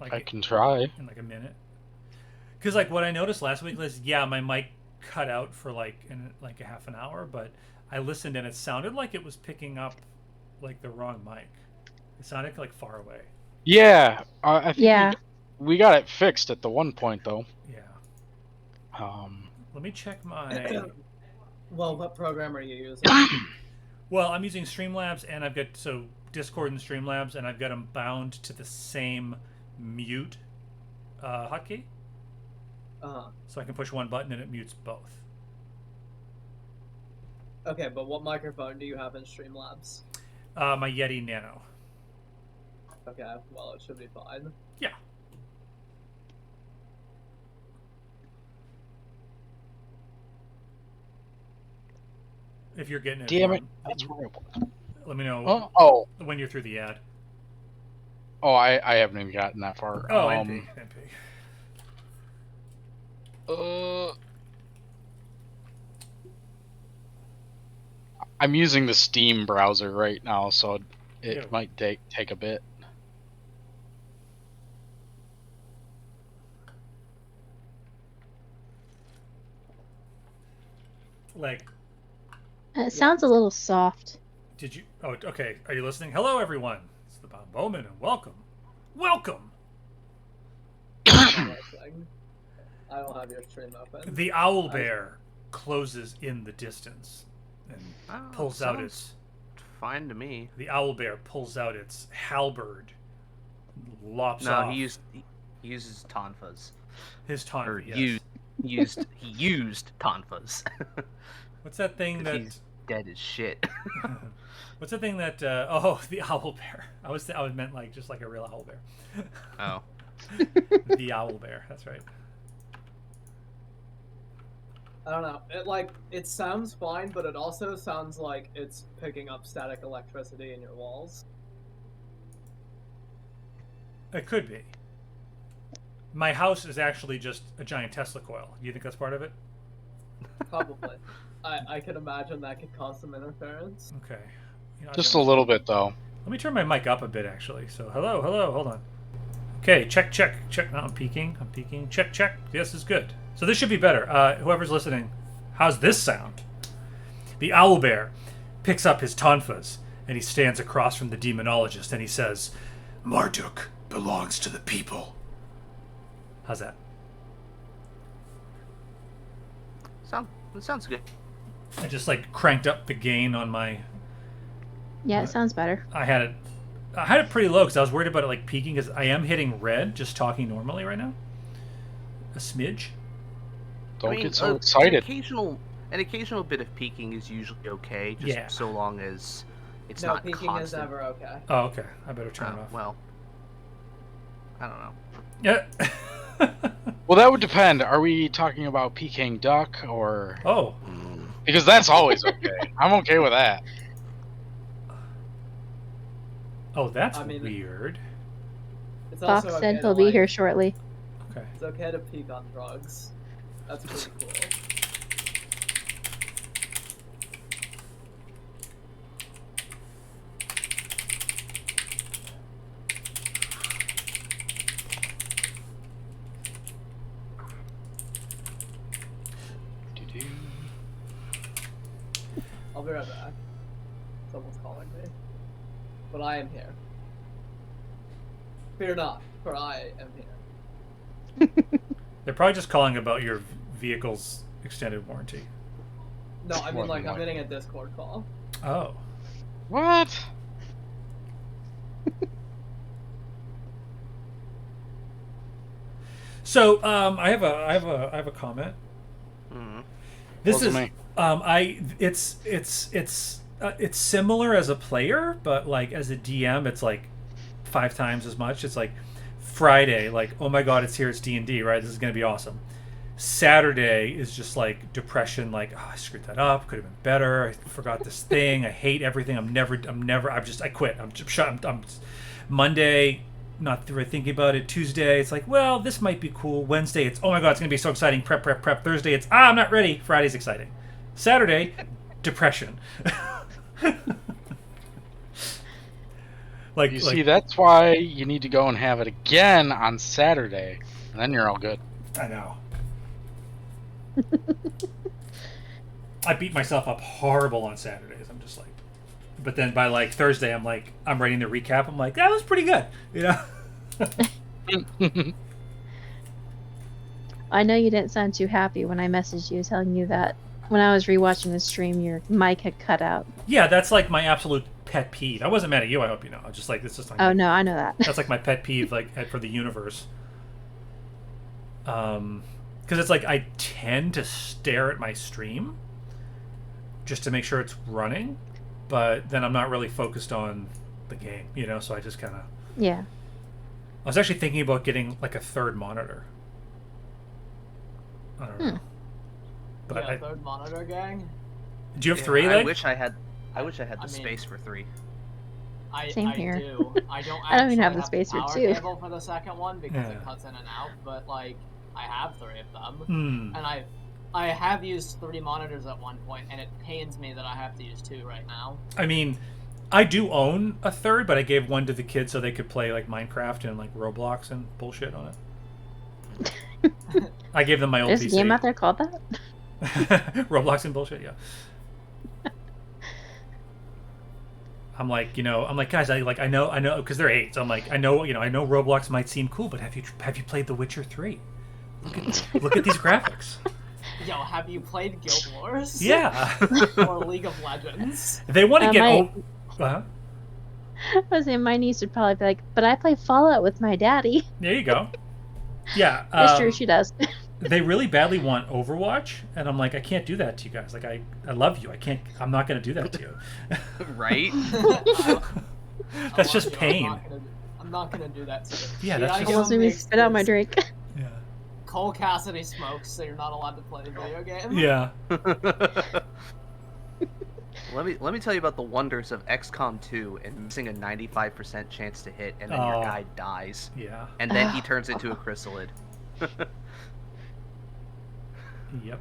I like can try. in like a minute. Because like what I noticed last week was, yeah, my mic cut out for like in like a half an hour, but I listened and it sounded like it was picking up like the wrong mic. It sounded like far away. Yeah, I think Yeah. we got it fixed at the one point though. Yeah. Um, Let me check my. Well, what program are you using? Well, I'm using Streamlabs and I've got Discord and Streamlabs and I've got them bound to the same mute hotkey, Uh-huh. so I can push one button and it mutes both. Okay, but what microphone do you have in Streamlabs? My Yeti Nano. Okay, well, it should be fine. Yeah. If you're getting it, damn it, that's horrible. let me know Oh, when you're through the ad. I haven't even gotten that far. Oh, NP. I'm using the Steam browser right now, so it Yeah. might take a bit. Like, It sounds a little soft. did you? Oh, okay. Are you listening? Hello, everyone. It's the Bob Bowman, and welcome. Welcome. I don't have your stream open. The owl bear closes in the distance and pulls out its. Fine to me. The owl bear pulls out its halberd, lops off. No, he uses tonfas. His tonfa. Or Yes. he used tonfas. What's that thing that? He's dead as shit. What's the thing that? Oh, the owl bear. I was meant like just like a real owl bear. Oh. The owl bear. That's right. I don't know. It sounds fine, but it also sounds like it's picking up static electricity in your walls. It could be. My house is actually just a giant Tesla coil. You think that's part of it? Probably. I can imagine that could cause some interference. Okay. You know, Just a little bit though. Let me turn my mic up a bit, actually. So, hello, hold on. Okay, check. No, I'm peaking. Check. This is good. So this should be better. Whoever's listening, how's this sound? The owl bear picks up his tonfas and he stands across from the demonologist and he says, "Marduk belongs to the people." How's that? It sounds good. I just like cranked up the gain on my. Yeah, it sounds better. I had it pretty low because I was worried about it like peaking because I am hitting red just talking normally right now. A smidge. Don't get so excited. An occasional bit of peaking is usually okay, just Yeah. so long as it's No, not peaking constant. is never okay. Oh, okay. I better turn it off. Well, I don't know. Yeah. Well, that would depend. Are we talking about Peking duck or? Oh. Because that's always okay. I'm okay with that. Oh, that's I mean, weird. It's Fox also said okay he'll to, be here shortly. Okay. It's okay to peak on drugs. That's pretty cool. I'll be right back. Someone's calling me. But I am here. Fear not, for I am here. They're probably just calling about your vehicle's extended warranty. No, I mean, More like, than I'm getting a Discord call. Oh. What? So, I have a comment. Mm-hmm. This Wasn't is me. it's similar as a player, but like as a DM, it's like 5 times as much. It's like Friday, like, oh my god, it's here, it's D&D, right? This is gonna be awesome. Saturday is just like depression, like, oh, I screwed that up, could have been better, I forgot this thing, I hate everything, I quit, I'm shut, I'm Monday, not thinking about it. Tuesday, it's like, well, this might be cool. Wednesday, it's, oh my god, it's gonna be so exciting, prep. Thursday, it's, I'm not ready. Friday's exciting. Saturday, depression. You see, that's why you need to go and have it again on Saturday, and then you're all good. I know. I beat myself up horrible on Saturdays. I'm just like, but then by like Thursday, I'm like, I'm writing the recap. I'm like, that was pretty good, you know. I know you didn't sound too happy when I messaged you telling you that when I was rewatching the stream, your mic had cut out. Yeah, that's like my absolute pet peeve. I wasn't mad at you. I hope you know. I'm just like, this is like, Oh no, I know that. that's like my pet peeve, like for the universe. Because it's like I tend to stare at my stream just to make sure it's running, but then I'm not really focused on the game, you know. So I just kind of. Yeah. I was actually thinking about getting like a third monitor. I don't know. But Yeah, third monitor gang. Do you have three? I Like? wish I had the space for 3. Same here. Do. I don't. I don't even actually have the space for power 2. cable for the second one because Yeah. it cuts in and out. But like, I have 3 of them, Hmm. and I have used 3 monitors at one point, and it pains me that I have to use 2 right now. I mean, I do own a third, but I gave one to the kids so they could play like Minecraft and like Roblox and bullshit on it. I gave them my old There's a PC. game out there called that? Roblox and bullshit, yeah. I'm like, guys, I know, because they're 8. So I'm like, I know Roblox might seem cool, but have you played The Witcher 3? Look at these graphics. Yo, have you played Guild Wars? Yeah. Or League of Legends? They want to get my- old. I was saying my niece would probably be like, but I play Fallout with my daddy. There you go. Yeah. That's true, she does. They really badly want Overwatch, and I'm like, I can't do that to you guys. Like, I love you. I'm not going to do that to you. Right? That's just pain. I'm not gonna do that to you. Yeah, The that's just- item Almost made me makes spit out my this- drink. Yeah. Cole Cassidy smokes, so you're not allowed to play the video game. Yeah. Let me tell you about the wonders of XCOM 2 and missing a 95% chance to hit, and then your Oh. guy dies, Yeah. and then he turns into a chrysalid. Yep.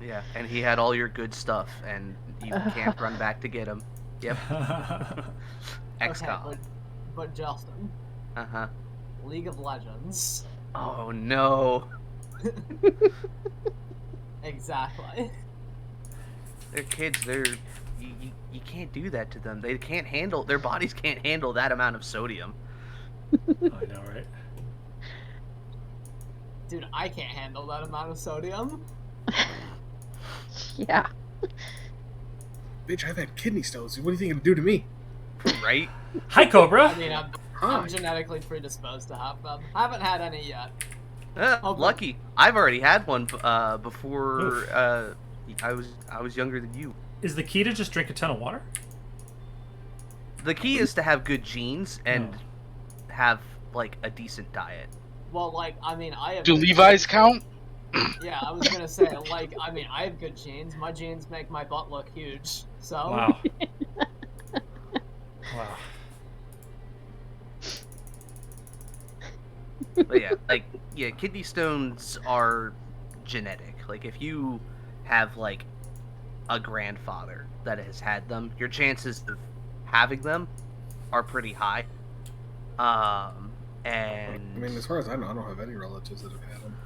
Yeah, and he had all your good stuff, and you can't run back to get him. Yep. Okay, XCOM. but Justin, Uh-huh. League of Legends. Oh no. Exactly. They're kids. You can't do that to them. They can't handle. Their bodies can't handle that amount of sodium. I know, right? Dude, I can't handle that amount of sodium. Yeah. Bitch, I've had kidney stones. What do you think it'll do to me? Right? Hi, Cobra. I mean, I'm Hi. genetically predisposed to have them. I haven't had any yet. Okay. Lucky. I've already had one before. Oof. I was younger than you. Is the key to just drink a ton of water? The key is to have good genes and have like a decent diet. Well, like, I mean, I have. Do Levi's count? Yeah, I was gonna say, like, I mean, I have good genes. My genes make my butt look huge. So. Wow. Wow. But yeah, kidney stones are genetic. Like if you have like a grandfather that has had them, your chances of having them are pretty high. And I mean, as far as I know, I don't have any relatives that have had them.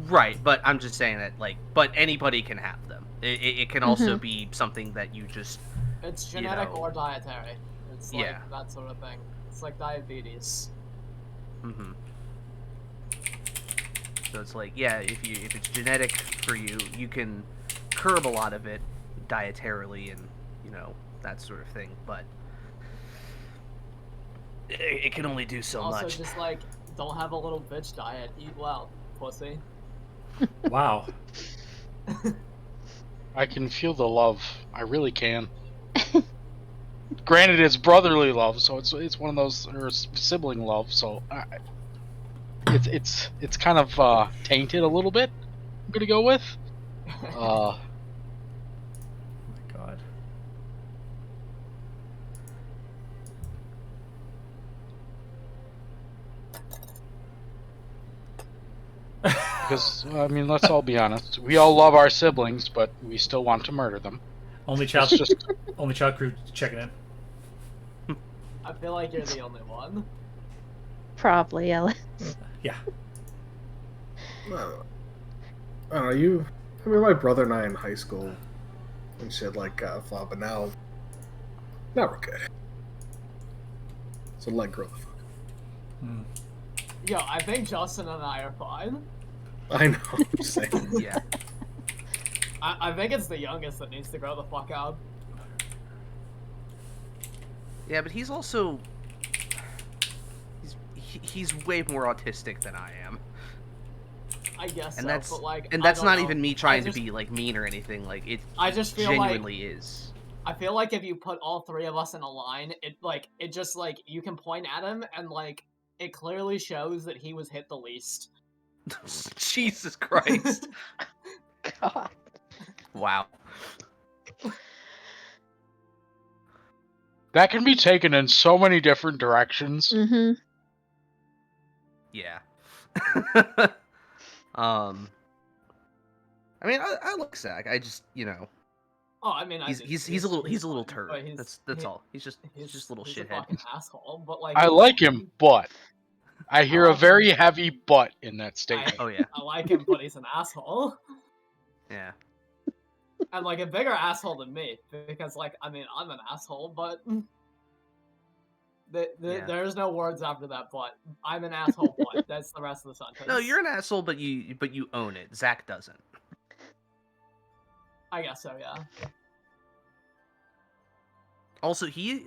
right, but I'm just saying that but anybody can have them. It can also be something that you just It's genetic know. or dietary. It's like Yeah. that sort of thing. It's like diabetes. hmm So it's like, yeah, if it's genetic for you, you can curb a lot of it dietarily and that sort of thing. But it can only do so Also, much. just like, don't have a little bitch diet. Eat well, pussy. Wow. I can feel the love. I really can. Granted, it's brotherly love, so it's one of those, or sibling love. So it's kind of tainted a little bit. I'm gonna go with. Oh my god. Because I mean, let's all be honest. We all love our siblings, but we still want to murder them. Only child, It's just only child crew checking in. I feel like you're the only one. Probably, Ellen. Yeah. I don't know, you. I mean, my brother and I in high school and shit like fought, but now we're good. So let grow the fuck. Hmm. Yo, I think Justin and I are fine. I know. I'm just saying. Yeah. I think it's the youngest that needs to grow the fuck out. Yeah, but he's also he's way more autistic than I am. I guess And so, that's but like, and I that's don't not know. even me trying just- to be like mean or anything. Like it I just feel like genuinely is. I feel like if you put all three of us in a line, it just like you can point at him and like it clearly shows that he was hit the least. Jesus Christ. God. Wow. That can be taken in so many different directions. Mm-hmm. Yeah. I mean, I like Zach. I just, Oh, I mean, he's a little fine, turd. but he's- That's all. He's just a little he's shithead. a fucking asshole, but like I he's like him, fine. but I hear a like him. very heavy but in that statement. Oh yeah, I like him, but he's an asshole. yeah. And like a bigger asshole than me, because like I mean I'm an asshole, but Yeah. there's no words after that. But I'm an asshole. But that's the rest of the sentence. No, you're an asshole, but you own it. Zach doesn't. I guess so. Yeah. Also, he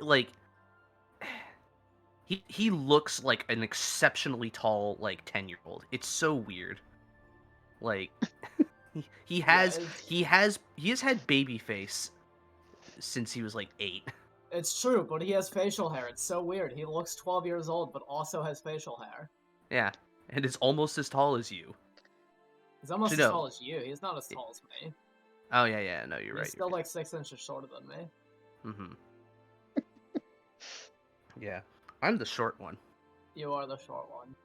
looks like an exceptionally tall 10-year-old. It's so weird. Like he has had baby face since he was 8. It's true, but he has facial hair. It's so weird. He looks 12 years old, but also has facial hair. Yeah, and is almost as tall as you. He's almost You as know. tall as you. He's not as tall as me. Oh yeah. No, you're right. He's still like 6 inches shorter than me. Mm-hmm. Yeah, I'm the short one. You are the short one.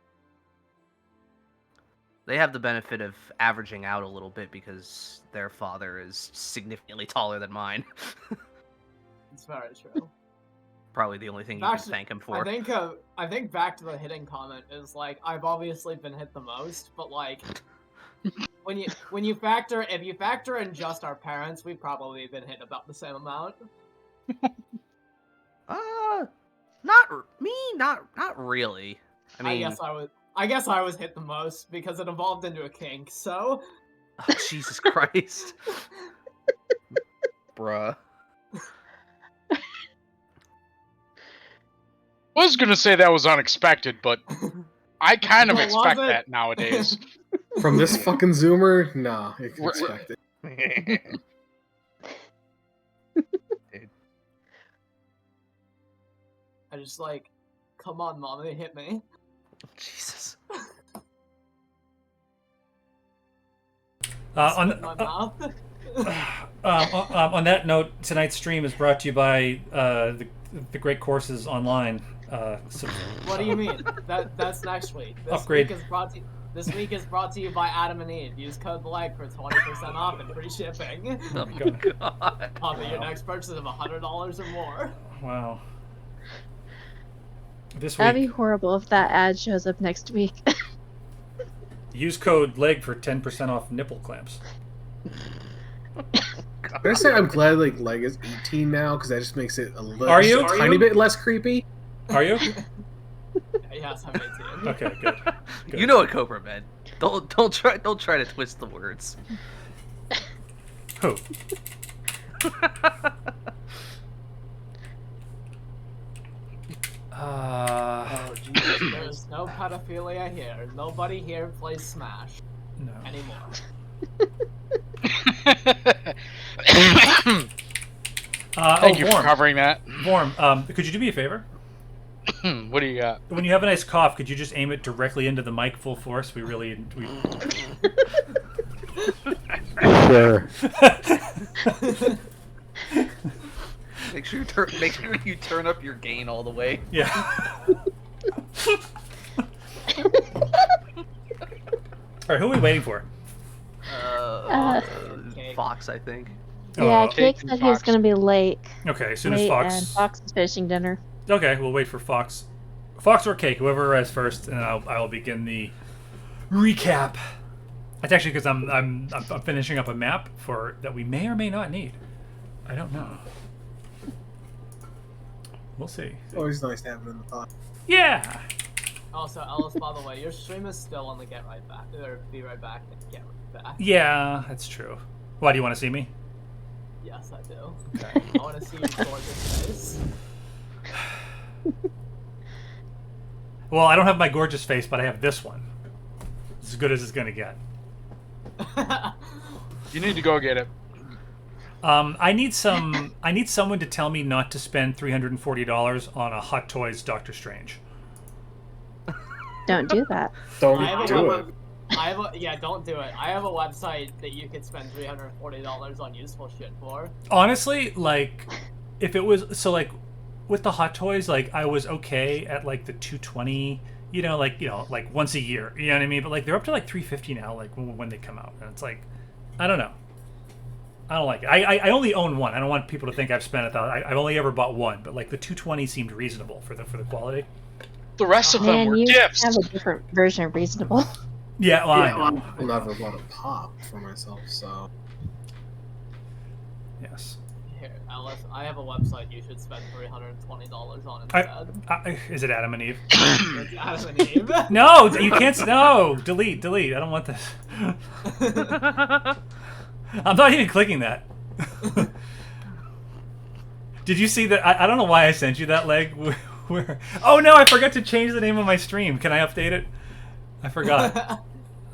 They have the benefit of averaging out a little bit because their father is significantly taller than mine. It's very true. Probably the only thing you Actually, can thank him for. I think back to the hitting comment is like I've obviously been hit the most, but like when you factor in just our parents, we've probably been hit about the same amount. Not really. I mean, I guess I was hit the most because it evolved into a kink. So oh, Jesus Christ, bruh. I was gonna say that was unexpected, but I kind of Well, was expect it? that nowadays. From this fucking Zoomer, nah, you can expect it. I just like, come on, mommy, hit me. Jesus. Spit in my mouth. On that note, tonight's stream is brought to you by the great courses online. What do you mean? That's next week. Upgrade. This week is brought to you by Adam and Eve. Use code BLAG for 20% off and free shipping. Oh my God. Pop at your next purchase of $100 or more. Wow. This That'd be week, horrible if that ad shows up next week. use code LEG for 10% off nipple clamps. Can I say I'm glad Leg is 18 now because that just makes it a little, Are you? just a tiny bit less creepy. Are you? Yes, I'm 18. Okay, good. Good. You know what Cobra meant. Don't try to twist the words. Who? Oh, Jesus. There's no pedophilia here. Nobody here plays Smash No. anymore. Thank you for Vorm. covering that. Vorm, could you do me a favor? What do you got? When you have a nice cough, could you just aim it directly into the mic full force? Sure. Make sure you turn up your gain all the way. Yeah. Alright, who are we waiting for? Fox, I think. Yeah, Oh, Cake Cake and said he was Fox. gonna be late. okay, as soon as Late, Fox... and Fox is fishing dinner. Okay, we'll wait for Fox or Cake, whoever arrives first, and I'll begin the recap. That's actually because I'm finishing up a map for that we may or may not need. I don't know. We'll see. Always nice to have it in the pot. Yeah. Also, Ellis, by the way, your stream is still on the get right back, or be right back, get right back. Yeah, that's true. Why do you want to see me? Yes, I do. Okay. I want to see your gorgeous face. Well, I don't have my gorgeous face, but I have this one. It's as good as it's gonna get. You need to go get it. I need someone to tell me not to spend $340 on a Hot Toys Doctor Strange. Don't do that. Don't I do have it. yeah, don't do it. I have a website that you could spend $340 on useful shit for. Honestly, like, if it was so, like, with the Hot Toys, like, I was okay at like the 220, like once a year. You know what I mean? But like, they're up to like 350 now, like when they come out, and it's like, I don't know. I don't like it. I only own one. I don't want people to think I've spent I've only ever bought one, but like the 220 seemed reasonable for the quality. The rest of them Man, were you gifts. have a different version of reasonable. Yeah, well, I know. I've never bought a pop for myself, so. Yes. Here, Alice, I have a website you should spend $320 on instead. Is it Adam and Eve? It's Adam and Eve. No, you can't. No, delete. I don't want this. I'm not even clicking that. Did you see that? I don't know why I sent you that leg. Where? Oh no, I forgot to change the name of my stream. Can I update it? I forgot.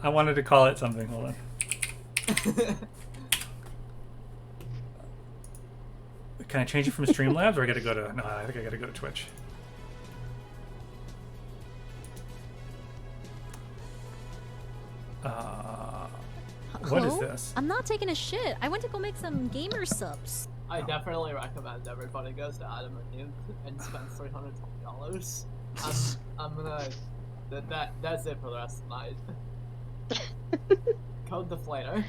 I wanted to call it something. Hold on. Can I change it from Streamlabs, or I gotta go to? No, I think I gotta go to Twitch. What is Hello? this? I'm not taking a shit. I went to go make some gamer subs. I definitely recommend everybody goes to Adam and Eve and spends $320. I'm gonna. That's it for the rest of the night. Code deflator.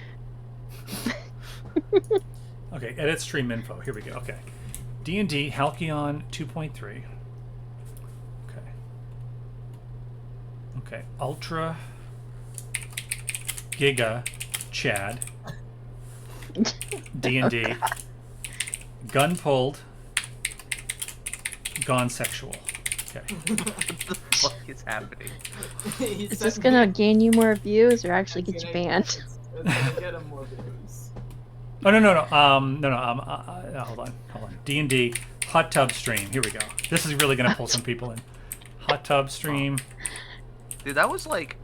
Okay, edit stream info. Here we go. Okay, D&D Halcyon 2.3. Okay. Okay, Ultra Giga Chad D&D Gun Pulled Gone Sexual. Okay. What the fuck is happening? Is this gonna gain you more views or actually get you banned? It's gonna get him more views. Oh no. Hold on. D&D Hot Tub Stream. Here we go. This is really gonna pull some people in. Hot Tub Stream. Dude, that was like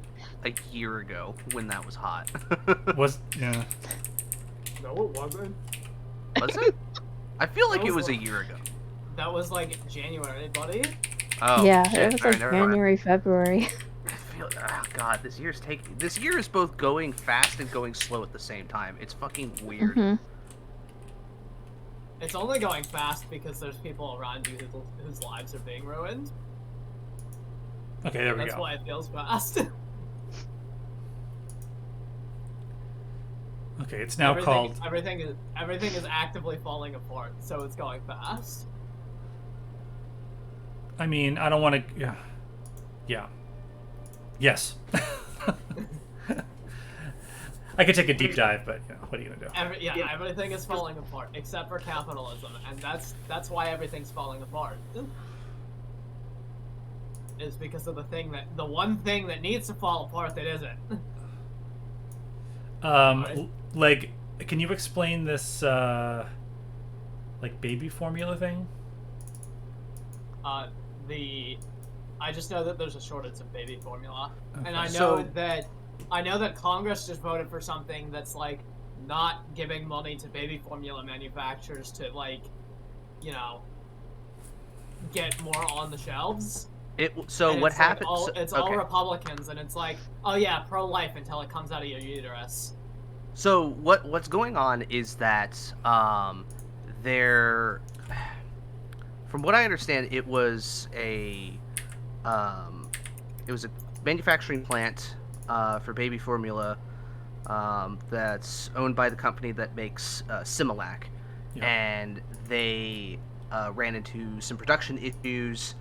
a year ago when that was hot. Yeah. No, it wasn't. Was it? I feel like That it was was a like- year ago. That was like January, buddy. Oh, Yeah, shit. it was Alright, like never mind. January, February. Oh god, this year is both going fast and going slow at the same time. It's fucking weird. Mhm. It's only going fast because there's people around you whose lives are being ruined. Okay, there we That's go. why it feels fast. Okay, it's now called. Everything is actively falling apart, so it's going fast. I mean, I don't want to. Yeah. Yes. I could take a deep dive, but what are you gonna do? Everything is falling apart except for capitalism, and that's why everything's falling apart. Is because of the one thing that needs to fall apart that isn't. Like, can you explain this, like, baby formula thing? I just know that there's a shortage of baby formula, Okay. and I know that Congress just voted for something that's like not giving money to baby formula manufacturers to get more on the shelves. So And what it's like happened? It's all Republicans, and it's like, oh yeah, pro-life until it comes out of your uterus. So what's going on is that there, from what I understand, it was a manufacturing plant for baby formula that's owned by the company that makes Similac, Yeah. and they ran into some production issues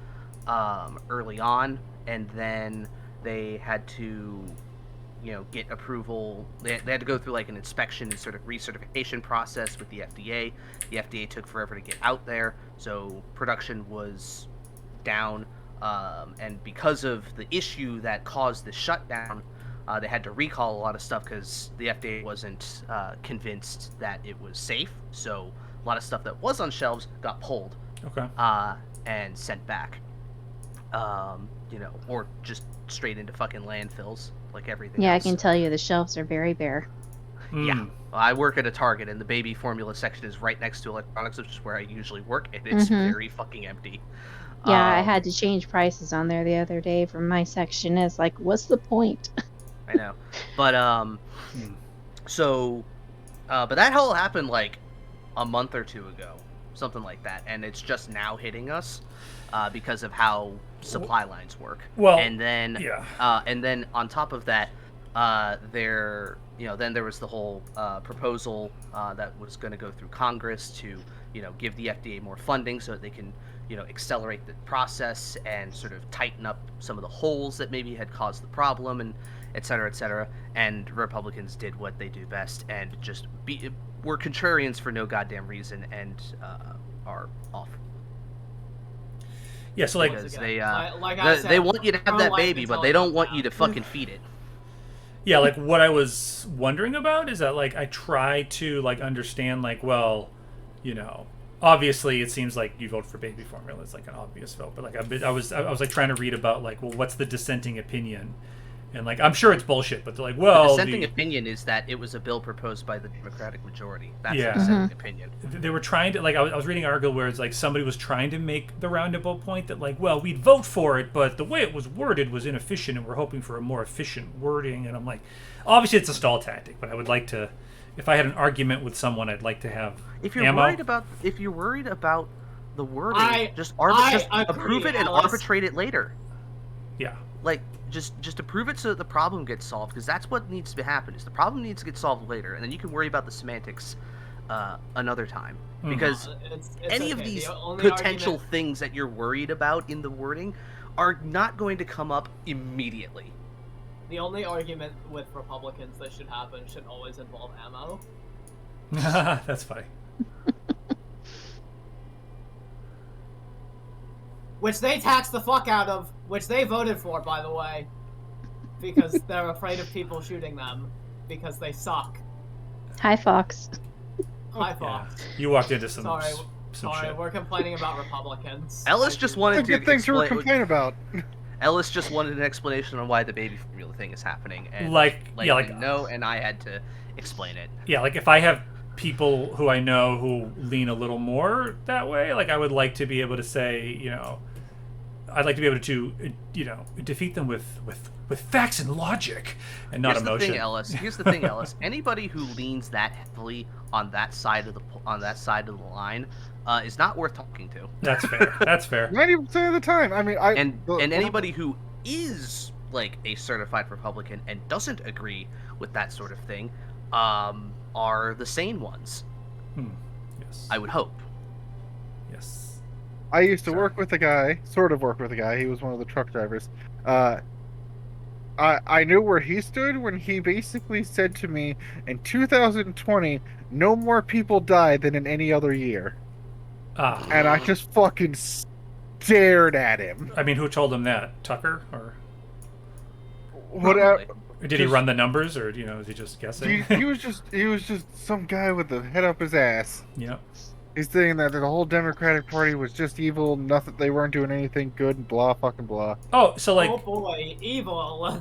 early on, and then they had to, get approval. They had to go through like an inspection and sort of recertification process with the FDA. The FDA took forever to get out there, so production was down. And because of the issue that caused the shutdown, they had to recall a lot of stuff because the FDA wasn't convinced that it was safe. So a lot of stuff that was on shelves got pulled Okay. and sent back. Or just straight into fucking landfills like everything Yeah, I else. can tell you the shelves are very bare. Yeah. Mm. Well, I work at a Target, and the baby formula section is right next to electronics, which is where I usually work, and it's very fucking empty. Yeah, I had to change prices on there the other day from my section. It's like, what's the point? I know, but but that all happened like a month or two ago, something like that, and it's just now hitting us because of how supply lines work. Well, and then and then on top of that, then there was the whole proposal that was going to go through Congress to give the FDA more funding so that they can accelerate the process and sort of tighten up some of the holes that maybe had caused the problem, and et cetera, et cetera. And Republicans did what they do best and just were contrarians for no goddamn reason and are off. Yeah, so like Because they they want you to have that baby, but they don't want you to fucking feed it. Yeah, like what I was wondering about is that like I try to like understand like, well, obviously it seems like you vote for baby formula. It's like an obvious vote, but like I was like trying to read about like, well, what's the dissenting opinion? And like I'm sure it's bullshit, but they're like, well, the dissenting opinion is that it was a bill proposed by the Democratic majority. That's the dissenting opinion. They were trying to like I was reading an article where it's like somebody was trying to make the roundabout point that like, well, we'd vote for it, but the way it was worded was inefficient, and we're hoping for a more efficient wording. And I'm like, obviously it's a stall tactic, but I would like to, if I had an argument with someone, I'd like to have If you're ammo. worried about the wording, just approve it and arbitrate it later. Yeah. Like just approve it so that the problem gets solved, because that's what needs to happen. Is the problem needs to get solved later, and then you can worry about the semantics another time. Because It's any of okay. these The only potential argument- things that you're worried about in the wording are not going to come up immediately. The only argument with Republicans that should happen should always involve ammo. That's funny. Which they tax the fuck out of, which they voted for, by the way. Because they're afraid of people shooting them. Because they suck. Hi, Fox. Hi, Yeah. Fox. You walked into some Sorry, some sorry, shit. we're complaining about Republicans. Ellis just wanted to Good things to complain about. Ellis just wanted an explanation on why the baby formula thing is happening, and no, and I had to explain it. Yeah, like if I have people who I know who lean a little more that way, like I would like to be able to say, I'd like to be able to, defeat them with facts and logic and not emotion. Here's the thing, Ellis. Anybody who leans that heavily on that side of the line is not worth talking to. That's fair. That's fair. 90% of the time. I mean, And anybody who is like a certified Republican and doesn't agree with that sort of thing are the sane ones. Yes. I would hope. Yes. I used to work with a guy, sort of work with a guy. He was one of the truck drivers. I knew where he stood when he basically said to me, in 2020, no more people died than in any other year. And I just fucking stared at him. I mean, who told him that? Tucker? Or Whatever. did he run the numbers, or is he just guessing? He was just some guy with the head up his ass. Yeah. He's saying that the whole Democratic Party was just evil, nothing, they weren't doing anything good, and blah fucking blah. Oh, so like, Oh boy, evil.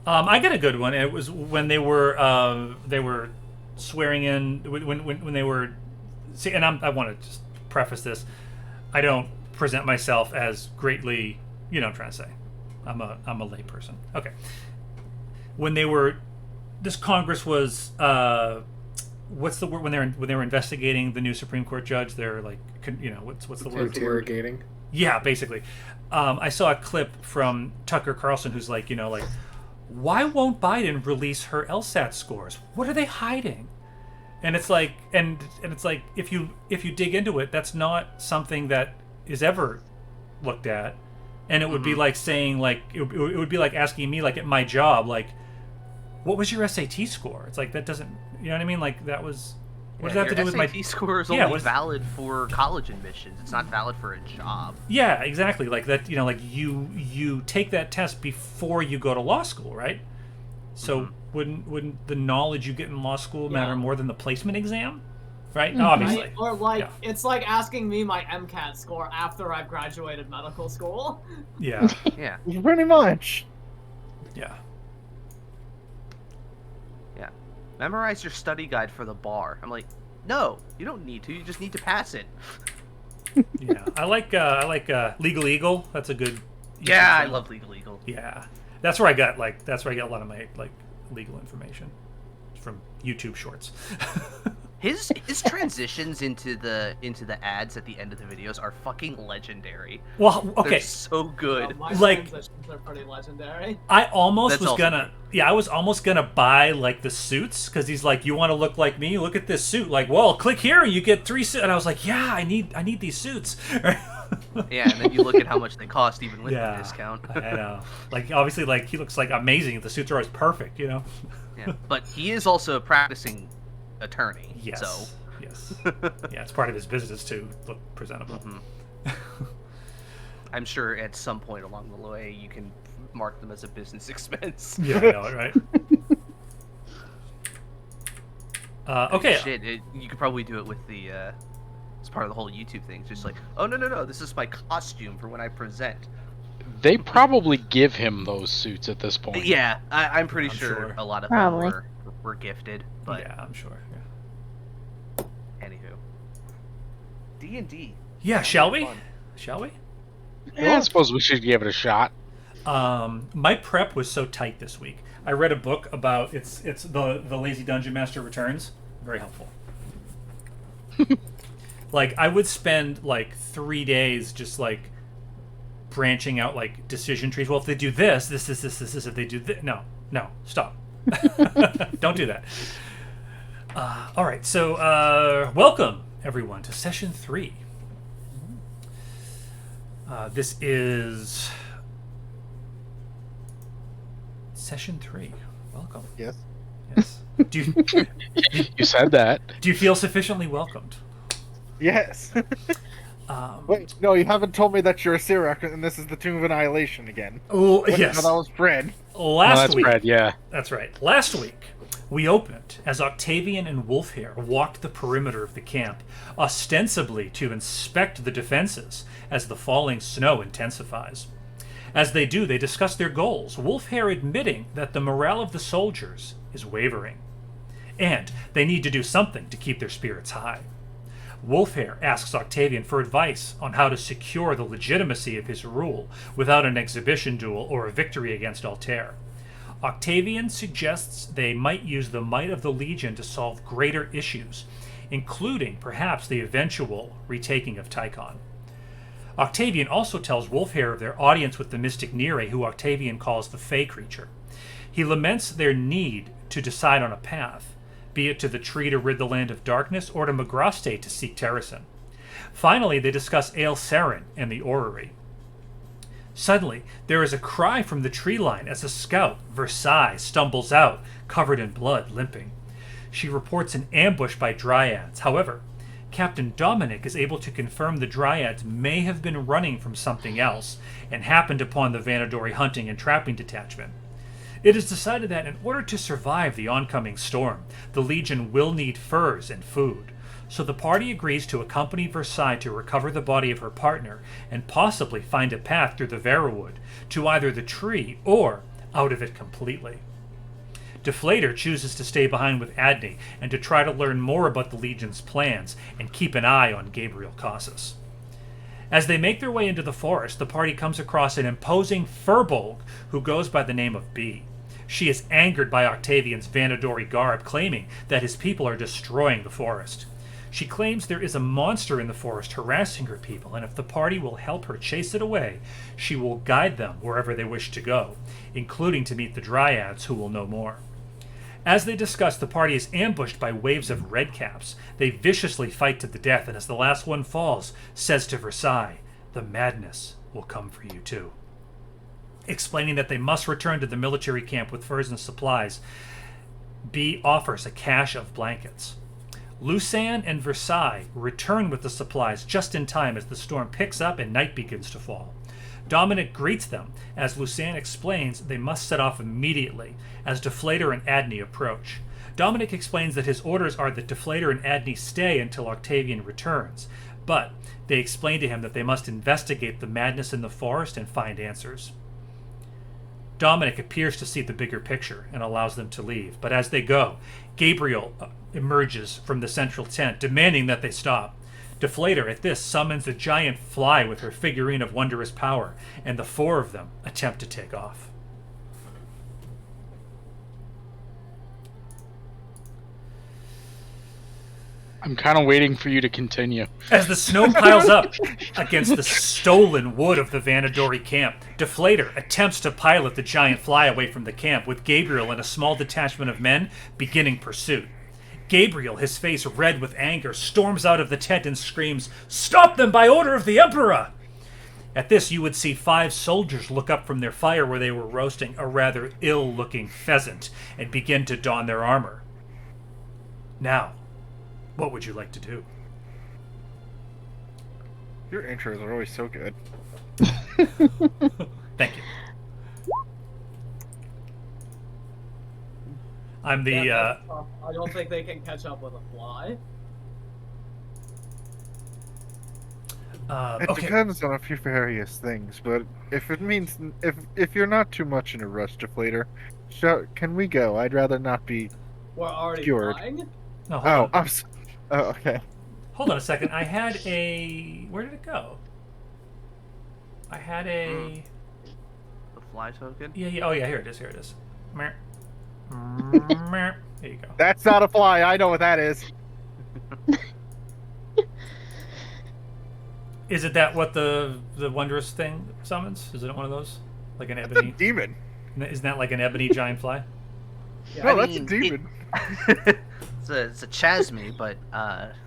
I got a good one. It was when they were swearing in when they were. See, and I want to just preface this. I don't present myself as greatly. You know what I'm trying to say. I'm a lay person. Okay. When this Congress was. What's the word when they were investigating the new Supreme Court judge? They're like, what's the word? Interrogating. Yeah, basically. I saw a clip from Tucker Carlson who's like, why won't Biden release her LSAT scores? What are they hiding? And it's like, and it's like, if you dig into it, that's not something that is ever looked at. And it would be like saying, like, it would be like asking me, like, at my job, like, what was your SAT score? It's like, that doesn't, you know what I mean? Like, that was, what does that have to do with my SAT score is only valid for college admissions. It's not valid for a job. Yeah, exactly. Like that, you know, like you take that test before you go to law school, right? So wouldn't the knowledge you get in law school matter more than the placement exam? Right? Obviously. Right? Or like it's like asking me my MCAT score after I've graduated medical school. Yeah. Yeah. Pretty much. Yeah. Yeah. Memorize your study guide for the bar. I'm like, no, you don't need to. You just need to pass it. Yeah. I like Legal Eagle. That's a good. Yeah, I love Legal Eagle. Yeah. That's where I got a lot of my like legal information from YouTube shorts. His transitions into the ads at the end of the videos are fucking legendary. Well, okay, they're so good. My like, transitions are pretty legendary. I almost That's was gonna, I was almost gonna buy like the suits because he's like, you want to look like me? Look at this suit. Like, well, click here, you get 3 suits. And I was like, yeah, I need these suits. Yeah, and then you look at how much they cost even with the discount. I know. Like, obviously, like, he looks like amazing. The suits are always perfect, you know? Yeah, but he is also a practicing attorney. Yes. So. Yes. Yeah, it's part of his business to look presentable. I'm sure at some point along the way you can mark them as a business expense. Yeah, I know, right? Okay. Shit, you could probably do it with the... It's part of the whole YouTube thing. It's just like, oh, no, this is my costume for when I present. They probably give him those suits at this point. Yeah, I'm pretty sure a lot of them were gifted. But yeah, I'm sure. Yeah. Anywho. D&D. Yeah, shall we? Shall we? Yeah, I suppose we should give it a shot. My prep was so tight this week. I read a book about it's the Lazy Dungeon Master Returns. Very helpful. Like, I would spend like 3 days just like branching out like decision trees. Well, if they do this, if they do this, no, stop. Don't do that. All right, so welcome everyone to session 3. This is session 3. Welcome. Yes. Yes. Do you, You said that. do you feel sufficiently welcomed? Yes. Wait, no, you haven't told me that you're a Sirak, and this is the Tomb of Annihilation again. Oh, Wait, yes. no, that was Fred. Last week. Brad, yeah. That's right. Last week, we opened as Octavian and Wolfhair walked the perimeter of the camp, ostensibly to inspect the defenses as the falling snow intensifies. As they do, they discuss their goals, Wolfhair admitting that the morale of the soldiers is wavering, and they need to do something to keep their spirits high. Wolfhair asks Octavian for advice on how to secure the legitimacy of his rule without an exhibition duel or a victory against Altair. Octavian suggests they might use the might of the Legion to solve greater issues, including perhaps the eventual retaking of Tychon. Octavian also tells Wolfhair of their audience with the mystic Nere, who Octavian calls the Fey creature. He laments their need to decide on a path, be it to the tree to rid the land of darkness, or to Magraste to seek Terrasen. Finally, they discuss Ael Saren and the orrery. Suddenly, there is a cry from the tree line as a scout, Versailles, stumbles out, covered in blood, limping. She reports an ambush by Dryads. However, Captain Dominic is able to confirm the Dryads may have been running from something else and happened upon the Vanadori hunting and trapping detachment. It is decided that in order to survive the oncoming storm, the Legion will need furs and food. So the party agrees to accompany Versailles to recover the body of her partner and possibly find a path through the Verwood to either the tree or out of it completely. Deflator chooses to stay behind with Adney and to try to learn more about the Legion's plans and keep an eye on Gabriel Casas. As they make their way into the forest, the party comes across an imposing Furbolg who goes by the name of Bee. She is angered by Octavian's Vanadori garb, claiming that his people are destroying the forest. She claims there is a monster in the forest harassing her people, and if the party will help her chase it away, she will guide them wherever they wish to go, including to meet the Dryads, who will know more. As they discuss, the party is ambushed by waves of redcaps. They viciously fight to the death, and as the last one falls, says to Versailles, "The madness will come for you too." Explaining that they must return to the military camp with furs and supplies, B offers a cache of blankets. Lucan and Versailles return with the supplies just in time as the storm picks up and night begins to fall. Dominic greets them as Lucan explains they must set off immediately as Deflator and Adney approach. Dominic explains that his orders are that Deflator and Adney stay until Octavian returns, but they explain to him that they must investigate the madness in the forest and find answers. Dominic appears to see the bigger picture and allows them to leave, but as they go, Gabriel emerges from the central tent, demanding that they stop. Deflator, at this, summons a giant fly with her figurine of wondrous power, and the four of them attempt to take off. I'm kind of waiting for you to continue. As the snow piles up against the stolen wood of the Vanadori camp, Deflator attempts to pilot the giant fly away from the camp, with Gabriel and a small detachment of men beginning pursuit. Gabriel, his face red with anger, storms out of the tent and screams, "Stop them by order of the Emperor!" At this, you would see 5 soldiers look up from their fire where they were roasting a rather ill-looking pheasant and begin to don their armor. Now, what would you like to do? Your intros are always so good. Thank you. I'm the, Yeah, that's tough. I don't think they can catch up with a fly. It okay. depends on a few various things, but if it means if you're not too much in a rush, Deflator, can we go? I'd rather not be. We're already Cured. flying? No, hold Oh, on. oh, okay. Hold on a second. I had a... Where did it go? I had a... The fly token? Yeah. Oh, yeah. Here it is. Mer. Mer. There you go. That's not a fly. I know what that is. Is it that what the wondrous thing summons? Is it one of those? Like an It's a ebony... demon. Isn't that like an ebony giant fly? Yeah, No, I that's a mean, demon. It's a chasme, but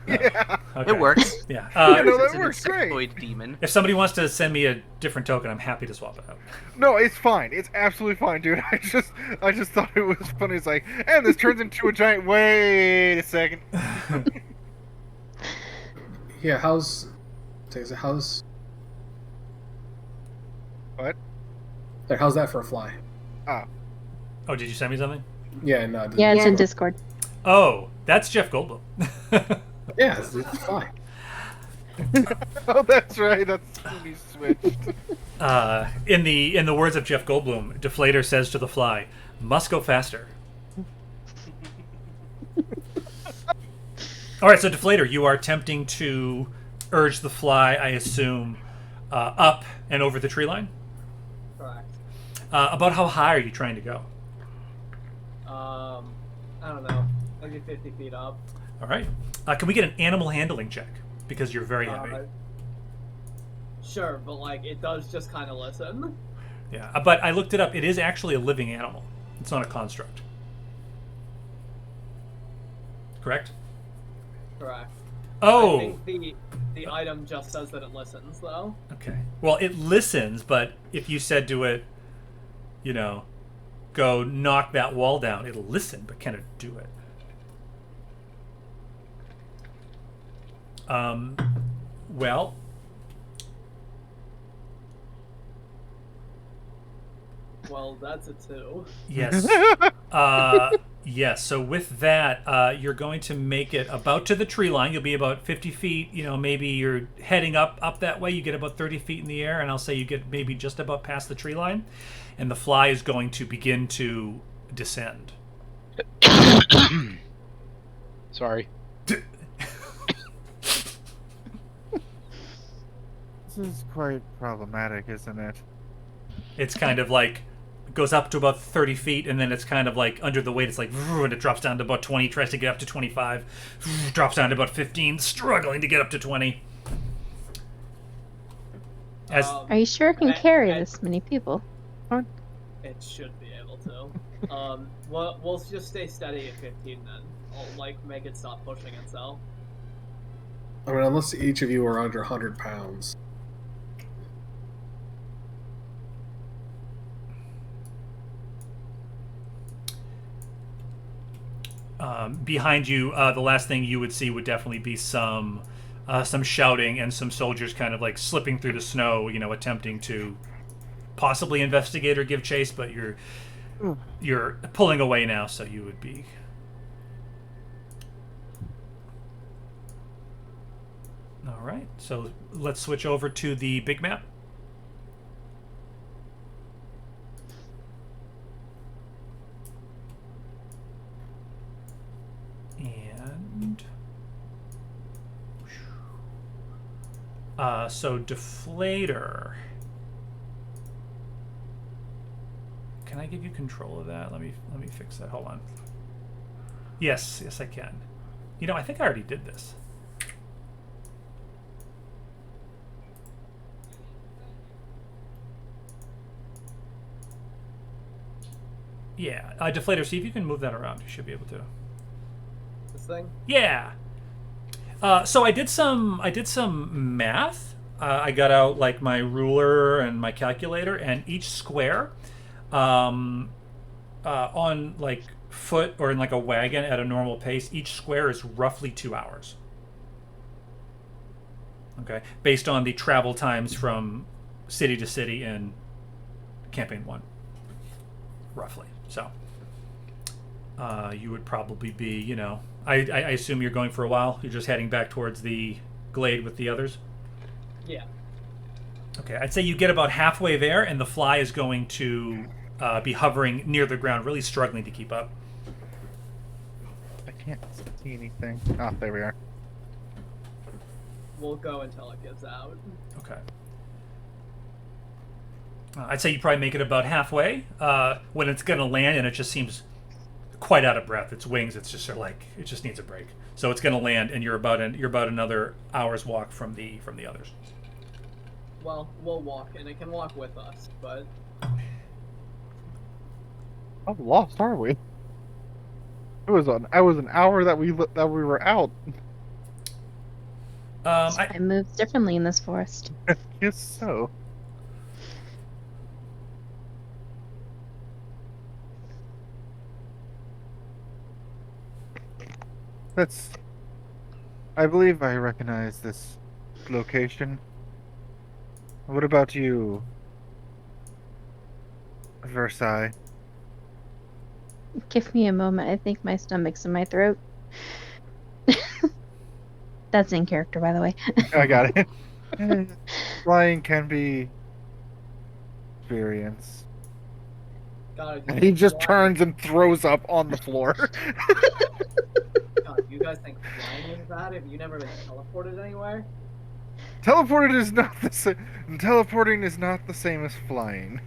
Yeah. Okay. it works. Yeah. Yeah, no, It's that an works great. insectoid demon. If somebody wants to send me a different token, I'm happy to swap it out. No, it's fine. It's absolutely fine, dude. I just thought it was funny. It's like, and this turns into a giant. Wait a second. Yeah, how's What? like, how's that for a fly? Oh, did you send me something? Yeah, no. Yeah, it's in Discord. Oh, that's Jeff Goldblum. Yeah, it's a fly. Oh, that's right. That's when he switched. In the words of Jeff Goldblum, Deflator says to the fly, "Must go faster." All right, so Deflator, you are attempting to urge the fly, I assume, up and over the tree line. correct. About how high are you trying to go? I don't know. Maybe 50 feet up. All right. Can we get an animal handling check? Because you're very heavy. Sure, but like it does just kind of listen. Yeah, but I looked it up. It is actually a living animal. It's not a construct. Correct? Correct. Oh! I think the item just says that it listens, though. Okay. Well, it listens, but if you said to it, go knock that wall down, it'll listen, but can it do it? Well... Well, that's a 2. Yes. Yes, so with that, you're going to make it about to the tree line. You'll be about 50 feet, maybe you're heading up that way. You get about 30 feet in the air, and I'll say you get maybe just about past the tree line. And the fly is going to begin to descend. Sorry. This is quite problematic, isn't it? It's kind of like... goes up to about 30 feet, and then it's kind of like under the weight, it's like, and it drops down to about 20, tries to get up to 25, drops down to about 15, struggling to get up to 20. As Are you sure it can carry this many people? It should be able to. We'll just stay steady at 15 then. I'll like make it stop pushing itself. I mean, unless each of you are under 100 pounds. Behind you, the last thing you would see would definitely be some shouting and some soldiers kind of like slipping through the snow, attempting to possibly investigate or give chase, but you're pulling away now, so you would be. All right, so let's switch over to the big map. And so Deflator. Can I give you control of that? Let me fix that. Hold on. Yes, I can. I think I already did this. Yeah, Deflator, see if you can move that around. You should be able to. This thing? Yeah. So I did some math. I got out like my ruler and my calculator, and each square, on like foot or in like a wagon at a normal pace, each square is roughly 2 hours. Okay, based on the travel times from city to city in campaign 1, roughly. So you would probably be, I assume you're going for a while. You're just heading back towards the glade with the others? Yeah. Okay, I'd say you get about halfway there, and the fly is going to be hovering near the ground, really struggling to keep up. I can't see anything. Oh, there we are. We'll go until it gives out. Okay. I'd say you probably make it about halfway. When it's going to land, and it just seems quite out of breath. Its wings, it's just sort of like it just needs a break. So it's going to land, and you're about another hour's walk from the others. Well, we'll walk, and it can walk with us, but How lost are we? It was an hour that we were out. It moves differently in this forest. Yes, so. I believe I recognize this location. What about you, Versailles? Give me a moment. I think my stomach's in my throat. That's in character, by the way. I got it. Flying can be experience. God, And he just turns and throws up on the floor. God, you guys think flying is bad? Have you never been teleported anywhere? Teleporting is not the same as flying.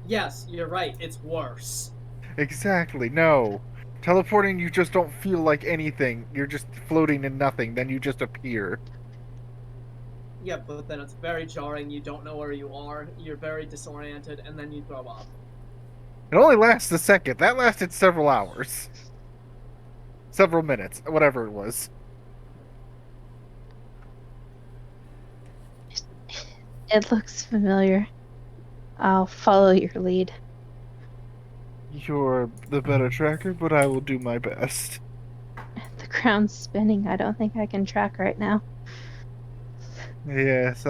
Yes, you're right. It's worse. Exactly. No. Teleporting, you just don't feel like anything. You're just floating in nothing. Then you just appear. Yeah, but then it's very jarring. You don't know where you are. You're very disoriented, and then you throw up. It only lasts a second. That lasted several hours. Several minutes. Whatever it was. It looks familiar. I'll follow your lead. You're the better tracker, but I will do my best. The ground's spinning. I don't think I can track right now. Yes,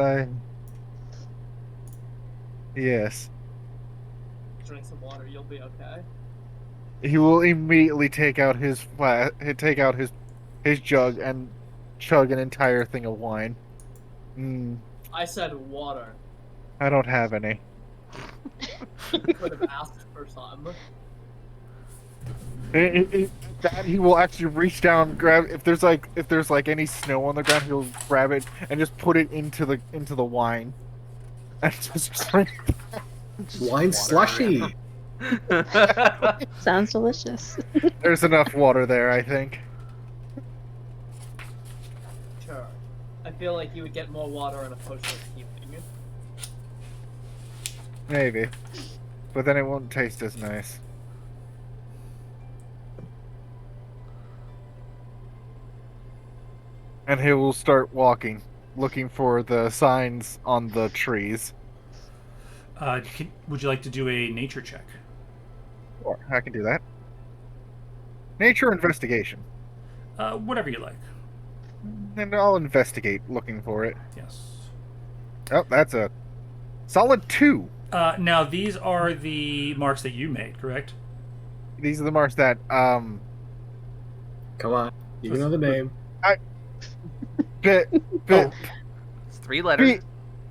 Yes. Drink some water. You'll be okay. He will immediately take out his jug and chug an entire thing of wine. I said water. I don't have any. Could have asked for some. That he will actually reach down, grab if there's like any snow on the ground, he'll grab it and just put it into the wine, and just drink. Wine slushy. Sounds delicious. There's enough water there, I think. Sure. I feel like you would get more water in a potion of healing. Maybe. but then it won't taste as nice. And he will start walking, looking for the signs on the trees. Would you like to do a nature check? Sure, I can do that. Nature investigation. Whatever you like. And I'll investigate looking for it. Yes. Oh, that's a solid 2. Now, these are the marks that you made, correct? These are the marks that, Come on. You know the name. bit, Oh. It's 3 letters.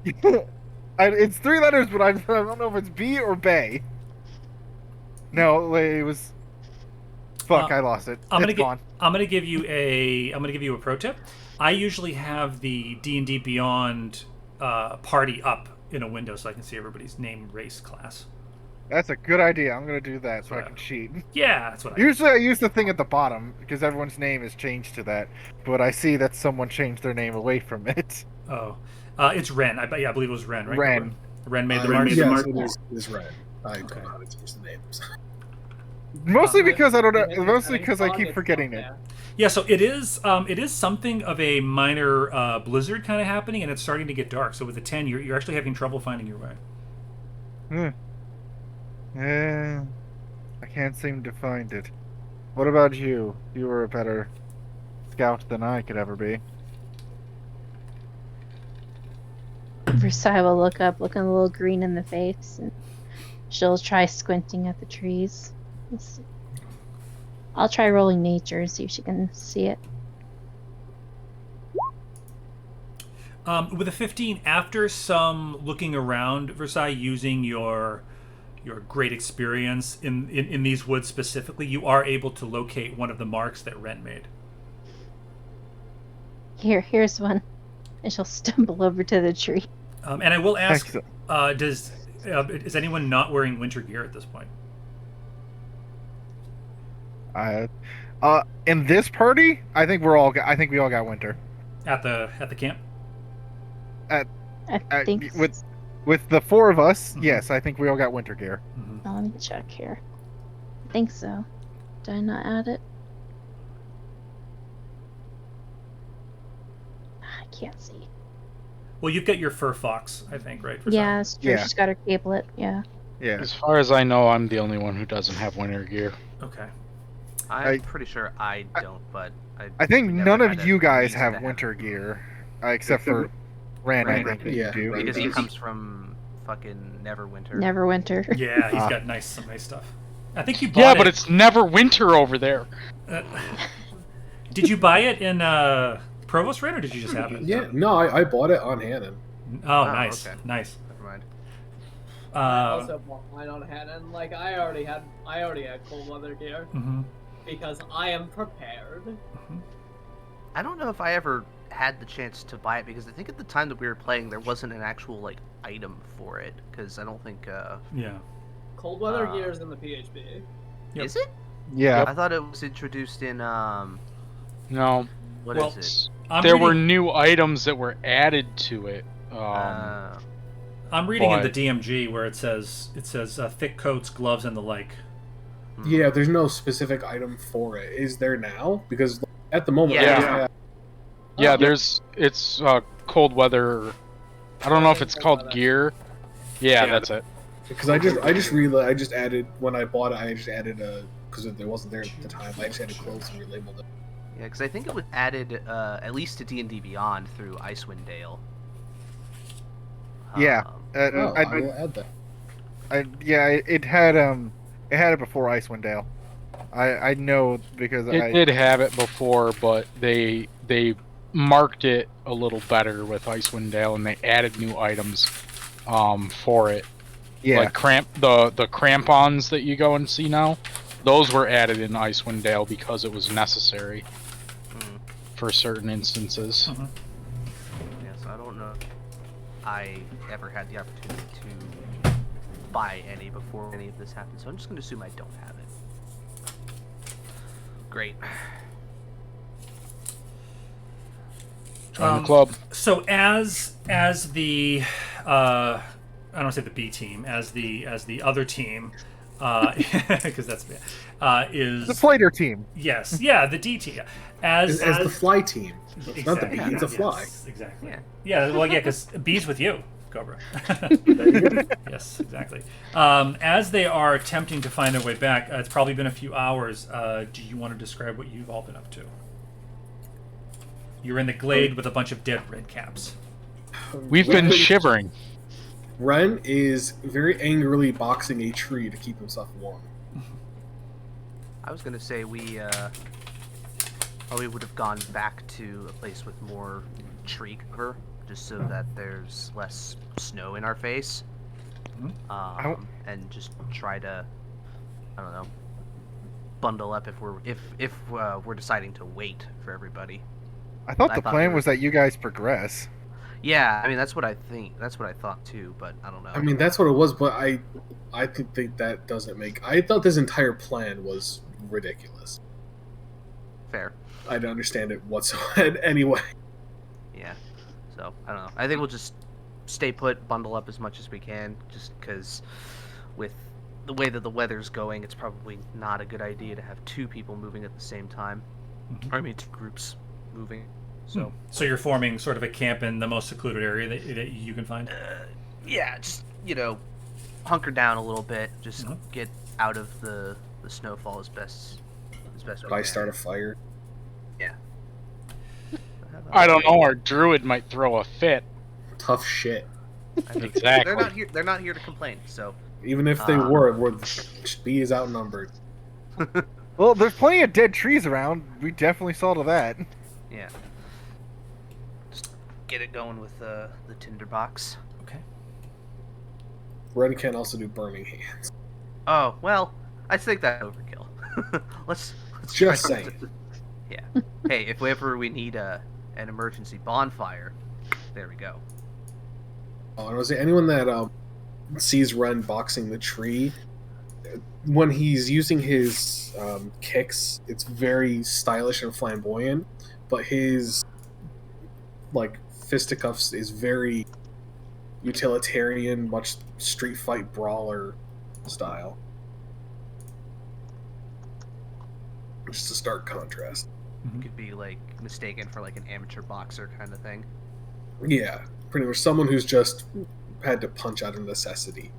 It's 3 letters, but I don't know if it's B or Bay. No, it was. Fuck, I lost it. I'm It's gone. gonna give you a pro tip. I usually have the D&D Beyond party up in a window so I can see everybody's name, race, class. That's a good idea. I'm gonna do that so I can cheat. Yeah, that's what I Usually I use the thing at the bottom because everyone's name is changed to that, but I see that someone changed their name away from it. Oh, it's Ren. I believe it was Ren, right? Ren. Ren made the mark. Yes, it is Ren. I don't know how to change the names. Mostly because I don't know. If it's Mostly any because I fog, keep it's forgetting not it. there. Yeah, so it is something of a minor blizzard kind of happening, and it's starting to get dark. So with the 10, you're actually having trouble finding your way. I can't seem to find it. What about you? You were a better scout than I could ever be. Versailles will look up, looking a little green in the face, and she'll try squinting at the trees. Let's see. I'll try rolling nature and see if she can see it. With a 15, after some looking around, Versailles, using your great experience in these woods specifically, you are able to locate one of the marks that Ren made. Here's one. And she'll stumble over to the tree. And I will ask, Excellent. is anyone not wearing winter gear at this point? In this party, I think we all got winter. At the camp? I think. With the 4 of us, Mhm. yes, I think we all got winter gear. Mm-hmm. Oh, let me check here. I think so. Did I not add it? I can't see. Well, you've got your fur fox, I think, right? Versailles? Yeah, it's true. Yeah. She's got her cablet. Yeah. Yeah. As far as I know, I'm the only one who doesn't have winter gear. Okay. I'm pretty sure I don't, but I think we none never of had you a guys reason have to winter gear, except for Ren. I think that Yeah, you do. Ren. because he comes from fucking Neverwinter. Neverwinter. Yeah, he's Ah. got some nice stuff. I think you bought Yeah, it. but it's never winter over there. Did you buy it in Provost Ren, or did you just have it? Yeah, no, I bought it on Hannon. Oh, Oh, nice, okay. nice. Never mind. I also bought mine on Hannon. Like I already had cold weather gear mhm. because I am prepared. I don't know if I ever had the chance to buy it because I think at the time that we were playing there wasn't an actual like item for it because I don't think Yeah. Cold weather gear is in the PHB. Yep. is it? Yeah. I thought it was introduced in No, what Well, is it? I'm were reading, new items that were added to it. I'm reading in the but- DMG where it says thick coats, gloves, and the like. Yeah, there's no specific item for it. Is there now? Because at the moment, Yeah. I just have- Yeah, Oh, it's cold weather. I don't know if it's called gear. Yeah, Yeah. that's it. because I just added when I bought it. I just added because it wasn't there at the time. I just added clothes and relabeled it. Yeah, because I think it was added at least to D&D Beyond through Icewind Dale. Yeah. Oh, I will add that. It had it before Icewind Dale. I know because It did have it before, but they marked it a little better with Icewind Dale, and they added new items for it. yeah. Like the crampons that you go and see now, those were added in Icewind Dale because it was necessary for certain instances. Mhm. Yeah, so I don't know if I ever had the opportunity to buy any before any of this happened, so I'm just going to assume I don't have it. Great. Join the club. So as the I don't want to say the B team, as the other team, because that's is The Flighter team. Yes, yeah, the D team As the fly team. It's not the B, exactly, it's a fly. yes, exactly. Yeah. Yeah, well, yeah, because B's with you, Cobra. Yes, exactly. As they are attempting to find their way back, it's probably been a few hours. Do you want to describe what you've all been up to? You're in the glade with a bunch of dead red caps. We've been shivering. Ren is very angrily boxing a tree to keep himself warm. I was gonna say we probably would have gone back to a place with more tree cover, just so that there's less snow in our face. And just try to, I don't know, bundle up if we're deciding to wait for everybody. I thought the plan was that you guys progress. Yeah, I mean that's what I think. That's what I thought too, but I don't know. I mean, that's what it was, but I think that doesn't make... I thought this entire plan was ridiculous. Fair. I don't understand it whatsoever anyway. Yeah. So, I don't know. I think we'll just stay put, bundle up as much as we can, just because with the way that the weather's going, it's probably not a good idea to have two people moving at the same time. Mm-hmm. I mean, two groups moving. So you're forming sort of a camp in the most secluded area that you can find? Yeah, just, hunker down a little bit, just get out of the snowfall as best we can. Start a fire. Yeah. I don't know. Our druid might throw a fit. Tough shit. Exactly. They're not here to complain. So even if they were, B is outnumbered. Well, there's plenty of dead trees around. We definitely saw to that. Yeah. Just get it going with the tinderbox. Okay. Ren can also do burning hands. Oh well, I think that's overkill. let's Just try saying. Yeah. Hey, if ever we need an emergency bonfire, there we go. Oh, and I was saying, anyone that sees Ren boxing the tree, when he's using his kicks, it's very stylish and flamboyant, but his fisticuffs is very utilitarian, much street fight brawler style. Just a stark contrast. Could be mistaken for an amateur boxer kind of thing. Yeah, pretty much someone who's just had to punch out of necessity.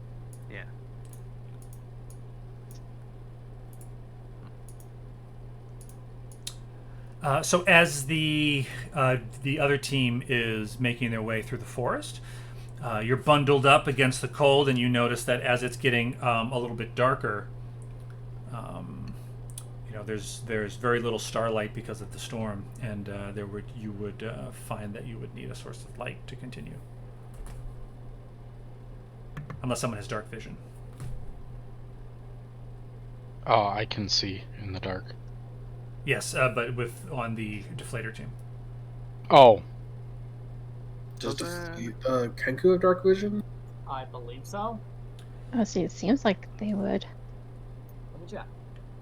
Yeah. So as the other team is making their way through the forest, you're bundled up against the cold, and you notice that as it's getting a little bit darker, there's very little starlight because of the storm, and you would find that you would need a source of light to continue, unless someone has dark vision. Oh, I can see in the dark. Yes, but on the deflator team. Oh. Does Kenku have dark vision? I believe so. Oh, see, it seems like they would. Let me check.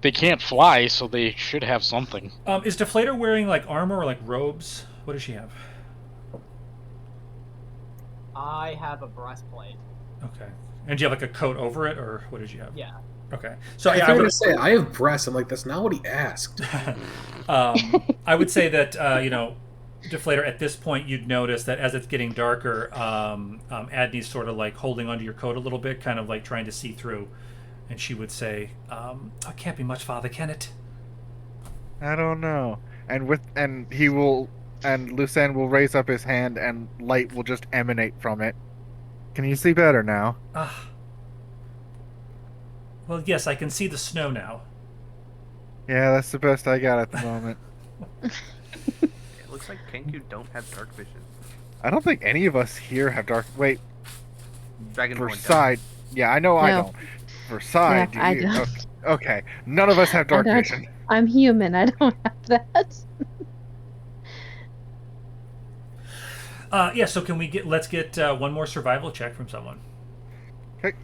They can't fly, so they should have something. Is deflator wearing armor or robes? What does she have? I have a breastplate. Okay. And do you have a coat over it, or what did you have? Yeah. Okay. So I was going to say, I have breasts. I'm like, that's not what he asked. I would say that, deflator, at this point, you'd notice that as it's getting darker, Adney's sort of holding onto your coat a little bit, kind of trying to see through. And she would say, it can't be much farther, can it? I don't know. And Lucien will raise up his hand and light will just emanate from it. Can you see better now? Well, yes, I can see the snow now. Yeah, that's the best I got at the moment. It looks like Kenku don't have dark vision. I don't think any of us here have dark... Wait. Dragonborn Side... Yeah, I know I No. don't. For Side, Yeah, I do you? don't. Okay. None of us have dark I don't. vision. I'm human. I don't have that. Yeah, so let's get one more survival check from someone. Okay.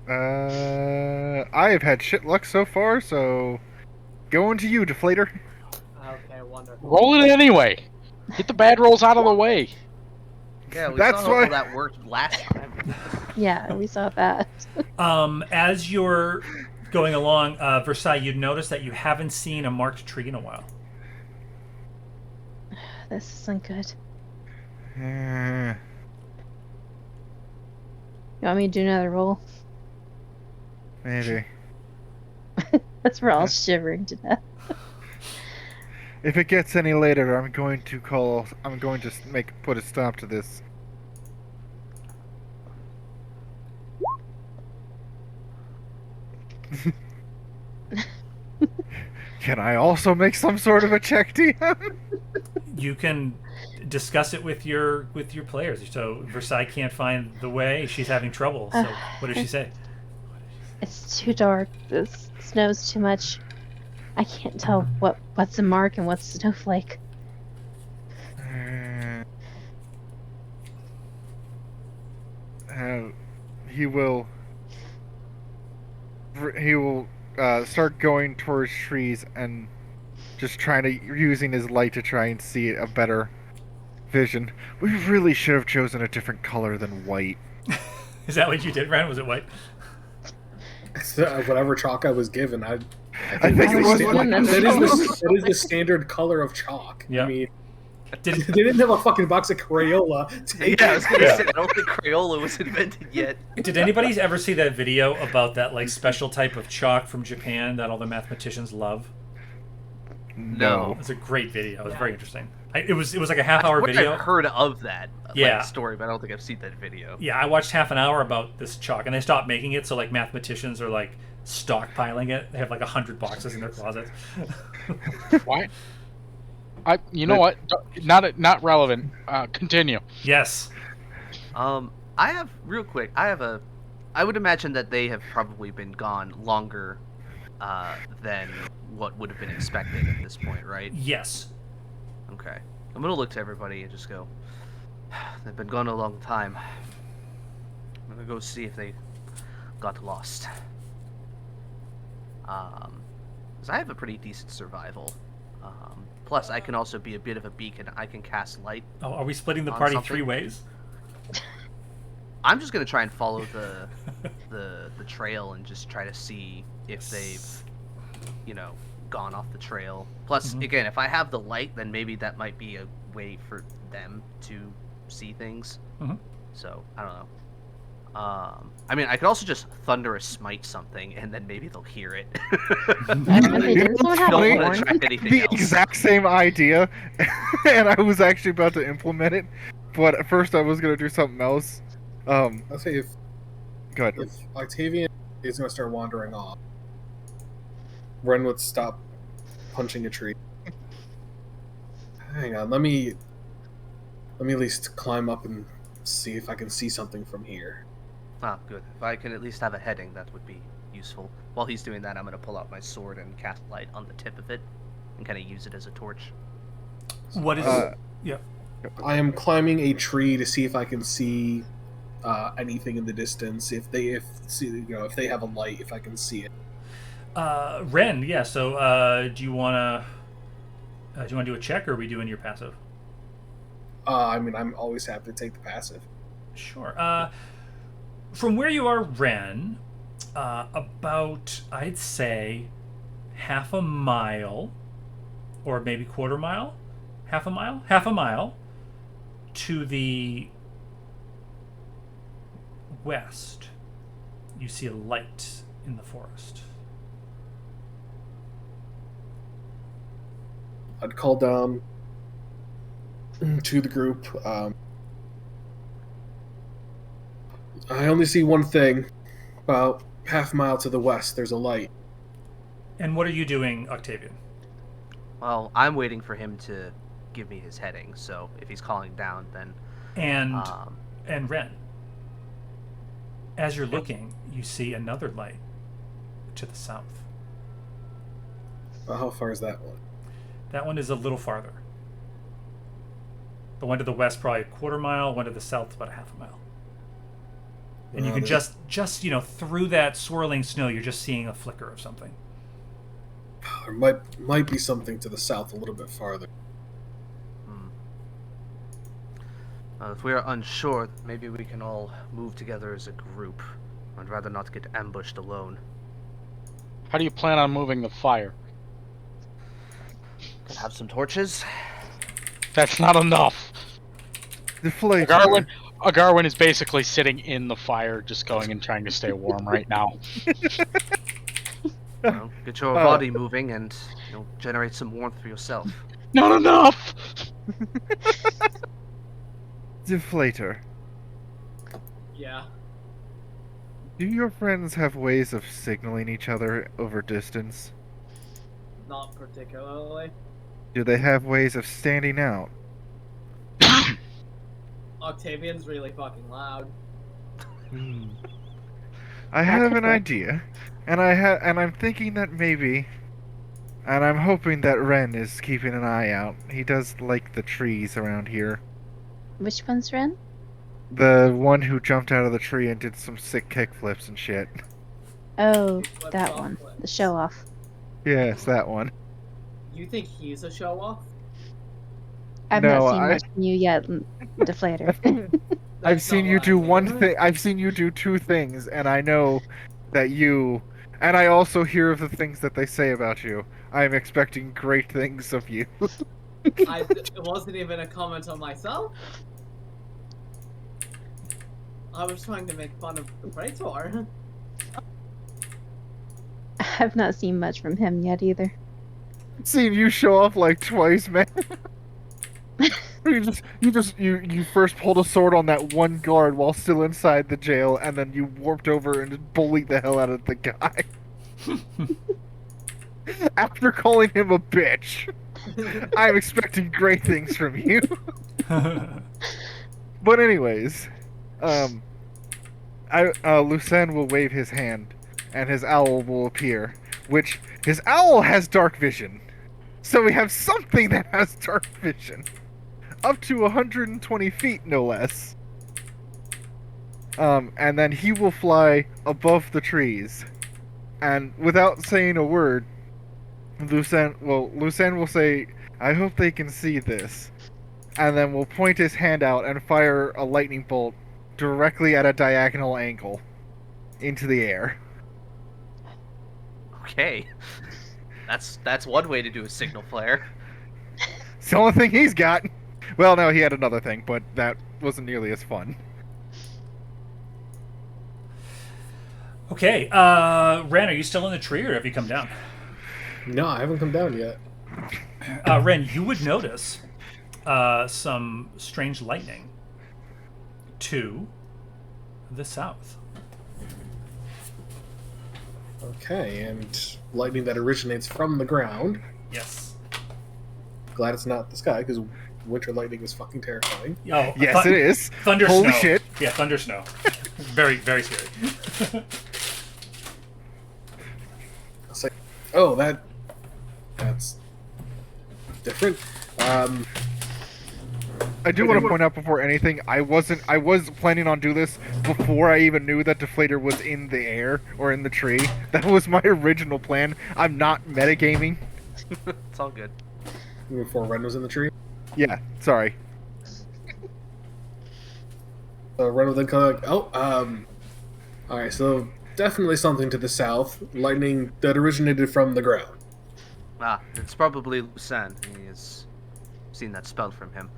I have had shit luck so far, so going to you, Deflator. Okay, wonderful. Roll it anyway. Get the bad rolls out of the way. Yeah, we That's saw how why- that worked last time. Yeah, we saw that. As you're going along, Versailles, you'd notice that you haven't seen a marked tree in a while. This isn't good. Eh, You want me to do another roll? maybe. That's we're all shivering to death. If it gets any later, I'm going to put a stop to this. Can I also make some sort of a check, DM? You can discuss it with your players. So Versailles can't find the way; she's having trouble. So what does she say? It's too dark. This snow's too much. I can't tell what's a mark and what's snowflake. He will start going towards trees and just trying to using his light to try and see a better vision. We really should have chosen a different color than white. Is that what you did, Ren? Was it white? Whatever chalk I was given, I think it was that is the standard color of chalk. Yeah. I mean, they didn't have a fucking box of Crayola. Yeah, I was gonna say, I don't think Crayola was invented yet. Did anybody ever see that video about that like special type of chalk from Japan that all the mathematicians love? No. It was a great video. It was very interesting. It was like a half-hour video. I've heard of that Yeah. story, but I don't think I've seen that video. Yeah, I watched half an hour about this chalk, and they stopped making it, so like mathematicians are like stockpiling it. They have like 100 boxes in their closets. Why? You know what? Not relevant. Continue. Yes. I have real quick. I would imagine that they have probably been gone longer than what would have been expected at this point, right? Yes. Okay. I'm gonna look to everybody and just go. They've been gone a long time. I'm gonna go see if they got lost. 'Cause I have a pretty decent survival. Plus, I can also be a bit of a beacon. I can cast light. Oh, are we splitting the On party something? 3 ways? I'm just gonna try and follow the trail and just try to see if they've, gone off the trail. Plus, again, if I have the light, then maybe that might be a way for them to see things. So I don't know. I mean, I could also just thunderous smite something, and then maybe they'll hear it. Didn't someone have a Don't wanna horn? try anything The else. exact same idea, and I was actually about to implement it, but at first I was gonna do something else. I'll say if Good. Octavian is going to start wandering off, Ren would stop punching a tree. Hang on, let me at least climb up and see if I can see something from here. Ah, good. If I can at least have a heading, that would be useful. While he's doing that, I'm going to pull out my sword and cast light on the tip of it and kind of use it as a torch. What is... yeah. I am climbing a tree to see if I can see anything in the distance. If they have a light, if I can see it. Ren, yeah, so do you want to do a check, or are we doing your passive? I mean, I'm always happy to take the passive. Sure. From where you are, Ren, about, I'd say, half a mile, or maybe quarter mile, half a mile to the west, you see a light in the forest. I'd call down to the group. I only see one thing. About half a mile to the west, there's a light. And what are you doing, Octavian? Well, I'm waiting for him to give me his heading, so if he's calling down, then... And Ren, as you're looking, you see another light to the south. Well, how far is that one? That one is a little farther. The one to the west, probably a quarter mile. One to the south, about a half a mile. And you can just through that swirling snow, you're just seeing a flicker of something. There might be something to the south, a little bit farther. If we are unsure, maybe we can all move together as a group. I'd rather not get ambushed alone. How do you plan on moving the fire? Could have some torches. That's not enough. Deflator. Agarwin is basically sitting in the fire, just going and trying to stay warm right now. Well, get your body moving and you'll generate some warmth for yourself. Not enough! Deflator. Yeah. Do your friends have ways of signaling each other over distance? Not particularly. Do they have ways of standing out? Octavian's really fucking loud. I have an idea, and I'm thinking that maybe, and I'm hoping that Ren is keeping an eye out. He does like the trees around here. Which one's Ren? The one who jumped out of the tree and did some sick kickflips and shit. Oh, Flip that flop one. flips. The show off. Yes, that one. You think he's a show off? I've No, not seen I- much from you yet, Deflator. I've That's seen not you what do I one mean. thing. I've seen you do two things, and I know that you. And I also hear of the things that they say about you. I'm expecting great things of you. It wasn't even a comment on myself. I was trying to make fun of the Praetor. I've not seen much from him yet either. Seen you show off like twice, man. You first pulled a sword on that one guard while still inside the jail, and then you warped over and just bullied the hell out of the guy. After calling him a bitch. I'm expecting great things from you. But anyways, Lucen will wave his hand, and his owl will appear. Which his owl has dark vision, so we have something that has dark vision, up to 120 feet, no less. And then he will fly above the trees, and without saying a word, Lucen will say, "I hope they can see this," and then will point his hand out and fire a lightning bolt directly at a diagonal angle into the air. Okay. That's one way to do a signal flare. It's the only thing he's got. Well, no, he had another thing, but that wasn't nearly as fun. Okay, Ren, are you still in the tree or have you come down? No, I haven't come down yet. Ren, you would notice some strange lightning to the south. Okay, and lightning that originates from the ground. Yes. Glad it's not the sky, because winter lightning is fucking terrifying. Oh, Yes, it is. Thunder Holy snow. shit. Yeah, thunder snow. Very, very scary. It's like, oh, that's different. I do want to point out before anything, I was planning on doing this before I even knew that Deflator was in the air or in the tree. That was my original plan. I'm not metagaming. It's all good. Before Ren was in the tree. Yeah, sorry. So Ren would then come like, alright, so definitely something to the south. Lightning that originated from the ground. Ah, it's probably Lucen. He has seen that spell from him.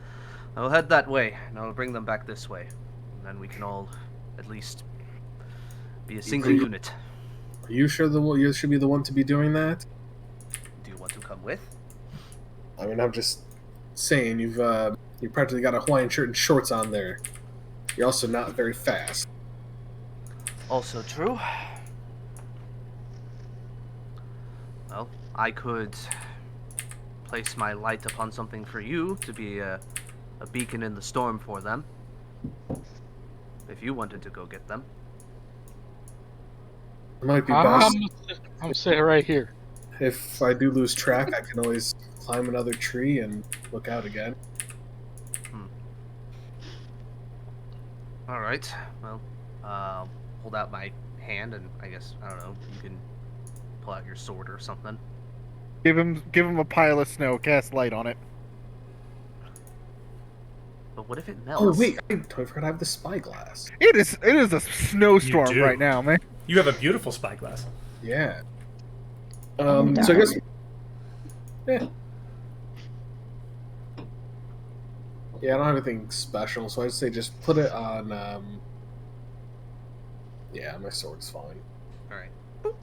I will head that way, and I will bring them back this way. And then we can all, at least, be a single unit. Are you sure you should be the one to be doing that? Do you want to come with? I mean, I'm just saying, you practically got a Hawaiian shirt and shorts on there. You're also not very fast. Also true. Well, I could place my light upon something for you to be a beacon in the storm for them. If you wanted to go get them. It might be best. I'm sitting right here. If I do lose track, I can always climb another tree and look out again. Alright, well, hold out my hand and I guess, I don't know, you can pull out your sword or something. Give him a pile of snow, cast light on it. But what if it Oh melts? wait, I forgot I have the spyglass. It is a snowstorm do. right now, man. You have a beautiful spyglass. Yeah. And So I guess. dark. Yeah. Yeah, I don't have anything special, so I'd say just put it on. Yeah, my sword's fine. All right. With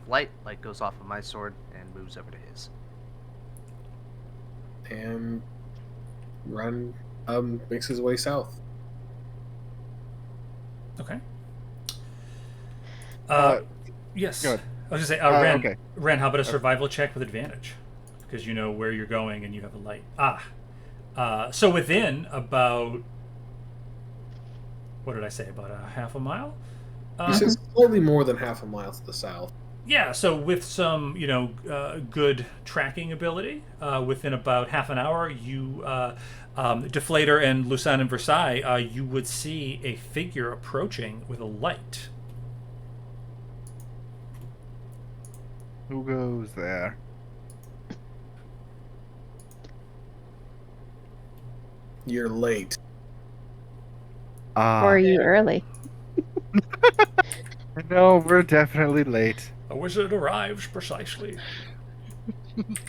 light goes off of my sword and moves over to his. And Ren makes his way south. Okay. Uh, Yes. go ahead. I was gonna say, Ren. Okay. Ren, how about a survival check with advantage? Because you know where you're going and you have a light. So within about, what did I say? About a half a mile. He says slightly more than half a mile to the south. Yeah, so with some, good tracking ability, within about half an hour, you, Deflator and Lucan and Versailles, you would see a figure approaching with a light. Who goes there? You're late. Or are you early? No, we're definitely late. A wizard arrives precisely.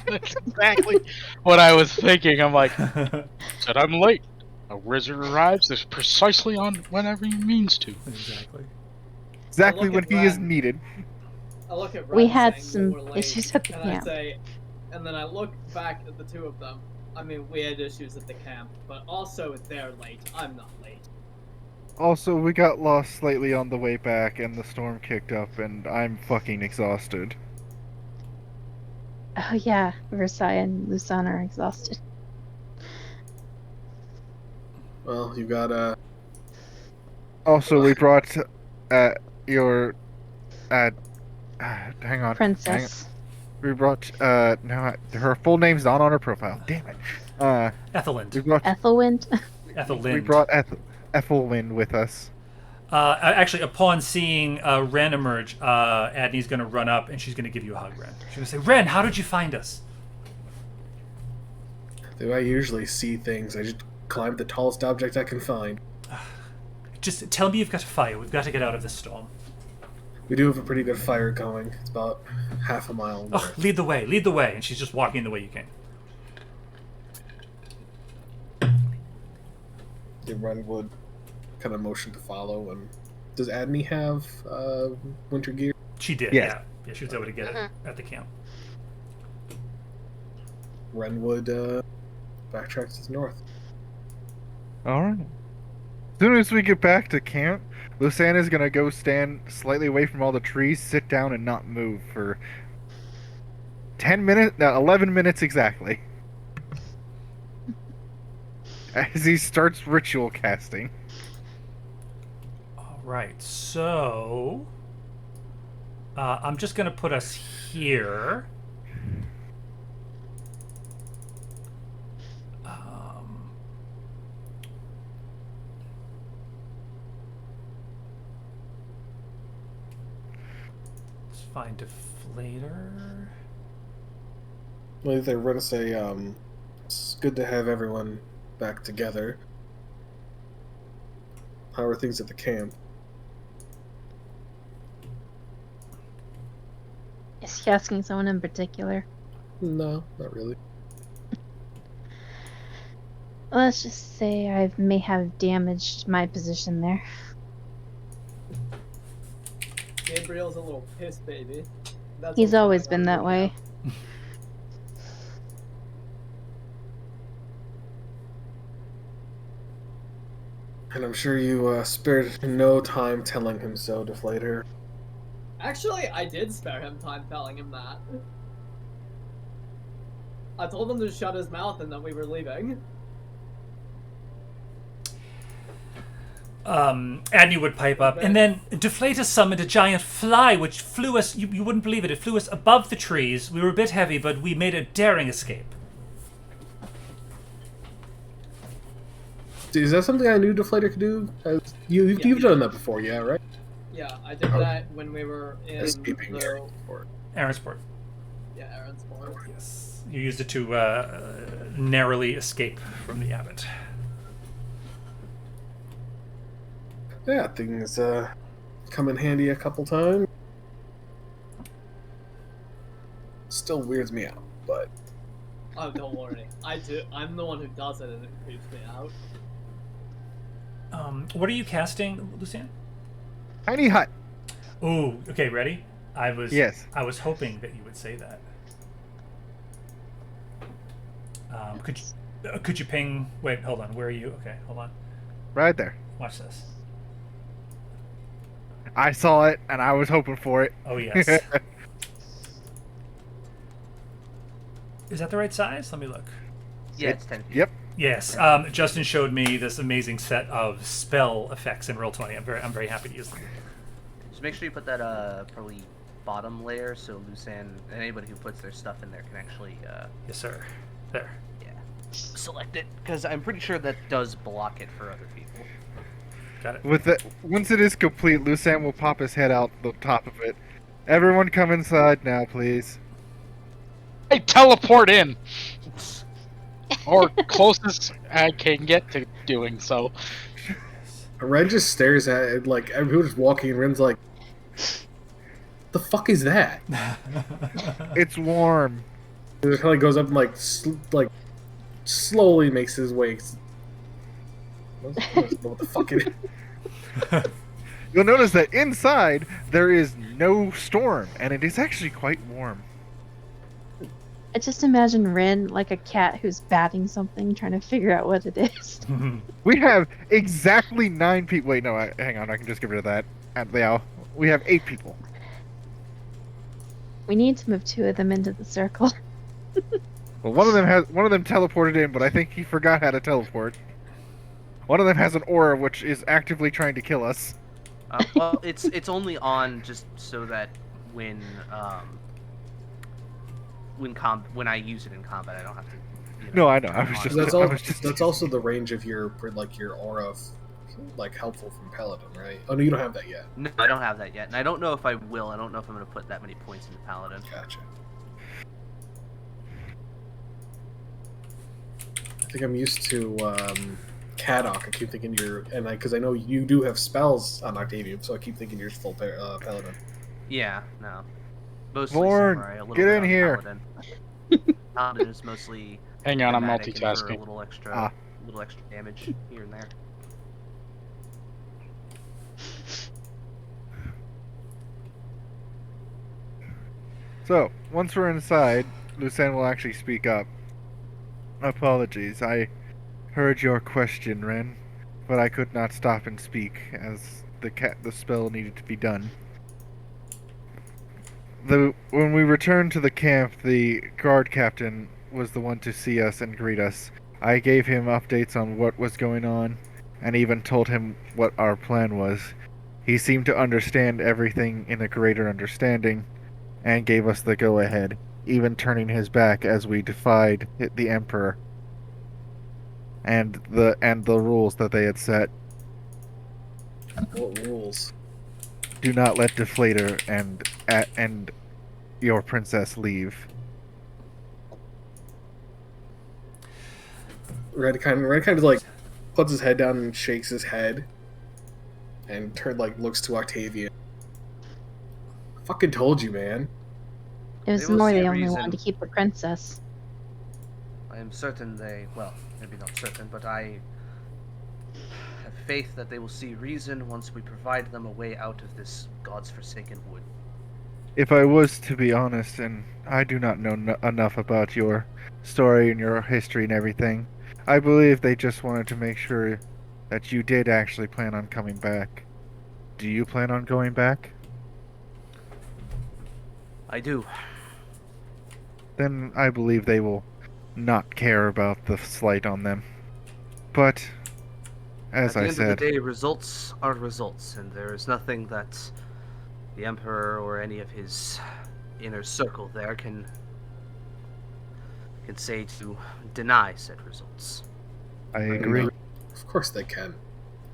That's exactly what I was thinking. I'm like, said I'm late. A wizard arrives is precisely on whenever he means to. Exactly. Exactly look when at he is Ren. needed. I look at We Ren had saying some we're late, issues at the and camp. I say, and then I look back at the two of them. I mean, we had issues at the camp, but also they're late. I'm not late. Also, we got lost slightly on the way back, and the storm kicked up, and I'm fucking exhausted. Oh yeah, Versailles and Lucan are exhausted. Well, you got Also, we brought your hang on. Princess. We brought no, her full name's not on her profile. Damn it. We Ethelind. brought Ethelwind. Ethelind. we brought Ethelwind with us. Actually, upon seeing Ren emerge, Adney's going to run up and she's going to give you a hug, Ren. She's going to say, Ren, how did you find us? Do I usually see things? I just climb the tallest object I can find. Just tell me you've got a fire. We've got to get out of this storm. We do have a pretty good fire going. It's about half a mile. Oh, lead the way, lead the way. And she's just walking the way you came. The Ren would kind of motion to follow. And does Adney have winter gear? She did, Yes. yeah. Yeah, she was able to get it at the camp. Ren would backtrack to the north. Alright. As soon as we get back to camp, Luciana's gonna go stand slightly away from all the trees, sit down, and not move for 11 minutes exactly. As he starts ritual casting. All right, so I'm just going to put us here. Let's find Deflator. Well, they're going to say, it's good to have everyone back together. How are things at the camp? Is he asking someone in particular? No, not really. Let's just say I may have damaged my position there. Gabriel's a little piss baby. That's He's what's always going been on that right way. now. And I'm sure you spared no time telling him so, Deflator. Actually, I did spare him time telling him that. I told him to shut his mouth and that we were leaving. Adney would pipe up, and then Deflator summoned a giant fly which flew us, you wouldn't believe it flew us above the trees. We were a bit heavy, but we made a daring escape. Is that something I knew Deflator could do? You've done that before, yeah, right? Yeah, I did that when we were in Escaping the... Aaronsport. Yeah, Aaronsport. Yes. You used it to narrowly escape from the abbot. Yeah, things come in handy a couple times. Still weirds me out, but Oh, don't worry. I do. I'm the one who does it, and it creeps me out. What are you casting, Lucian? Tiny hut. Ooh, okay, ready? Yes. I was hoping that you would say that. Could you ping? Wait, hold on. Where are you? Okay, hold on. Right there. Watch this. I saw it, and I was hoping for it. Oh yes. Is that the right size? Let me look. Yeah, it's 10 feet. Yep. Yes. Justin showed me this amazing set of spell effects in Roll20. I'm very happy to use them. Just make sure you put that probably bottom layer so Lucan and anybody who puts their stuff in there can actually Yes, sir. There. select it, because I'm pretty sure that does block it for other people. Got it. Once it is complete, Lucan will pop his head out the top of it. Everyone come inside now, please. I teleport in, or closest I can get to doing so. Ren just stares at it like everyone's walking, and Ren's like, "The fuck is that?" It's warm. And it kind of goes up and like slowly makes his way. What the fuck is it? You'll notice that inside there is no storm, and it is actually quite warm. I just imagine Rin like a cat who's batting something, trying to figure out what it is. We have exactly 9 people. Wait, no, hang on. I can just get rid of that. Yeah, we have 8 people. We need to move 2 of them into the circle. Well, one of them teleported in, but I think he forgot how to teleport. One of them has an aura which is actively trying to kill us. Well, it's only on just so that when I use it in combat, I don't have to. No, I know. I was just. That's also the range of your aura, helpful from Paladin, right? Oh no, you don't have that yet. No, I don't have that yet, and I don't know if I will. I don't know if I'm going to put that many points into Paladin. Gotcha. I think I'm used to Kadok. I keep thinking because I know you do have spells on Octavian, so I keep thinking you're full Paladin. Yeah, no. Mostly Vorn, samurai, a little get bit in on here. Paladin. Paladin is mostly. Hang on, I'm thematic and for multitasking. a little extra damage here and there. So, once we're inside, Lucan will actually speak up. Apologies, I heard your question, Ren, but I could not stop and speak, as the spell needed to be done. When we returned to the camp, the guard captain was the one to see us and greet us. I gave him updates on what was going on, and even told him what our plan was. He seemed to understand everything in a greater understanding, and gave us the go-ahead, even turning his back as we defied the Emperor and the rules that they had set. What rules? Do not let Deflator and your princess leave. Red kind of like puts his head down and shakes his head, and looks to Octavian. Fucking told you, man. It was They will more see they only reason. wanted to keep the princess. I am certain maybe not certain, but I have faith that they will see reason once we provide them a way out of this God's forsaken wood. If I was to be honest, and I do not know enough about your story and your history and everything, I believe they just wanted to make sure that you did actually plan on coming back. Do you plan on going back? I do. Then I believe they will not care about the slight on them. But, as I At the end said, of the day, results are results, and there is nothing that the Emperor or any of his inner circle there can say to deny said results. I agree. Of course they can.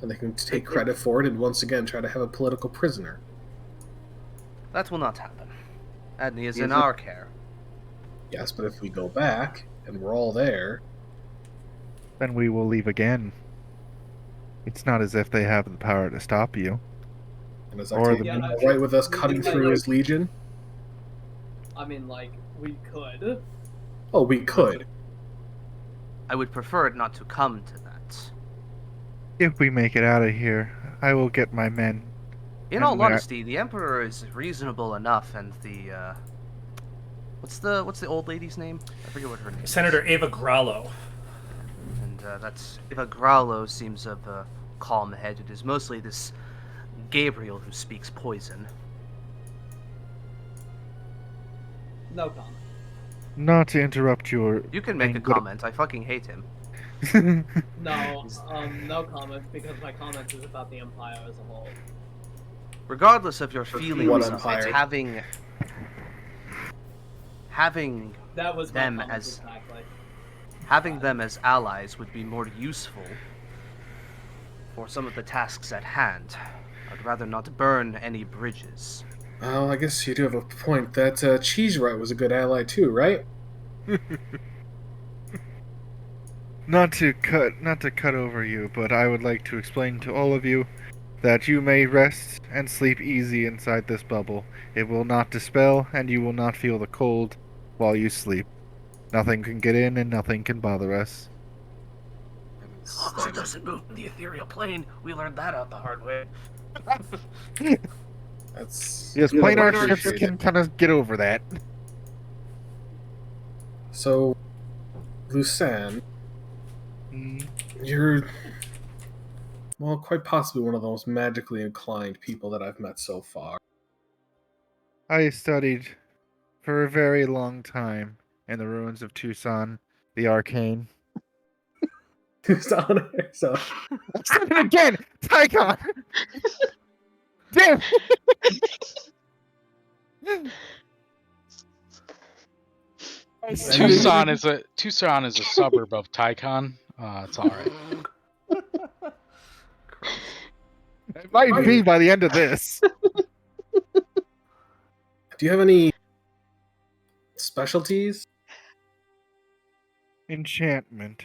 And they can take credit for it and once again try to have a political prisoner. That will not happen. Adney is in our care. Yes, but if we go back and we're all there, Then we will leave again. It's not as if they have the power to stop you. And is Or Octavian the- all right with us we cutting could, through like- his legion? I mean, like, we could. Oh, we could. I would prefer it not to come to that. If we make it out of here, I will get my men. In And all where- honesty, the Emperor is reasonable enough, and the what's the old lady's name? I forget what her name is. Senator Ava Grallo. And that's Eva Graulo seems of a calm head. It is mostly this Gabriel who speaks poison. No comment. Not to interrupt your. You can make a But- comment. I fucking hate him. No, no comment, because my comment is about the Empire as a whole. Regardless of your feelings What of it, empire? having That was my Them comment as- exactly. having them as allies would be more useful for some of the tasks at hand. I'd rather not burn any bridges. Oh, I guess you do have a point. That Cheese Right was a good ally too, right? Not to cut over you, but I would like to explain to all of you that you may rest and sleep easy inside this bubble. It will not dispel, and you will not feel the cold while you sleep. Nothing can get in, and nothing can bother us. doesn't move in the ethereal plane. We learned that out the hard way. That's Yes, good. planar I ships appreciate can it. kind of get over that. So, Lucan, you're well, quite possibly one of the most magically inclined people that I've met so far. I studied for a very long time in the ruins of Tucson, the Arcane. So, I said it again! Tycon! Damn! Tucson is a suburb of Tycon. It's all right. It might be by the end of this. do you have any specialties? Enchantment.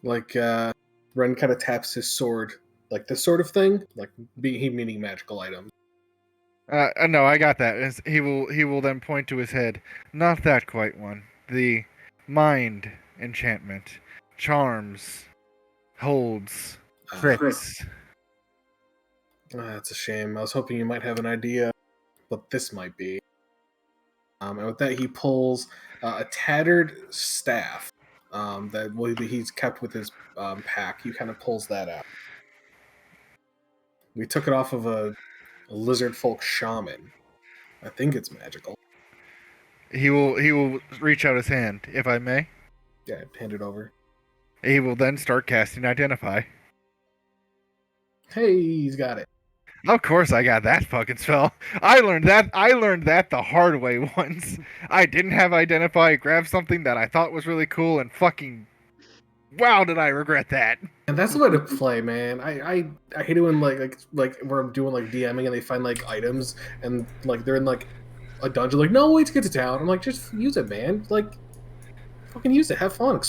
Like, Ren kind of taps his sword, like this sort of thing, like he meaning magical items. No, I got that. He will then point to his head. Not that quite one. The mind enchantment. Charms. Holds. Tricks. That's a shame. I was hoping you might have an idea what this might be. And with that, he pulls a tattered staff that he's kept with his pack. He kind of pulls that out. We took it off of a lizard folk shaman. I think it's magical. He will reach out his hand, if I may. Yeah, hand it over. He will then start casting Identify. Hey, he's got it. Of course I got that fucking spell. I learned that the hard way once. I didn't have Identify, grabbed something that I thought was really cool, and fucking wow, did I regret that. And that's the way to play, man. I hate it when like where I'm doing like DMing and they find like items and like they're in like a dungeon. Like, no, wait to get to town. I'm like, just use it, man. Like, fucking use it. Have fun.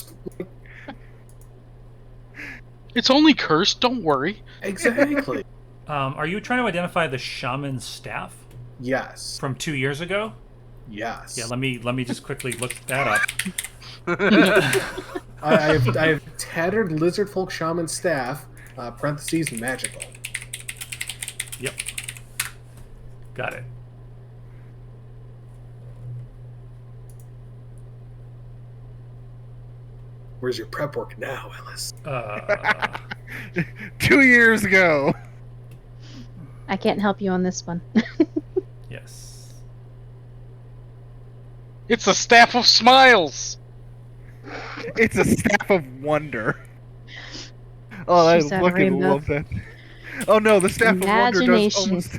It's only cursed. Don't worry. Exactly. Are you trying to identify the shaman's staff Yes. from 2 years ago? Yes. Yeah, let me just quickly look that up. I have tattered lizard folk shaman staff. Parentheses magical. Yep. Got it. Where's your prep work now, Ellis? 2 years ago. I can't help you on this one. Yes. It's a staff of smiles. It's a staff of wonder. Oh, I She's had a fucking rainbow. love that. Oh no, the staff of wonder does Imagination. almost.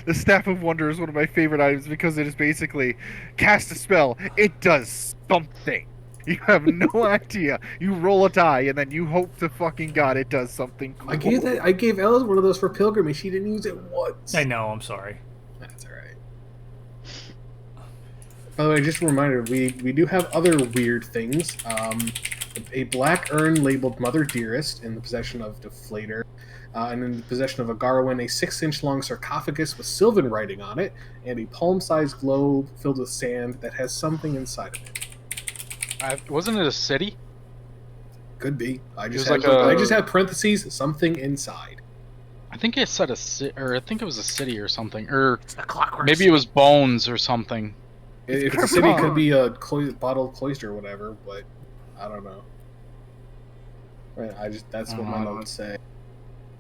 The staff of wonder is one of my favorite items because it is basically cast a spell. It does something. You have no idea. You roll a die and then you hope to fucking god it does something cool. I gave Ellis one of those for pilgrimage. She didn't use it once. I know. I'm sorry. That's alright. By the way, just a reminder, we do have other weird things. A black urn labeled Mother Dearest in the possession of Deflator, and in the possession of a Garwin, a 6-inch long sarcophagus with Sylvan writing on it, and a palm-sized globe filled with sand that has something inside of it. Wasn't it a city? Could be. I just was have, like I a- just have parentheses, something inside. I think it said or I think it was a city or something, or It's a clockwork. maybe it was bones or something. If it's a city, it could be a bottled cloister or whatever, but I don't know. Right, that's what my notes say.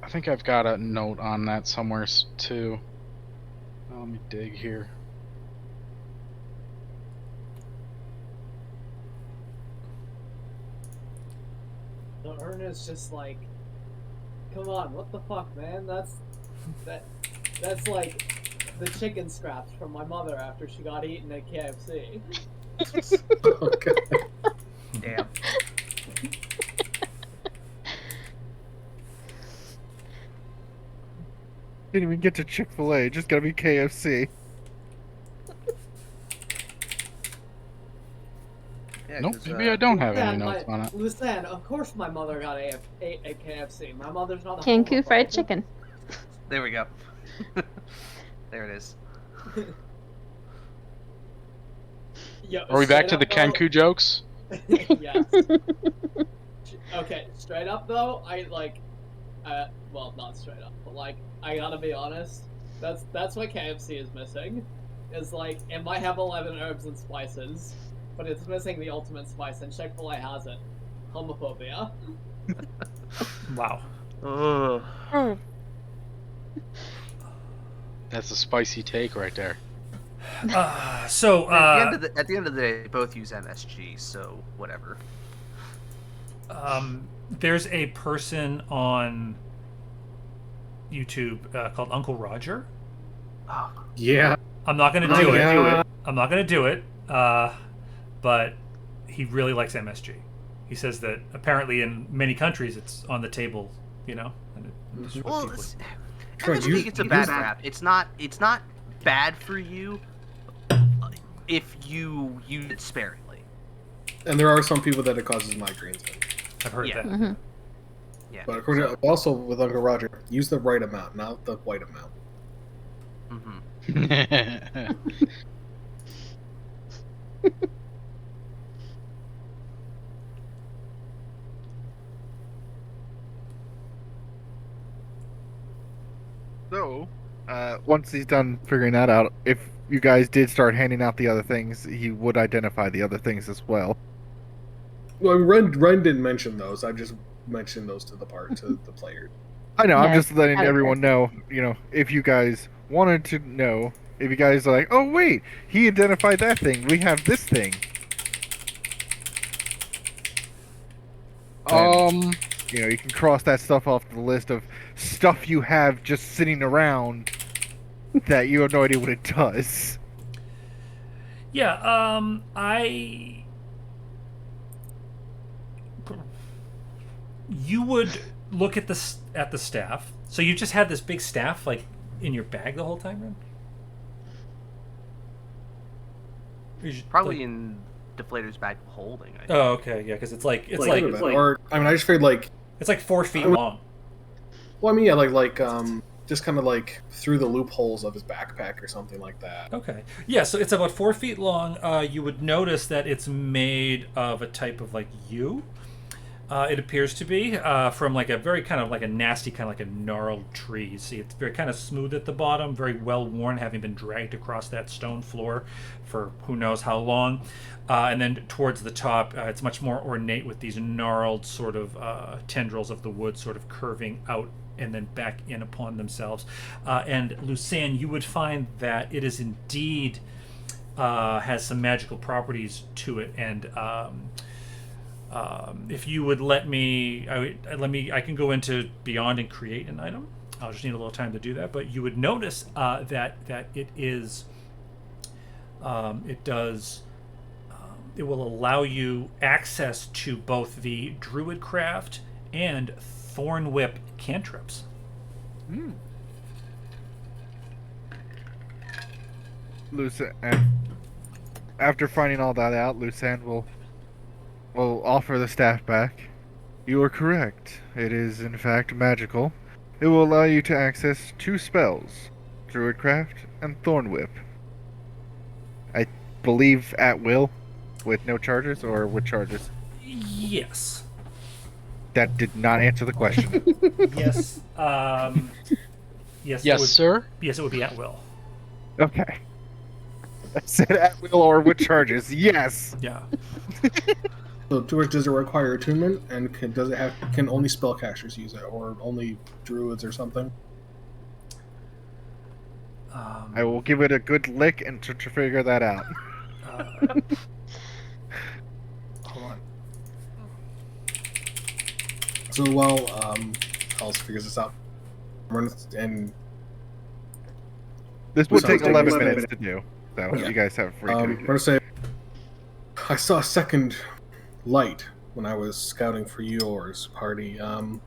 I think I've got a note on that somewhere too. Let me dig here. The urn is just like, come on, what the fuck, man? That's like the chicken scraps from my mother after she got eaten at KFC. Okay. Damn. Didn't even get to Chick-fil-A. Just gotta be KFC. Yeah, Nope, 'cause, maybe I don't have any Lucien, notes on it. Lucien, of course my mother got ate at KFC. My mother's not a Kanku fried homophobe. chicken. There we go. There it is. Yo, Are we back to straight the up, though- Kenku jokes? Yes. Okay, straight up though, well, not straight up, but like, I gotta be honest. That's what KFC is missing. Is like, it might have 11 herbs and spices, but it's missing the ultimate spice, and Chick-fil-A has it. Homophobia. Wow. Ugh. That's a spicy take right there. So at the end of the day, they both use MSG, so whatever. there's a person on YouTube called Uncle Roger. Oh, Yeah. I'm not gonna Oh, do yeah. it. I'm not gonna do it. But he really likes MSG. He says that apparently in many countries it's on the table, you know. And it's what well, people- Sure, MSG use- gets a use bad that. rap. It's not bad for you if you use it sparingly. And there are some people that it causes migraines in. I've heard Yeah. that. Hmm. Yeah. But according to, also with Uncle Roger, use the right amount, not the white amount. Mm-hmm. So, once he's done figuring that out, if you guys did start handing out the other things, he would identify the other things as well. Well, Ren didn't mention those. I just mentioned those to the players. I know, I'm Yeah, just letting out of everyone know, if you guys wanted to know, if you guys are like, oh wait, he identified that thing, we have this thing. You can cross that stuff off the list of stuff you have just sitting around that you have no idea what it does. Yeah, you would look at the staff. So you just had this big staff like in your bag the whole time, Ren? You should, Probably like- in Deflator's bag of holding. I think. Oh, okay, yeah, because it's like Or I mean, I just figured like, it's like 4 feet I would- long. well, I mean, yeah, just kind of like through the loopholes of his backpack or something like that. Okay, yeah, so it's about 4 feet long. You would notice that it's made of a type of like yew. It appears to be from like a very kind of like a nasty kind of like a gnarled tree. See, it's very kind of smooth at the bottom, very well worn, having been dragged across that stone floor for who knows how long. And then towards the top, it's much more ornate with these gnarled sort of tendrils of the wood sort of curving out and then back in upon themselves. And Lucien, you would find that it is indeed has some magical properties to it, and if you would let me, I can go into Beyond and create an item. I'll just need a little time to do that. But you would notice that it is, it will allow you access to both the Druid craft and Thorn Whip cantrips. Lucien, and after finding all that out, Lucien will will offer the staff back. You are correct. It is, in fact, magical. It will allow you to access 2 spells, Druidcraft and Thorn Whip. I believe at will, with no charges, or with charges? Yes. That did not answer the question. Yes. Yes. Yes, sir. Yes, it would be at will. Okay. I said at will or with charges. Yes! Yeah. So, does it require attunement, and can only spellcasters use it, or only druids or something? I will give it a good lick and to figure that out. Hold on. So while Alice figures this out, and This would take Sounds 11 like- minutes to do, so Yeah. you guys have free I'm to gonna say I saw a second light when I was scouting for yours party. It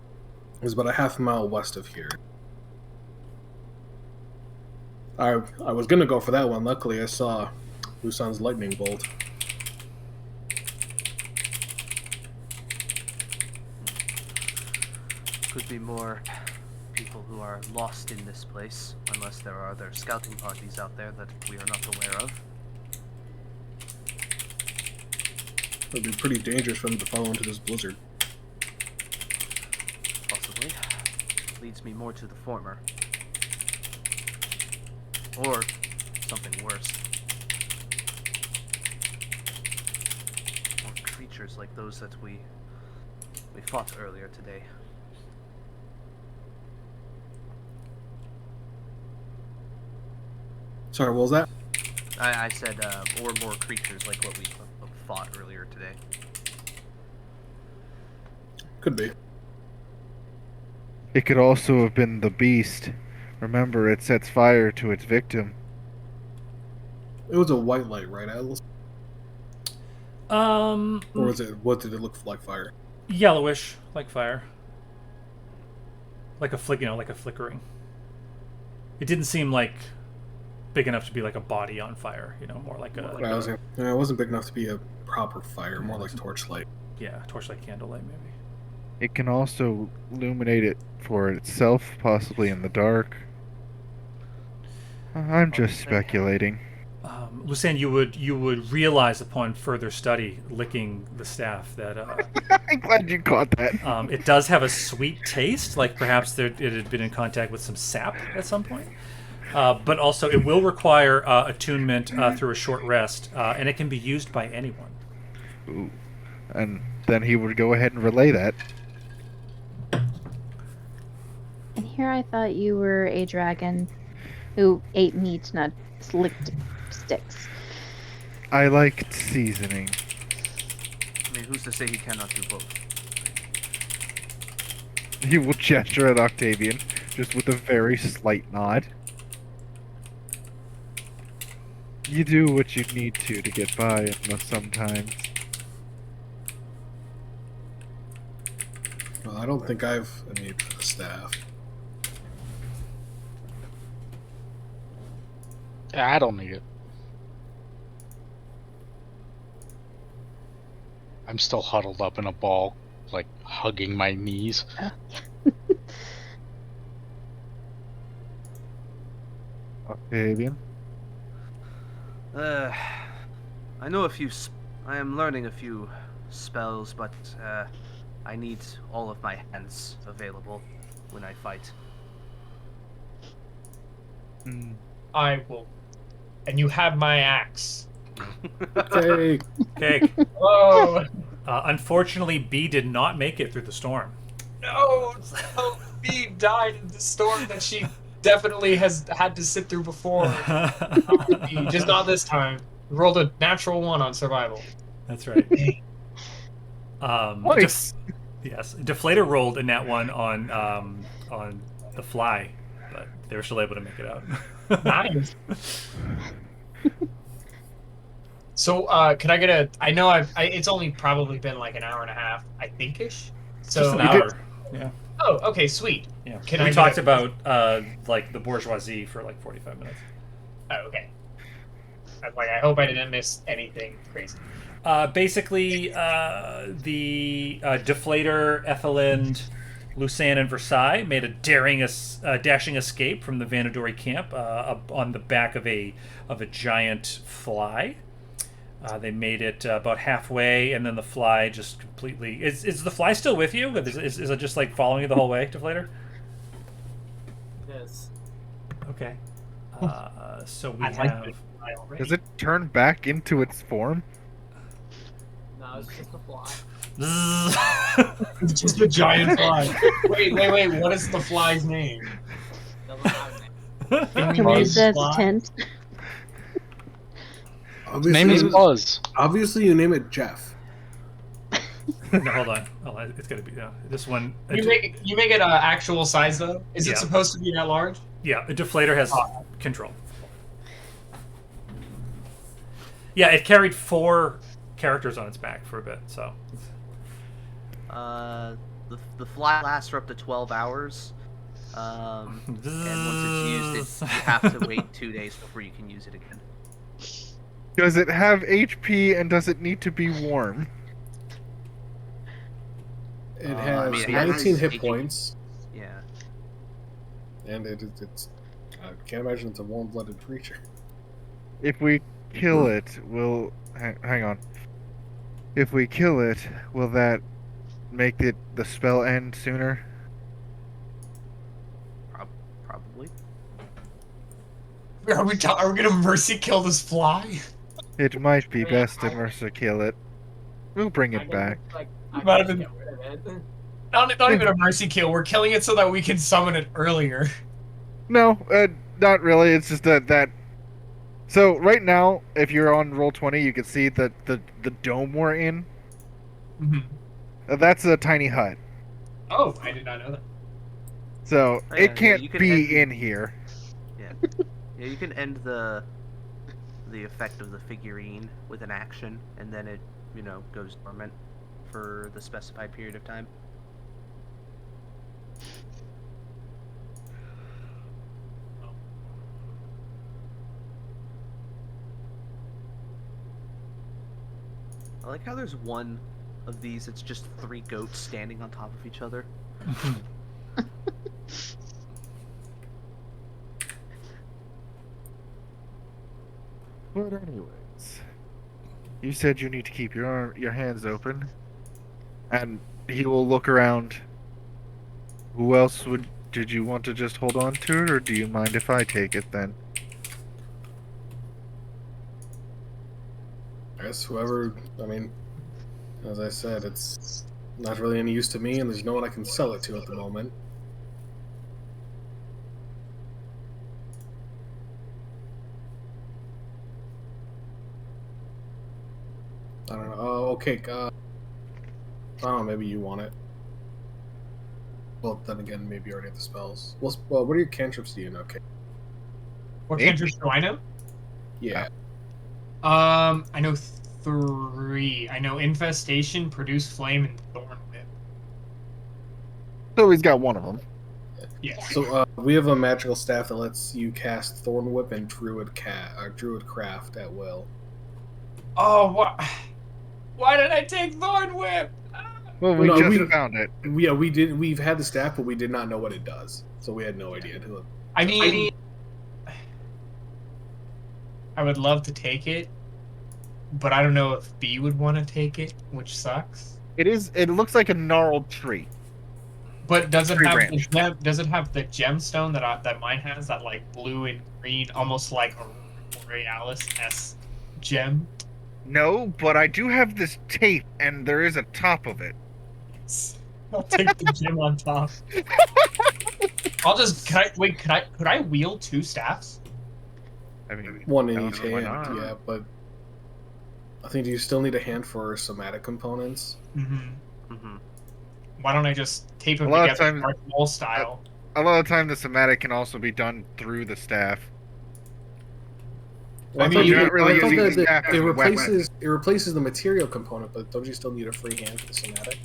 was about a half mile west of here. I was gonna go for that one. Luckily, I saw Lusan's lightning bolt. Could be more people who are lost in this place, unless there are other scouting parties out there that we are not aware of. It would be pretty dangerous for them to fall into this blizzard. Possibly. Leads me more to the former. Or something worse. More creatures like those that we fought earlier today. Sorry, what was that? I said, or more creatures like what we fought earlier today. Could be. It could also have been the beast. Remember, it sets fire to its victim. It was a white light, right, Atlas? Or was it? What did it look like? Fire? Yellowish, like fire. Like a like a flickering. It didn't seem like big enough to be like a body on fire. More like a. It wasn't big enough to be a proper fire. More like torchlight. Yeah, torchlight, candlelight, maybe. It can also illuminate it for itself, possibly in the dark. I'm just speculating. Lucan, you would realize upon further study, licking the staff, that I'm glad you caught that. it does have a sweet taste, like perhaps it had been in contact with some sap at some point. But also, it will require attunement through a short rest, and it can be used by anyone. Ooh. And then he would go ahead and relay that. And here I thought you were a dragon who ate meat, not licked sticks. I liked seasoning. I mean, who's to say he cannot do both? He will gesture at Octavian, just with a very slight nod. You do what you need to get by, sometimes. Well, I don't think I've a need for the staff. I don't need it. I'm still huddled up in a ball, like hugging my knees. Octavian? I know a few. I am learning a few spells, but I need all of my hands available when I fight. I will. And you have my axe. Hey, Cake. Oh Unfortunately, B did not make it through the storm. no! Oh, B died in the storm that she definitely has had to sit through before. Just not this time. Rolled a natural 1 on survival. That's right. Nice. Yes, Deflator rolled a nat 1 on the fly, but they were still able to make it out. Nice. So, can I get a? I know it's only probably been like an hour and a half, I think-ish. So Just an hour. Yeah. Oh, okay, sweet. Yeah. Can we I talked get about like the bourgeoisie for like 45 minutes. Oh, okay. I'm like, I hope I didn't miss anything crazy. Basically, the Deflator, Ethelind, Lucan, and Versailles made a dashing escape from the Vanadori camp up on the back of a giant fly. They made it about halfway, and then the fly just completely... Is the fly still with you? Is it just like following you the whole way, Deflator? Yes. Okay. So we I'd have... like to fly already. Does it turn back into its form? No, it's just a fly. It's just a giant fly. Wait. What is the fly's name? Doesn't have a name. Can we Can we name set the fly? tent? His name is Buzz. Obviously, you name it Jeff. No, hold on. It's got to be... this one... You make it actual size though. Is Yeah. it supposed to be that large? Yeah, a Deflator has control. Yeah, it carried 4 characters on its back for a bit, so... The fly lasts for up to 12 hours. And once it's used, you have to wait 2 days before you can use it again. Does it have HP and does it need to be warm? It has I mean, it 19 has hit HP. points, Yeah. and it's. I can't imagine it's a warm-blooded creature. If we kill it, will hang on. If we kill it, will that make the spell end sooner? Probably. Are we gonna mercy kill this fly? It might be I mean, best to I- Mercer kill it. We'll bring I it can, back. Like, I Might have can been- get rid of it. Not even a mercy kill. We're killing it so that we can summon it earlier. No, not really. It's just that. So right now, if you're on Roll20, you can see that the dome we're in. Mm-hmm. That's a tiny hut. Oh, I did not know that. So Oh, yeah, it can't you can be end- in here. Yeah. Yeah, you can end the effect of the figurine with an action, and then it, goes dormant for the specified period of time. I like how there's one of these, it's just 3 goats standing on top of each other. But anyways, you said you need to keep your hands open, and he will look around. Who else did you want to just hold on to it, or do you mind if I take it then? I guess whoever. I mean, as I said, it's not really any use to me, and there's no one I can sell it to at the moment. I don't know. Oh, okay. I don't know. Maybe you want it. Well, then again, maybe you already have the spells. Well, what are your cantrips do you know? Okay. What Me? cantrips do I know? Yeah. I know 3. I know Infestation, Produce Flame, and Thorn Whip. So he's got one of them. Yeah. So we have a magical staff that lets you cast Thorn Whip and Druid Craft at will. Oh, what? Why did I take Thorn Whip? Well, we No, just found it. Yeah, we did. We've had the staff, but we did not know what it does, so we had no idea. I mean, I would love to take it, but I don't know if B would want to take it, which sucks. It looks like a gnarled tree. But does it Tree have branch. does it have the gemstone that mine has, that like blue and green, almost like a Borealis-esque gem? No, but I do have this tape, and there is a top of it. I'll take the gem on top. I'll just could I wield 2 staffs? I mean, One in I each don't know why hand, not. yeah, but I think you still need a hand for somatic components. Mm-hmm. Mm-hmm. Why don't I just tape them A lot of together, times- Dark Maul style? A lot of time, the somatic can also be done through the staff. Well, I I mean, thought you're not really I thought using that the staff as it a weapon. replaces the material component, but don't you still need a free hand for the somatic?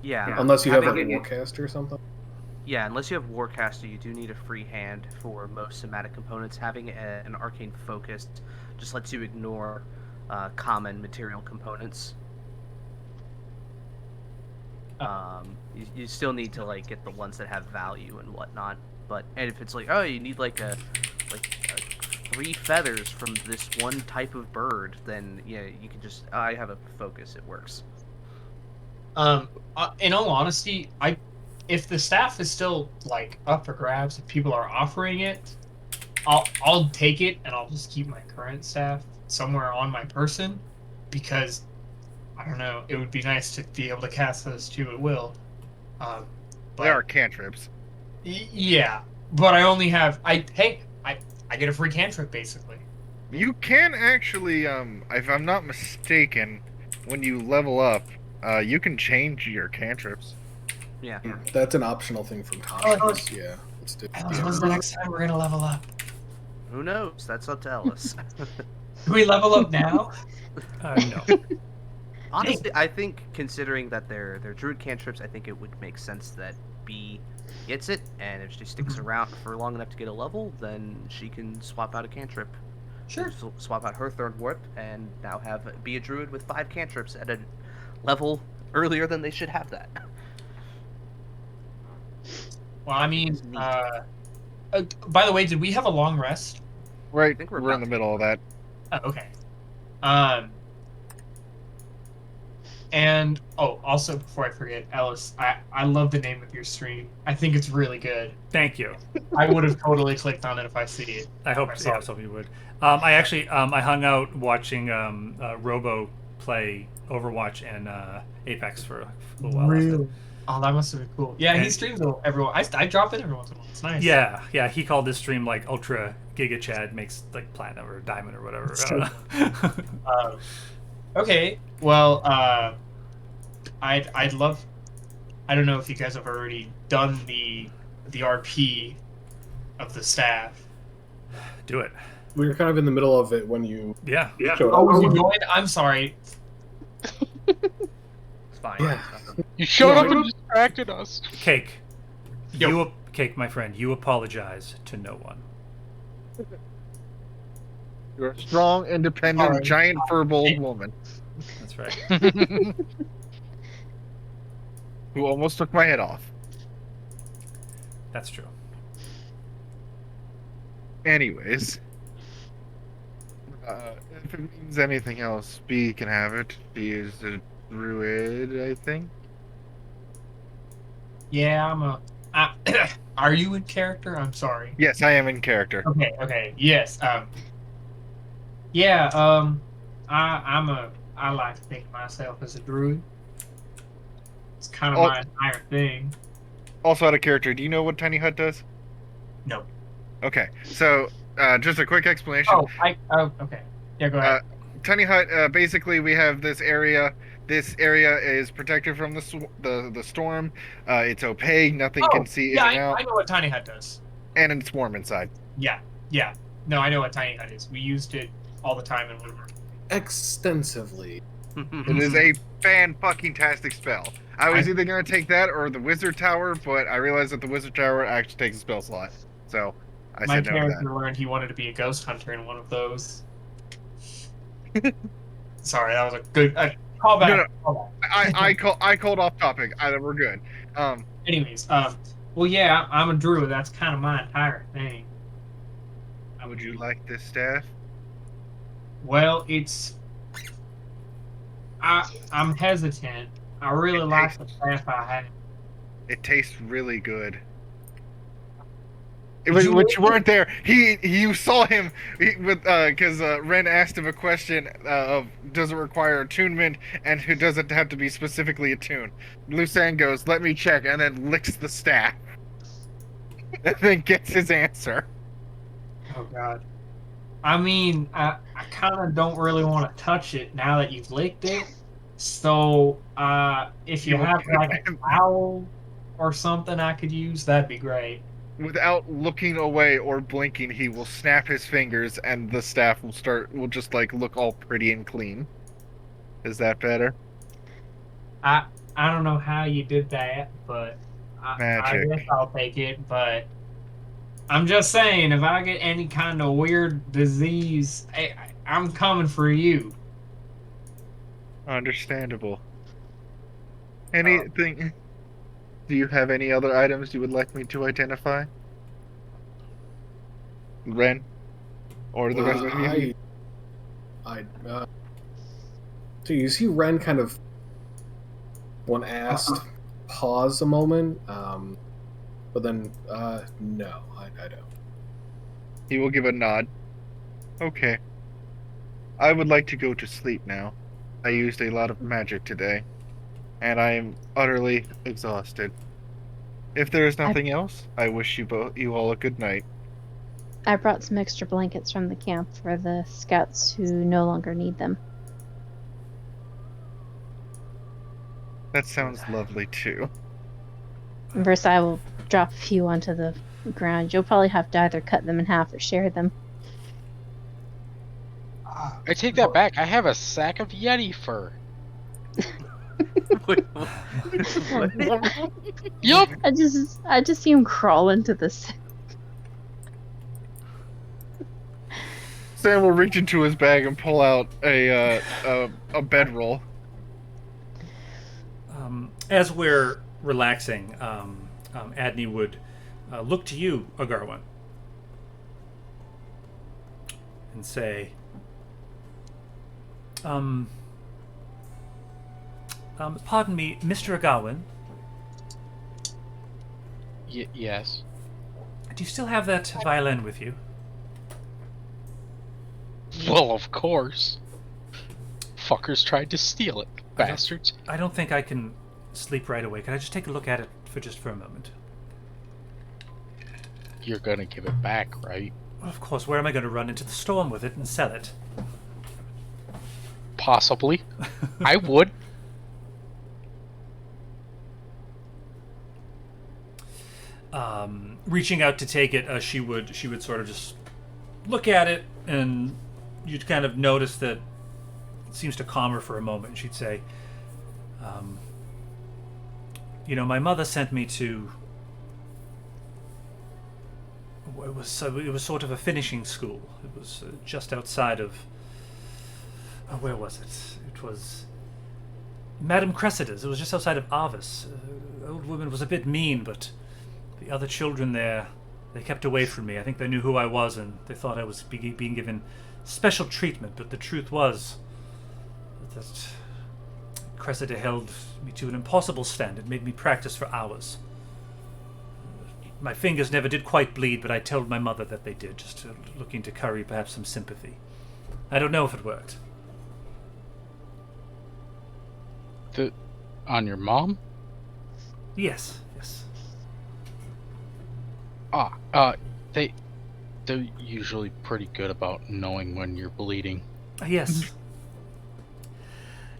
Yeah. Unless you have Having like a it- warcaster or something. Yeah, unless you have Warcaster, you do need a free hand for most somatic components. Having an arcane focus just lets you ignore common material components. You still need to like get the ones that have value and whatnot. And if it's like, oh, you need like 3 feathers from this one type of bird, then yeah, you can just I have a focus. It works. In all honesty, if the staff is still like up for grabs, if people are offering it, I'll take it and I'll just keep my current staff somewhere on my person, because I don't know, it would be nice to be able to cast those two at will. But They are cantrips. Yeah, but I only have I get a free cantrip basically. You can actually, if I'm not mistaken, when you level up, you can change your cantrips. Yeah. That's an optional thing from Tasha's. Yeah. Let's do When's the next time we're gonna level up? Who knows? That's up to Ellis. Do we level up now? No. Honestly, I think considering that they're druid cantrips, I think it would make sense that B gets it, and if she sticks around for long enough to get a level, then she can swap out a cantrip. Sure. Swap out her third warp, and now be a druid with 5 cantrips at a level earlier than they should have that. Well, I mean, by the way, did we have a long rest? Right, I think we're we're in the middle of that. Oh, okay. And also before I forget, Ellis, I love the name of your stream. I think it's really good. Thank you. I would have totally clicked on it if I see it. I hope saw so. You would. I actually I hung out watching Robo play Overwatch and Apex for a little while. Really? Oh, that must have been cool. Yeah, And- he streams everyone. I drop in every once in a while. It's nice. Yeah. He called this stream like Ultra Giga Chad makes like platinum or diamond or whatever. So- Okay. Well, I'd love. I don't know if you guys have already done the RP of the staff. Do it. We were kind of in the middle of it when you Yeah. showed Oh, up. you joined? I'm sorry. It's fine. Yeah. You showed up and distracted us. Cake. Yo. Cake, my friend. You apologize to no one. You're a strong, independent, Alright. giant furball woman That's right. who almost took my head off. That's true. Anyways, if it means anything else, B can have it. She is a druid, I think. Yeah, are you in character? I'm sorry. Yes, I am in character. Okay. Yes. Yeah. I like to think of myself as a druid. It's kind of Oh. my entire thing. Also out of character, do you know what Tiny Hut does? No. Okay, so just a quick explanation. Okay. Yeah, go ahead. Tiny Hut, basically we have this area. This area is protected from the storm. It's opaque, nothing can see in and out, I know what Tiny Hut does. and it's warm inside. Yeah. No, I know what Tiny Hut is. We used it all the time in Woodward. Extensively. It is a fan-fucking-tastic spell. I was either going to take that or the Wizard Tower, but I realized that the Wizard Tower actually takes a spell slot. So I My said no to that. character learned he wanted to be a ghost hunter in one of those. Sorry, that was a good callback. No. I called off topic. We're good. Anyways, well, yeah, I'm a druid. That's kind of my entire thing. Would you like this staff? Well, I'm hesitant. I really like the staff I have. It tastes really good. Did you When really- you weren't there, you saw him because Ren asked him a question of does it require attunement and who does it have to be specifically attuned. Lusan goes, "Let me check," and then licks the staff, and then gets his answer. Oh God. I mean, I kind of don't really want to touch it now that you've licked it. So, if you have like a towel or something I could use, that'd be great. Without looking away or blinking, he will snap his fingers, and the staff will just like look all pretty and clean. Is that better? I don't know how you did that, but I Magic. guess I'll take it. But I'm just saying, if I get any kind of weird disease, I'm coming for you. Understandable. Anything? Do you have any other items you would like me to identify? Ren? Or the rest of you? So you see Ren kind of, when asked, pause a moment, but then, no, I don't. He will give a nod. Okay. I would like to go to sleep now. I used a lot of magic today, and I am utterly exhausted. If there is nothing else, I wish you all a good night. I brought some extra blankets from the camp for the scouts who no longer need them. That sounds lovely too. Versailles will drop a few onto the ground. You'll probably have to either cut them in half or share them. I take that back. I have a sack of Yeti fur. Wait, what? Yup. I just see him crawl into this. Sam will reach into his bag and pull out a bedroll. As we're relaxing, Adney would look to you, Agarwin, and say, pardon me, Mr. Agarwin. Yes. Do you still have that violin with you? Well, of course. Fuckers tried to steal it, bastards. I don't think I can sleep right away. Can I just take a look at it for a moment? You're gonna give it back, right? Well, of course. Where am I going to run into the storm with it and sell it? Possibly. I would. Reaching out to take it, she would sort of just look at it, and you'd kind of notice that it seems to calm her for a moment. And she'd say, my mother sent me to. It was sort of a finishing school. It was just outside of. Where was it? It was Madame Cressida's. It was just outside of Arvis. Old woman was a bit mean, but the other children there, they kept away from me. I think they knew who I was, and they thought I was being given special treatment. But the truth was that Cressida held me to an impossible standard, made me practice for hours. My fingers never did quite bleed, but I told my mother that they did, just looking to curry perhaps some sympathy. I don't know if it worked. On your mom? Yes. They're usually pretty good about knowing when you're bleeding. Yes.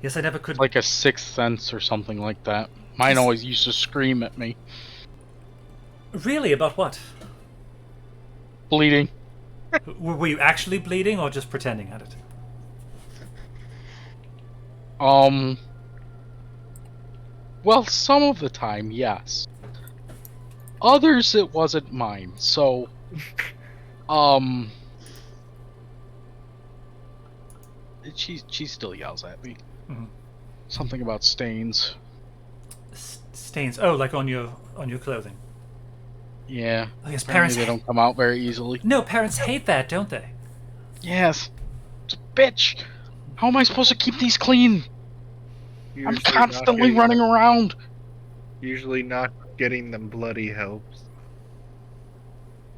Yes, I never could. Like a sixth sense or something like that. Mine always used to scream at me. Really? About what? Bleeding. Were you actually bleeding or just pretending at it? Well, some of the time, yes. Others, it wasn't mine, so... She still yells at me. Mm-hmm. Something about stains. Stains? Oh, like on your clothing? Yeah. I guess Apparently parents... they don't come out very easily. No, parents hate that, don't they? Yes. It's a bitch! How am I supposed to keep these clean? I'm constantly running around. Usually not getting them bloody helps.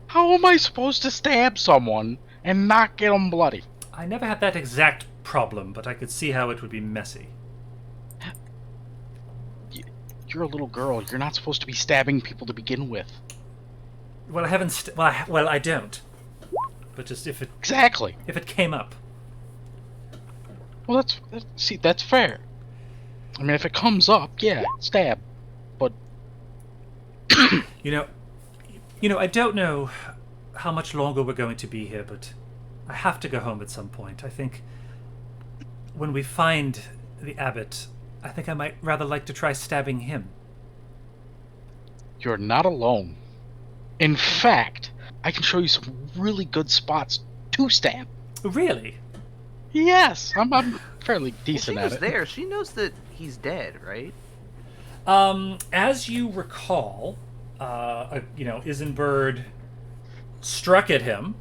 How am I supposed to stab someone and not get them bloody? I never had that exact problem, but I could see how it would be messy. You're a little girl. You're not supposed to be stabbing people to begin with. Well, I haven't. Well, I don't. But just if it Exactly. if it came up. Well, that's fair. I mean, if it comes up, yeah, stab. But You know, I don't know how much longer we're going to be here, but I have to go home at some point. I think when we find the abbot, I think I might rather like to try stabbing him. you're not alone. In fact, I can show you some really good spots to stab. Really? Yes, I'm fairly Well, decent she at was it. there. She knows that he's dead, right? As you recall, Isenbird struck at him,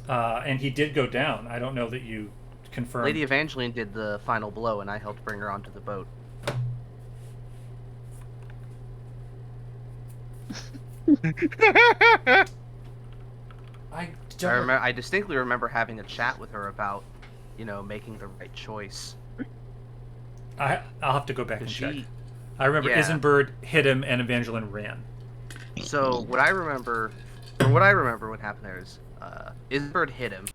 and he did go down. I don't know that you confirmed. Lady Evangeline did the final blow, and I helped bring her onto the boat. I don't. I distinctly remember having a chat with her about, making the right choice. I'll have to go back and check. She, I remember yeah. Isenbird hit him and Evangeline ran. So what I remember what happened there is, Isenbird hit him,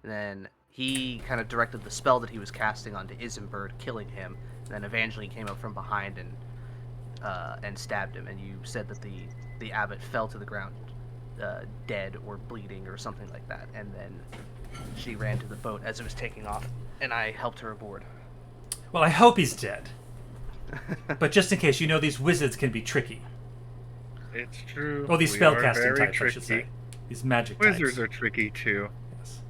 and then he kind of directed the spell that he was casting onto Isenbird, killing him. And then Evangeline came up from behind and stabbed him. And you said that the abbot fell to the ground, dead or bleeding or something like that. And then she ran to the boat as it was taking off, and I helped her aboard. Well, I hope he's dead. But just in case, these wizards can be tricky. It's true. Oh, these We are spellcasting very types, I tricky. should say. These magic Wizards types. are tricky too. Yes.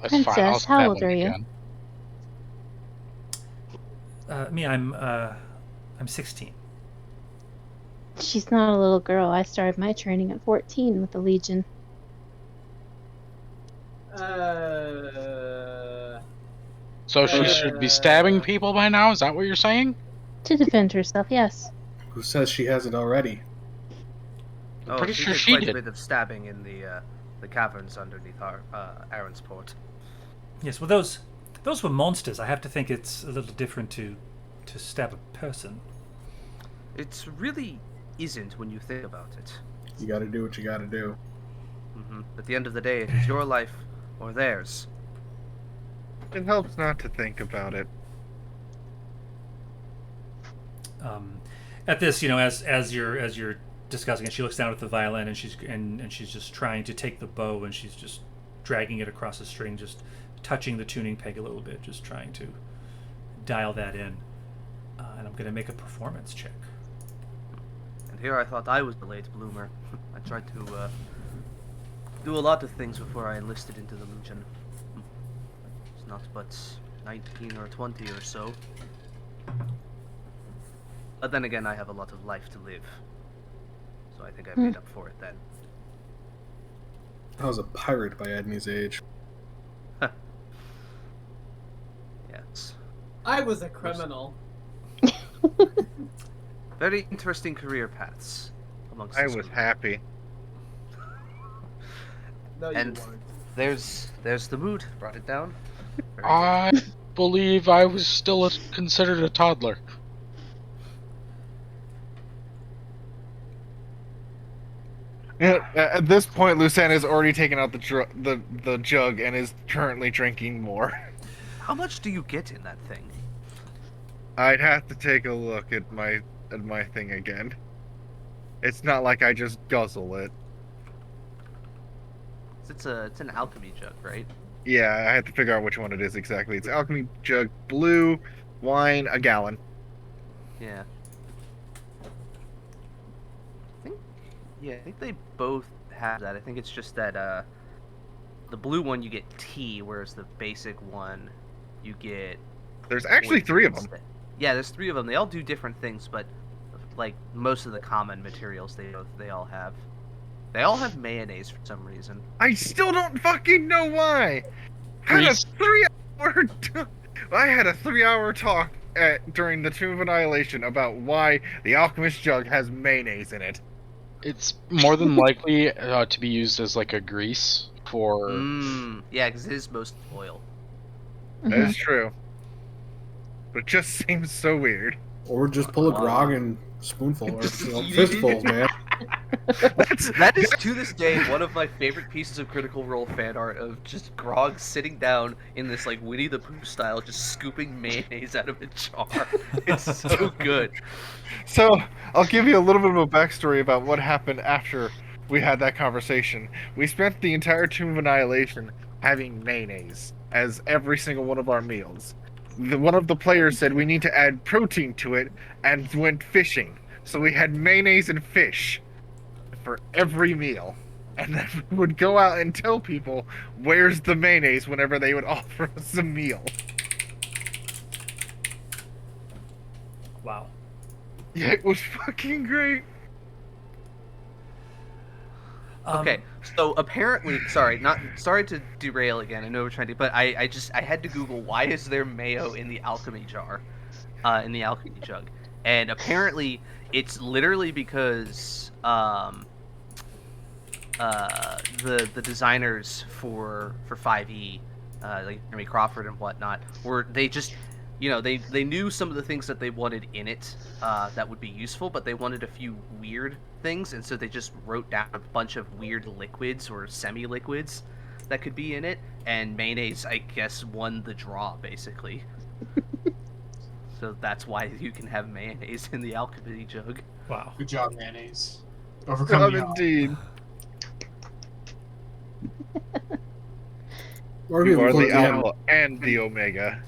That's fine. I'll Princess, how stab old him are you? again. Me, I'm 16. She's not a little girl. I started my training at 14 with the Legion. So she should be stabbing people by now? Is that what you're saying? To defend herself, yes. Who says she hasn't already? Oh, pretty she sure did she quite did. a bit of stabbing in the caverns underneath Aaron's port. Yes, well, those were monsters. I have to think it's a little different to stab a person. It really isn't when you think about it. You gotta do what you gotta do. At the end of the day, it is your life or theirs. It helps not to think about it. At this, as you're discussing it, she looks down at the violin and she's just trying to take the bow and she's just dragging it across the string, just touching the tuning peg a little bit, just trying to dial that in. And I'm going to make a performance check. And here I thought I was the late bloomer. I tried to do a lot of things before I enlisted into the Legion. It's not but 19 or 20 or so. But then again, I have a lot of life to live. So I think I made up for it then. I was a pirate by Edney's age. Yes. I was a criminal. Very interesting career paths amongst I the was school. happy. No, you And weren't. there's the mood. Brought it down. Very good. I believe I was still considered a toddler. At this point, Lucan has already taken out the jug and is currently drinking more. How much do you get in that thing? I'd have to take a look at my thing again. It's not like I just guzzle it. It's an alchemy jug, right? Yeah, I had to figure out which one it is exactly. It's alchemy jug, blue, wine, a gallon. Yeah. I think they both have that. I think it's just that the blue one you get tea, whereas the basic one you get. There's actually 3 of them. Yeah, there's 3 of them. They all do different things, but like most of the common materials they all have. They all have mayonnaise for some reason. I still don't fucking know why. I had a 3-hour talk during the Tomb of Annihilation about why the alchemist jug has mayonnaise in it. It's more than likely to be used as like a grease for. Yeah, because it is most oil. That is true. But it just seems so weird. Or just pull a grog and spoonful or fistfuls, man. That is to this day one of my favorite pieces of Critical Role fan art of just Grog sitting down in this like Winnie the Pooh style, just scooping mayonnaise out of a jar. It's so good. So, I'll give you a little bit of a backstory about what happened after we had that conversation. We spent the entire Tomb of Annihilation having mayonnaise as every single one of our meals. One of the players said we need to add protein to it and went fishing. So we had mayonnaise and fish for every meal. and then would go out and tell people, where's the mayonnaise, whenever they would offer us a meal. Wow. Yeah, it was fucking great. Okay, so apparently, sorry to derail again. I know we're trying to, but I had to Google why is there mayo in the alchemy jar, in the alchemy jug, and apparently it's literally because the designers for 5e, like Jeremy Crawford and whatnot, they just, they knew some of the things that they wanted in it that would be useful, but they wanted a few weird things, and so they just wrote down a bunch of weird liquids or semi-liquids that could be in it, and mayonnaise, I guess, won the draw, basically. So that's why you can have mayonnaise in the alchemy jug. Wow. Good job, mayonnaise. Overcome the Indeed. Or You are the yeah, alpha and the omega.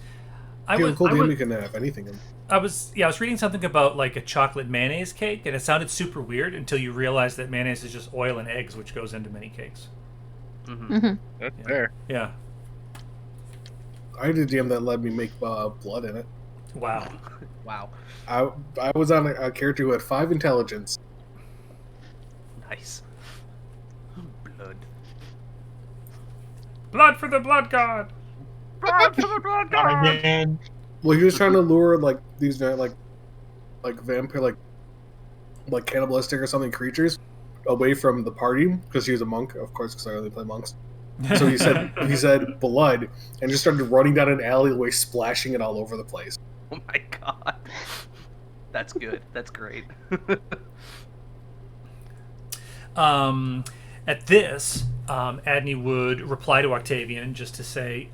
you can have anything in. I was reading something about like a chocolate mayonnaise cake, and it sounded super weird until you realize that mayonnaise is just oil and eggs, which goes into many cakes. Mm-hmm. That's fair. Yeah. I had a DM that let me make blood in it. Wow. Wow. I was on a character who had 5 intelligence. Nice. Blood. Blood for the blood god. Blood for the blood god. Again. Well, he was trying to lure like these like vampire like cannibalistic or something creatures away from the party because he was a monk, of course, because I only play monks. So he said blood and just started running down an alleyway, splashing it all over the place. Oh my god. That's good. That's great. At this, Adney would reply to Octavian just to say,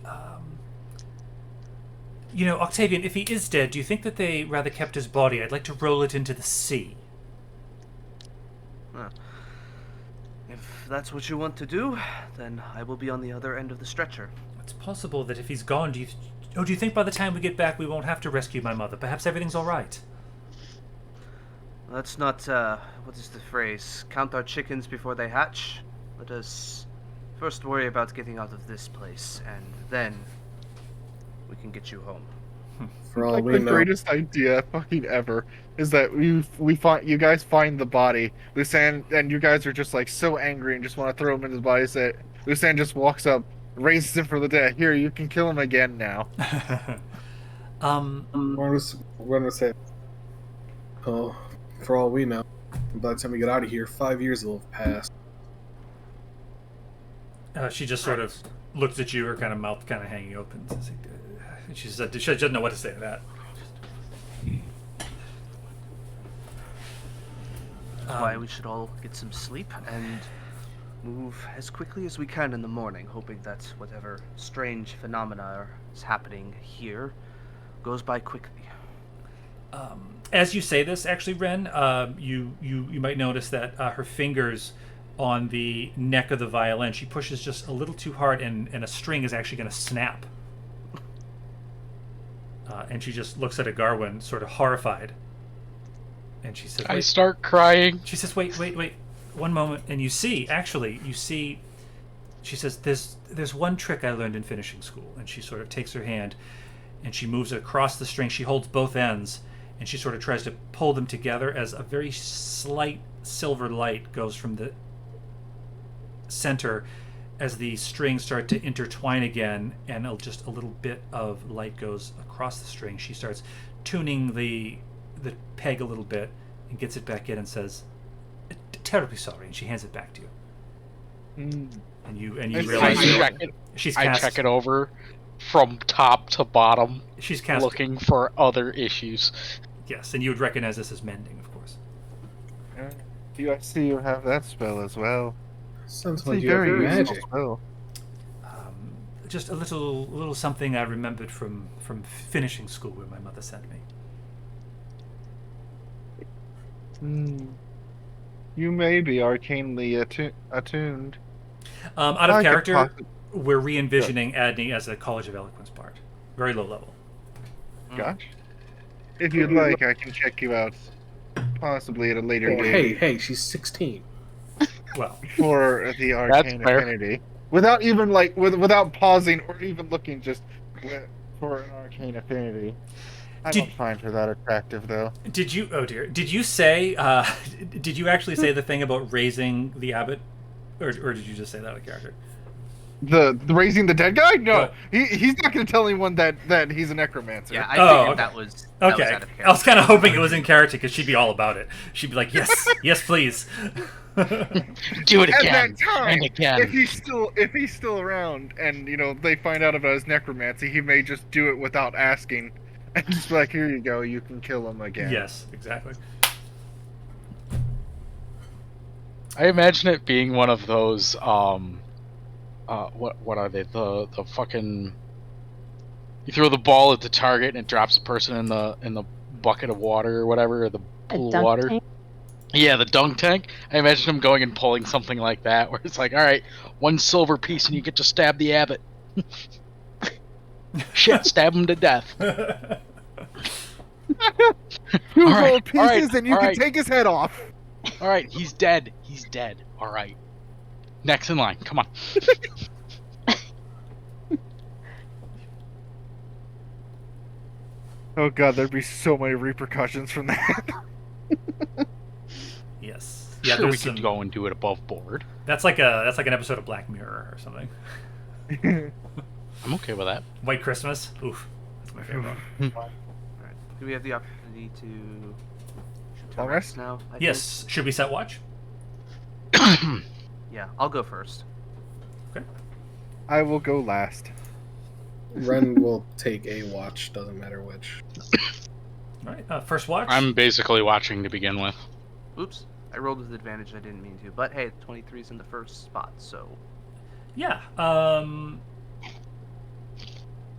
Octavian, if he is dead, do you think that they rather kept his body? I'd like to roll it into the sea. If that's what you want to do, then I will be on the other end of the stretcher. It's possible that if he's gone, do you think by the time we get back we won't have to rescue my mother? Perhaps everything's all right. Let's not, what is the phrase? Count our chickens before they hatch. Let us first worry about getting out of this place, and then we can get you home. For all Like we the know, greatest idea fucking ever is that you guys find the body, Lucan, and you guys are just like so angry and just want to throw him into the body. So Lucan just walks up, raises him for the dead. Here, you can kill him again now. we're gonna say, oh, for all we know, by the time we get out of here, 5 years will have passed. She just sort of looks at you, her kind of mouth kind of hanging open. She said, she doesn't know what to say to that. Why we should all get some sleep and move as quickly as we can in the morning, hoping that whatever strange phenomena is happening here goes by quickly. As you say this, actually, Ren, you might notice that her fingers on the neck of the violin, she pushes just a little too hard, and a string is actually going to snap. And she just looks at Agarwin, sort of horrified. And she says, I start crying. She says, wait, one moment. And you see, she says, there's one trick I learned in finishing school. And she sort of takes her hand and she moves it across the string. She holds both ends and she sort of tries to pull them together as a very slight silver light goes from the center as the strings start to intertwine again, and just a little bit of light goes across the string. She starts tuning the peg a little bit and gets it back in and says, terribly sorry, and she hands it back to you. And you realize I check it over from top to bottom. She's cast looking for other issues. Yes, and you would recognize this as mending, of course. I see you have that spell as well. Sounds like you have magic. Spell. Just a little something I remembered from finishing school where my mother sent me. You may be arcanely attuned. Out of character, we're re-envisioning Adney as a College of Eloquence bard. Very low level. Gosh. If you'd like, I can check you out. Possibly at a later date. Hey, she's 16. Well, for the arcane fair. affinity, without even without pausing or even looking, just for an arcane affinity. I don't find her that attractive, though. did you? Oh dear. Did you say? Did you actually say the thing about raising the abbot, or did you just say that out of character? The raising the dead guy? No, What? he's not going to tell anyone that he's a necromancer. Yeah, I Oh, figured okay. that was Okay. out of character. I was kind of hoping it was in character because she'd be all about it. She'd be like, "Yes, yes, please." Do it At again. that time, And again. if he's still around, and they find out about his necromancy, he may just do it without asking, and just be like, "Here you go, you can kill him again." Yes, exactly. I imagine it being one of those what are they? The fucking, you throw the ball at the target and it drops the person in the bucket of water or whatever, or the pool of dunk water. tank? Yeah, the dunk tank. I imagine him going and pulling something like that, where it's like, all right, 1 silver piece and you get to stab the abbot. Shit, stab him to death. 2 All right, gold pieces, all right, and you all can right. take his head off. All right, he's dead. He's dead. All right. Next in line. Come on. Oh god, there'd be so many repercussions from that. Yes. Yeah, Yeah, we there's could some. go and do it above board. That's like an episode of Black Mirror or something. I'm okay with that. White Christmas. Oof, that's my favorite one. Alright. Do we have the opportunity to Long rest? now? I Yes. Should we set watch? think? Yeah, I'll go first. I will go last. Ren will take a watch, doesn't matter which. All right. First watch. I'm basically watching to begin with. Oops, I rolled with advantage. I didn't mean to, but hey, 23's in the first spot, so Yeah.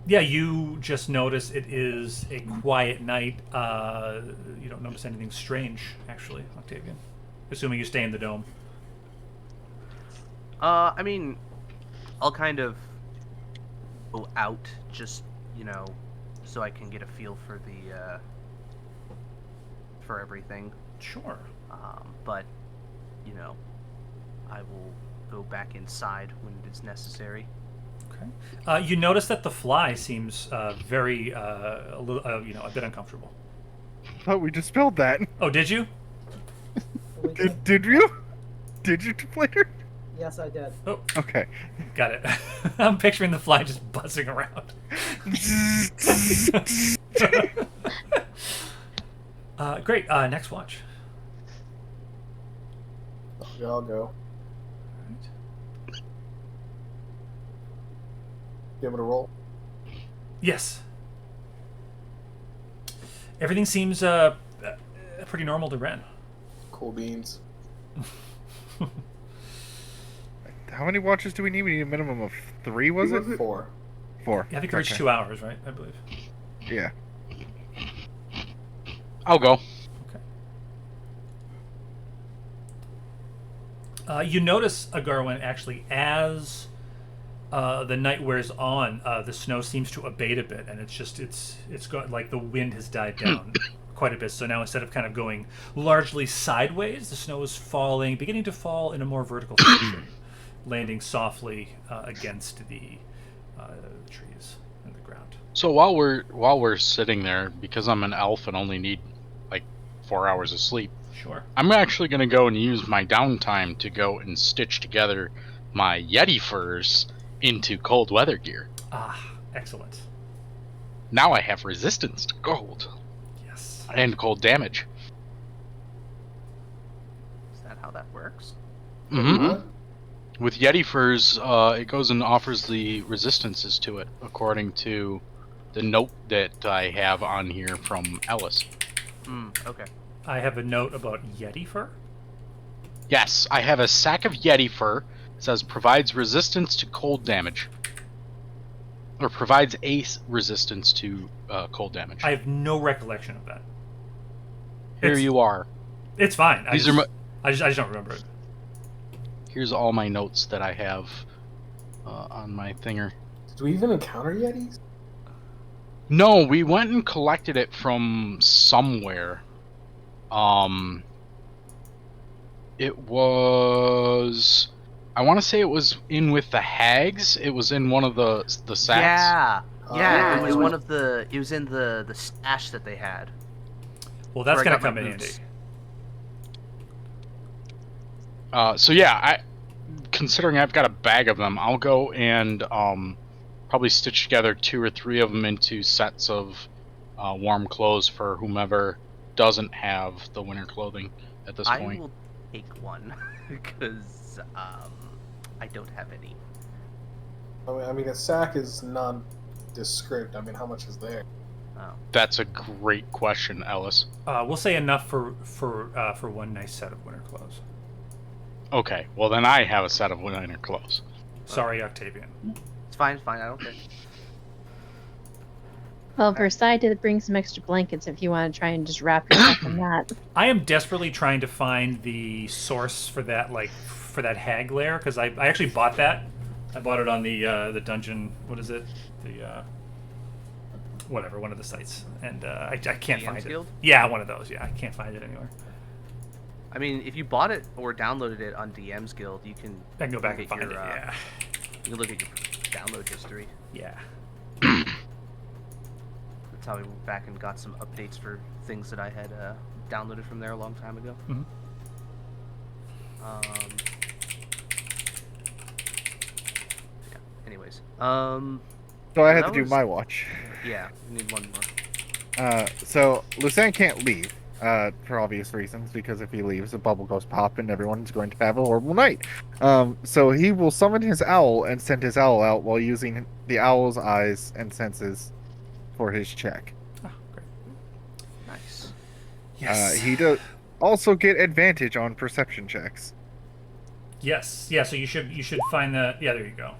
Yeah, you just notice it is a quiet night. You don't notice anything strange, actually, Octavian. Assuming you stay in the dome. I mean, I'll kind of go out, just so I can get a feel for the for everything. Sure. But I will go back inside when it is necessary. Okay. You notice that the fly seems very, a bit uncomfortable. I thought we dispelled that. Oh, did you? Did you? Did you later? Yes, I did. Oh, Okay. got it. I'm picturing the fly just buzzing around. Great. Next watch. Yeah, I'll go. You able to roll? Yes. Everything seems pretty normal to Ren. Cool beans. How many watches do we need? We need a minimum of 3, was it? 4. 4. Yeah, I think it reached Okay. 2 hours, right? I believe. Yeah. I'll go. You notice, Agarwin, actually, as the night wears on, the snow seems to abate a bit, and it's got like the wind has died down quite a bit. So now instead of kind of going largely sideways, the snow is beginning to fall in a more vertical fashion, landing softly against the trees and the ground. So while we're sitting there, because I'm an elf and only need like 4 hours of sleep, Sure. I'm actually going to go and use my downtime to go and stitch together my Yeti furs into cold weather gear. Ah, excellent. Now I have resistance to cold Yes. and cold damage. Is that how that works? Mm-hmm. What? With Yeti furs, it goes and offers the resistances to it, according to the note that I have on here from Ellis. Okay. I have a note about Yeti fur. Yes, I have a sack of Yeti fur. It says provides resistance to cold damage. Or provides resistance to cold damage. I have no recollection of that. Here you are. It's fine. These are I just don't remember it. Here's all my notes that I have on my thinger. Did we even encounter Yetis? No, we went and collected it from somewhere. It was. I want to say it was in with the hags. It was in one of the sacks. Yeah, yeah. It was Oh. one of the. It was in the stash that they had. Well, that's Where I gonna got my come in handy. boots. So yeah, considering I've got a bag of them, I'll go and probably stitch together 2 or 3 of them into sets of warm clothes for whomever doesn't have the winter clothing at this I point. will take one because I don't have any. I mean, a sack is nondescript. I mean, how much is there? Oh. That's a great question, Ellis. We'll say enough for one nice set of winter clothes. Okay, well then I have a set of winter clothes. Sorry, Octavian. It's fine. It's fine. I don't care. Well, Versailles did bring some extra blankets if you want to try and just wrap yourself in that. I am desperately trying to find the source for that, for that hag lair, because I actually bought that. I bought it on the dungeon. What is it? The whatever, one of the sites, and I can't find Guild? it. Yeah, one of those. Yeah, I can't find it anywhere. I mean, if you bought it or downloaded it on DM's Guild, you can. I can go back and look at find your, it. Yeah. You can look at your download history. Yeah. That's how we went back and got some updates for things that I had downloaded from there a long time ago. Mhm. Yeah. Anyways. So I had that to do was- my watch. Yeah, we need one more. So Lucan can't leave for obvious reasons, because if he leaves, the bubble goes pop and everyone's going to have a horrible night. So he will summon his owl and send his owl out while using the owl's eyes and senses for his check. Oh, great. Nice. Yes. He does also get advantage on perception checks. Yes. Yeah. So you should find that. Yeah. There you go.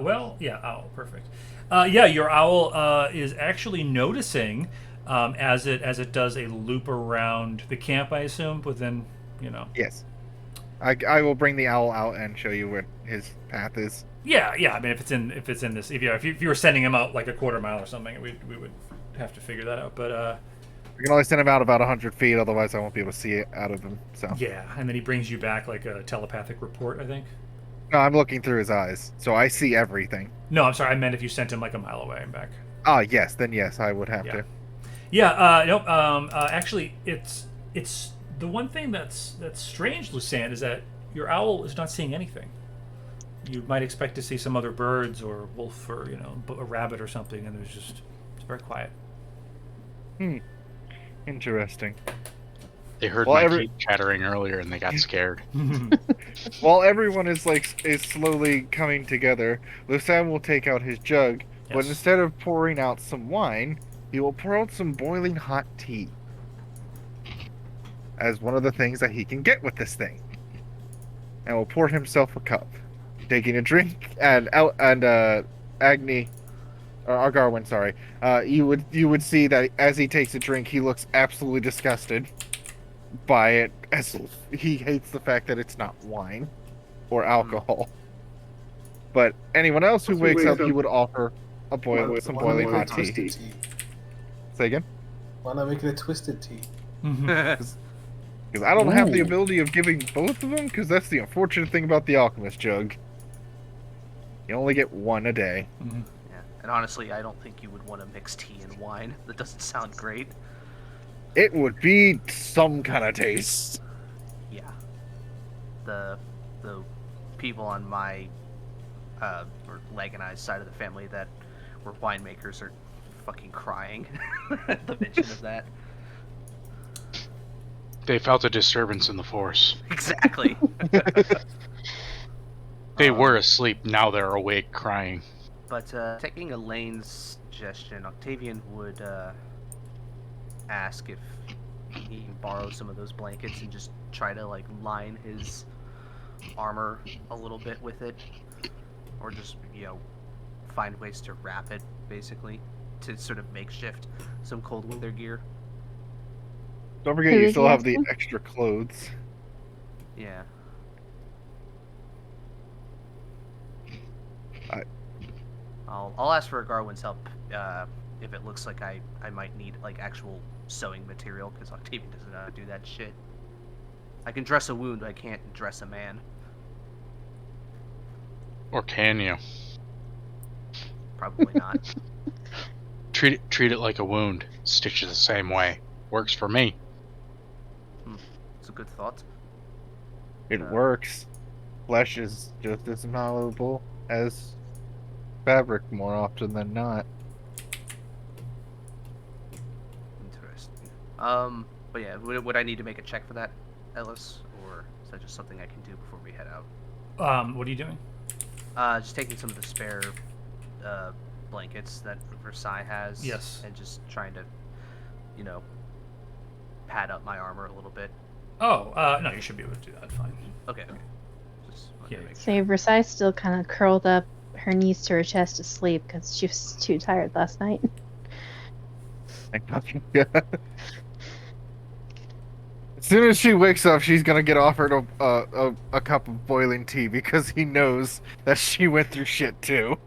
Well. Yeah. Owl. Perfect. Yeah. Your owl is actually noticing as it does a loop around the camp. I assume within Yes. I will bring the owl out and show you where his path is. Yeah. I mean, if it's in this, if you were sending him out like a quarter mile or something, we would have to figure that out. But We can only send him out about 100 feet, otherwise I won't be able to see it out of him. So yeah, and then he brings you back like a telepathic report, I think. no, I'm looking through his eyes, so I see everything. No, I'm sorry. I meant if you sent him like a mile away and back. Ah, yes, then yes, I would have Yeah. to. Yeah. Nope. Actually, it's the one thing that's strange, Lucan, is that your owl is not seeing anything. You might expect to see some other birds or wolf or a rabbit or something, and it's very quiet. Interesting. They heard Well, my every- teeth chattering earlier and they got scared. While everyone is slowly coming together, Lucan will take out his jug, but Yes. instead of pouring out some wine, he will pour out some boiling hot tea. As one of the things that he can get with this thing. And will pour himself a cup. Taking a drink, and Agni, or Argarwin, sorry, you would see that as he takes a drink, he looks absolutely disgusted by it, as he hates the fact that it's not wine or alcohol. But anyone else who wakes up, he would offer some boiling hot tea. Say again? Why not make it a twisted tea? Because I don't have the Ooh. ability of giving both of them, because that's the unfortunate thing about the alchemist jug. You only get one a day. Yeah, and honestly, I don't think you would want to mix tea and wine. That doesn't sound great. It would be some kind of taste. Yeah. The people on my or Leg and I's side of the family that were winemakers are fucking crying at the mention of that. They felt a disturbance in the force. Exactly. They were asleep, now they're awake crying. But taking Elaine's suggestion, Octavian would ask if he can borrow some of those blankets and just try to line his armor a little bit with it, or just find ways to wrap it, basically, to sort of makeshift some cold weather gear. Don't forget, Who you is still he have the asking? extra clothes. Yeah. I'll ask for Garwin's help if it looks like I might need actual sewing material, because Octavian doesn't know how to do that shit. I can dress a wound, but I can't dress a man. Or can you? Probably not. Treat it like a wound. Stitch it the same way. Works for me. It's a good thought. It works. Flesh is just as malleable as fabric more often than not. Interesting. But yeah, would I need to make a check for that, Ellis, or is that just something I can do before we head out? What are you doing? Just taking some of the spare blankets that Versailles has. Yes. And just trying to, pad up my armor a little bit. Oh, no, you should be able to do that. Fine. Okay. Just Yeah. make So Versailles still kind of curled up, her knees to her chest to sleep because she was too tired last night. As soon as she wakes up, she's gonna get offered a cup of boiling tea because he knows that she went through shit too.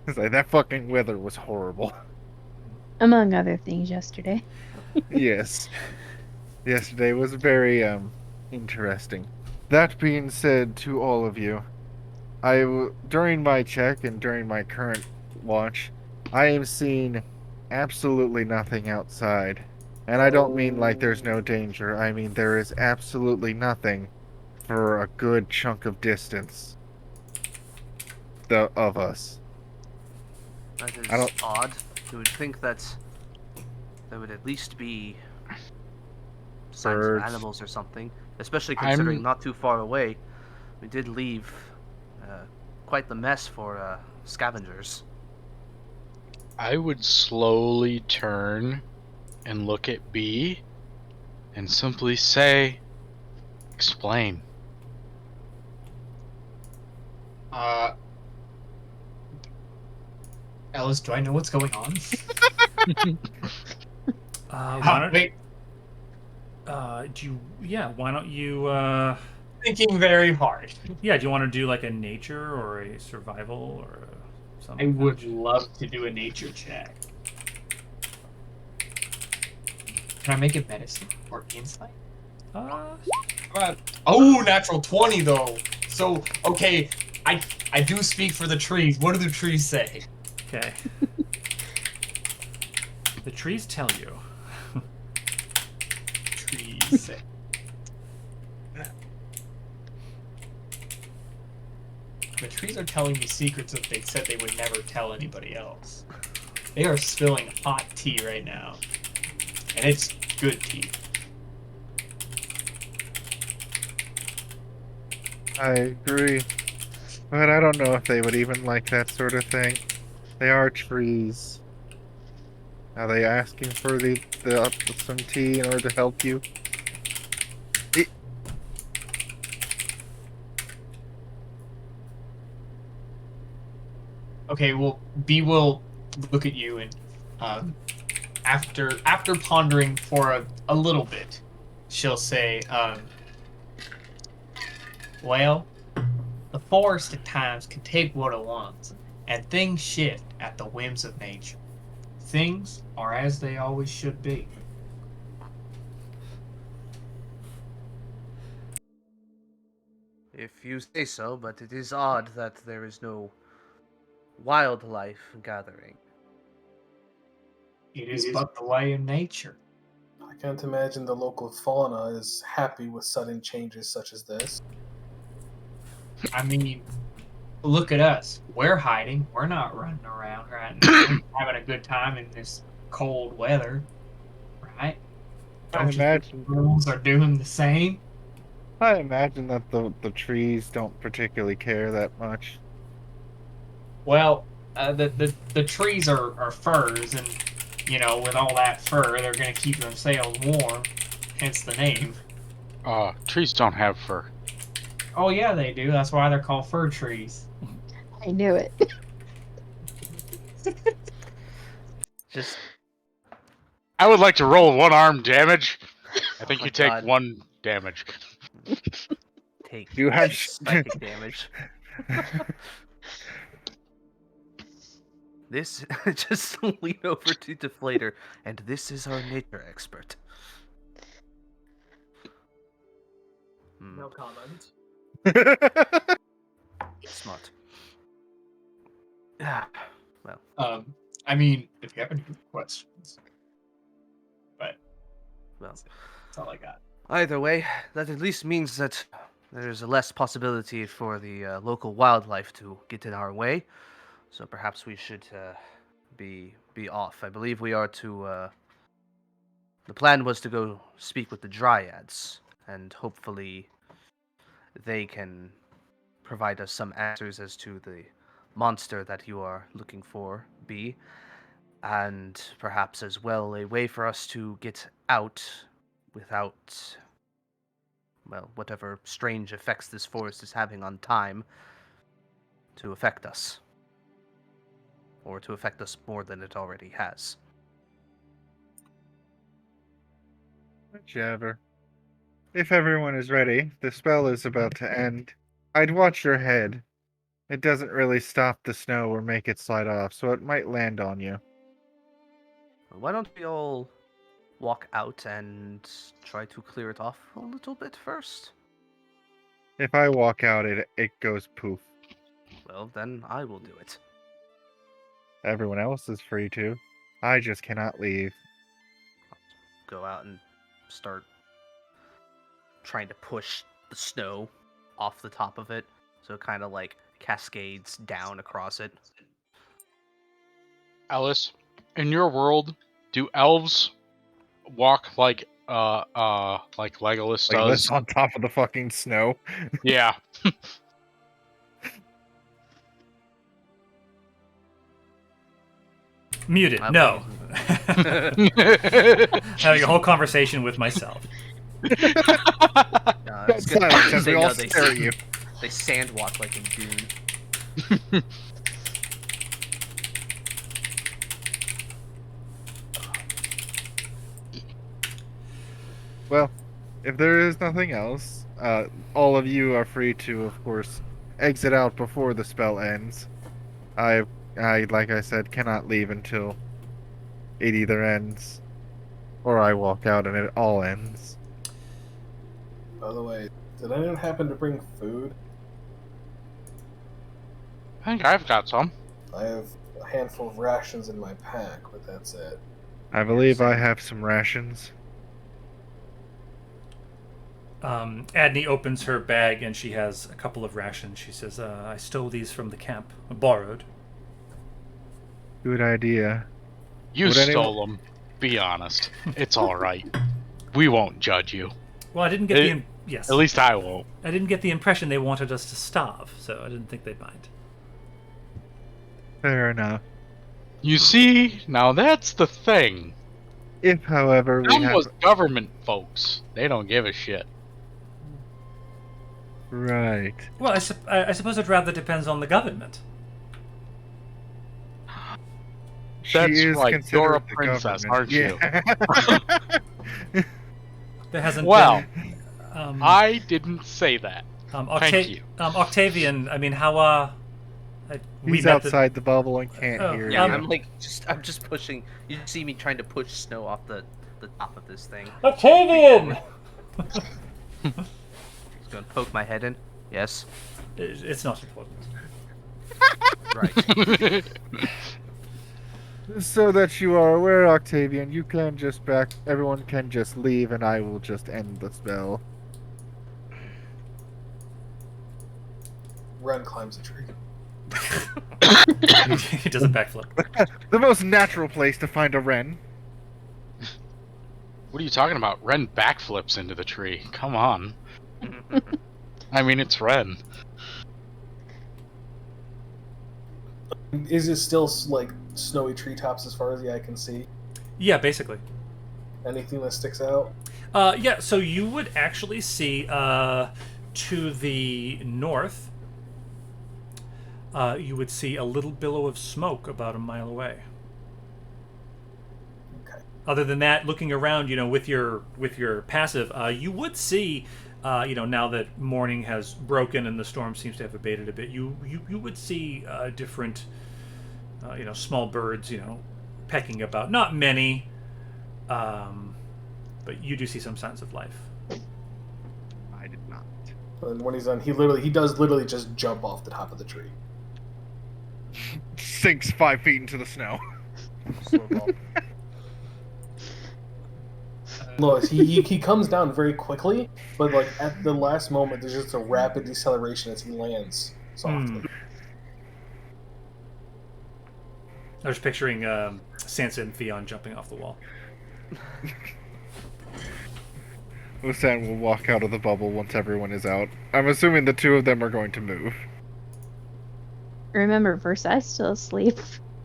It's like, that fucking weather was horrible. Among other things yesterday. Yes. Yesterday was very interesting. That being said, to all of you, during my check and during my current watch, I am seeing absolutely nothing outside. And I don't mean like there's no danger. I mean there is absolutely nothing for a good chunk of distance of us. That I is don't- odd. You would think that there would at least be signs of Birds. animals or something, especially considering I'm- not too far away, we did leave quite the mess for scavengers. I would slowly turn and look at B and simply say, explain. Ellis, do I know what's going on? Why don't Wait, do you? Yeah. Why don't you? thinking very hard. Yeah. Do you want to do like a nature or a survival or I something? would love to do a nature check. Can I make it medicine or insight? Oh, natural 20 though. So, okay, I do speak for the trees. What do the trees say? Okay. The trees tell you. Trees say. The trees are telling me secrets that they said they would never tell anybody else. They are spilling hot tea right now. And it's good tea. I agree. But I don't know if they would even like that sort of thing. They are trees. Are they asking for some tea in order to help you? Okay, well, B will look at you and after pondering for a little bit, she'll say, well, the forest at times can take what it wants, and things shift at the whims of nature. Things are as they always should be. If you say so, but it is odd that there is no wildlife gathering. It is but the way of nature. I can't imagine the local fauna is happy with sudden changes such as this. I mean, look at us. We're hiding. We're not running around right now, having a good time in this cold weather, right? Don't you think imagine- the fools are doing the same? I imagine that the trees don't particularly care that much. Well, the trees are furs, and with all that fur, they're gonna keep themselves warm. Hence the name. Trees don't have fur. Oh yeah, they do. That's why they're called fir trees. I knew it. Just I would like to roll one arm damage. I think my you take God. 1 damage. take You have psychic damage. This just lean over to Deflator, and this is our nature expert. No comment. Smart. Ah, well, I mean, if you have any questions, but well. that's all I got. Either way, that at least means that there's less possibility for the local wildlife to get in our way. So perhaps we should be off. I believe we are to. The plan was to go speak with the dryads, and hopefully they can provide us some answers as to the monster that you are looking for, B, and perhaps as well a way for us to get out without, well, whatever strange effects this forest is having on time to affect us. Or to affect us more than it already has. Whichever. If everyone is ready, the spell is about to end. I'd watch your head. It doesn't really stop the snow or make it slide off, so it might land on you. Why don't we all walk out and try to clear it off a little bit first? If I walk out, it goes poof. Well, then I will do it. Everyone else is free to. I just cannot leave. Go out and start trying to push the snow off the top of it, so it kind of like cascades down across it. Alice, in your world, do elves walk like Legolas Like does? this on top of the fucking snow. Yeah. Muted. Okay. No. Having a whole conversation with myself. It's good Silence to as say we all no, stare at you. They sandwalk like in Dune. Well, if there is nothing else, all of you are free to, of course, exit out before the spell ends. I, like I said, cannot leave until it either ends or I walk out and it all ends. By the way, did anyone happen to bring food? I think I've got some. I have a handful of rations in my pack, but that's it. I believe I have some rations. Adney opens her bag and she has a couple of rations. She says, I stole these from the camp. Borrowed. Good idea. You Would stole them. Be honest. It's all right. We won't judge you. Well, I didn't get yes. At least I won't. I didn't get the impression they wanted us to starve, so I didn't think they'd mind. Fair enough. You see, now that's the thing. If, however, we Them have... was government folks. They don't give a shit. Right. Well, I suppose it rather depends on the government. That's she is right. considered You're a the princess, government. aren't you? There hasn't Well, been... I didn't say that. Thank you. Octavian, I mean, how, He's outside the bubble and can't Oh, hear Yeah, you. I'm just pushing. You see me trying to push snow off the top of this thing. Octavian! He's gonna poke my head in. Yes. It's not important. Right. So that you are aware, Octavian, you can just everyone can just leave and I will just end the spell. Ren climbs a tree. He does a backflip. The most natural place to find a wren. What are you talking about? Ren backflips into the tree. Come on. I mean, it's Ren. Is it still like snowy treetops as far as the eye can see? Yeah, basically. Anything that sticks out? Yeah, so you would actually see to the north, you would see a little billow of smoke about a mile away. Okay. Other than that, looking around, with your passive, you would see, now that morning has broken and the storm seems to have abated a bit, you would see different, small birds, pecking about. Not many, but you do see some signs of life. I did not. And when he's done, he does literally just jump off the top of the tree. Sinks 5 feet into the snow. Slow ball. Lois, he comes down very quickly, but like at the last moment, there's just a rapid deceleration as he lands softly. I was picturing Sansa and Theon jumping off the wall. Usan will walk out of the bubble once everyone is out. I'm assuming the two of them are going to move. Remember, Versailles still asleep.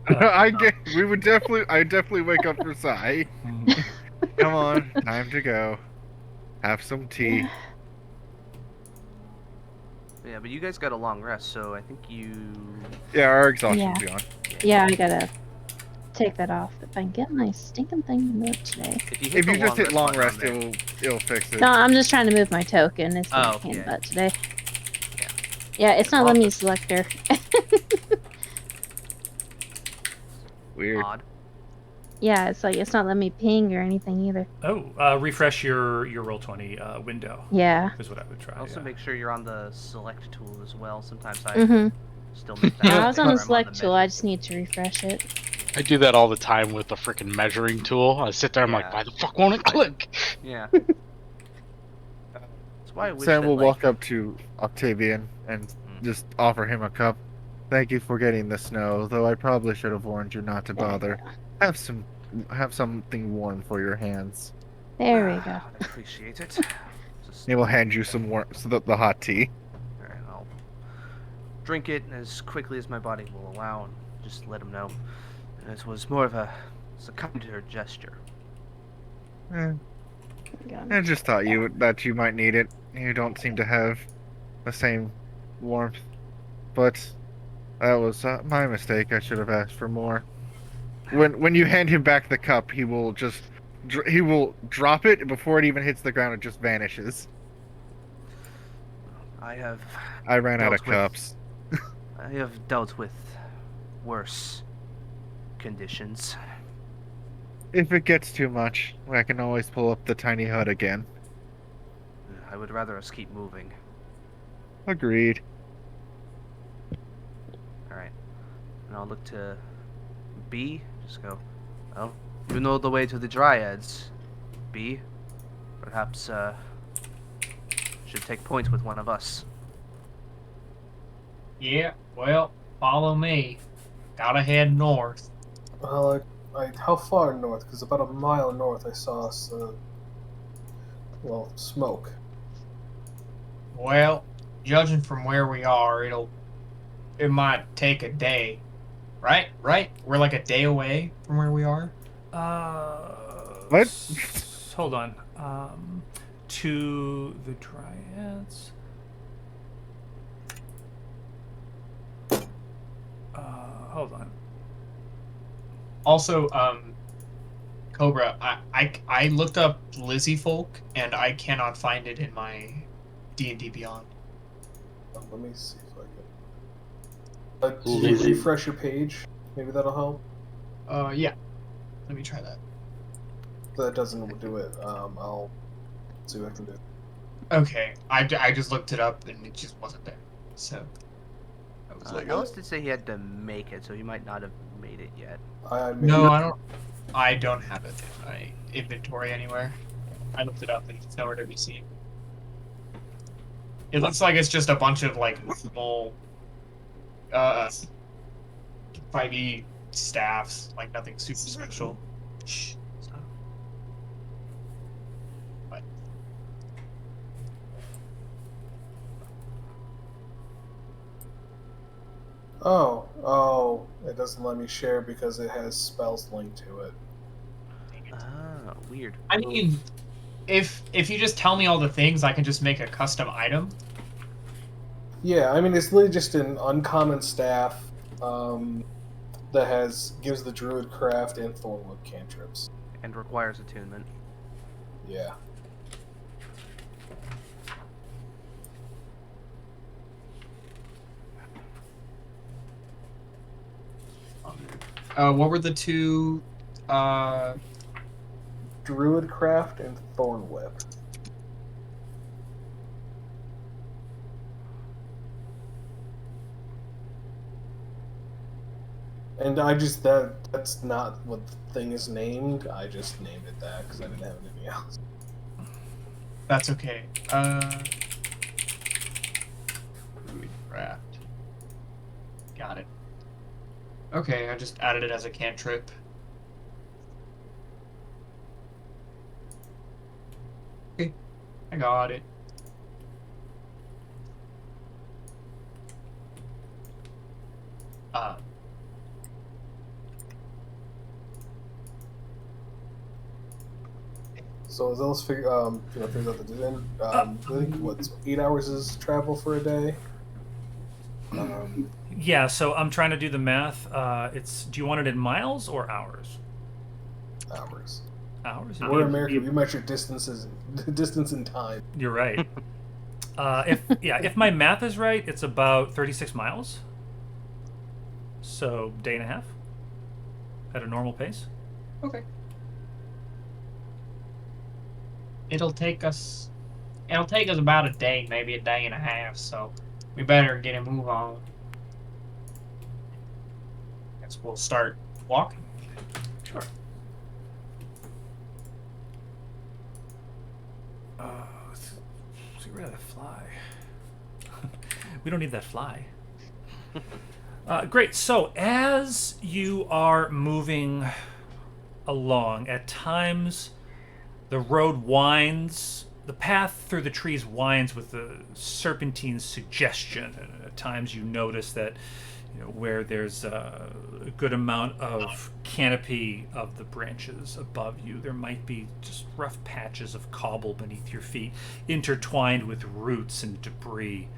I definitely wake up for Sai. Come on, time to go. Have some tea. Yeah, but you guys got a long rest, so I think you. Yeah, our exhaustion's Yeah. gone. Yeah, I gotta take that off if I can get my stinking thing to move today. If you just hit long rest, button on it'll fix it. No, I'm just trying to move my token. It's been a pain in the butt today. Yeah, it's not letting me select her. Weird. Odd. Yeah, it's like it's not letting me ping or anything either. Oh, refresh your Roll20 window. Yeah. Is what I would try. Also, yeah. make sure you're on the select tool as well. Sometimes I still make that. Yeah, I was on the mistake where I'm select tool. I just need to refresh it. I do that all the time with the freaking measuring tool. I sit there, I'm like, why the fuck won't it click? Yeah. That's why I wish Sam that, will like, walk up to Octavian and just offer him a cup. Thank you for getting the snow, though I probably should have warned you not to bother. Have something warm for your hands. There we go. I appreciate it. He will hand you some warm, the hot tea. Alright, I'll drink it as quickly as my body will allow and just let him know. And it was more of a kinder gesture. I just thought that you might need it. You don't seem to have the same warmth. But that was my mistake. I should have asked for more. When you hand him back the cup, he will drop it before it even hits the ground. It just vanishes. I ran out of cups. I have dealt with worse conditions. If it gets too much, I can always pull up the tiny hut again. I would rather us keep moving. Agreed. Alright. And I'll look to B. Just go, well, you know the way to the Dryads. B. Perhaps, should take point with one of us. Yeah, well, follow me. Gotta head north. Well, how far north? Because about a mile north I saw smoke. Well, judging from where we are, it might take a day. Right? We're like a day away from where we are. What? Hold on. To the Dryads. Hold on. Also, Cobra, I looked up Lizzie Folk and I cannot find it in my D&D Beyond. Let me see if I can. Did you refresh your page? Maybe that'll help. Yeah. Let me try that. If that doesn't do it, I'll see what I can do. Okay, I just looked it up and it just wasn't there. So I was like, Ellis did say he had to make it, so he might not have made it yet. I don't have it in my inventory anywhere. I looked it up and it's nowhere to be seen. It looks like it's just a bunch of like small 5e staffs, like nothing super special. But Oh, it doesn't let me share because it has spells linked to it. Ah, weird. I mean, if you just tell me all the things, I can just make a custom item. Yeah, I mean it's literally just an uncommon staff that gives the druid craft and thornwood cantrips. And requires attunement. Yeah. What were the two? Druid craft and thorn whip. And that's not what the thing is named. I just named it that because I didn't have anything else. That's okay. Druid craft. Got it. Okay, I just added it as a cantrip. Okay, I got it. So as Ellis figures out the design, I think what's 8 hours is travel for a day. Yeah, so I'm trying to do the math. Do you want it in miles or hours? Hours. Hours. We're American. We measure distance in time. You're right. If my math is right, it's about 36 miles. So day and a half at a normal pace. Okay. It'll take us about a day, maybe a day and a half, so we better get a move on. Guess we'll start walking. Sure. Let's get rid of that fly. We don't need that fly. Great. So as you are moving along, at times the road winds, the path through the trees winds with the serpentine suggestion. And at times you notice that, where there's a good amount of canopy of the branches above you, there might be just rough patches of cobble beneath your feet, intertwined with roots and debris,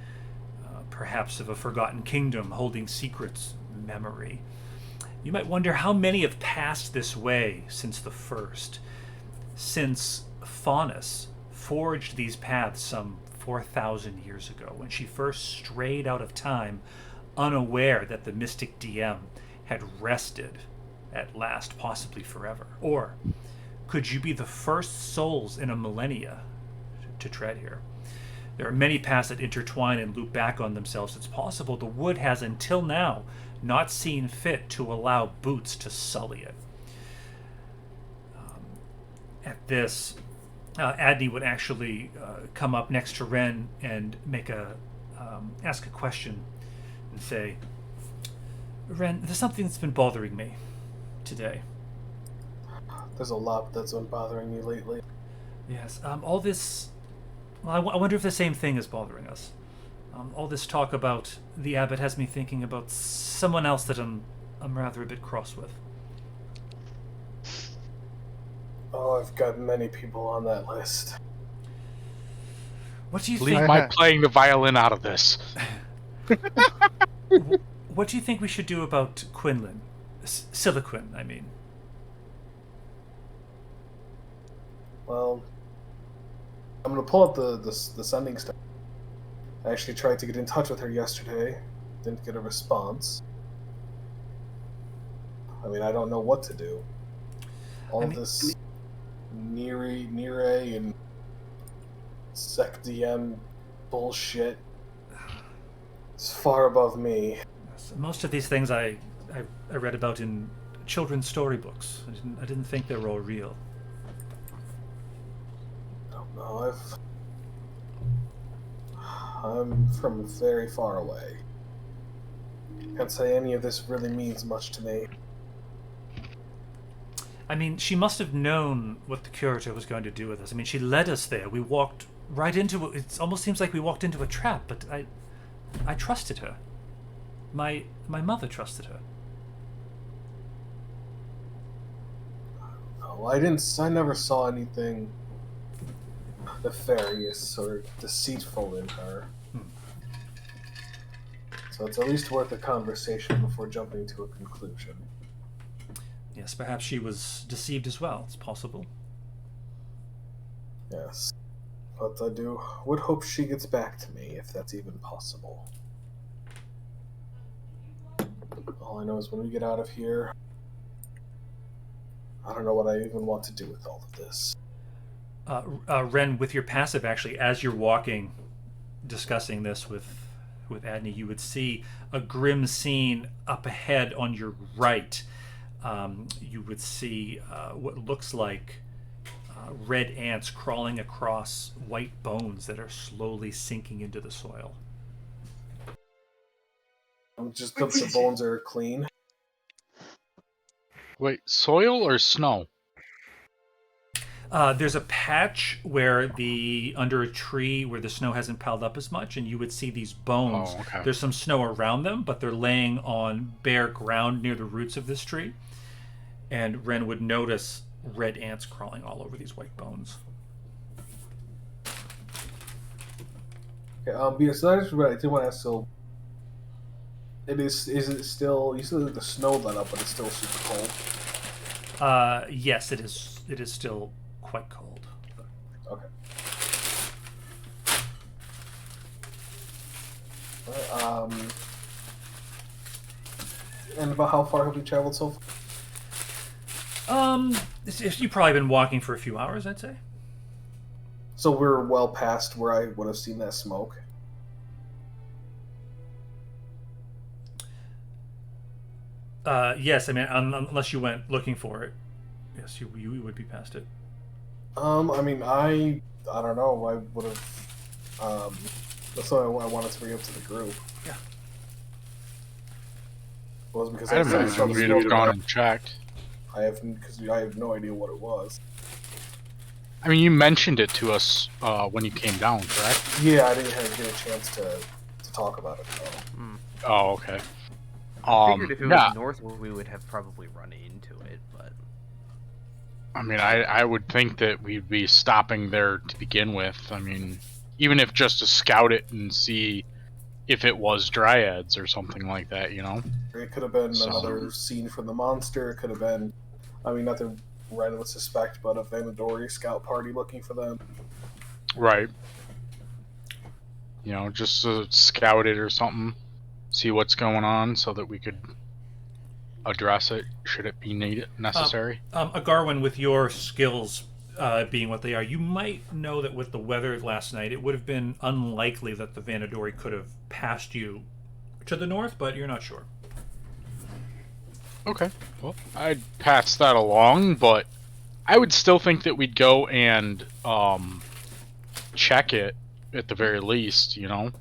perhaps of a forgotten kingdom holding secrets, memory. You might wonder how many have passed this way since the first. Since Faunus forged these paths some 4,000 years ago, when she first strayed out of time, unaware that the mystic DM had rested at last, possibly forever. Or could you be the first souls in a millennia to tread here? There are many paths that intertwine and loop back on themselves. It's possible the wood has until now not seen fit to allow boots to sully it. At this, Adney would actually come up next to Ren and ask a question and say, Ren, there's something that's been bothering me today. There's a lot that's been bothering me lately. Yes, all this... Well, I wonder if the same thing is bothering us. All this talk about the abbot has me thinking about someone else that I'm rather a bit cross with. Oh, I've got many people on that list. What do you Leave think? my playing the violin out of this. What do you think we should do about Quinlan? Siliquin, I mean. Well, I'm gonna pull up the sending stuff. I actually tried to get in touch with her yesterday. Didn't get a response. I mean, I don't know what to do. This Nire and Sec DM bullshit is far above me. Most of these things I read about in children's storybooks. I didn't think they were all real. I don't know. I'm from very far away. Can't say any of this really means much to me. I mean, she must have known what the curator was going to do with us. I mean, she led us there. We walked right into it. It almost seems like we walked into a trap, but I trusted her. My mother trusted her. No, I never saw anything nefarious or deceitful in her. So it's at least worth a conversation before jumping to a conclusion. Yes, perhaps she was deceived as well. It's possible. Yes. But I would hope she gets back to me, if that's even possible. All I know is when we get out of here, I don't know what I even want to do with all of this. Ren, with your passive, actually, as you're walking, discussing this with with Adney, you would see a grim scene up ahead on your right. You would see what looks like red ants crawling across white bones that are slowly sinking into the soil. Just the bones are clean. Wait, soil or snow? There's a patch where under a tree where the snow hasn't piled up as much, and you would see these bones. Oh, okay. There's some snow around them, but they're laying on bare ground near the roots of this tree. And Ren would notice red ants crawling all over these white bones. Okay, yeah, so that is what I did want to ask. So, is it still? You said that the snow let up, but it's still super cold. Yes, it is. It is still quite cold. Okay. And about how far have we traveled so far? You've probably been walking for a few hours, I'd say. So we're well past where I would have seen that smoke. Yes, I mean, unless you went looking for it, yes, you would be past it. I mean, I don't know. I would have. That's why I wanted to bring up to the group. Yeah. It was because I imagine we'd have gone and checked. I have no idea what it was. I mean, you mentioned it to us when you came down, correct? Yeah, I didn't get a chance to talk about it though. Oh, okay. I figured if it was north, we would have probably run into it, but... I mean, I would think that we'd be stopping there to begin with. I mean, even if just to scout it and see if it was dryads or something like that, you know? It could have been another scene from the monster. It could have been, I mean, nothing Ren would suspect, but a Vanadori scout party looking for them. Right. You know, just to scout it or something. See what's going on so that we could address it should it be necessary. Agarwin, with your skills being what they are, you might know that with the weather last night, it would have been unlikely that the Vanadori could have passed you to the north, but you're not sure. Okay. Well, I'd pass that along, but I would still think that we'd go and check it at the very least, you know?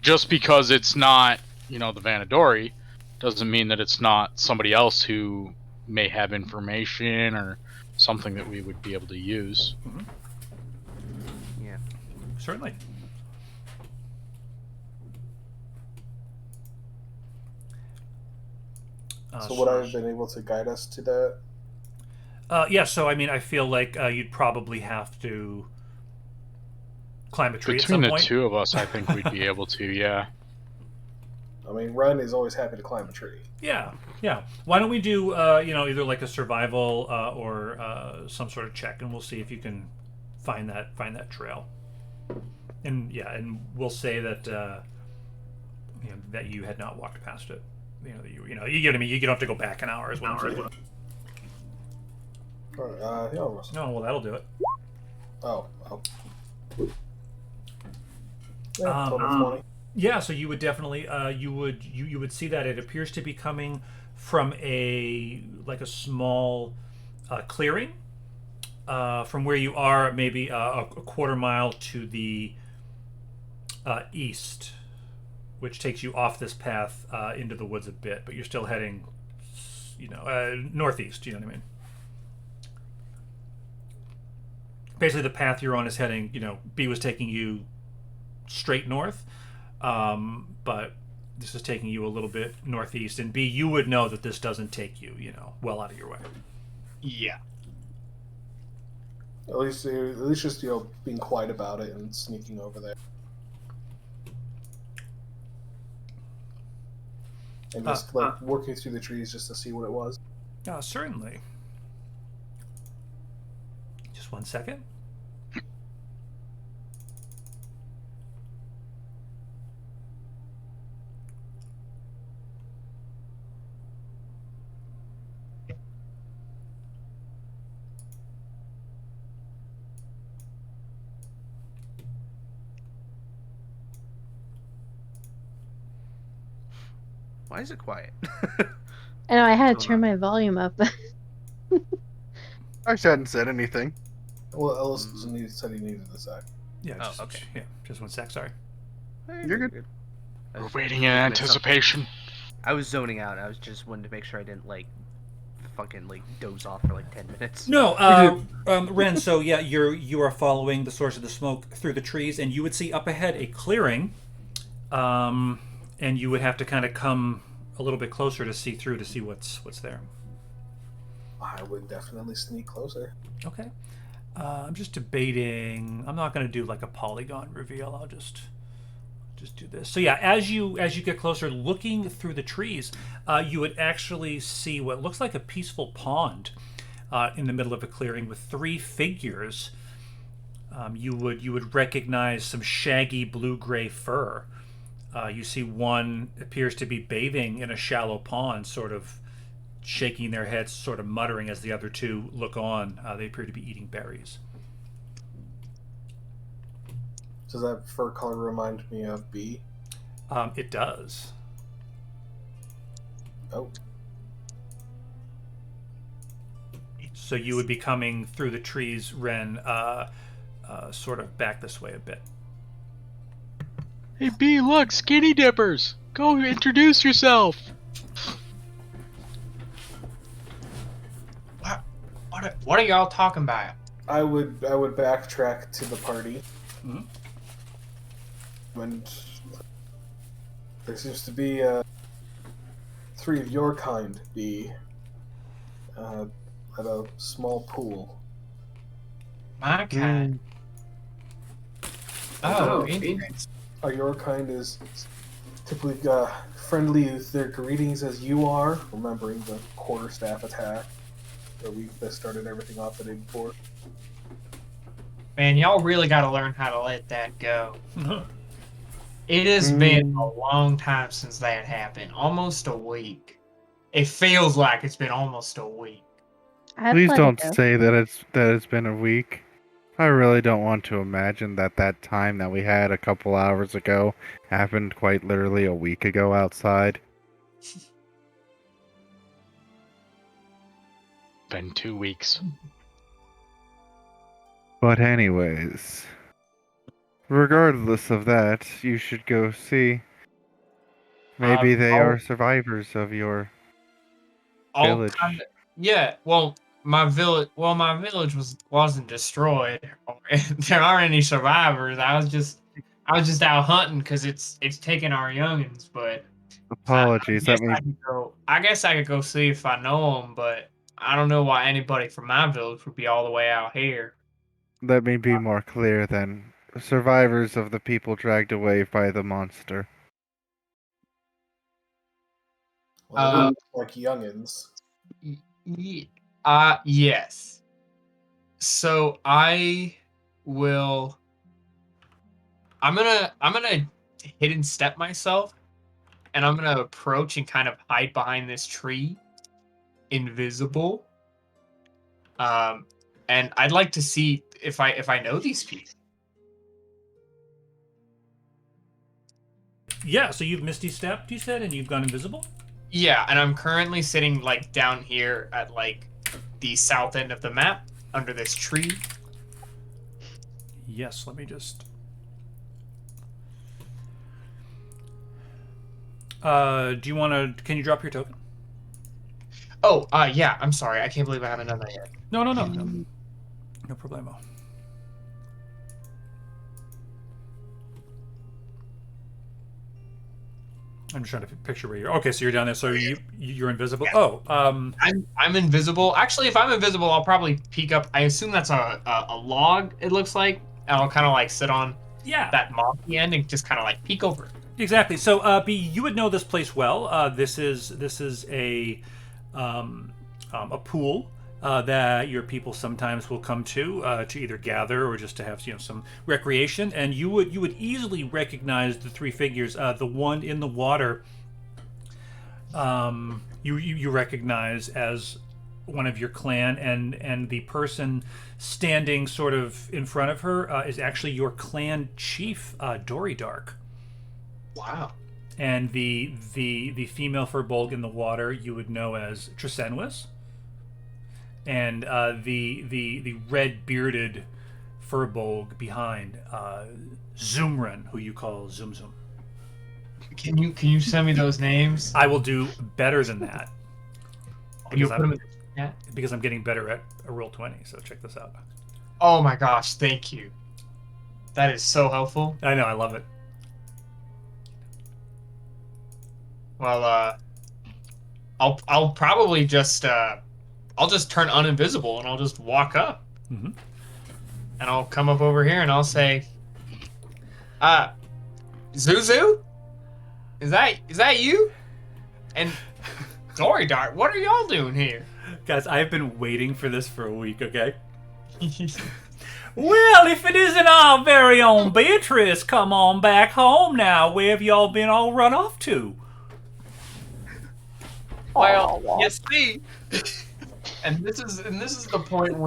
Just because it's not, you know, the Vanadori doesn't mean that it's not somebody else who may have information or something that we would be able to use. Mm-hmm. Yeah. Certainly. So would I have been able to guide us to that? Yeah, so I mean, I feel like you'd probably have to climb a tree Between at some the point. two of us, I think we'd be able to, yeah. I mean, Ren is always happy to climb a tree. Yeah. Why don't we do, either like a survival or some sort of check, and we'll see if you can find that trail. And yeah, and we'll say that that you had not walked past it. You get what I mean. You don't have to go back an hour as well. Yeah, almost. No, well that'll do it. Oh. Yeah, total 20. Yeah, so you would definitely you would see that it appears to be coming from a small clearing from where you are, maybe a quarter mile to the east, which takes you off this path into the woods a bit, but you're still heading, northeast. You know what I mean? Basically, the path you're on is heading. B was taking you straight north. But this is taking you a little bit northeast, and B, you would know that this doesn't take you, well out of your way. Yeah. At least just being quiet about it and sneaking over there, and just working through the trees just to see what it was. Certainly. Just 1 second. Why is it quiet? I know I had to Still turn not. my volume up. I hadn't said anything. Well, Ellis said he needed a sec. Yeah, Oh, just, okay. yeah, just 1 sec. Sorry. You're good. I We're was waiting in looking at something. anticipation. I was zoning out. I was just wanting to make sure I didn't like fucking like doze off for like 10 minutes. No, Ren. So yeah, you are following the source of the smoke through the trees, and you would see up ahead a clearing, and you would have to kind of come a little bit closer to see through to see what's there. I would definitely sneak closer. Okay. I'm just debating. I'm not going to do like a polygon reveal. I'll just do this. So yeah, as you get closer, looking through the trees, you would actually see what looks like a peaceful pond in the middle of a clearing with 3 figures. You would recognize some shaggy blue-gray fur. You see one appears to be bathing in a shallow pond, sort of shaking their heads, sort of muttering as the other 2 look on. They appear to be eating berries. Does that fur color remind me of B? It does. Oh. So you would be coming through the trees, Ren, sort of back this way a bit. Hey, B, look, skinny dippers. Go introduce yourself. What are y'all talking about? I would backtrack to the party. Mm-hmm. And there seems to be 3 of your kind be at a small pool. My kind. Oh, interesting. Your kind is typically friendly with their greetings as you are, remembering the quarterstaff attack where we started everything off the day before. Man, y'all really got to learn how to let that go. It has been a long time since that happened. Almost a week. It feels like it's been almost a week. Please don't say that it's been a week. I really don't want to imagine that time that we had a couple hours ago happened quite literally a week ago outside. Been 2 weeks. But anyways, regardless of that, you should go see. Maybe they are survivors of your village. Yeah, well, my village wasn't destroyed. There aren't any survivors. I was just out hunting because it's taking our youngins. But Apologies. I guess I could go see if I know them, but I don't know why anybody from my village would be all the way out here. Let me be more clear then. Survivors of the people dragged away by the monster. Well, they look like youngins. Yes. So I'm gonna hidden step myself, and I'm gonna approach and kind of hide behind this tree, invisible. And I'd like to see if I know these people. Yeah, so you've misty stepped, you said, and you've gone invisible? Yeah, and I'm currently sitting like down here at like the south end of the map under this tree. Yes, let me just... do you want to... Can you drop your token? Oh, yeah, I'm sorry. I can't believe I haven't done that yet. No problemo. I'm just trying to picture where you're... Okay, so you're down there, so you're invisible? Yeah. Oh, I'm invisible. Actually, if I'm invisible, I'll probably peek up. I assume that's a log, it looks like. And I'll kind of like sit on that mossy end and just kind of like peek over. Exactly. So, B, you would know this place well. This is a pool that your people sometimes will come to either gather or just to have some recreation. And you would easily recognize the 3 figures. The one in the water, you recognize as one of your clan, and the person standing sort of in front of her is actually your clan chief, Dory Dark. Wow. And the female furbolg in the water you would know as Trisenwis. And the red bearded furbolg behind, Zoomran, who you call Zoom Zoom. Can you send me those names? I will do better than that. Can you Because put them I'm, in the chat? because I'm getting better at a roll 20. So check this out. Oh my gosh, thank you. That is so helpful. I know, I love it. Well, I'll probably just I'll just turn uninvisible and I'll just walk up. Mhm. And I'll come up over here and I'll say, Zuzu? Is that you? And Dory Dart, what are y'all doing here? Guys, I've been waiting for this for a week, okay? Well, if it isn't our very own Beatrice, come on back home now. Where have y'all been all run off to? Well, you see, and this is the point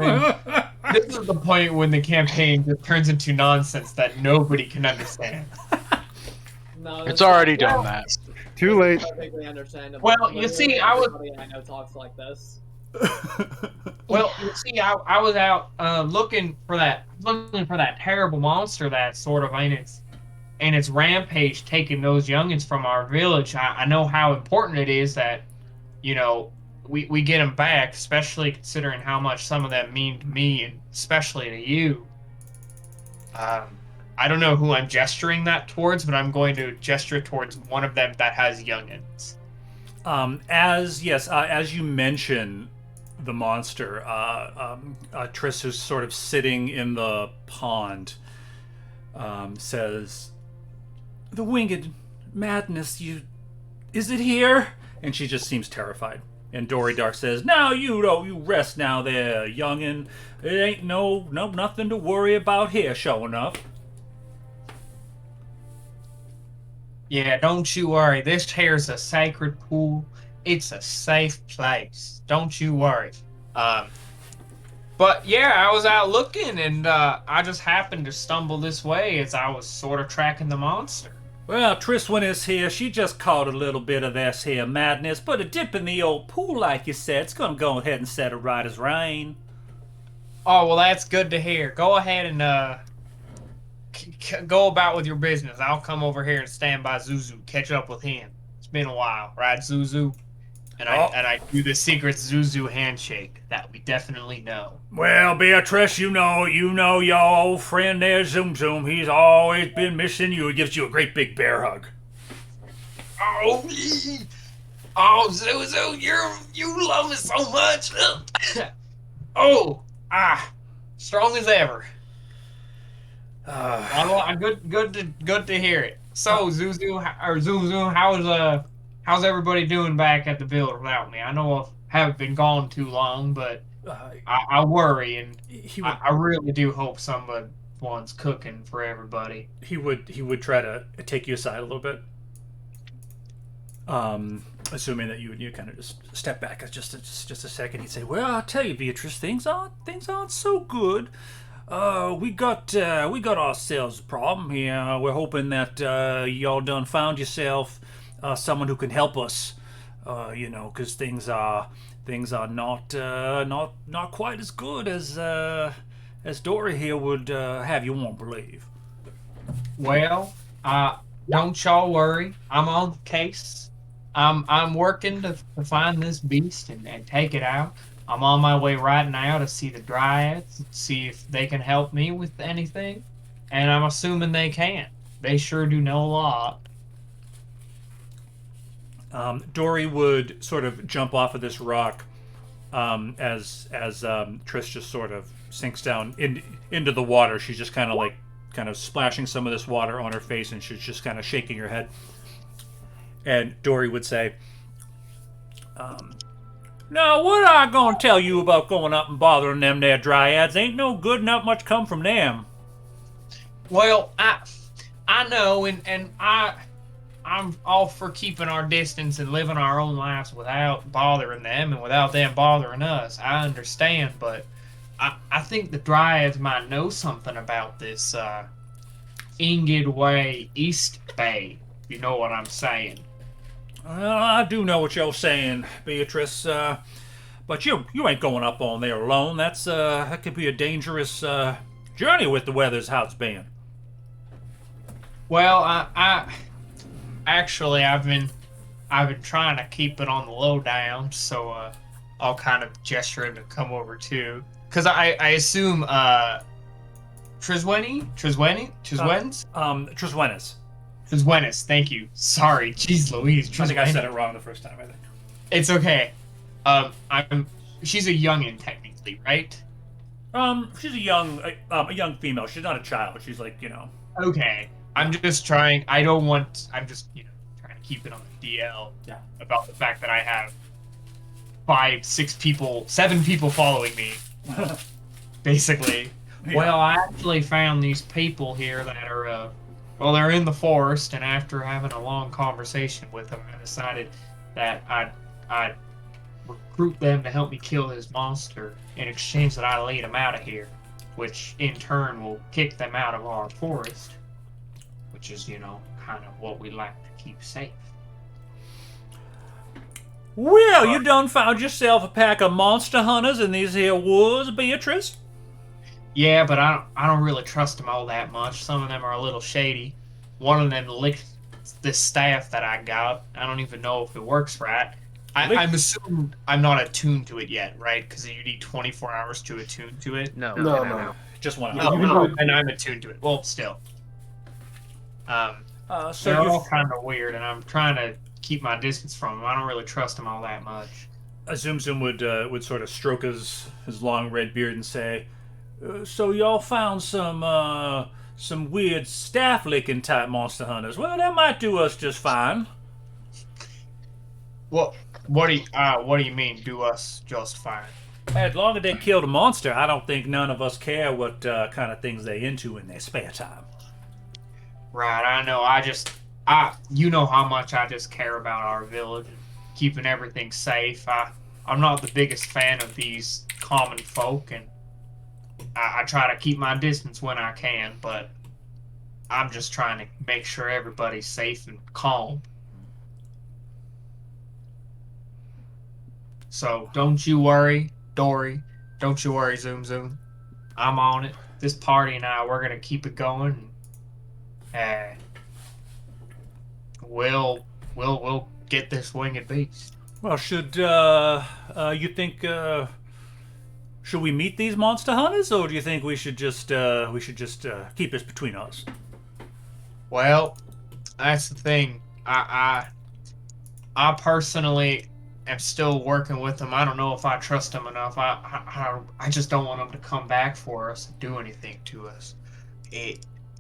when the campaign just turns into nonsense that nobody can understand. No, It's already done that. Too late. Perfectly understandable. Well, you see, Everybody I know talks like this. Well, you see, I was out looking for that terrible monster that's sort of in its rampage, taking those youngins from our village. I know how important it is that, you know, we get them back, especially considering how much some of them mean to me, and especially to you. I don't know who I'm gesturing that towards, but I'm going to gesture towards one of them that has youngins. As you mention the monster, Triss, who's sort of sitting in the pond, says, "The winged madness, is it here?" And she just seems terrified. And Dory Dark says, "Now you rest now there, youngin. It ain't nothing to worry about here, sure enough." Yeah, don't you worry. This here's a sacred pool. It's a safe place. Don't you worry. But yeah, I was out looking, and I just happened to stumble this way as I was sort of tracking the monster. Well, Triss, when it's here, she just caught a little bit of this here madness, but a dip in the old pool, like you said, it's gonna go ahead and set it right as rain. Oh, well, that's good to hear. Go ahead and go about with your business. I'll come over here and stand by Zuzu, catch up with him. It's been a while, right, Zuzu? And I do the secret Zuzu handshake that we definitely know. Well, Beatrice, you know your old friend there, Zoom Zoom. He's always been missing you. He gives you a great big bear hug. Oh, Zuzu, you love me so much. Strong as ever. Good to hear it. So, Zuzu, how's everybody doing back at the village without me? I know I haven't been gone too long, but I worry, and I really do hope someone's cooking for everybody. He would try to take you aside a little bit, assuming that you kind of just step back just a second. He'd say, "Well, I'll tell you, Beatrice, things aren't so good. We got ourselves a problem here. We're hoping that y'all done found yourself someone who can help us. Because things are not quite as good as Dory here would have you want to believe." Well, don't y'all worry. I'm on the case. I'm working to find this beast and take it out. I'm on my way right now to see the Dryads, see if they can help me with anything. And I'm assuming they can. They sure do know a lot. Dory would sort of jump off of this rock as Triss just sort of sinks down into the water. She's just kind of splashing some of this water on her face, and she's just kind of shaking her head. And Dory would say, "Now, what I gonna tell you about going up and bothering them there Dryads? Ain't no good, not much come from them." Well, I know, and I'm all for keeping our distance and living our own lives without bothering them and without them bothering us. I understand, but I think the Dryads might know something about this Ingid Way East Bay You know what I'm saying. I do know what you're saying, Beatrice. But you ain't going up on there alone. That could be a dangerous journey with the weather's how it's been. Well, I actually I've been trying to keep it on the low down, so I'll kind of gesture him to come over too. Because I assume Triswenis? Triswenis, thank you. Sorry, jeez Louise. I think I said it wrong the first time, I think. It's okay. She's a youngin' technically, right? She's a young female. She's not a child. She's like, Okay. I'm just trying. I'm just, trying to keep it on the DL. Yeah. About the fact that I have 7 people following me. Basically. Yeah. Well, I actually found these people here that are, they're in the forest, and after having a long conversation with them, I decided that I'd recruit them to help me kill this monster in exchange that I lead them out of here, which in turn will kick them out of our forest, which is, kind of what we like to keep safe. Well, you done found yourself a pack of monster hunters in these here woods, Beatrice? Yeah, but I don't really trust them all that much. Some of them are a little shady. One of them licked this staff that I got. I don't even know if it works right. I'm assuming I'm not attuned to it yet, right? Because you need 24 hours to attune to it. No. Just 1 Oh, hour. and I'm attuned to it. Well, still. So They're you all kind of weird, and I'm trying to keep my distance from them. I don't really trust them all that much. Zoom Zoom would sort of stroke his long red beard and say, "So y'all found some weird staff licking type monster hunters? Well, that might do us just fine." Well, what do you mean? Do us just fine? As long as they killed a monster, I don't think none of us care what kind of things they into in their spare time. Right, I know. You know how much I just care about our village and keeping everything safe. I'm not the biggest fan of these common folk, and I try to keep my distance when I can, but I'm just trying to make sure everybody's safe and calm. So don't you worry, Dory. Don't you worry, Zoom Zoom. I'm on it. This party and we're gonna keep it going. We'll get this winged beast. Well, should you think should we meet these monster hunters, or do you think we should just keep this between us? Well, that's the thing. I personally am still working with them. I don't know if I trust them enough. I just don't want them to come back for us and do anything to us.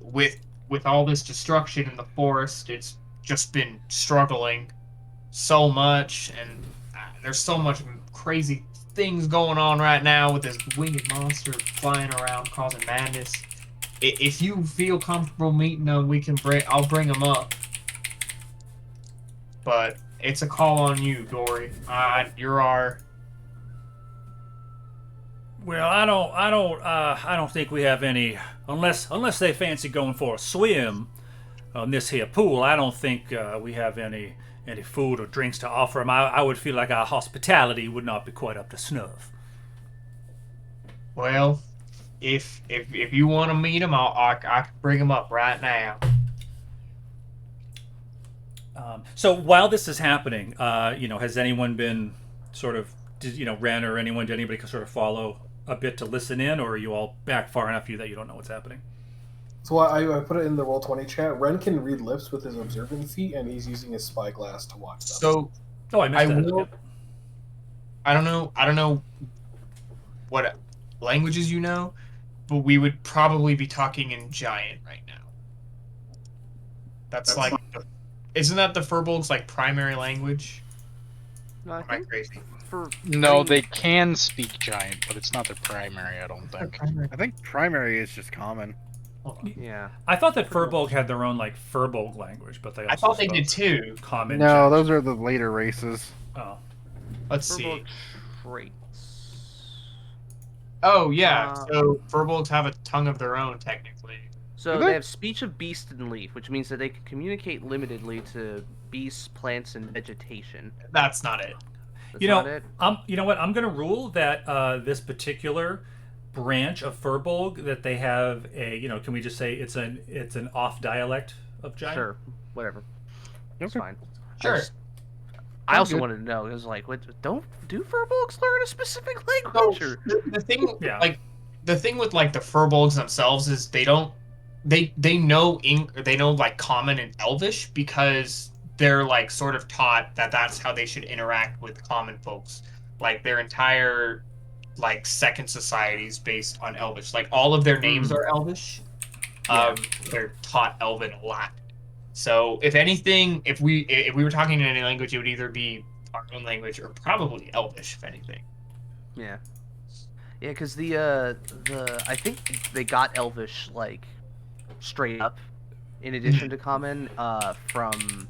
With all this destruction in the forest, it's just been struggling so much, and there's so much crazy things going on right now with this winged monster flying around causing madness. If you feel comfortable meeting them, I'll bring them up. But it's a call on you, Dory. You're our. Well, I don't think we have any, unless they fancy going for a swim on this here pool. I don't think we have any food or drinks to offer them. I would feel like our hospitality would not be quite up to snuff. Well, if you want to meet them, I can bring them up right now. So while this is happening, has anyone been sort of, Ren or anyone, did anybody sort of follow a bit to listen in, or are you all back far enough that you don't know what's happening? So I put it in the Roll20 chat. Ren can read lips with his observant feet, and he's using his spyglass to watch them. So, I missed that. I don't know what languages you know, but we would probably be talking in Giant right now. That's like, isn't that the Furbolg's primary language? No, Am I crazy? No, they can speak Giant, but it's not their primary, I don't think. I think primary is just common. Yeah. I thought that Furbolg had their own Furbolg language, but they also I thought they did too. Common. No, those are the later races. Oh. Let's see. Furbolg traits. Oh yeah, so Furbolgs have a tongue of their own technically. So Do they they? have speech of beast and leaf, which means that they can communicate limitedly to beasts, plants, and vegetation. That's not it. That's You not know, it. you know what? I'm gonna rule that this particular branch of Furbolg that they have a, can we just say it's an off dialect of giant? Sure, whatever. It's Okay. fine. Sure. I also good. wanted to know. It was like, what? Don't do furbolgs learn a specific So language? Or... the thing, Yeah. like, the thing with like the furbolgs themselves is they don't, they know they know like common and elvish because they're like sort of taught that that's how they should interact with common folks. Like their entire like second society is based on elvish. Like all of their names are elvish. Yeah. They're taught elven a lot. So if anything, if we were talking in any language, it would either be our own language or probably elvish, if anything. Yeah. Yeah, because I think they got Elvish like straight up, in addition to common, from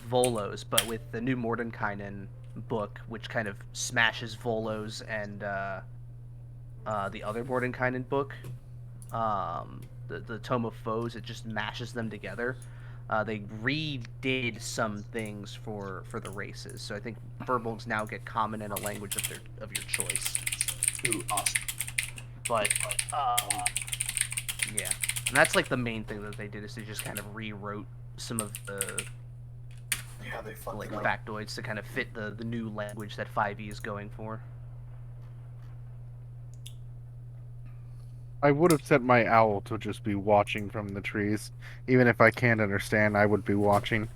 Volos, but with the new Mordenkainen book, which kind of smashes Volos and the other Mordenkainen book, the Tome of Foes, it just mashes them together. They redid some things for the races, so I think Furbolgs now get common in a language of your choice. Ooh, awesome. But yeah, and that's like the main thing that they did is they just kind of rewrote some of the Yeah, they fucked like it up. factoids to kind of fit the new language that 5e is going for. I would have set my owl to just be watching from the trees. Even if I can't understand, I would be watching.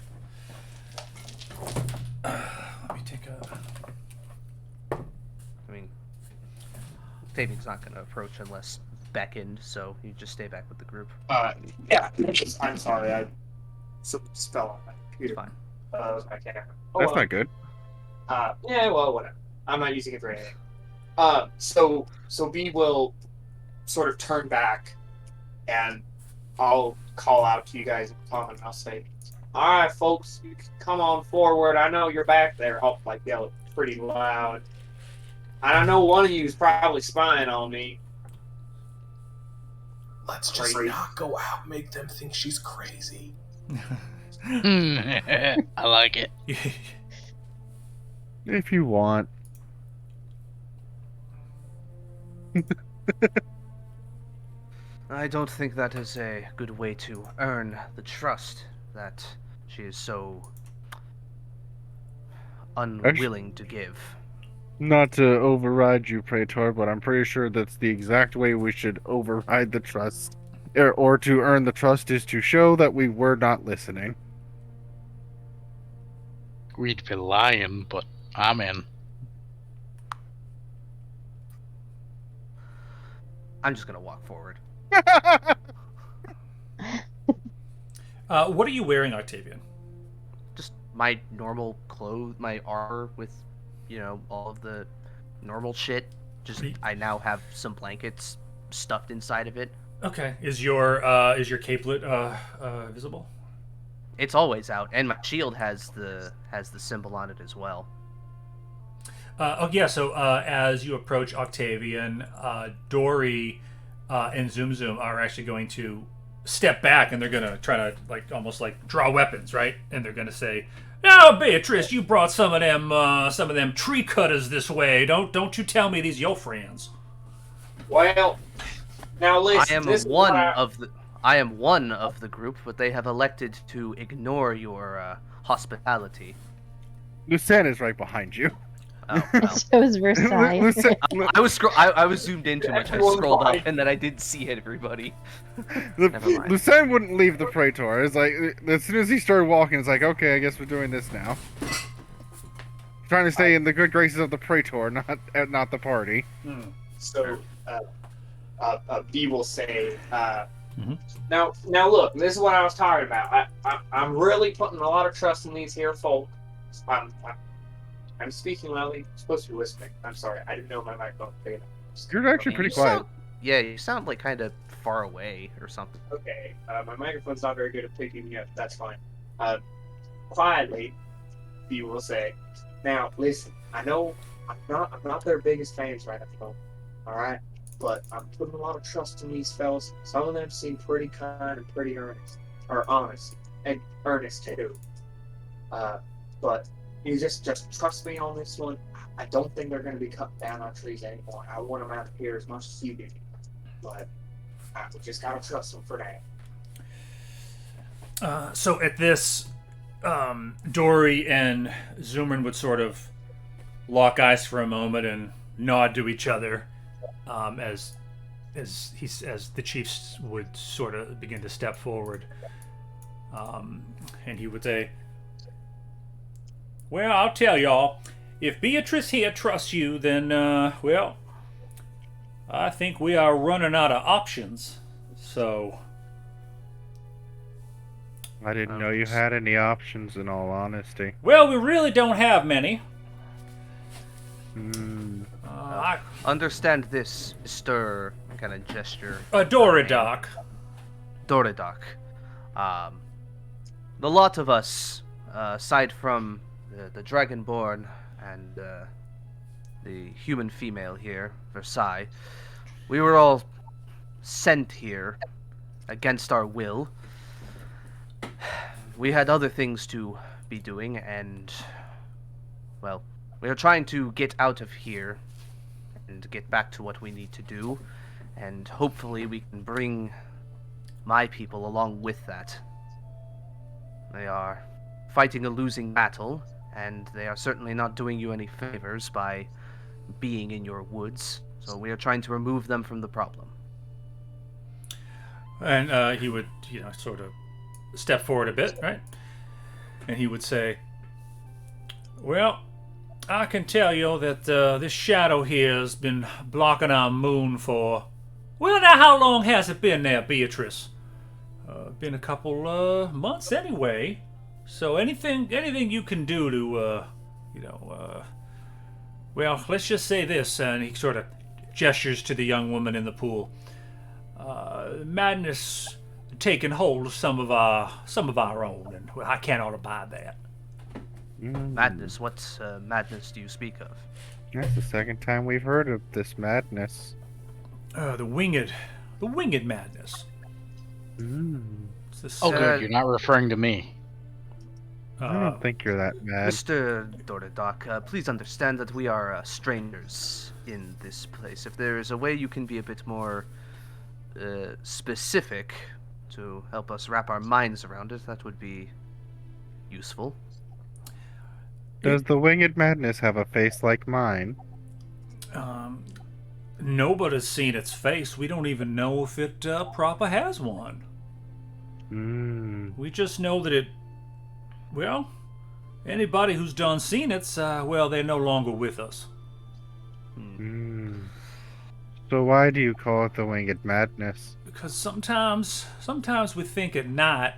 Let me take a. I mean, Octavian's not going to approach unless beckoned, so you just stay back with the group. Yeah. I'm sorry. I spell on my computer. Fine. That was my camera. That's not good. Yeah. Well, whatever. I'm not using it for anything. So B will sort of turn back, and I'll call out to you guys in common. I'll say, "All right, folks, you can come on forward. I know you're back there." I'll like yell it pretty loud. And I know one of you is probably spying on me. Let's just Crazy. not go out, make them think she's crazy. I like it. If you want. I don't think that is a good way to earn the trust that she is so unwilling to give. Not to override you, Praetor, but I'm pretty sure that's the exact way we should override the trust. Or to earn the trust is to show that we were not listening. We'd be lying, but I'm in. I'm just gonna walk forward. What are you wearing, Octavian? Just my normal clothes, my armor with, all of the normal shit. Just I now have some blankets stuffed inside of it. Okay. Is your capelet visible? It's always out, and my shield has the symbol on it as well. So as you approach Octavian, Dory and Zoom Zoom are actually going to step back, and they're going to try to almost draw weapons, right? And they're going to say, "Now, Beatrice, you brought some of them tree cutters this way. Don't you tell me these your friends." Well, now listen. I am I am one of the group, but they have elected to ignore your hospitality. Lucien is right behind you. Oh, well. So is Versailles. I was zoomed in too much. I scrolled up and then I didn't see everybody. Never mind. Lucien wouldn't leave the Praetor. It's like, as soon as he started walking, it's like, okay, I guess we're doing this now. Trying to stay in the good graces of the Praetor, not the party. So, B will say, now look, this is what I was talking about. I'm really putting a lot of trust in these here folk. I'm speaking loudly. I'm supposed to be whispering. I'm sorry. I didn't know my microphone was big enough. You're actually pretty quiet. You sound like kind of far away or something. Okay, my microphone's not very good at picking me up. That's fine. Quietly, B will say, now listen. I know I'm not their biggest fans right at the moment. All right, but I'm putting a lot of trust in these fellas. Some of them seem pretty kind and pretty earnest, or honest, and earnest too. But you just trust me on this one. I don't think they're going to be cutting down our trees anymore. I want them out of here as much as you do, but we just gotta trust them for now. So at this, Dory and Zoomer would sort of lock eyes for a moment and nod to each other, as the chiefs would sort of begin to step forward, and he would say, "Well, I'll tell y'all, if Beatrice here trusts you, then well, I think we are running out of options. So." I didn't know you had any options, in all honesty. Well, we really don't have many. Understand this, Mr. kind of gesture. Doridoc. Doridoc. The lot of us, aside from the Dragonborn and the human female here, Versailles, we were all sent here against our will. We had other things to be doing, and, well, we are trying to get out of here and get back to what we need to do, and hopefully we can bring my people along with that. They are fighting a losing battle, and they are certainly not doing you any favors by being in your woods, so we are trying to remove them from the problem. And he would, sort of step forward a bit, right? And he would say, "Well, I can tell you that this shadow here has been blocking our moon for... Well, now, how long has it been there, Beatrice? Been a couple months anyway. So anything you can do to, well, let's just say this," and he sort of gestures to the young woman in the pool. "Madness taking hold of some of our own, and well, I cannot abide that." Madness? What madness do you speak of? That's the second time we've heard of this madness. The winged madness. Oh, good. You're not referring to me. I don't think you're that mad. Mr. Doridoc, please understand that we are strangers in this place. If there is a way you can be a bit more specific to help us wrap our minds around it, that would be useful. Does the winged madness have a face like mine? Nobody's seen its face. We don't even know if it proper has one. We just know that it... Well, anybody who's done seen it, well, they're no longer with us. So why do you call it the winged madness? Because sometimes we think at night,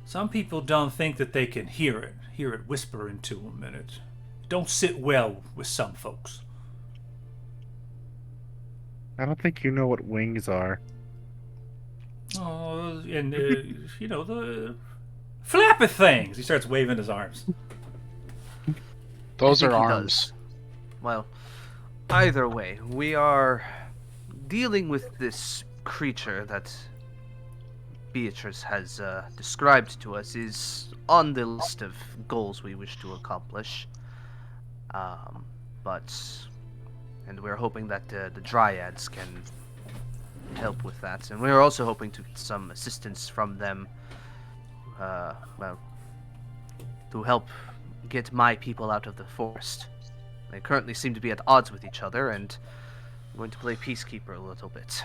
some people don't think that they can hear it whisper into them, and it don't sit well with some folks. I don't think you know what wings are. Oh, and the flappy things. He starts waving his arms. Those are arms. Well, either way, we are dealing with this creature that Beatrice has described to us is on the list of goals we wish to accomplish. And we're hoping that the Dryads can help with that. And we're also hoping to get some assistance from them, to help get my people out of the forest. They currently seem to be at odds with each other, and I'm going to play peacekeeper a little bit.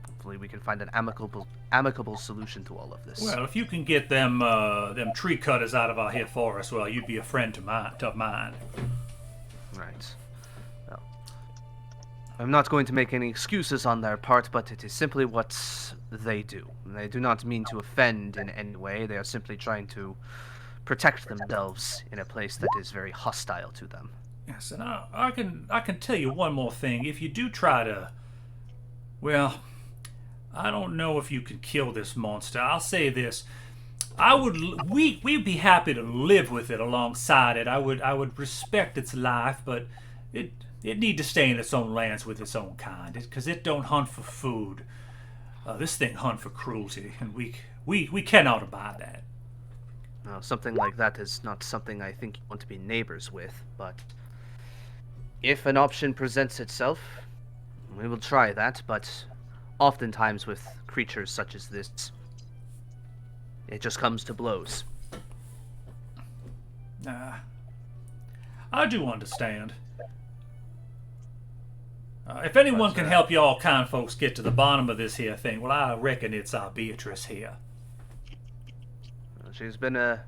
Hopefully we can find an amicable solution to all of this. Well, if you can get them tree cutters out of our here forest, well, you'd be a friend to mine. Right. Well, I'm not going to make any excuses on their part, but it is simply what they do. They do not mean to offend in any way. They are simply trying to protect themselves in a place that is very hostile to them. Yes, and I can tell you one more thing. If you do try to, well, I don't know if you can kill this monster. I'll say this: we'd be happy to live with it alongside it. I would respect its life, but it It need to stay in its own lands with its own kind, because it don't hunt for food. This thing hunt for cruelty, and we cannot abide that. Now, something like that is not something I think you want to be neighbors with, but if an option presents itself, we will try that, but oftentimes with creatures such as this, it just comes to blows. I do understand. If anyone can help y'all kind folks get to the bottom of this here thing, well, I reckon it's our Beatrice here. She's been a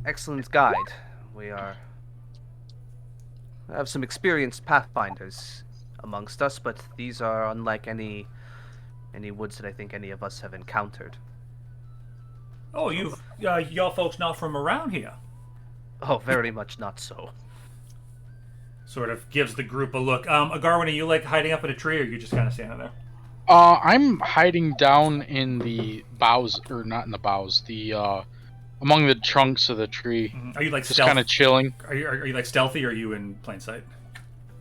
excellent guide. We have some experienced pathfinders amongst us, but these are unlike any woods that I think any of us have encountered. Oh, y'all folks not from around here? Oh, very much not so. Sort of gives the group a look. Agarwin, are you like hiding up in a tree, or are you just kind of standing there? I'm hiding down in the boughs, or not in the boughs, the among the trunks of the tree. Mm-hmm. Are you like just kind of chilling? Are you like stealthy, or are you in plain sight?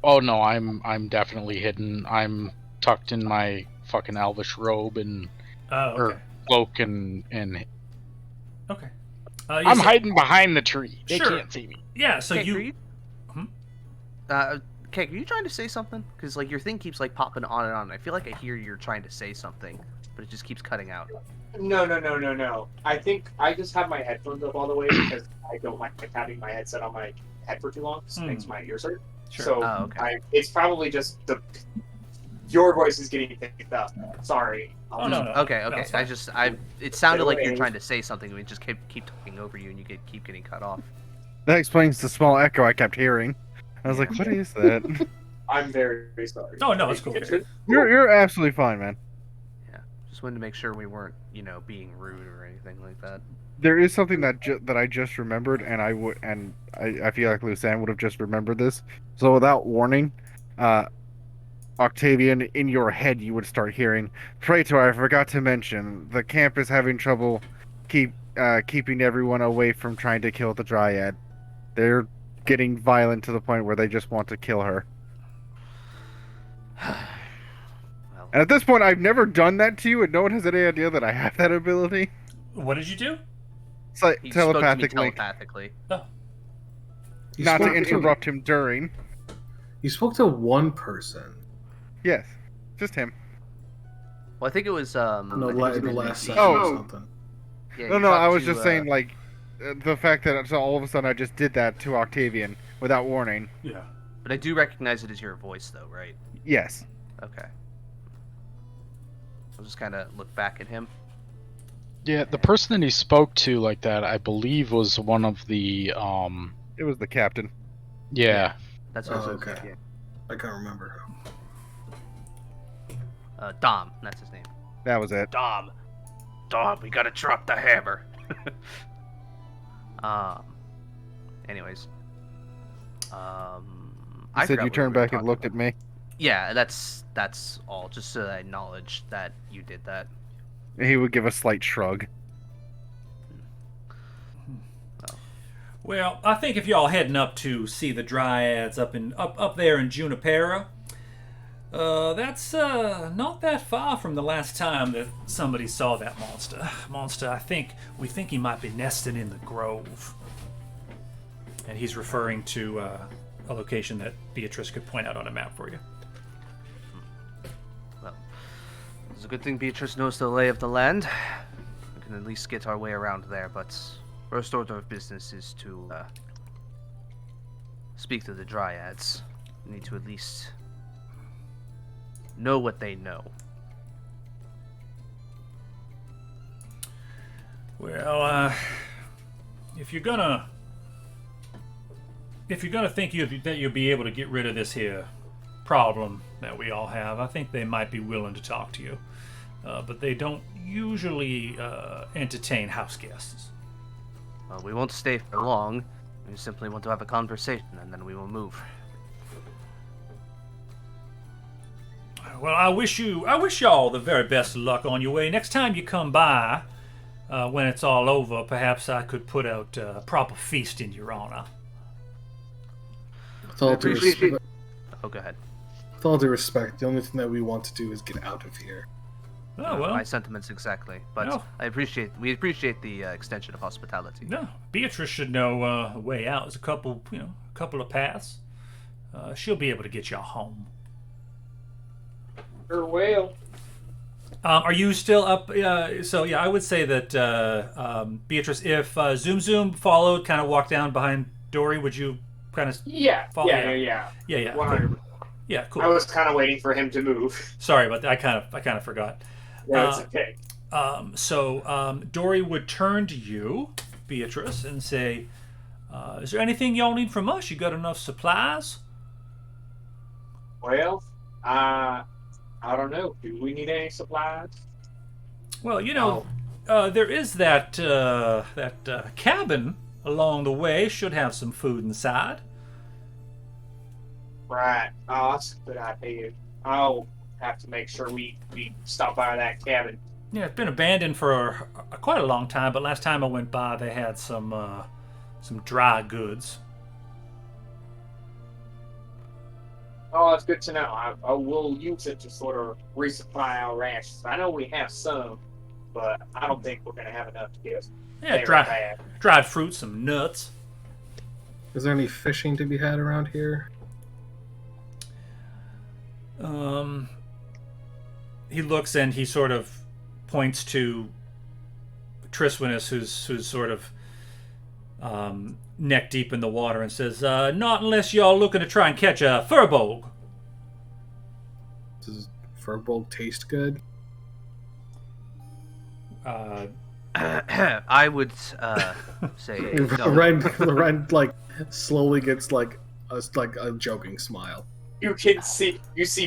Oh no, I'm definitely hidden. I'm tucked in my fucking elvish robe and or cloak and. Okay. I'm hiding behind the tree. They can't see me. Yeah. So Kate, Kate, are you trying to say something? Because like your thing keeps like popping on and on. I feel like I hear you're trying to say something, but it just keeps cutting out. No. I think I just have my headphones up all the way because I don't like having my headset on my head for too long. Because it makes my ears hurt. Sure. So it's probably just your voice is getting picked up. Sorry. No. Okay. It sounded like you're trying to say something, and we just keep talking over you, and you keep getting cut off. That explains the small echo I kept hearing. I was like, what is that? I'm very, very sorry. Oh, no, it's cool. You're absolutely fine, man. Yeah, just wanted to make sure we weren't, being rude or anything like that. There is something that I just remembered, and I feel like Lucann would have just remembered this. So without warning, Octavian, in your head, you would start hearing, Praetor, I forgot to mention, the camp is having trouble keeping everyone away from trying to kill the Dryad. They're getting violent to the point where they just want to kill her. Well, And at this point, I've never done that to you, and no one has any idea that I have that ability. What did you do? It's like he spoke to me telepathically. telepathically. Oh. Not to interrupt him during. You spoke to one person. Yes, just him. Well, I think it was No, the last session Oh. or something. Yeah, No, you I talked was to, just saying, like, the fact that so all of a sudden I just did that to Octavian without warning. Yeah. But I do recognize it as your voice, though, right? Yes. Okay. I'll just kind of look back at him. Yeah, the person that he spoke to like that, I believe, was one of the It was the captain. Yeah. That's what Oh, it was. okay. Yeah. I can't remember. Dom, that's his name. That was it. Dom, we gotta drop the hammer. Anyways. You said you turned back and looked at me. Yeah, that's all. Just so that I acknowledge that you did that. He would give a slight shrug. Well, I think if y'all heading up to see the Dryads up there in Junipero, that's not that far from the last time that somebody saw that monster. We think he might be nesting in the grove. And he's referring to a location that Beatrice could point out on a map for you. Well, it's a good thing Beatrice knows the lay of the land. We can at least get our way around there, but first order of business is to speak to the Dryads. We need to at least know what they know. Well, if you're gonna think that you'll be able to get rid of this here problem that we all have, I think they might be willing to talk to you. But they don't usually entertain house guests. Well, we won't stay for long. We simply want to have a conversation, and then we will move. Well, I wish y'all the very best of luck on your way. Next time you come by, when it's all over, perhaps I could put out a proper feast in your honor. With all due respect, Oh, go ahead. With all due respect, the only thing that we want to do is get out of here. Oh well. My sentiments exactly, but No. we appreciate the extension of hospitality. No, Beatrice should know a way out. There's a couple of paths. She'll be able to get you home. Sure will. Are you still up? So yeah, I would say that Beatrice, if Zoom Zoom followed, kind of walked down behind Dory, would you kind of? Yeah. Follow- Yeah. Yeah. 100%. Cool. Yeah, cool. I was kind of waiting for him to move. Sorry about that. I kind of forgot. No, it's okay. So Dory would turn to you, Beatrice, and say, "Is there anything y'all need from us? You got enough supplies?" Well, I don't know. Do we need any supplies? Well, there is that cabin along the way. Should have some food inside. Right. Oh, that's a good idea. I'll have to make sure we stop by that cabin. Yeah, it's been abandoned for quite a long time, but last time I went by, they had some dry goods. Oh, that's good to know. I will use it to sort of resupply our rations. I know we have some, but I don't think we're going to have enough to get us Yeah, bad. dried fruit, some nuts. Is there any fishing to be had around here? He looks and he sort of points to Triswinus, who's sort of neck deep in the water, and says, "Not unless y'all looking to try and catch a furbolg." Does furbolg taste good? I would say no. Ren like slowly gets like a joking smile. You see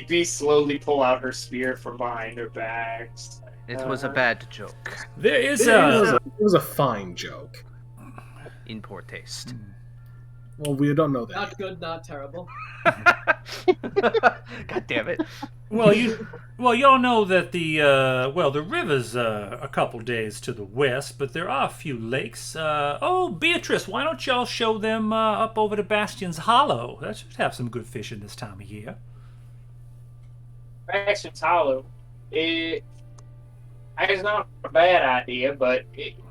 B slowly pull out her spear from behind her bags. It was a bad joke. There is It was a fine joke. In poor taste. Well, we don't know that. Not good, not terrible. God damn it. well, y'all know that the river's a couple days to the west, but there are a few lakes. Beatrice, why don't y'all show them up over to Bastion's Hollow? That should have some good fishing this time of year. Bastion's Hollow. It's not a bad idea, but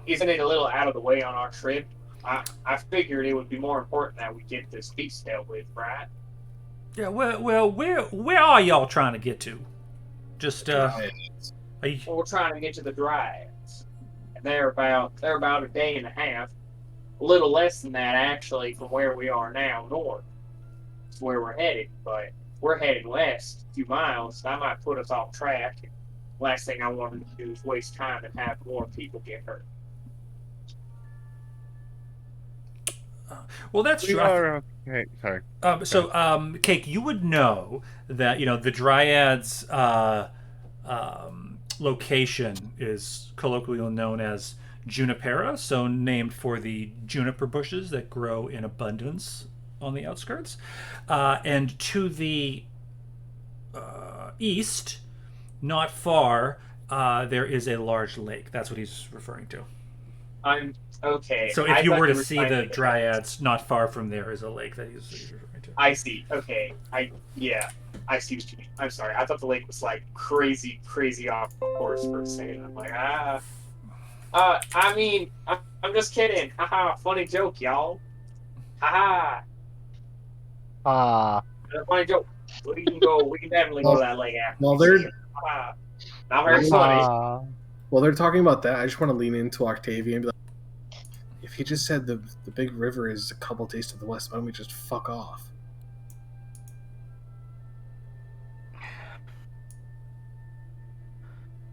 isn't it a little out of the way on our trip? I figured it would be more important that we get this beast dealt with, right? Yeah, well, where are y'all trying to get to? Just are you... Well, we're trying to get to the Dryads, and they're about a day and a half, a little less than that actually from where we are now, north. It's where we're headed, but we're heading west a few miles. That might put us off track. Last thing I wanted to do is waste time and have more people get hurt. Well, that's We true. are okay. Sorry. Cake, you would know that the Dryads' location is colloquially known as Junipera, so named for the juniper bushes that grow in abundance on the outskirts. And to the east, not far, there is a large lake. That's what he's referring to. I'm okay. So if you were to see the Dryads, not far from there is a lake that he's referring to. I see. Okay. I see what you mean. I'm sorry. I thought the lake was like crazy off course for a second. I'm like, I mean, I'm just kidding. Haha, funny joke, y'all. Haha. Funny joke. We can definitely go to that lake after. Well, they're not very funny. Well, they're talking about that. I just want to lean into Octavia and be like, if he just said the big river is a couple days to the west, why don't we just fuck off?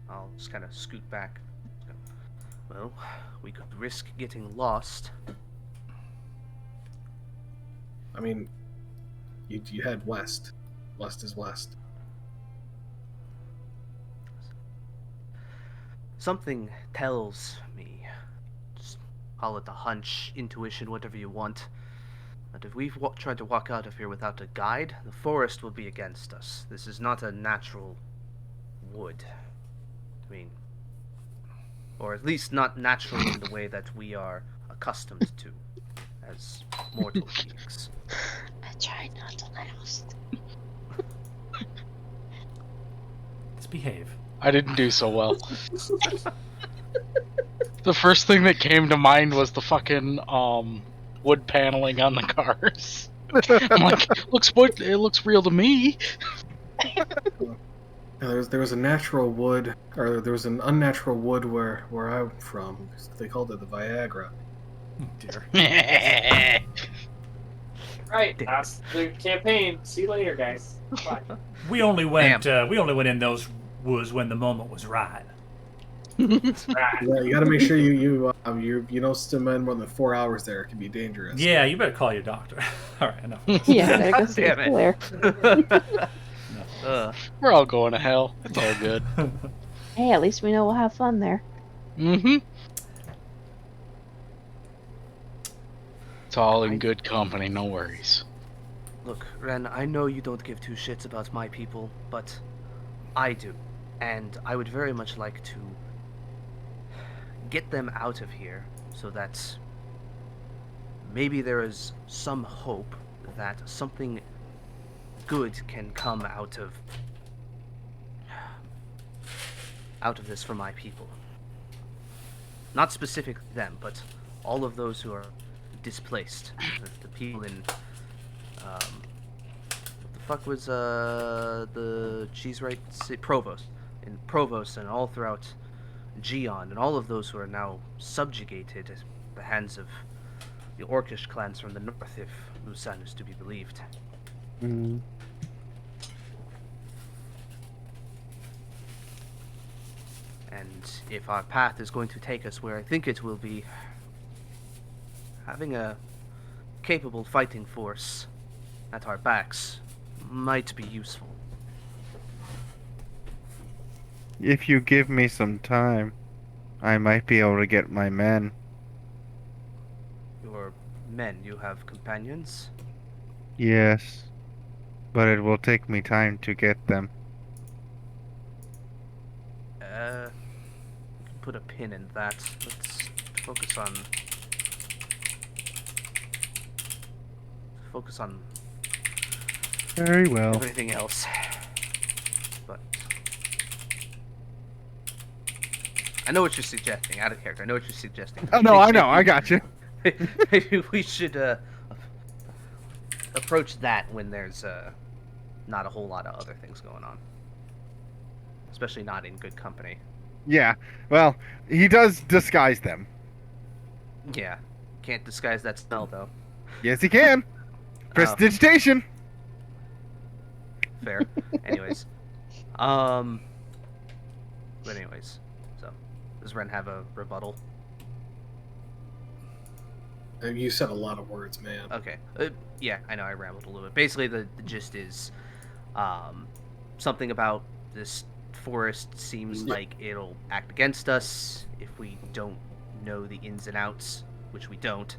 I'll just kind of scoot back. Well, we could risk getting lost. I mean, you head west. West is west. Something tells me, just call it a hunch, intuition, whatever you want, that if we tried to walk out of here without a guide, the forest will be against us. This is not a natural wood. I mean, or at least not natural in the way that we are accustomed to as mortal beings. I tried not to laugh. behave. I didn't do so well. The first thing that came to mind was the fucking wood paneling on the cars. I'm like, it looks real to me. There was a natural wood, or there was an unnatural wood where I'm from. They called it the Viagra. Oh, dear. Right, that's the campaign. See you later, guys. Bye. We only went in those woods when the moment was right. Right. Yeah, you got to make sure you don't spend more than 4 hours there. It can be dangerous. Yeah, you better call your doctor. All right, enough. Yeah, there goes Damn the it. cooler. We're all going to hell. It's all good. Hey, at least we know we'll have fun there. Mm-hmm. It's all in good company, no worries. Look, Ren, I know you don't give two shits about my people, but I do. And I would very much like to get them out of here so that maybe there is some hope that something good can come out of this for my people. Not specifically them, but all of those who are displaced. The people in what the fuck was the cheese right Provost. In Provost and all throughout Geon, and all of those who are now subjugated at the hands of the Orcish clans from the north, if Lusan is to be believed. Mm. And if our path is going to take us where I think it will be, having a capable fighting force at our backs might be useful. If you give me some time, I might be able to get my men. Your men, you have companions? Yes, but it will take me time to get them. We can put a pin in that. Let's focus on Very well. everything else. But I know what you're suggesting. Out of character, I know what you're suggesting. Oh no, I know, I got you. Maybe we should approach that when there's not a whole lot of other things going on, especially not in good company. Yeah, well, he does disguise them. Yeah, can't disguise that smell though. Yes, he can. Prestidigitation. Fair. Anyways, but anyways, so does Ren have a rebuttal? You said a lot of words, man. Okay. Yeah, I know I rambled a little bit. Basically, the gist is, something about this forest seems like it'll act against us if we don't know the ins and outs, which we don't.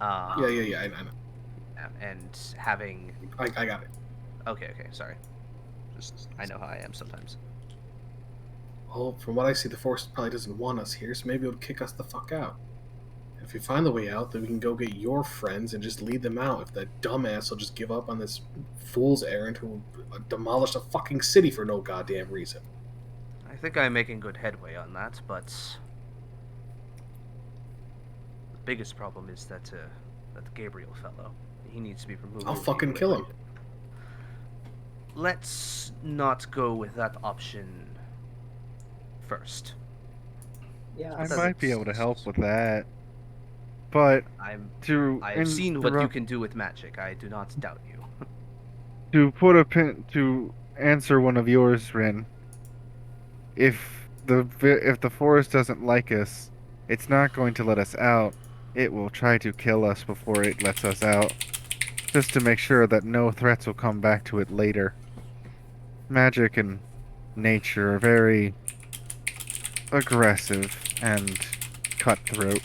Yeah, I know. And having... I got it. Okay, sorry. Just, I know how I am sometimes. Well, from what I see, the forest probably doesn't want us here, so maybe it'll kick us the fuck out. If we find the way out, then we can go get your friends and just lead them out. If that dumbass will just give up on this fool's errand who demolished a fucking city for no goddamn reason. I think I'm making good headway on that, but the biggest problem is that Gabriel fellow. He needs to be removed. I'll fucking kill him. Let's not go with that option first. Yeah. I might be able to help with that. But I've seen what you can do with magic. I do not doubt you. To answer one of yours, Ren. If the forest doesn't like us, it's not going to let us out. It will try to kill us before it lets us out, just to make sure that no threats will come back to it later. Magic and nature are very aggressive and cutthroat.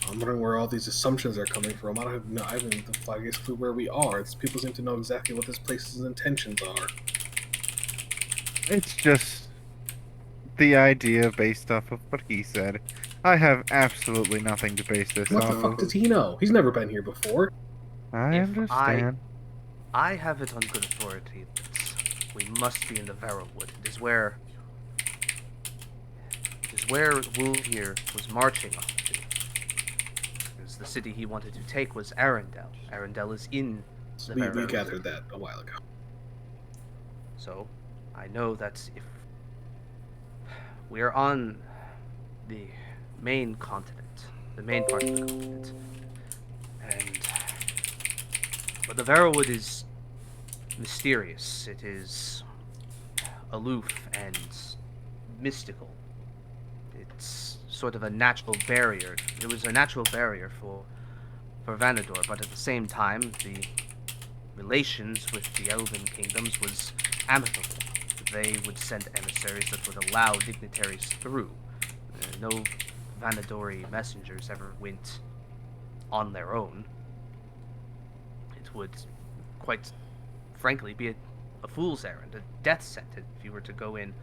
I'm wondering where all these assumptions are coming from. I haven't the foggiest clue where we are. People seem to know exactly what this place's intentions are. It's just the idea based off of what he said. I have absolutely nothing to base this What off the fuck of. does he know? He's never been here before. I If understand. I have it on good authority that we must be in the Verrowwood. It is where Wolfir was marching on to. Because the city he wanted to take was Arendelle. Arendelle is in the We Verrowwood. gathered that a while ago. So, I know that if we are on the main continent, the main part of the continent, but the Verrowwood is mysterious. It is aloof and mystical. It's sort of a natural barrier. It was a natural barrier for Vanador, but at the same time, the relations with the Elven kingdoms was amicable. They would send emissaries that would allow dignitaries through. No Vanadori messengers ever went on their own. It would, quite frankly, be a fool's errand, a death sentence if you were to go in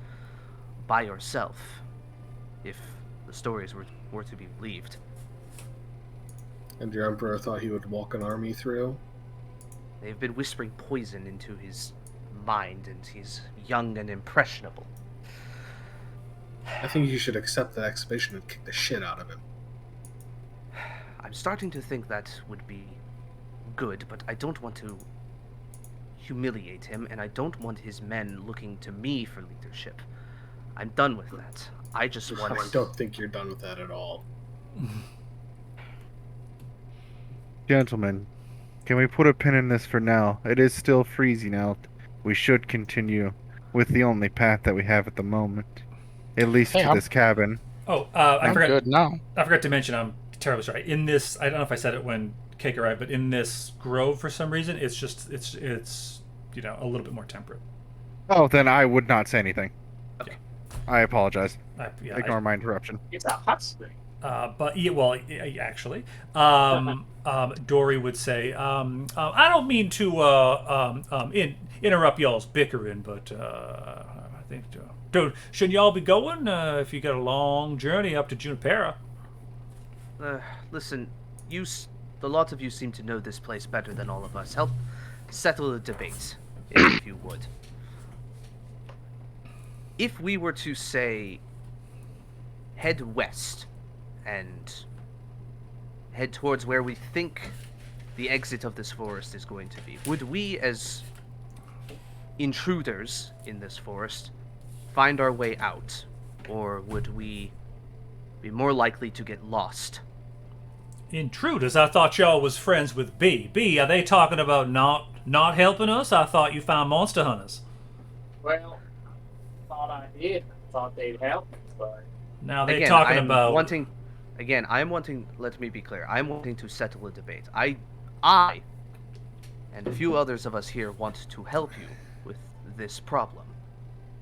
by yourself, if the stories were to be believed. And your emperor thought he would walk an army through? They've been whispering poison into his mind, and he's young and impressionable. I think you should accept that exhibition and kick the shit out of him. I'm starting to think that would be good, but I don't want to humiliate him, and I don't want his men looking to me for leadership. I'm done with that. I just want... I don't think you're done with that at all. Gentlemen, can we put a pin in this for now? It is still freezing out. We should continue with the only path that we have at the moment. At least to this cabin. Oh, I'm forgot. good now. I forgot to mention, I'm terribly sorry. In this, I don't know if I said it when Cake arrived, but in this grove, for some reason, it's you know, a little bit more temperate. Oh, then I would not say anything. Okay. I apologize. Yeah, Ignore my interruption. It's a hot spring. But yeah, well, actually, Dory would say, I don't mean to interrupt y'all's bickering, but I think shouldn't y'all be going if you got a long journey up to Junipera? Listen, the lot of you seem to know this place better than all of us. Help settle the debate, if you would. If we were to say, head west and head towards where we think the exit of this forest is going to be, would we, as intruders in this forest, find our way out, or would we be more likely to get lost? Intruders? I thought y'all was friends with B. B, are they talking about not helping us? I thought you found monster hunters. Well, I thought I did. I thought they'd help me, but... Now they're Again, talking I'm about... wanting... Again, I'm wanting... Let me be clear. I'm wanting to settle a debate. I and a few others of us here want to help you with this problem.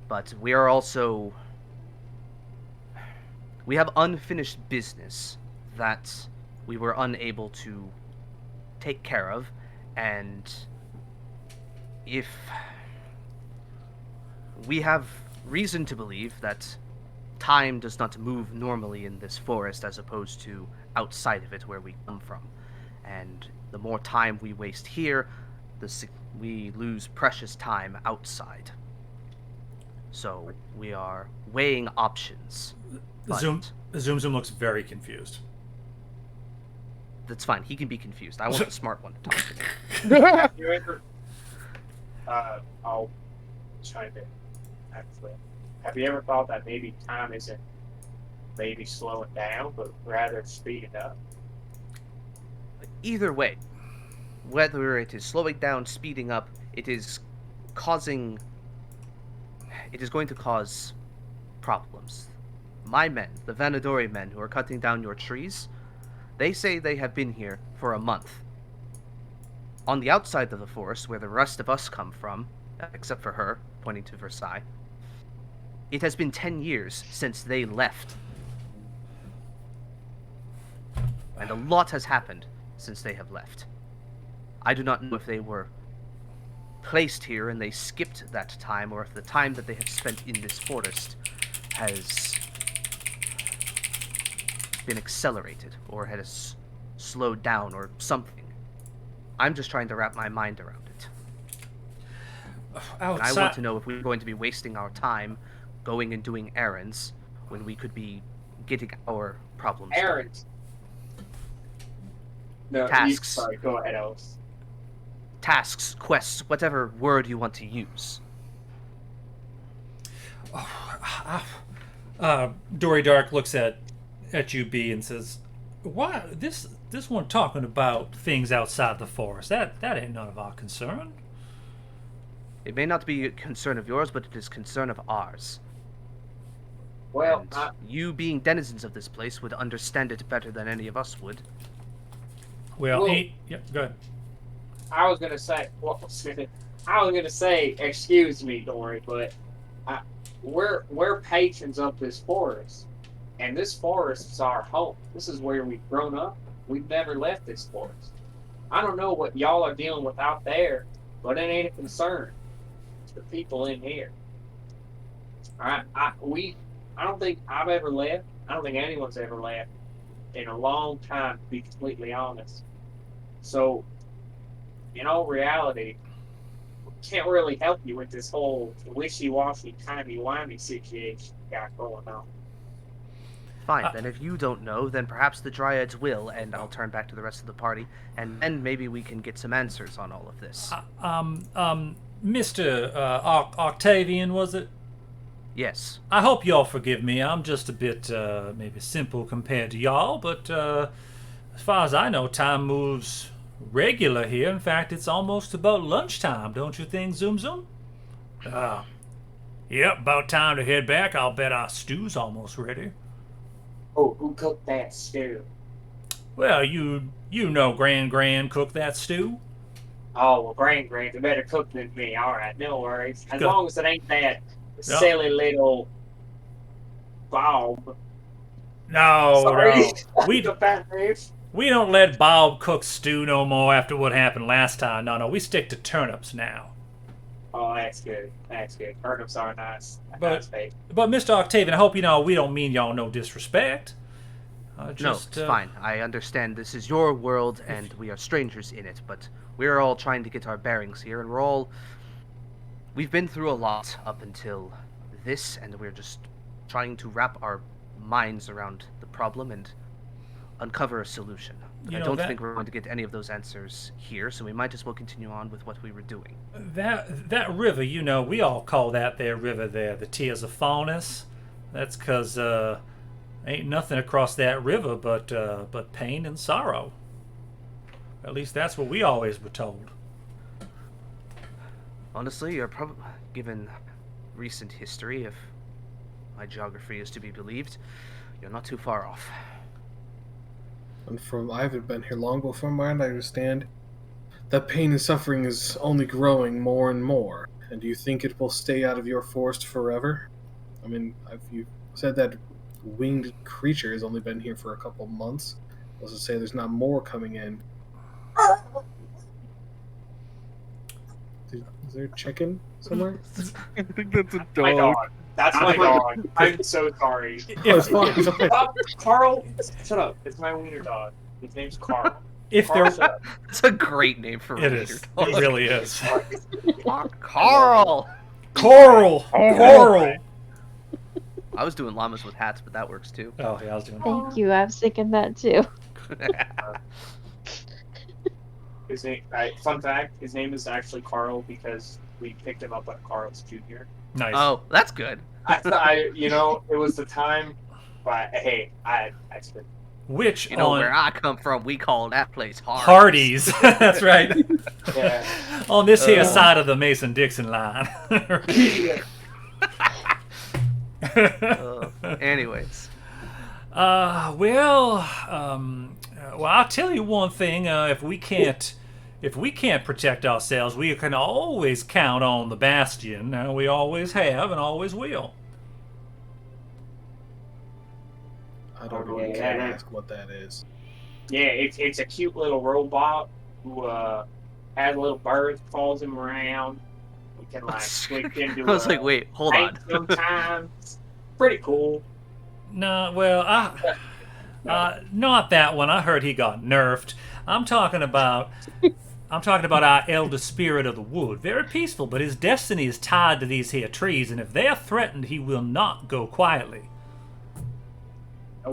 But we are also... We have unfinished business that we were unable to take care of, and if we have reason to believe that time does not move normally in this forest as opposed to outside of it where we come from, and the more time we waste here, we lose precious time outside. So we are weighing options. Zoom looks very confused. That's fine. He can be confused. I want the smart one to talk to me. You ever... I'll chime in, actually. Have you ever thought that maybe time isn't maybe slowing down, but rather speeding up? Either way, whether it is slowing down, speeding up, it is going to cause problems. My men, the Vanadori men who are cutting down your trees, they say they have been here for a month. On the outside of the forest, where the rest of us come from, except for her, pointing to Versailles, it has been 10 years since they left. And a lot has happened since they have left. I do not know if they were placed here and they skipped that time, or if the time that they have spent in this forest has been accelerated, or has slowed down, or something. I'm just trying to wrap my mind around it. And I want Outside. to know if we're going to be wasting our time going and doing errands when we could be getting our problems done. Errands. No, Tasks. Sorry, go ahead, Alex. Tasks, quests, whatever word you want to use. Dory Dark looks at you, B, and says, "Why this one talking about things outside the forest? That ain't none of our concern." It may not be a concern of yours, but it is concern of ours. Well, And you being denizens of this place would understand it better than any of us would. Well, Well- yeah, go ahead. I was gonna say, excuse me, Dory, but we're patrons of this forest, and this forest is our home. This is where we've grown up. We've never left this forest. I don't know what y'all are dealing with out there, but it ain't a concern to the people in here. All right, I don't think I've ever left. I don't think anyone's ever left in a long time, to be completely honest. So, in all reality, we can't really help you with this whole wishy-washy, timey-wimey situation you got going on. Fine, then if you don't know, then perhaps the Dryads will, and I'll turn back to the rest of the party, and then maybe we can get some answers on all of this. Mr. Octavian, was it? Yes. I hope y'all forgive me. I'm just a bit maybe simple compared to y'all, but as far as I know, time moves regular here. In fact, it's almost about lunchtime, don't you think, Zoom Zoom? Yep, about time to head back. I'll bet our stew's almost ready. Oh, who cooked that stew? Well, you know Gran cooked that stew. Oh, well, Grand's a better cook than me. All right, no worries. As Good. long as it ain't that silly little Bob. No, Sorry. no. We don't let Bob cook stew no more after what happened last time. No, we stick to turnips now. Oh, that's good. That's good. Turnips are nice. But Mr. Octavian, I hope you know we don't mean y'all no disrespect. No, it's fine. I understand this is your world and we are strangers in it, but we're all trying to get our bearings here, and we've been through a lot up until this, and we're just trying to wrap our minds around the problem and uncover a solution. But I don't think we're going to get any of those answers here, so we might as well continue on with what we were doing. That river, we all call that there river there, the Tears of Faunus. That's 'cause ain't nothing across that river but pain and sorrow. At least that's what we always were told. Honestly, you're probably, given recent history, if my geography is to be believed, you're not too far off. And I haven't been here long, but from what I understand, that pain and suffering is only growing more and more. And do you think it will stay out of your forest forever? I mean, you said that winged creature has only been here for a couple months. Let's just say there's not more coming in. Is there a chicken somewhere? I think that's a My dog. dog. That's my dog. I'm so sorry. Oh, it's fine. It's fine. Carl, shut up. It's my wiener dog. His name's Carl. If Carl, there, shut up. It's a great name for a it wiener is. dog. It really is. Carl! Coral. I was doing llamas with hats, but that works too. Oh yeah, I was doing. Thank you. I was thinking that too. His name, fun fact, his name is actually Carl because we picked him up at Carl's Jr. Nice. Oh, that's good. It was the time, but hey, that's good. Which You know on where I come from, we call that place Hardee's. That's right. Yeah. On this here side of the Mason-Dixon line. Anyways. Well, I'll tell you one thing. If we can't protect ourselves, we can always count on the Bastion. We always have and always will. I don't really care to ask what that is. Yeah, it's a cute little robot who has a little bird that follows him around. We can switch into. I was like, wait, hold on. Sometimes pretty cool. No, well, not that one. I heard he got nerfed. I'm talking about I'm talking about our elder spirit of the wood. Very peaceful, but his destiny is tied to these here trees, and if they're threatened, he will not go quietly.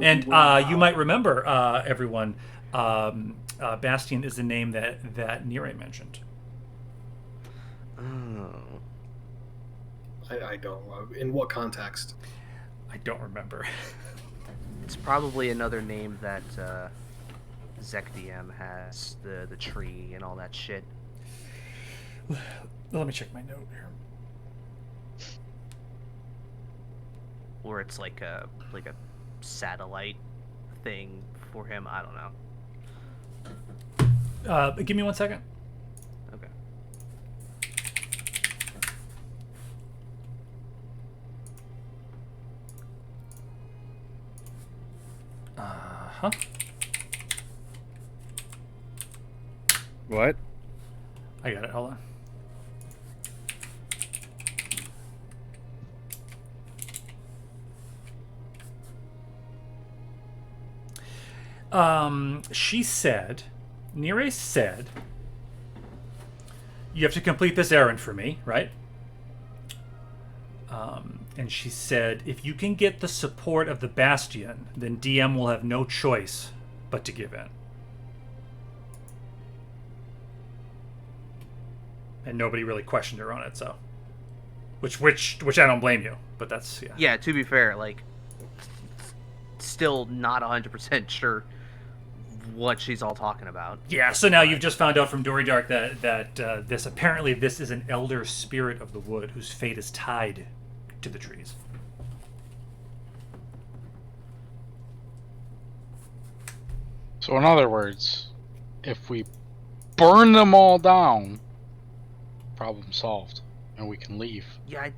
And you might remember, everyone, Bastion is the name that Nire mentioned. Oh. I don't. In what context? I don't remember. It's probably another name that ZekDM has, the tree and all that shit. Let me check my note here. Or it's like a satellite thing for him. I don't know. Give me 1 second. Okay. Uh-huh. What? I got it. Hold on. She said, Nire said, you have to complete this errand for me, right? And she said, if you can get the support of the Bastion, then DM will have no choice but to give in. And nobody really questioned her on it, so. Which I don't blame you, but that's, yeah. Yeah, to be fair, like, still not 100% sure what she's all talking about. Yeah, so now you've just found out from Dory Dark that this is an elder spirit of the wood whose fate is tied to the trees. So in other words, if we burn them all down, problem solved, and we can leave. Yeah,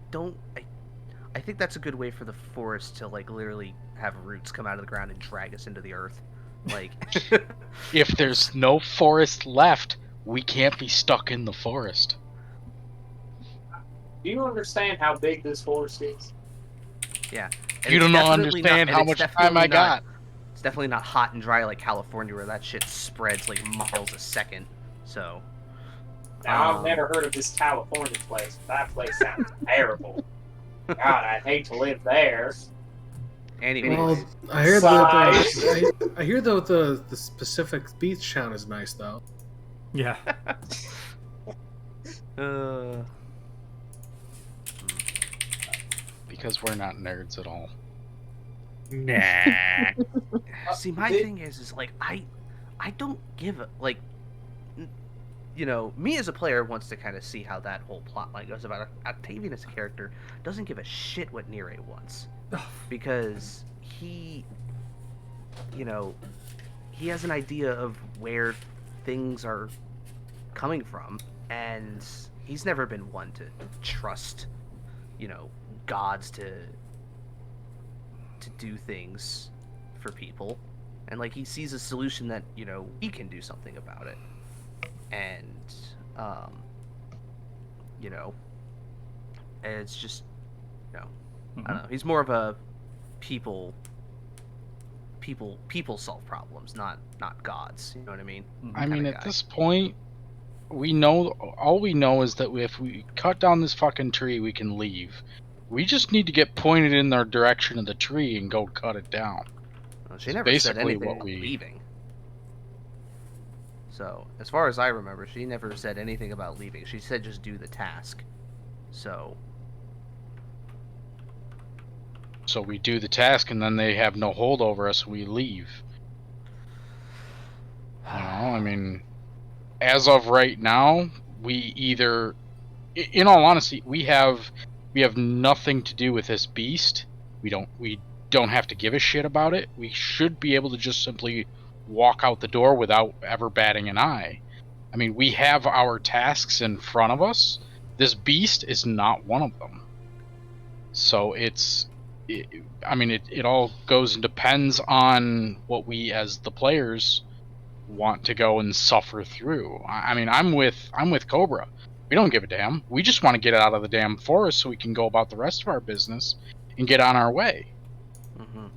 I think that's a good way for the forest to, like, literally have roots come out of the ground and drag us into the earth. Like, if there's no forest left, we can't be stuck in the forest. Do you understand how big this forest is? yeah. You don't understand how much time I got. It's definitely not hot and dry like California, where that shit spreads like miles a second. So. Now, I've never heard of this California place. That place sounds terrible. God, I'd hate to live there. Anyway, Well, I hear that I hear though the Pacific beach town is nice though. Yeah. Because we're not nerds at all. Nah. See, my thing is like I don't give a like. You know, me as a player wants to kind of see how that whole plot line goes about. Octavian as a character doesn't give a shit what Nire wants, because he, you know, he has an idea of where things are coming from, and he's never been one to trust, you know, gods to do things for people, and like he sees a solution that, you know, we can do something about it. And you know, it's just, you know, I don't know. He's more of a people solve problems, not gods. You know what I mean? I mean, at this point, all we know is that if we cut down this fucking tree, we can leave. We just need to get pointed in the direction of the tree and go cut it down. Well, she never said anything about leaving. So, as far as I remember, she never said anything about leaving. She said just do the task. So we do the task, and then they have no hold over us, and we leave. You know, I mean, as of right now, we either, in all honesty, we have nothing to do with this beast. We don't have to give a shit about it. We should be able to just simply walk out the door without ever batting an eye. I mean, we have our tasks in front of us. This beast is not one of them. So it all goes and depends on what we as the players want to go and suffer through. I mean, I'm with Cobra. We don't give a damn. We just want to get out of the damn forest so we can go about the rest of our business and get on our way. Mm-hmm.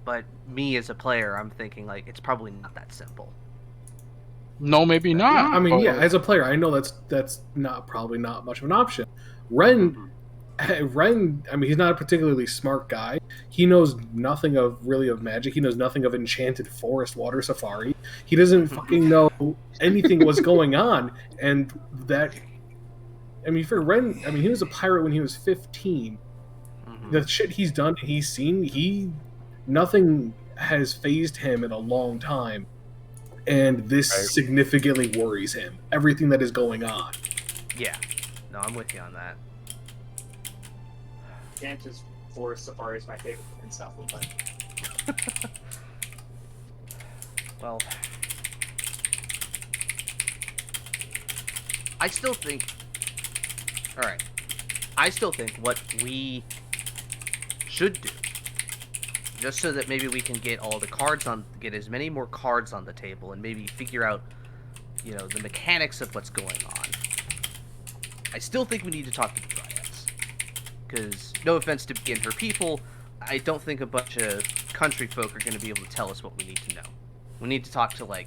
But me as a player, I'm thinking like it's probably not that simple. No, maybe not. I mean, yeah, but- as a player, I know that's probably not much of an option. Ren, I mean, he's not a particularly smart guy. He knows nothing of magic. He knows nothing of Enchanted Forest Water Safari. He doesn't fucking know anything what's going on. And that, I mean, for Ren, I mean, he was a pirate when he was 15. The shit he's done, he's seen, nothing has phased him in a long time. And this significantly worries him. Everything that is going on. Yeah. No, I'm with you on that. Enchanted Forest Safari is my favorite in Southland. Well, I still think. Alright. I still think what we should do, just so that maybe we can get get as many more cards on the table and maybe figure out, the mechanics of what's going on. I still think we need to talk to the Dryads. Because, no offense to Begin Her people, I don't think a bunch of country folk are going to be able to tell us what we need to know. We need to talk to,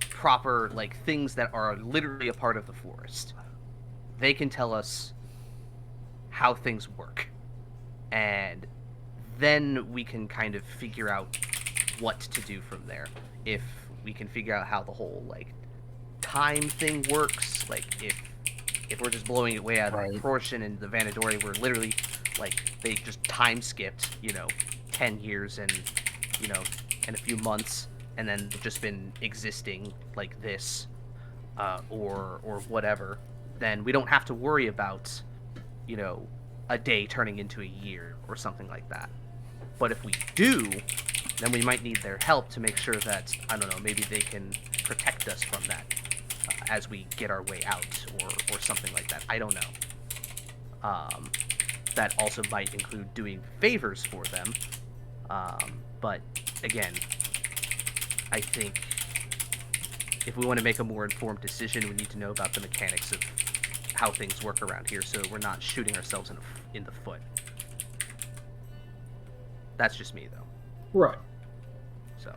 proper, things that are literally a part of the forest. They can tell us how things work. And then we can kind of figure out what to do from there. If we can figure out how the whole, time thing works, if we're just blowing it way out of proportion, and the Vanadori were literally, they just time skipped, 10 years and, and a few months, and then just been existing like this, or whatever, then we don't have to worry about, a day turning into a year or something like that. But if we do, then we might need their help to make sure that, I don't know, maybe they can protect us from that as we get our way out, or something like that. I don't know. That also might include doing favors for them. But again, I think if we want to make a more informed decision, we need to know about the mechanics of how things work around here, so we're not shooting ourselves in the foot. That's just me, though. Right. So.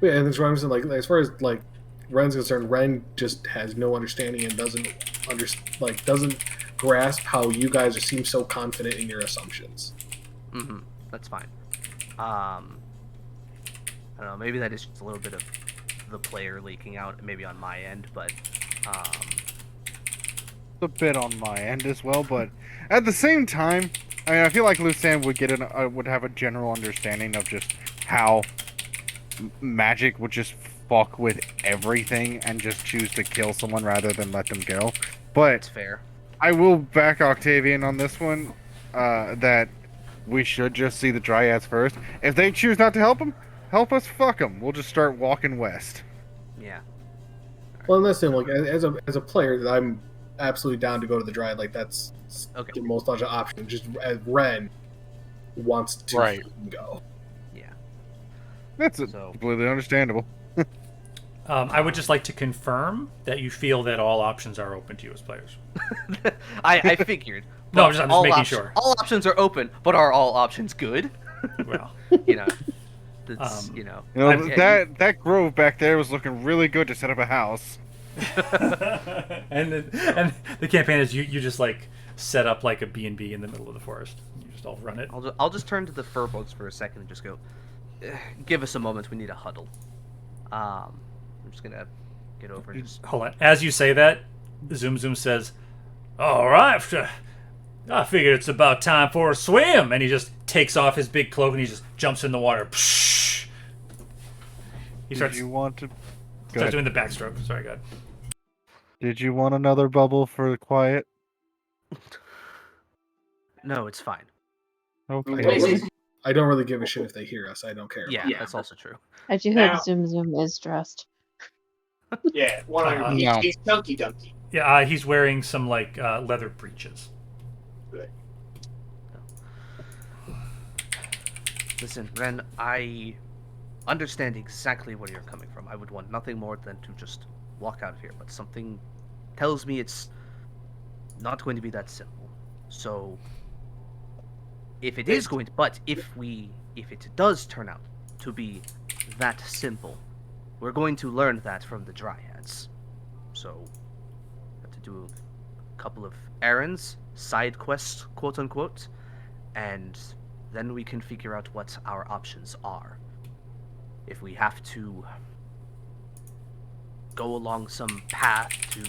Yeah, and that's what I'm saying. As far as Ren's concerned, Ren just has no understanding and doesn't grasp how you guys seem so confident in your assumptions. That's fine. I don't know. Maybe that is just a little bit of the player leaking out, maybe on my end, but. A bit on my end as well, but at the same time, I mean, I feel like Lucan would have a general understanding of just how magic would just fuck with everything and just choose to kill someone rather than let them go. But it's fair. I will back Octavian on this one, that we should just see the Dryads first. If they choose not to help us, fuck them. We'll just start walking west. Yeah. Well, and that's the thing, as a player, I'm absolutely down to go to the Dryad. That's the most logical option. Just as Ren wants to go. Yeah. That's completely understandable. I would just like to confirm that you feel that all options are open to you as players. I figured. No, I'm just making sure. All options are open, but are all options good? Well, that's, that grove back there was looking really good to set up a house. and the campaign is you just set up a B&B in the middle of the forest. You just all run it. I'll just turn to the furbolgs for a second and just go, give us a moment. We need a huddle. I'm just gonna get over and just hold on. As you say that, Zoom says, "All right, I figured it's about time for a swim." And he just takes off his big cloak and he just jumps in the water. He starts doing the backstroke. Sorry, God. Did you want another bubble for the quiet? No, it's fine. Okay. I don't really give a shit if they hear us. I don't care. Yeah, that's also true. I do hope Zoom is dressed. Yeah, 100. No. He's Dunky Dunky. Yeah, he's wearing some leather breeches. Good. Listen, Ren, I understand exactly where you're coming from. I would want nothing more than to just walk out of here, but something tells me it's not going to be that simple. So, if it is going to, but if it does turn out to be that simple. We're going to learn that from the Dryads. So, have to do a couple of errands, side quests, quote unquote, and then we can figure out what our options are. If we have to go along some path to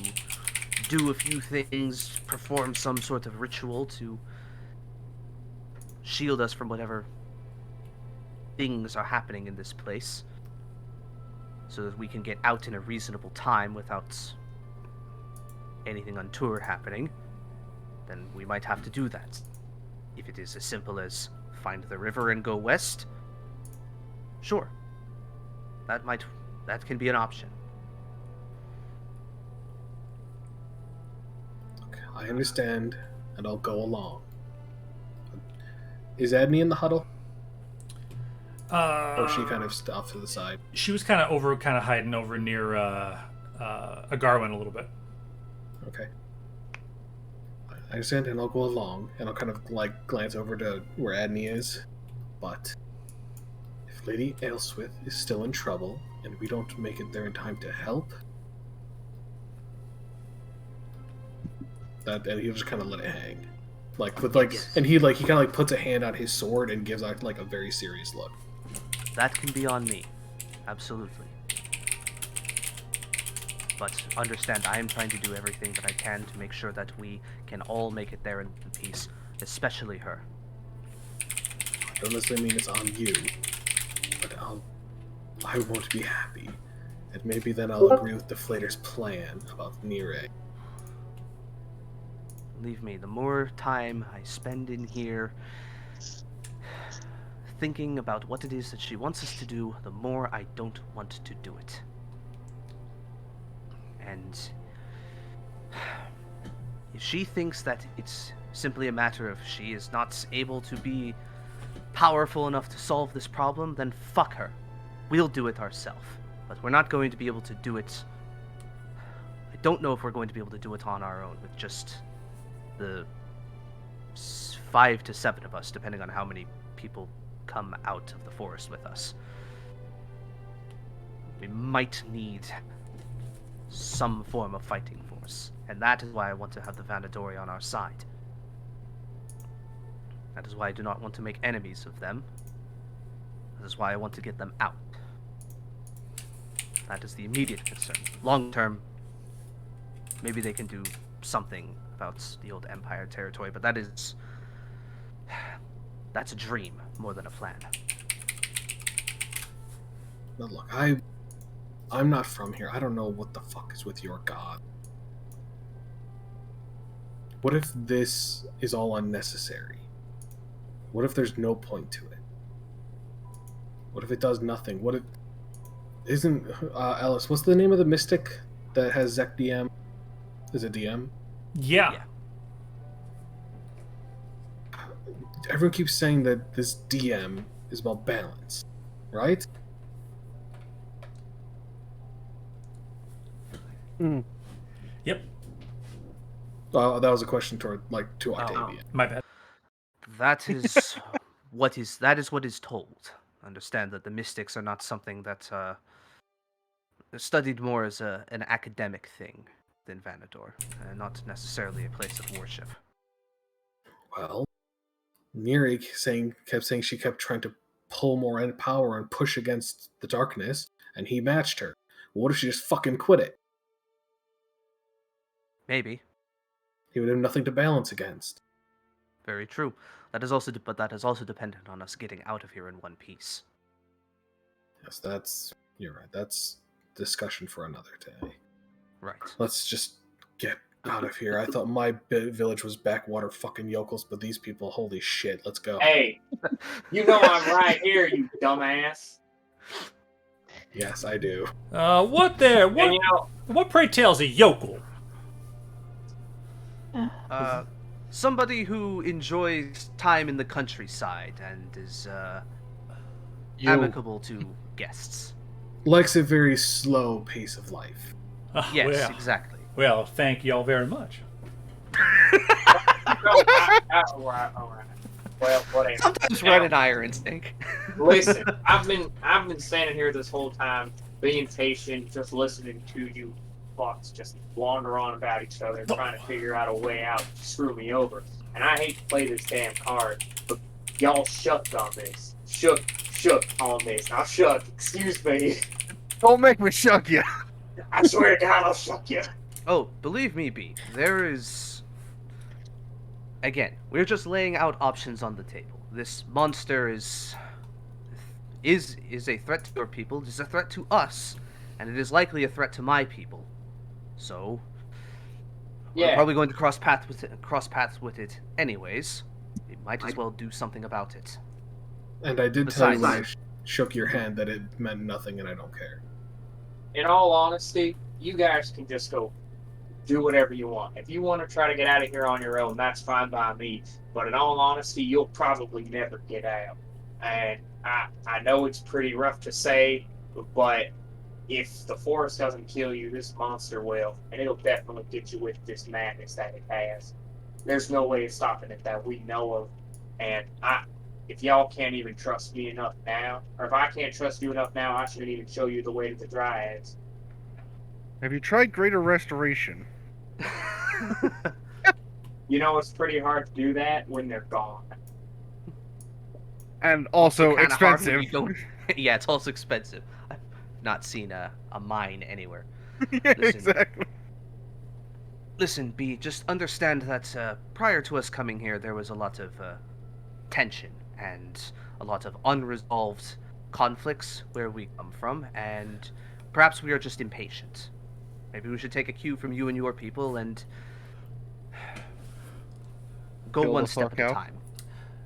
do a few things, perform some sort of ritual to shield us from whatever things are happening in this place, so that we can get out in a reasonable time without anything untoward happening, then we might have to do that. If it is as simple as find the river and go west, sure. That can be an option. Okay, I understand, and I'll go along. Is Adney in the huddle? Or is she kind of off to the side? She was kind of hiding over near Agarwin a little bit. Okay. I understand, and I'll go along, and I'll kind of like glance over to where Adney is. But if Lady Aelswith is still in trouble, and we don't make it there in time to help, and he'll just kind of let it hang, Yes. and he kind of like puts a hand on his sword and gives out like a very serious look. That can be on me. Absolutely. But understand, I am trying to do everything that I can to make sure that we can all make it there in one piece, especially her. I don't necessarily mean it's on you, but I won't be happy, and maybe then I'll agree with the Flater's plan about Nire. Believe me, the more time I spend in here thinking about what it is that she wants us to do, the more I don't want to do it. And if she thinks that it's simply a matter of she is not able to be powerful enough to solve this problem, then fuck her. We'll do it ourselves. But we're not going to be able to do it. I don't know if we're going to be able to do it on our own with just the 5 to 7 of us, depending on how many people come out of the forest with us. We might need some form of fighting force, and that is why I want to have the Vanadori on our side. That is why I do not want to make enemies of them. That is why I want to get them out. That is the immediate concern. Long term, maybe they can do something about the old Empire territory, but that's a dream more than a plan. Now look, I'm not from here. I don't know what the fuck is with your god. What if this is all unnecessary? What if there's no point to it? What if it does nothing? What if... Isn't... Alice, what's the name of the mystic that has Zek DM? Is it DM? Yeah. Everyone keeps saying that this DM is about balance, right? Yep. That was a question to Octavia. My bad. That is what is told. Understand that the mystics are not something that they're studied more as an academic thing than Vanador, and not necessarily a place of worship. Well, Nire kept saying she kept trying to pull more power and push against the darkness, and he matched her. What if she just fucking quit it? Maybe. He would have nothing to balance against. Very true. That is also dependent on us getting out of here in one piece. Yes, you're right. That's discussion for another day. Right. Let's just get out of here. I thought my village was backwater fucking yokels, but these people, holy shit, let's go. Hey, you know I'm right here, you dumbass. Yes, I do. What there? What? And you know, What pray tell's a yokel? Somebody who enjoys time in the countryside and is amicable to guests. Likes a very slow pace of life. Yes, well, exactly. Well, thank y'all very much. all right. Well, whatever. Sometimes Now, red and iron stink. listen, I've been standing here this whole time, being patient, just listening to you fucks just wander on about each other, trying to figure out a way out to screw me over. And I hate to play this damn card, but y'all shucked on this. Shook on this. Not shuck. Excuse me. Don't make me shuck you. I swear to God, I'll shuck you. Oh, believe me, B. There is. Again, we're just laying out options on the table. This monster is a threat to your people. It is a threat to us, and it is likely a threat to my people. So, we're probably going to cross paths with it anyways. We might as well do something about it. And I did tell you when I Besides- shook your hand that it meant nothing and I don't care. In all honesty, you guys can just go do whatever you want. If you want to try to get out of here on your own, that's fine by me. But in all honesty, you'll probably never get out. And I know it's pretty rough to say, but if the forest doesn't kill you, this monster will. And it'll definitely get you with this madness that it has. There's no way of stopping it that we know of. And if y'all can't even trust me enough now, or if I can't trust you enough now, I shouldn't even show you the way to the Dryads. Have you tried Greater Restoration? You know, it's pretty hard to do that when they're gone. And also Kinda hard when expensive. you don't- Yeah, it's also expensive. I've not seen a mine anywhere. Yeah, Listen. exactly. Listen, B, just understand that prior to us coming here, there was a lot of tension and a lot of unresolved conflicts where we come from, and perhaps we are just impatient. Maybe we should take a cue from you and your people and go Chill one the step fuck at a out? time.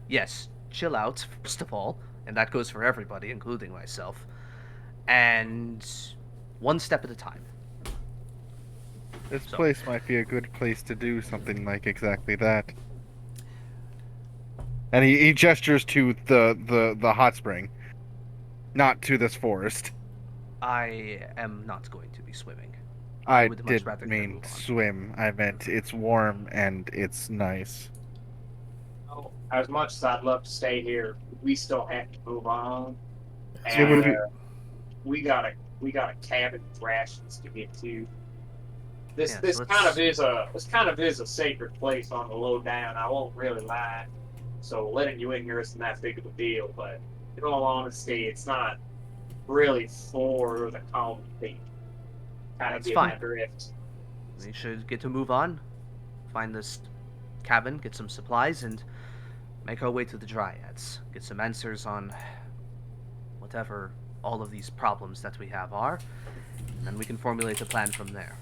Yes, chill out, first of all, and that goes for everybody, including myself. And one step at a time. This So- place might be a good place to do something like exactly that. And he gestures to the hot spring, not to this forest. I am not going to be swimming. I would much didn't rather mean move on. swim. I meant it's warm and it's nice. Oh, as much as I'd love to stay here, we still have to move on. Yeah, but And if we got a cabin with rations to get to. This Yes, this let's- kind of is a sacred place on the low down. I won't really lie. So letting you in here isn't that big of a deal. But in all honesty, it's not really for the common people. Kind of That's get fine. my drift. We should get to move on, find this cabin, get some supplies, and make our way to the Dryads. Get some answers on whatever all of these problems that we have are, and then we can formulate a plan from there.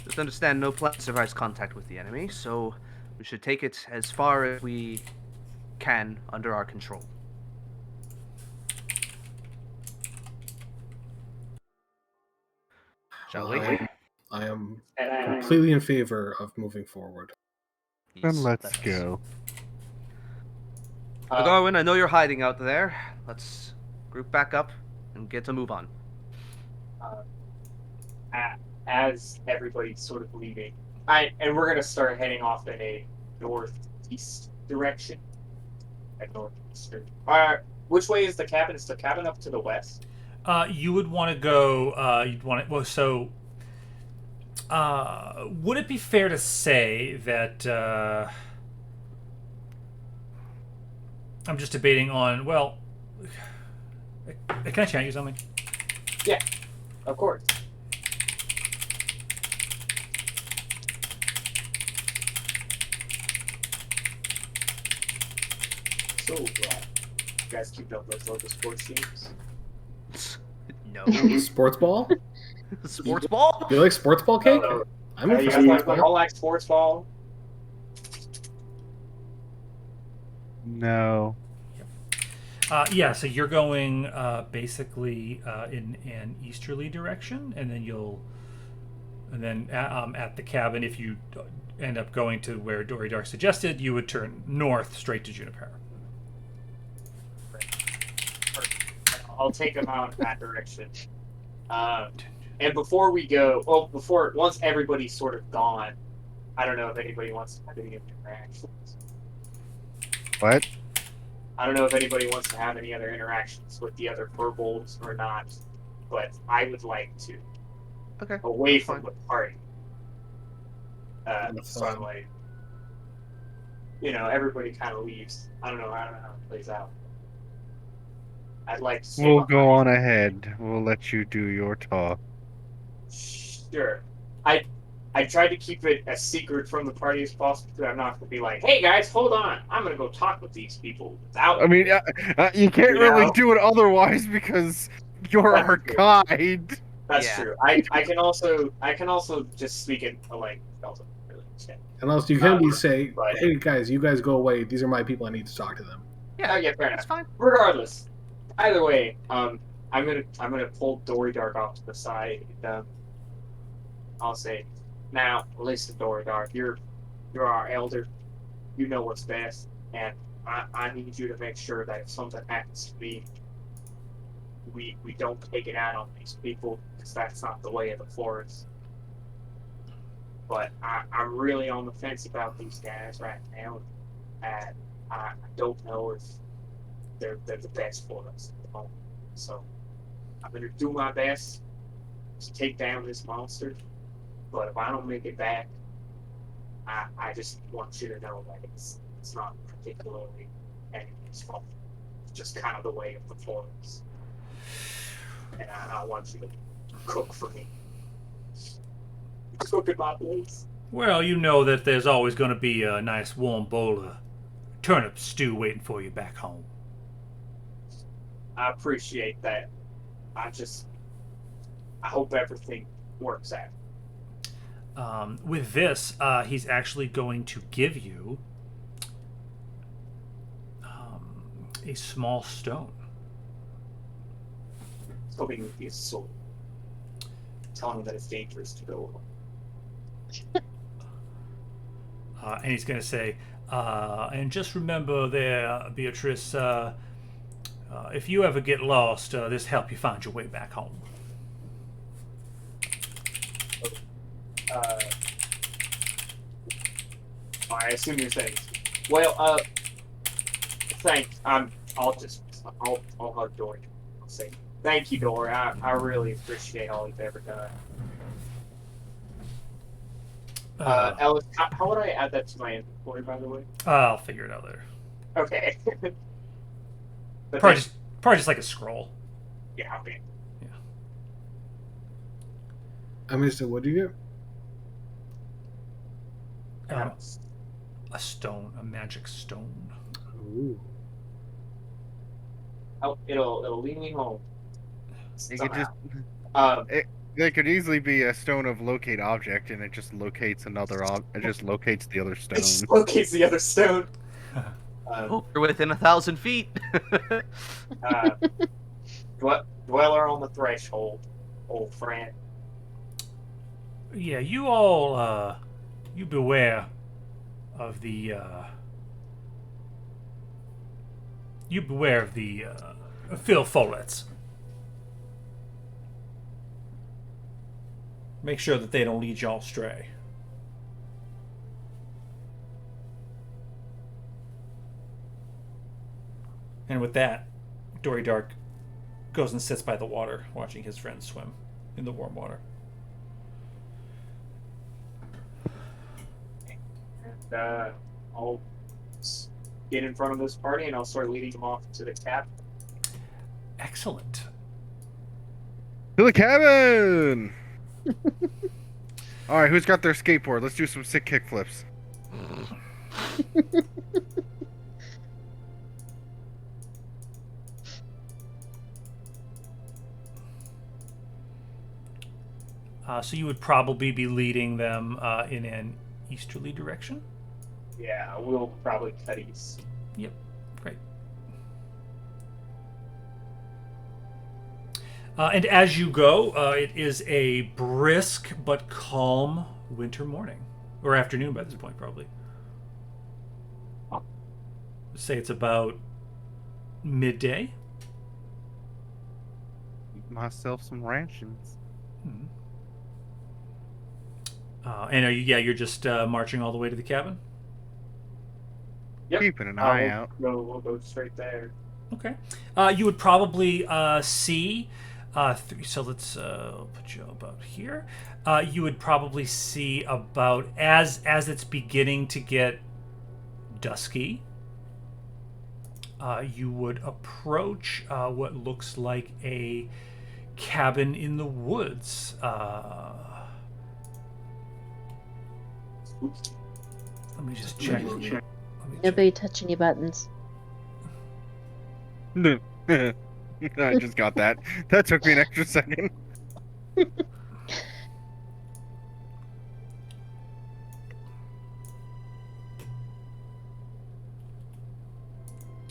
Just understand, no plan survives contact with the enemy, so we should take it as far as we can under our control. Shall we? I am And completely in favor of moving forward. Then Yes, let's let us. go. Darwin, I know you're hiding out there. Let's group back up and get to move on. as everybody's sort of leaving, and we're gonna start heading off in a northeast direction. At northeastern. Which way is the cabin? Is the cabin up to the west? You would want to go. You'd want to. Well, so. Would it be fair to say that I'm just debating on? Well, can I chat you something? Of course. So, you guys keep up those local sports teams? No. Sports ball? Sports ball? You like sports ball cake? No, I'm you in for guys sports like ball. all like sports ball? No. Yeah, so you're going basically in an easterly direction, and then at the cabin, if you end up going to where Dory Dark suggested, you would turn north straight to Juniper. I'll take them out in that direction. And before we go, once everybody's sort of gone, I don't know if anybody wants to have any interactions. What? I don't know if anybody wants to have any other interactions with the other furbolgs or not, but I would like to Okay. away that's from fine. the party. That's So I'm fine. like, everybody kind of leaves. I don't know how it plays out. I'd like to stay We'll go behind. on ahead. We'll let you do your talk. Sure. I tried to keep it as secret from the party as possible because I'm not going to be like, hey guys, hold on. I'm going to go talk with these people without I mean, you can't You really know? do it otherwise because you're That's our true. guide. That's Yeah. true. I can also just speak in a language I don't really understand. And also, you can be say, but- "Hey guys, you guys go away. These are my people. I need to talk to them." Yeah. Yeah, fair That's enough. fine. Regardless, either way, I'm gonna pull Dory Dark off to the side and I'll say, now listen, Dory Dark, you're our elder. You know what's best, and I need you to make sure that if something happens to me, we don't take it out on these people because that's not the way of the forest. But I'm really on the fence about these guys right now, and I don't know if they're the best for us at the moment. So I'm gonna do my best to take down this monster. But if I don't make it back, I just want you to know that it's not particularly anybody's fault. It's just kind of the way of the forest. And I want you to cook for me. Cook at my place. Well, you know that there's always going to be a nice warm bowl of turnip stew waiting for you back home. I appreciate that. I hope everything works out. With this, he's actually going to give you a small stone. It's hoping it would be a sword. Telling me that it's dangerous to go. And he's going to say, and just remember there, Beatrice, if you ever get lost, this help you find your way back home. I assume you're saying, well, thanks. I'll hug Dory. I'll say, thank you, Dory. I really appreciate all you've ever done. Ellis, how would I add that to my inventory, by the way? I'll figure it out later. Okay. But Probably just like a scroll. yeah, okay. I mean, so what do you get? A stone, a magic stone. Ooh. Oh, it'll lead me home. You could just, Um, there could easily be a stone of locate object, and it just locates another it just locates the other stone. it just locates the other stone. Oh, you're within 1,000 feet. Dweller on the threshold, old friend. Yeah, you all, you beware of the, Phil Follets. Make sure that they don't lead y'all astray. And with that, Dory Dark goes and sits by the water, watching his friends swim in the warm water. And I'll get in front of this party and I'll start leading them off to the cabin. Excellent. To the cabin! Alright, who's got their skateboard? Let's do some sick kick flips. So you would probably be leading them in an easterly direction? Yeah, we'll probably cut east. Yep, great. And as you go, it is a brisk but calm winter morning. Or afternoon by this point, probably. Say it's about midday. Eat myself some rations. Hmm. And you're just marching all the way to the cabin? Yep. Keeping an eye We'll out. We'll go straight there. Okay. You would probably see. So let's put you about here. You would probably see about as it's beginning to get dusky. You would approach what looks like a cabin in the woods. Let me just check. Let me check. Nobody touch any buttons. I just got that. That took me an extra second.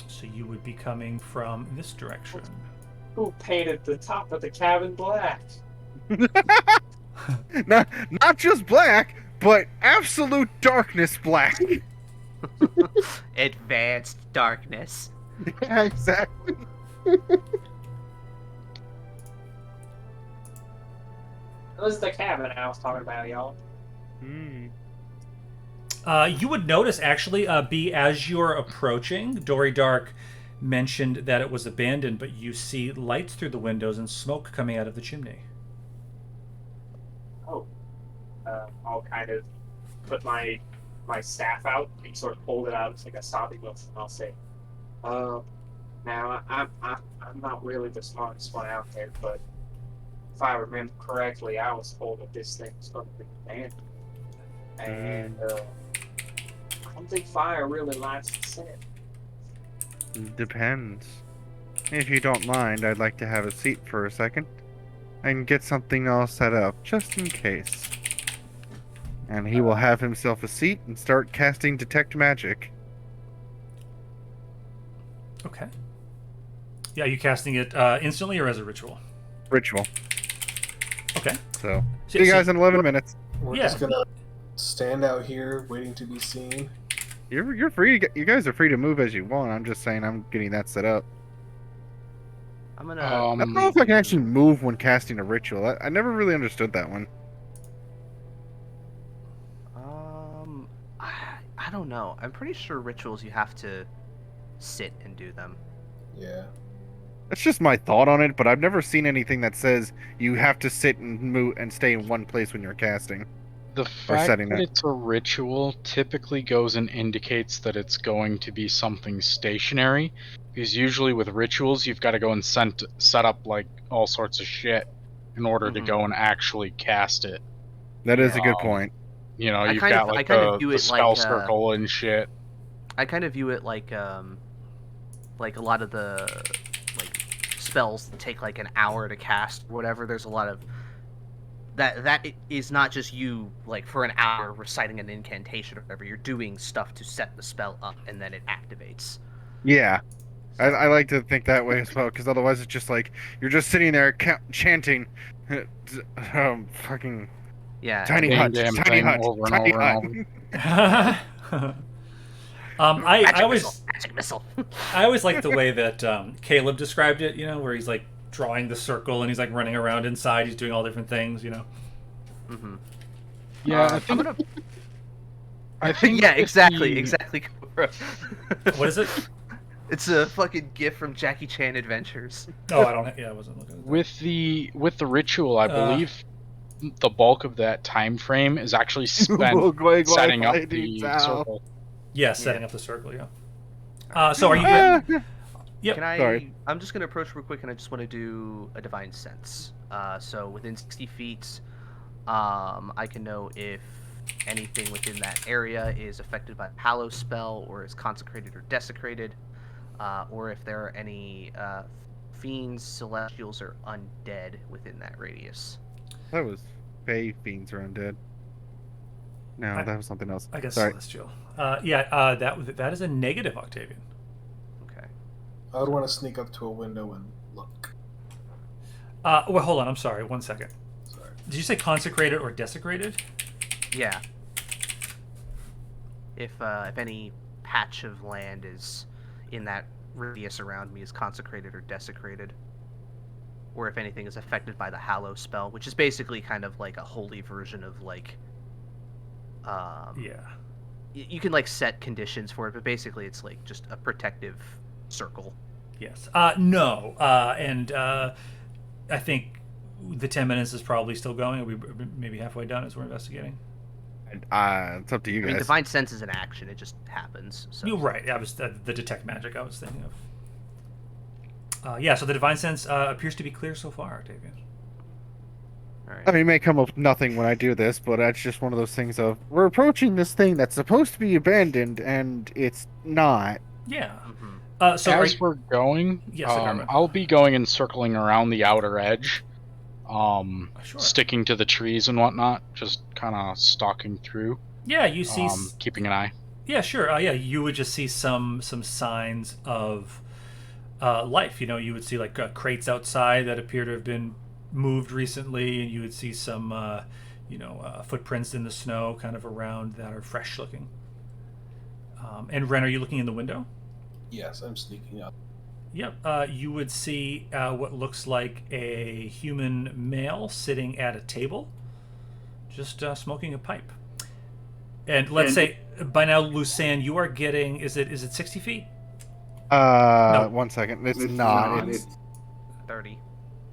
So you would be coming from this direction. Who painted the top of the cabin black? Not just black, but absolute darkness black. Advanced darkness. Yeah, exactly. This is the cabin I was talking about, y'all. You would notice, actually, B, as you're approaching, Dory Dark mentioned that it was abandoned, but you see lights through the windows and smoke coming out of the chimney. Oh. I'll kind of put my staff out and sort of hold it out as like a stopping motion. I'll say, now I'm not really the smartest one out there, but if I remember correctly, I was told that this thing was going to be abandoned, and I don't think fire really lights the scent. Depends. If you don't mind, I'd like to have a seat for a second and get something all set up, just in case. And he will have himself a seat and start casting Detect Magic. Okay. Yeah, are you casting it instantly or as a ritual? Ritual. Okay. So, see you guys in 11 minutes. We're Yeah. just gonna stand out here waiting to be seen. You're free. You guys are free to move as you want. I'm just saying I'm getting that set up. I'm gonna. I don't know if I can actually move when casting a ritual. I never really understood that one. I don't know. I'm pretty sure rituals you have to sit and do them. Yeah. That's just my thought on it, but I've never seen anything that says you have to sit and move and stay in one place when you're casting. The fact setting that it. it's a ritual typically goes and indicates that it's going to be something stationary, because usually with rituals you've got to go and set up like all sorts of shit in order to go and actually cast it. That is a good point. You know, I you've kind got of- I like kind of the view it spell like, circle and shit. I kind of view it like a lot of the like spells that take like an hour to cast or whatever. There's a lot of that is not just you like for an hour reciting an incantation or whatever. You're doing stuff to set the spell up and then it activates. Yeah. I like to think that way as well, because otherwise it's just like you're just sitting there chanting, fucking Yeah. tiny Same hut, damn tiny thing hut, over and tiny over and hut. over. Magic missile. I always like the way that Caleb described it. You know, where he's like drawing the circle and he's like running around inside. He's doing all different things. You know. Mm-hmm. Yeah, I think yeah, if exactly, the- exactly. What is it? It's a fucking gif from Jackie Chan Adventures. Oh, I don't. Yeah, I wasn't looking at that. With the ritual, I believe the bulk of that time frame is actually spent setting up the circle. Yeah, setting up the circle. Yeah. So are you? Yep. Can I? Sorry. I'm just gonna approach real quick, and I just want to do a divine sense. So within 60 feet, I can know if anything within that area is affected by a hallow spell, or is consecrated or desecrated, or if there are any fiends, celestials, or undead within that radius. That was Fey Fiends are undead. No, that was something else. I guess Sorry. celestial. That is a negative, Octavian. Okay. I would want to sneak up to a window and look. Well, hold on. I'm sorry. 1 second. Sorry. Did you say consecrated or desecrated? Yeah. If any patch of land is in that radius around me is consecrated or desecrated, or if anything is affected by the hallow spell, which is basically kind of like a holy version of like Yeah. You can like set conditions for it, but basically it's like just a protective circle. Yes. No. I think the 10 minutes is probably still going. Are we maybe halfway done as we're investigating? It's up to you I guys. mean, divine sense is an action; it just happens. So. You're right. That was the detect magic I was thinking of. Yeah. So the divine sense appears to be clear so far, Octavian. All right. I mean, it may come up with nothing when I do this, but that's just one of those things of we're approaching this thing that's supposed to be abandoned, and it's not. Yeah. Mm-hmm. So as we're going, Yes, Akarma. I'll be going and circling around the outer edge, Sure. sticking to the trees and whatnot, just kind of stalking through, Yeah, you see. keeping an eye. Yeah, sure. Yeah, you would just see some signs of life. You know, you would see like crates outside that appear to have been moved recently, and you would see some, footprints in the snow, kind of around that are fresh looking. And Ren, are you looking in the window? Yes, I'm sneaking up. Yep. You would see what looks like a human male sitting at a table, just smoking a pipe. And let's say by now, Lucan, you are getting. Is it 60 feet? No. 1 second. It's not. It's 30.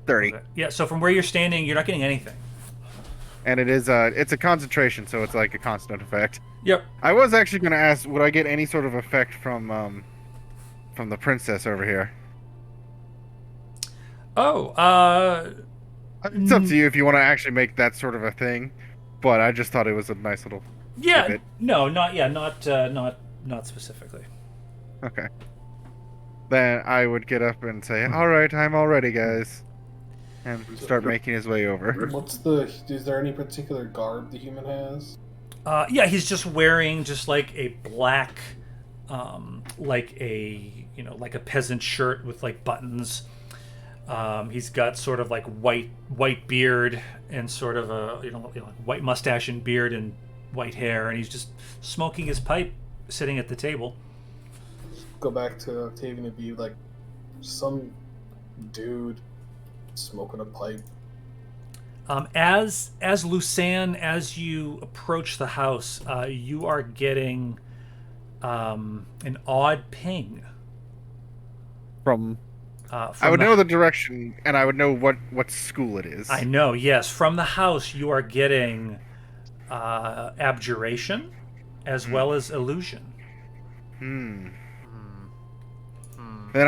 30. Okay. Yeah. So from where you're standing, you're not getting anything. And it is it's a concentration, so it's like a constant effect. Yep. I was actually going to ask, would I get any sort of effect from the princess over here? Oh. It's up to you if you want to actually make that sort of a thing, but I just thought it was a nice little. Yeah. tidbit. No. Not specifically. Okay. Then I would get up and say, "All right, I'm all ready, guys," and start making his way over. Is there any particular garb the human has? Yeah, he's just wearing just like a black, like a peasant shirt with like buttons. He's got sort of like white beard and sort of a white mustache and beard and white hair, and he's just smoking his pipe, sitting at the table. Go back to Octavian and be like, some dude smoking a pipe. As Lucan, as you approach the house, you are getting an odd ping. From From I would know the direction, and I would know what school it is. I know, yes. From the house, you are getting abjuration as well as illusion. Then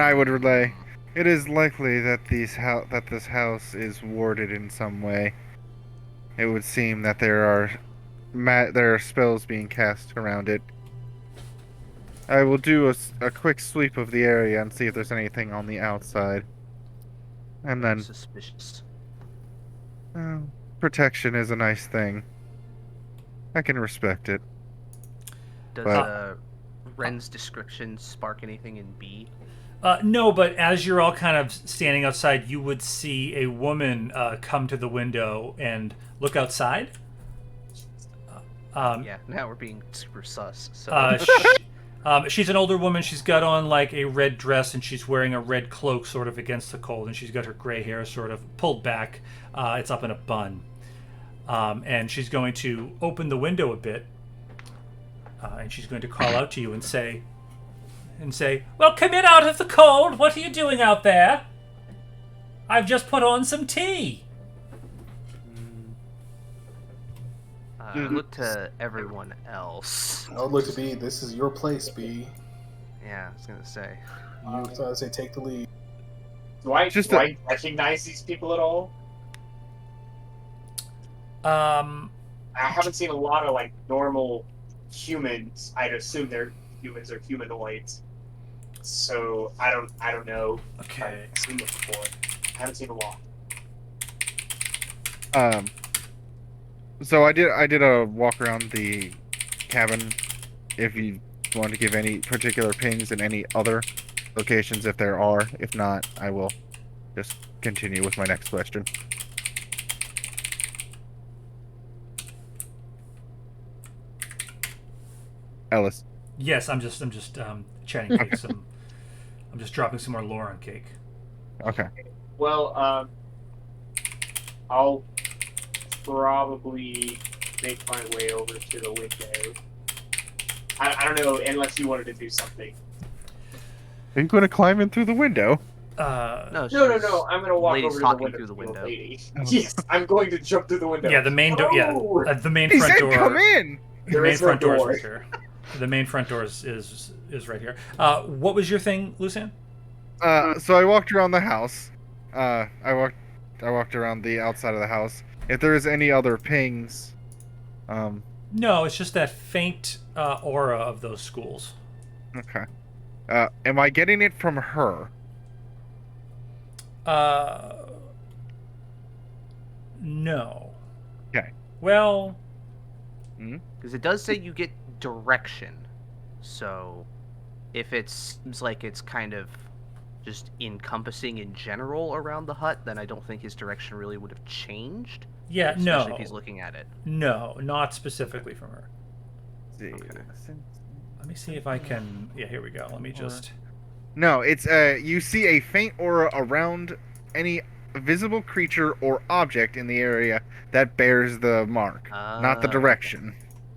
I would relay, it is likely that this house is warded in some way. It would seem that there are spells being cast around it. I will do a quick sweep of the area and see if there's anything on the outside. And then Suspicious. protection is a nice thing. I can respect it. Does Ren's description spark anything in B? No, but as you're all kind of standing outside, you would see a woman come to the window and look outside. Yeah, now we're being super sus. So. She's an older woman. She's got on like a red dress, and she's wearing a red cloak sort of against the cold, and she's got her gray hair sort of pulled back. It's up in a bun. And she's going to open the window a bit, and she's going to call out to you and say, "Well, come in out of the cold. What are you doing out there? I've just put on some tea." Look to everyone else. I would look to B. This is your place, B. Yeah, I was gonna say. So I say take the lead. Do I recognize these people at all? I I haven't seen a lot of like normal humans. I'd assume they're humans or humanoids. So I don't know. Okay. I've seen them before. I haven't seen a lot. So I did a walk around the cabin. If you want to give any particular pings in any other locations, if there are. If not, I will just continue with my next question. Ellis. Yes, I'm just chatting cake. I'm just dropping some more lore on cake. Okay. Well, I'll probably make my way over to the window I don't know unless you wanted to do something. Are you going to climb in through the window? No, No. I'm gonna walk lady's over to the talking window through the to the window. lady. Oh. Yes, I'm going to jump through the window. Yeah, the main door. Oh! Yeah, the main He front said, door. "Come in." The There main is no front door is door. right here. The main front door is right here. What was your thing, Lucian? So I walked around the house. I walked around the outside of the house. If there is any other pings, No, it's just that faint aura of those schools. okay. Am I getting it from her? No. Okay. Well, Because it does say you get direction. So, if it seems like it's kind of just encompassing in general around the hut, then I don't think his direction really would have changed. yeah, Especially no. if he's looking at it. No, not specifically from her. See. Okay. Let me see if I can. Yeah, here we go. Let me just. No, it's you see a faint aura around any visible creature or object in the area that bears the mark, not the Okay. direction.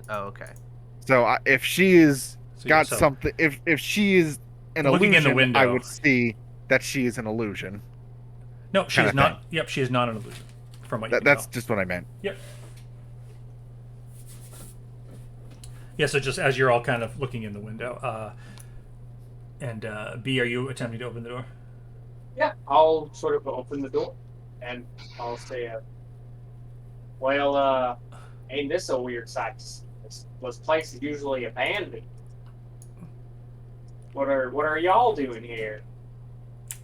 Oh, okay. So if she is So, yeah, got so something, if she is an looking in illusion, the window. I would see that she is an illusion. No, she kinda is not. Yep, she is not an illusion. From what you can That's tell. just what I meant. Yep. Yeah, so just as you're all kind of looking in the window, and B, are you attempting to open the door? Yeah, I'll sort of open the door, and I'll say, well, ain't this a weird sight to see? This place is usually abandoned. What are y'all doing here?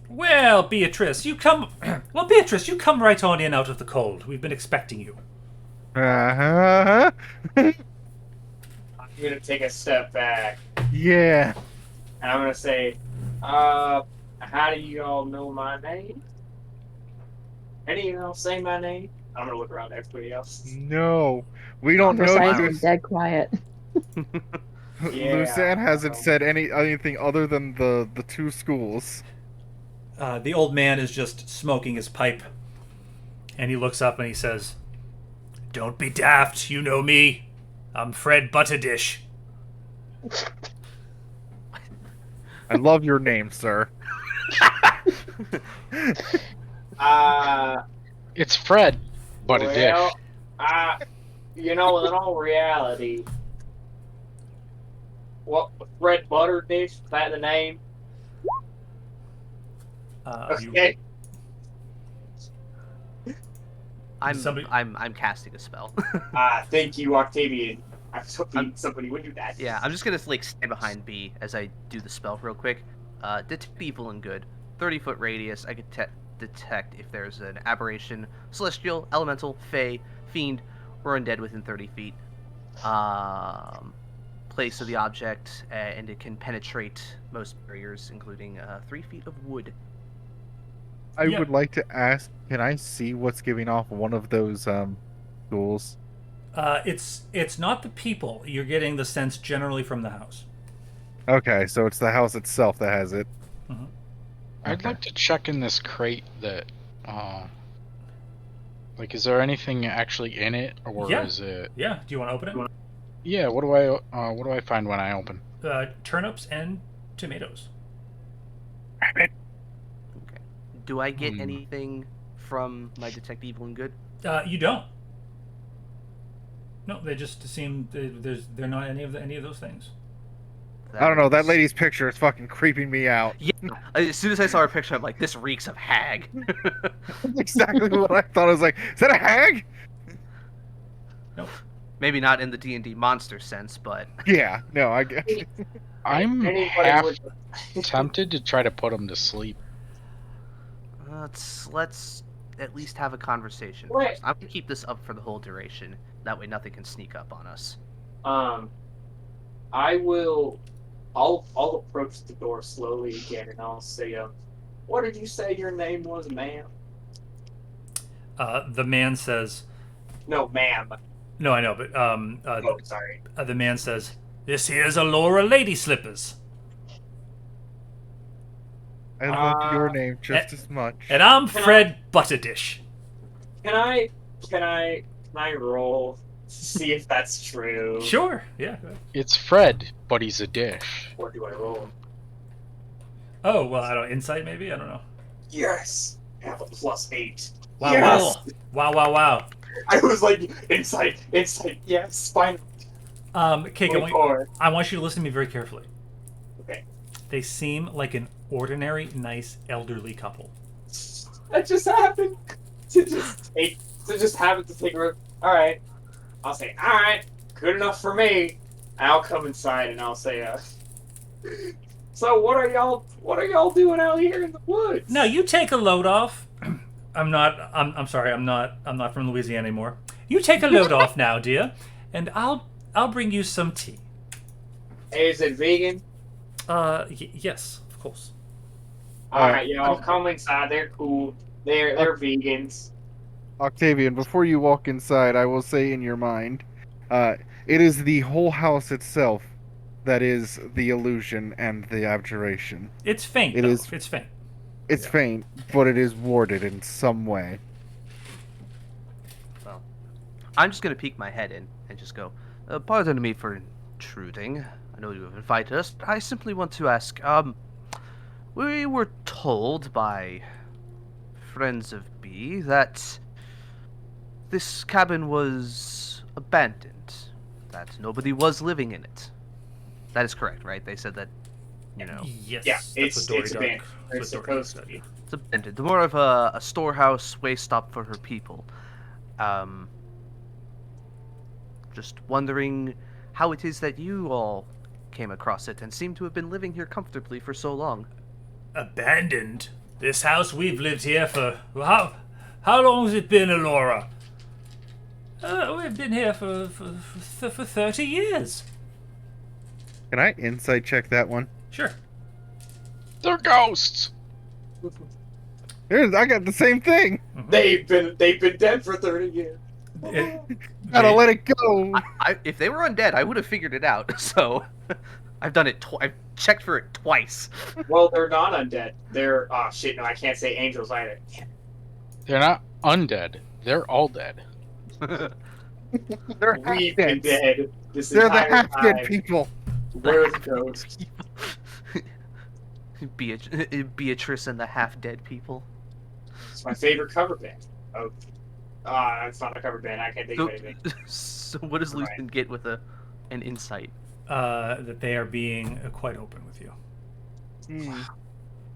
Well, Beatrice, you come. Well, Beatrice, you come right on in out of the cold. We've been expecting you. Uh-huh. I'm gonna take a step back, Yeah. and I'm gonna say, how do you all know my name? Any of y'all say my name? I'm gonna look around at everybody else. No, we don't know. Conversation's dead quiet. Yeah. Lucian hasn't said anything other than the two schools. The old man is just smoking his pipe, and he looks up and he says, "Don't be daft. You know me. I'm Fred Butterdish." I love your name, sir. It's Fred, but a dish. Well, in all reality, what Fred Butterdish? Is that the name? Okay. Somebody- I'm casting a spell. Thank you, Octavian. I was hoping somebody would do that. Yeah, I'm just gonna stand behind B as I do the spell real quick. Detect evil and good. 30-foot radius. I can detect if there's an aberration, celestial, elemental, fey, fiend, or undead within 30 feet. Place of the object, and it can penetrate most barriers, including 3 feet of wood. I Yeah. would like to ask, can I see what's giving off one of those ghouls? It's not the people. You're getting the sense generally from the house. Okay, so it's the house itself that has it. Mm-hmm. I'd Okay. like to check in this crate that, like, is there anything actually in it, or Yeah. is it? Yeah. Do you want to open it? Yeah. What do I find when I open? Turnips and tomatoes. Okay. Do I get anything from my detect evil and good? You don't. No, they just seem they're not any of those things. I don't know. That lady's picture is fucking creeping me out. Yeah. As soon as I saw her picture, I'm like, this reeks of hag. That's exactly what I thought. I was like, is that a hag? Nope. Maybe not in the D&D monster sense, but Yeah. No, I get. I'm Anybody half would- tempted to try to put him to sleep. let's at least have a conversation Wait. first. I'm gonna keep this up for the whole duration. That way, nothing can sneak up on us. I'll approach the door slowly again, and I'll say, what did you say your name was, ma'am? The man says, No, ma'am. "No, I know, but Oh, sorry. the man says, this here's a Laura Lady Slippers, I love your Uh, name just as much. and I'm Can I- Fred Butterdish." Can I roll see if that's true. Sure. Yeah. Go ahead. It's Fred, but he's a dish. Or do I roll? Oh well, I don't insight maybe. I don't know. Yes. I have a +8. Wow! Yes! Wow! I was like, insight, yes, fine. Kate, I want you to listen to me very carefully. Okay. They seem like an ordinary, nice, elderly couple. That just happened. To just happen to take a. All right. I'll say, all right, good enough for me. I'll come inside and I'll say, so what are y'all doing out here in the woods? No, you take a load off. I'm sorry. I'm not from Louisiana anymore. You take a load off now, dear, and I'll bring you some tea. Hey, is it vegan? Yes, of course. All right, y'all come inside. They're cool. They're vegans. Octavian, before you walk inside, I will say in your mind, it is the whole house itself that is the illusion and the abjuration. It's faint. It's faint. It's faint, but it is warded in some way. Well, I'm just gonna peek my head in and just go, pardon me for intruding. I know you have invited us. I simply want to ask, we were told by friends of B that this cabin was abandoned, that nobody was living in it. That is correct, right? They said that, you know. Yes. Yeah, it's abandoned. It's supposed to be. It's abandoned. More of a storehouse, waste stop for her people. Just wondering how it is that you all came across it and seem to have been living here comfortably for so long. Abandoned? This house, we've lived here for how long has it been, Alora? We've been here for 30 years. Can I insight check that one? Sure. They're ghosts. I got the same thing. They've been dead for 30 years. Gotta let it go. If they were undead, I would have figured it out. So, I've done it. I've checked for it twice. Well, they're not undead. They're shit. No, I can't say angels either. They're not undead. They're all dead. They're We've been half-dead. dead this They're the entire half-dead time. people. We're the ghosts. Beatrice and the half-dead people. It's my favorite cover band. Oh, it's not a cover band. I can't think of anything. So what does Lucian get with an insight? That they are being quite open with you. What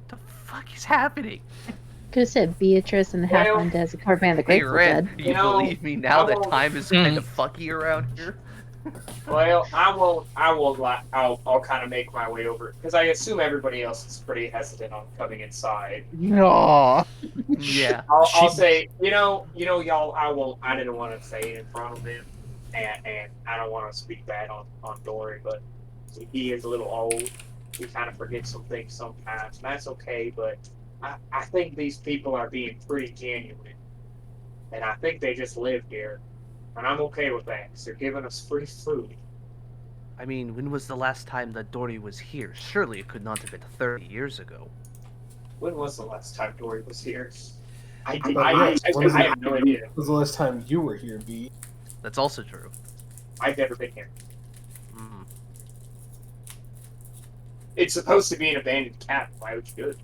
the fuck is happening? Could have said Beatrice and the Half Undead as a cover band of the Hey, Grateful Ren, Dead. you believe me now that time is kind of fucky around here? Well, I'll kind of make my way over because I assume everybody else is pretty hesitant on coming inside. No. Yeah. I'll say, y'all, I didn't want to say it in front of him, and I don't want to speak bad on Dory, but he is a little old. He kind of forgets some things sometimes, and that's okay, but I think these people are being pretty genuine, and I think they just live here, and I'm okay with that, because they're giving us free food. I mean, when was the last time that Dory was here? Surely it could not have been 30 years ago. When was the last time Dory was here? I When have no idea. was the last time you were here, B? That's also true. I've never been here. Mm. It's supposed to be an abandoned cabin. Why would you do it?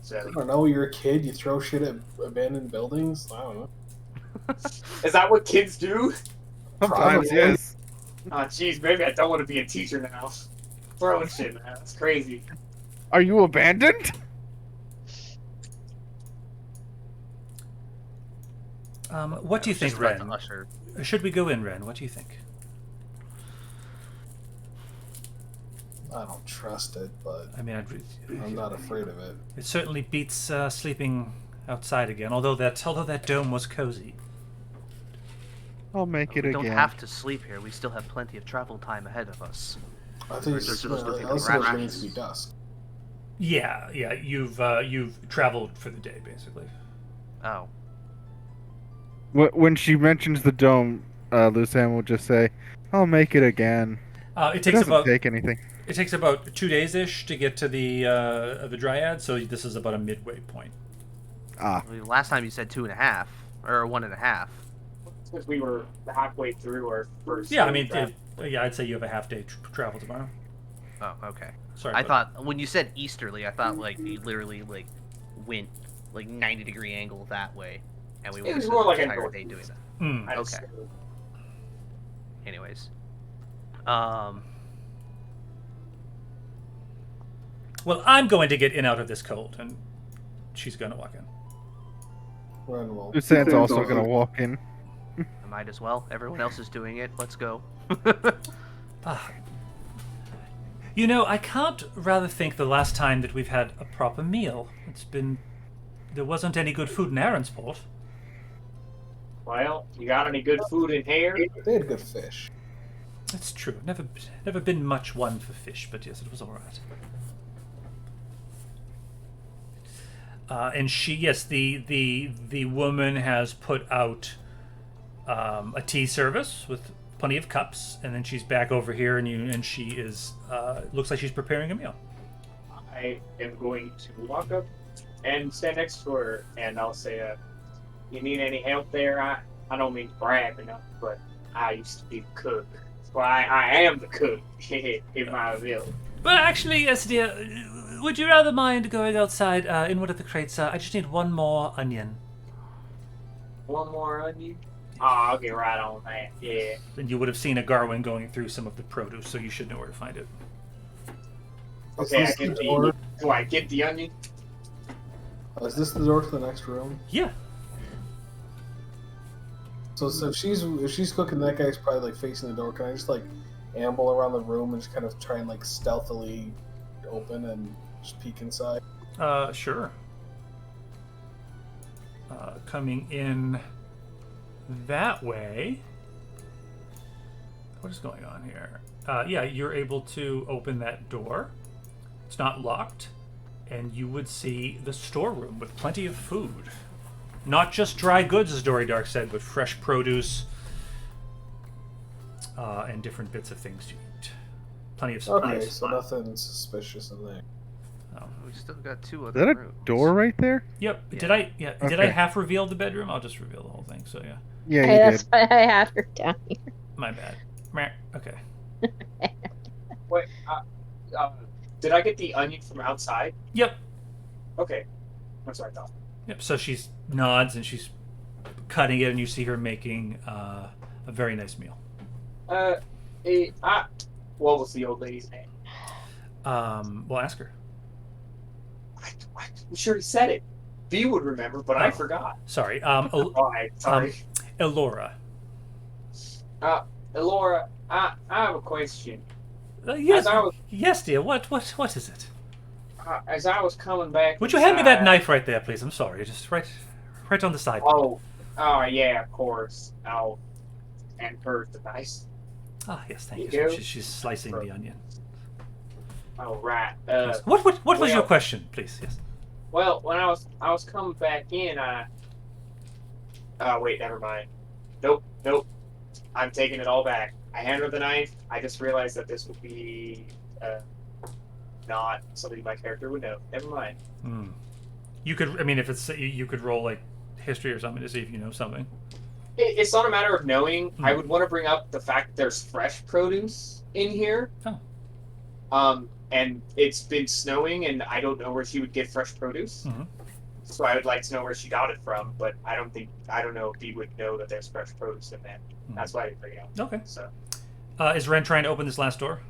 So, I don't know. You're a kid. You throw shit at abandoned buildings. I don't know. is that what kids do? Sometimes, Probably. yes. Oh, jeez, maybe I don't want to be a teacher now. Throwing shit, man. That's crazy. Are you abandoned? What do you think, Just about to Ren? usher. Should we go in, Ren? What do you think? I don't trust it, but I mean, I'm not afraid of it. it certainly beats sleeping outside again. Although that dome was cozy. I'll make it We again. don't have to sleep here. We still have plenty of travel time ahead of us. I think it's There's just those looking also rabbits. it needs to be dusk. Yeah. You've traveled for the day, basically. Oh. When she mentions the dome, Lucian will just say, "I'll make it again." It It takes doesn't about take anything. It takes about 2 days ish to get to the Dryad, so this is about a midway point. Ah, I mean, last time you said 2.5 or 1.5. Because we were halfway through our first. Yeah, I mean, draft. yeah, I'd say you have a half-day travel tomorrow. Oh, okay. Sorry. I thought when you said easterly, I thought like you literally like went like 90-degree angle that way, and we It would was have more spent like the a entire north. day doing that. Mm. I'd Okay. say. Anyways, Well, I'm going to get in out of this cold, and she's going to walk in. Ren will. Usan's also gonna walk in. I might as well. Everyone else is doing it. Let's go. Ah. You know, I can't rather think the last time that we've had a proper meal. There wasn't any good food in Aaronsport. Well, you got any good food in here? They had good fish. That's true. Never been much one for fish, but yes, it was all right. And the woman has put out a tea service with plenty of cups, and then she's back over here, and she is looks like she's preparing a meal. I am going to walk up and stand next to her, and I'll say, "You need any help there? I don't mean to brag enough, but I used to be the cook. Well, I am the cook in my village." But actually, yes, dear, would you rather mind going outside in one of the crates? I just need one more onion. One more onion? Oh, I'll get right on that. Yeah. And you would have seen a Garwin going through some of the produce, so you should know where to find it. Okay, Is I this get the door? do I get the onion? Is this the door to the next room? Yeah. So if she's cooking, that guy's probably like facing the door. Can I just like amble around the room and just kind of try and like stealthily open and just peek inside? Sure. Coming in that way. What is going on here? Yeah, you're able to open that door. It's not locked, and you would see the storeroom with plenty of food. Not just dry goods, as Dory Dark said, but fresh produce and different bits of things to eat. Plenty of supplies. Okay, so nothing suspicious in there. Oh. We still got two Is other that a rooms. door right there? Yep. Yeah. Did I? Yeah. Did I Okay. half reveal the bedroom? I'll just reveal the whole thing. So yeah. Yeah, Hey, you that's did. why I had her down here. My bad. Meh. Okay. Wait, did I get the onion from outside? Yep. Okay, that's what I thought. Yep. So she nods and she's cutting it, and you see her making a very nice meal. What was the old lady's name? We'll ask her. I'm sure he said it. V would remember, but I Oh. forgot. Sorry. Alright, sorry. Elora. Elora, I have a question. Yes. As I was, Yes, dear. What is it? as I was coming back. Would you hand me that inside- knife right there, please? I'm sorry. Just right on the side. Oh, yeah, of course. Oh, and her the nice. Ah, yes. Thank You you. do? She's slicing the onion. Oh, right. Yes. What was your well- question, please? Yes. Well, when I was coming back in, wait, never mind. Nope. I'm taking it all back. I hand her the knife. I just realized that this would be not something my character would know. Never mind. Hmm. You could. I mean, if it's you could roll like history or something to see if you know something. It's not a matter of knowing. Hmm. I would want to bring up the fact that there's fresh produce in here. Oh. And it's been snowing, and I don't know where she would get fresh produce. Mhm. So I would like to know where she got it from, but I don't know if he would know that there's fresh produce in there. Hmm. That's why I didn't bring it up. Okay. So Is Ren trying to open this last door?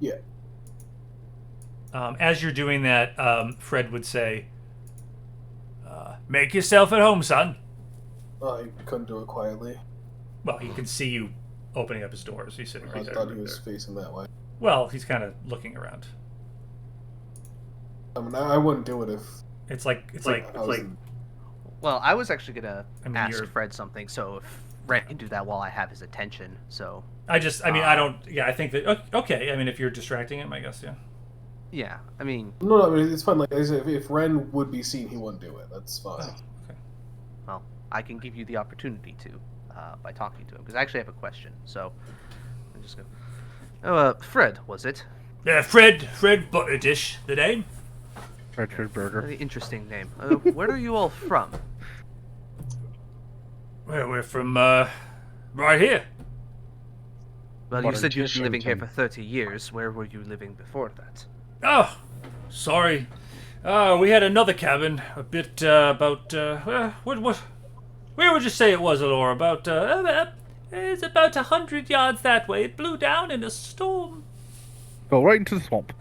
Yeah. As you're doing that, Fred would say, "Make yourself at home, son." I couldn't do it quietly. Well, he can see you opening up his doors. He's sitting I right there. thought he was facing that way. Well, he's kind of looking around. I mean, I wouldn't do it if It's like I was in- Well, I was actually gonna I mean, ask you're- Fred something, so if Ren can do that while I have his attention, so I don't. Yeah, I think that. Okay, I mean, if you're distracting him, I guess. Yeah. yeah. I mean, No, I mean, it's fine. Like, as if Ren would be seen, he wouldn't do it. That's fine. Oh, okay. well, I can give you the opportunity to by talking to him because I actually have a question. So I'm just gonna. Oh, Fred, was it? Fred Butterdish, the name. Richard Burger. Very interesting name. Where are you all from? Well, we're from Right here. Well, you Modern said you've been tissue living here tin. for 30 years. Where were you living before that? Oh, sorry. We had another cabin, a bit what? Where would you say it was, Alora? It's about 100 yards that way. It blew down in a storm. Go right into the swamp.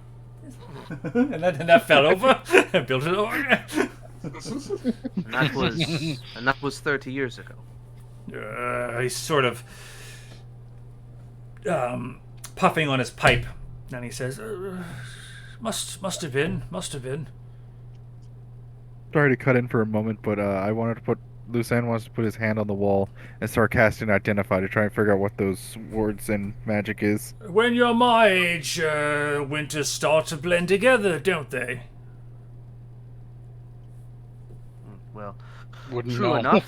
and that fell over and built it over again. And that was 30 years ago. He's sort of puffing on his pipe, and he says, "Must have been. Sorry to cut in for a moment, but I wanted to put. Lucan wants to put his hand on the wall and start casting Identify to try and figure out what those words and magic is. When you're my age, winters start to blend together, don't they?" Well, Wouldn't true know. enough,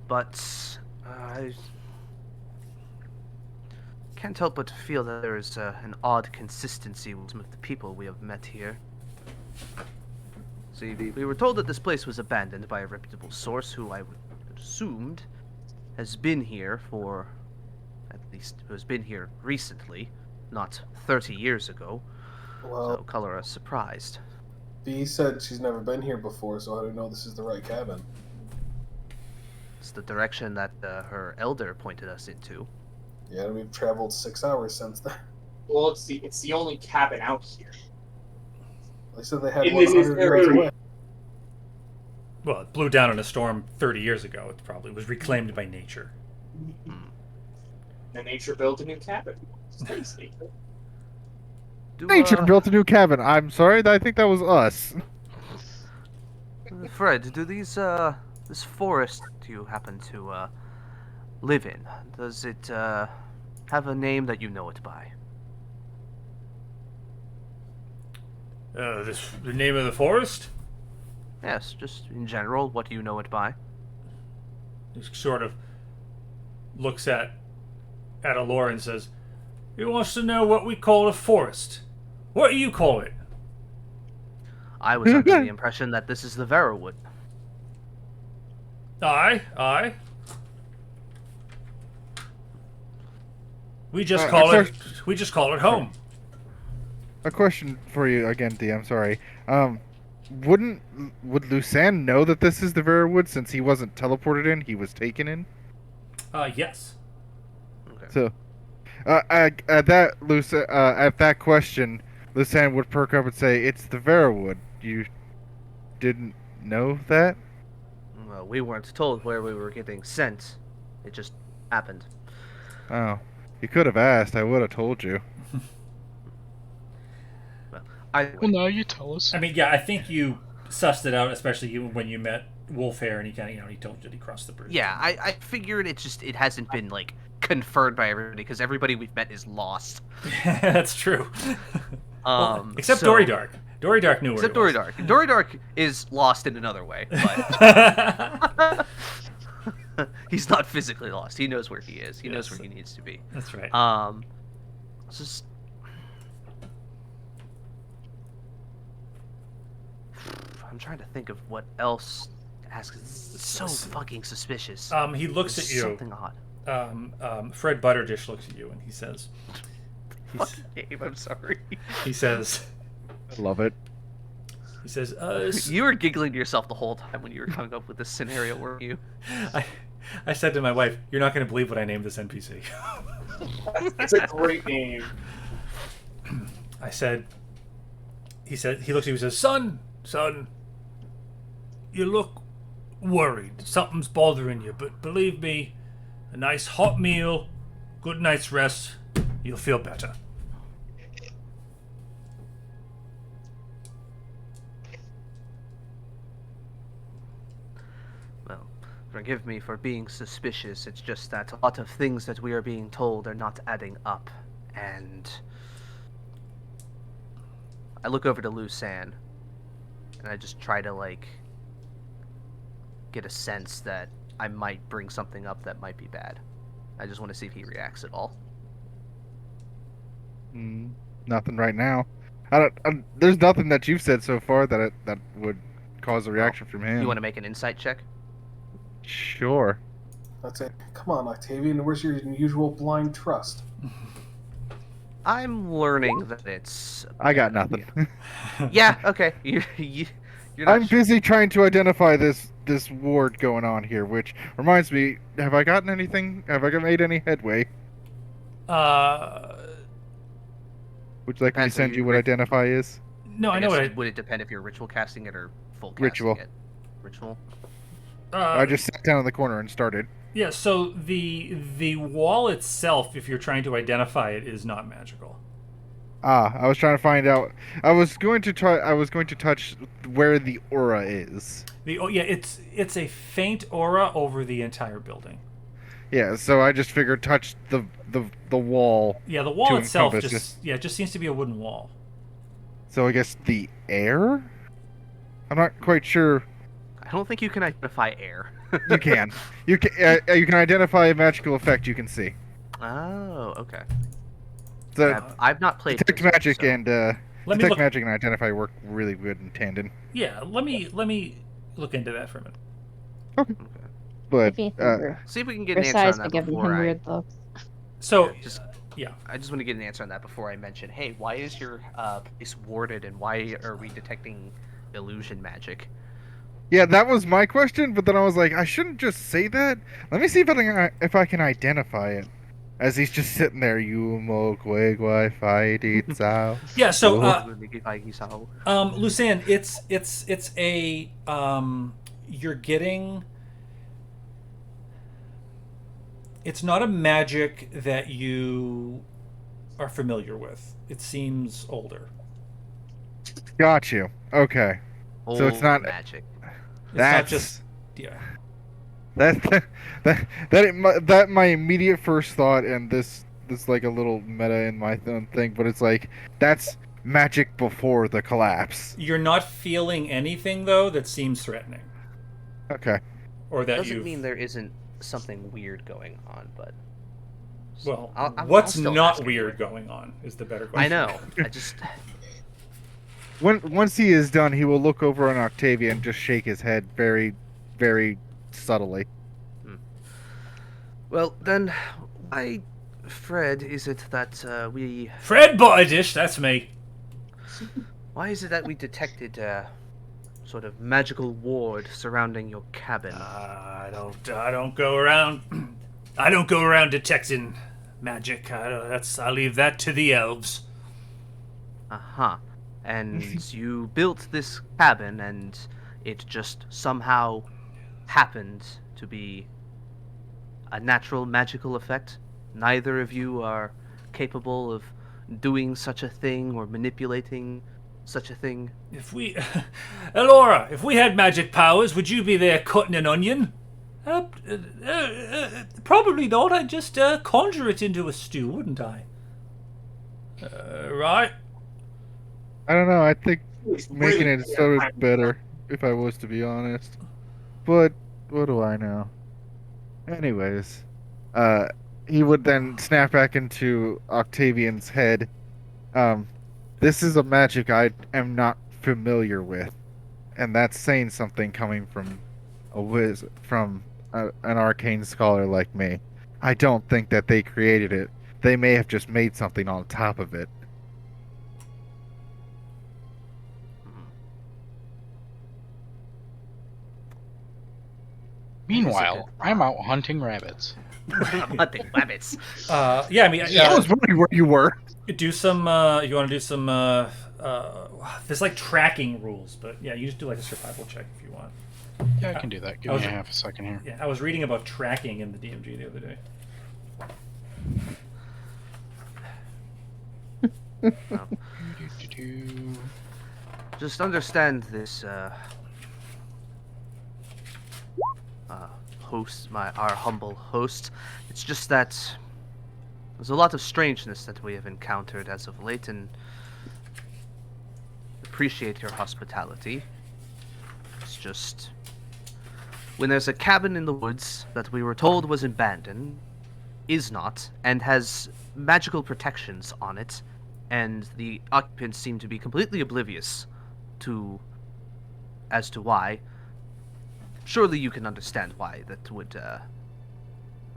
but I can't help but feel that there is an odd consistency with some of the people we have met here. See, we were told that this place was abandoned by a reputable source who I would assumed has been here for, at least, who has been here recently, not 30 years ago. Well, So, color us surprised. Bee said she's never been here before, so I don't know this is the right cabin. It's the direction that her elder pointed us into. Yeah, we've traveled 6 hours since then. Well, it's the only cabin out here. They said they had In one this 100 yards area. away. Well, it blew down in a storm 30 years ago. It probably was reclaimed by nature. And nature built a new cabin. Stacy. Do, Nature built a new cabin. I'm sorry, I think that was us. Fred, do this forest you happen to live in, does it have a name that you know it by? The name of the forest? Yes, just in general, what do you know it by? He sort of looks at Alora and says, "He wants to know what we call a forest. What do you call it?" I was under the impression that this is the Verrowood. Aye. We just A call it home. A question for you again, D. I'm sorry. Would Lucan know that this is the Verwood since he wasn't teleported in? He was taken in. Yes. Okay. So, at that question, Lucan would perk up and say, "It's the Verwood." You didn't know that? Well, we weren't told where we were getting sent. It just happened. Oh, you could have asked. I would have told you. Well, now you tell us. I mean, yeah, I think you sussed it out, especially when you met Wolfhair, and he kind of, he told you that he crossed the bridge. Yeah, I figured it hasn't been like confirmed by everybody because everybody we've met is lost. That's true. Except so- Dory Dark. Dory Dark knew where Except he was. Dory Dark. Dory Dark is lost in another way, but he's not physically lost. He knows where he is. He knows Yes. where he needs to be. That's right. It's just I'm trying to think of what else to ask. It's so fucking suspicious. He looks at There's you. Something odd. Fred Butterdish looks at you, and he says, Fucking name. I'm sorry. he says, I love it. You were giggling to yourself the whole time when you were coming up with this scenario, weren't you? I said to my wife, "You're not going to believe what I named this NPC." It's a great name. I said, he looks at you and says, son, you look worried. Something's bothering you, but believe me, a nice hot meal, good night's rest, you'll feel better. Well, forgive me for being suspicious. It's just that a lot of things that we are being told are not adding up. And I look over to Lucan, and I just try to, like, get a sense that I might bring something up that might be bad. I just want to see if he reacts at all. Nothing right now. There's nothing that you've said so far that would cause a reaction from him. You want to make an insight check? Sure. That's it. Come on, Octavian. Where's your usual blind trust? I'm learning that it's. I got nothing. Yeah. Okay. You're not I'm sure. busy trying to identify this ward going on here, which reminds me, have I gotten anything? Have I made any headway? Uh, Would you like me to Depends, are send you you what rit- identify is? no, I know guess what I. would it depend if you're ritual casting it or full casting Ritual. it? Ritual. I just sat down in the corner and started. Yeah, so the wall itself, if you're trying to identify it, is not magical. I was trying to find out. I was going to touch where the aura is. It's a faint aura over the entire building. Yeah, so I just figured touch the wall. Yeah, the wall to itself encompass just seems to be a wooden wall. So I guess the air? I'm not quite sure. I don't think you can identify air. You can. You can identify a magical effect you can see. Oh, okay. So I've not played detect Wizard, magic so- and Let me detect look. magic and identify work really good in tandem. Yeah, let me look into that for a minute. Okay. But If you See if we can get an answer Versailles on by that giving him before I. weird looks. So Just, yeah, I just want to get an answer on that before I mention. Hey, why is your place warded, and why are we detecting illusion magic? yeah, that was my question. But then I was like, I shouldn't just say that. Let me see if I can identify it. As he's just sitting there, you mo gui gui fight it out. yeah. So Lucian, it's a you're getting. It's not a magic that you are familiar with. It seems older. Got you. Okay. So it's Old not magic. It's That's not just yeah. that my immediate first thought, and this like a little meta in my own thing, but it's like that's magic before the collapse. You're not feeling anything though that seems threatening, Okay. or that Doesn't you. mean there isn't something weird going on, but. Well, I'll what's still not ask weird anyway. going on is the better question. I know. I just. Once he is done, he will look over on Octavia and just shake his head very, very subtly. Well, then, why, Fred, is it that we. Fred Butterdish, that's me. Why is it that we detected a sort of magical ward surrounding your cabin? I don't go around. I don't go around detecting magic. I leave that to the elves. Uh-huh. And you built this cabin, and it just somehow happened to be a natural magical effect? Neither of you are capable of doing such a thing or manipulating such a thing? If we, Elora, if we had magic powers, would you be there cutting an onion? Probably not. I'd just conjure it into a stew, wouldn't I? Right. I don't know. I think making it so better, if I was to be honest. But what do I know? Anyways, he would then snap back into Octavian's head. This is a magic I am not familiar with, and that's saying something coming from an arcane scholar like me. I don't think that they created it. They may have just made something on top of it. Meanwhile, I'm out hunting rabbits. I'm hunting rabbits. Yeah, I mean, I was wondering where you were. do some. You want to do some? There's like tracking rules, but yeah, you just do like a survival check if you want. Yeah, I can do that. Give me a half a second here. Yeah, I was reading about tracking in the DMG the other day. Just understand this, host, our humble host. It's just that there's a lot of strangeness that we have encountered as of late, and appreciate your hospitality. It's just when there's a cabin in the woods that we were told was abandoned, is not, and has magical protections on it, and the occupants seem to be completely oblivious as to why. Surely you can understand why that would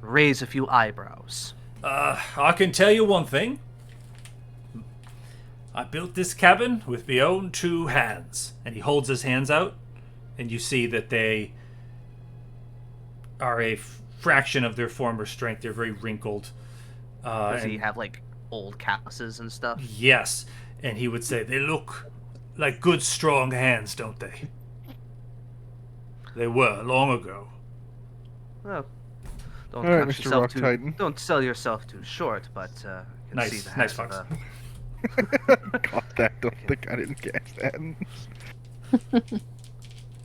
raise a few eyebrows. I can tell you one thing. I built this cabin with my own 2 hands. And he holds his hands out, and you see that they are a fraction of their former strength. They're very wrinkled. Does he have, like, old calluses and stuff? Yes. And he would say, they look like good, strong hands, don't they? They were, long ago. Well, don't All right, cut Mr. yourself Rock too. Titan. Don't sell yourself too short, but can see the Nice hands of fox. Got that. Don't think I didn't catch that.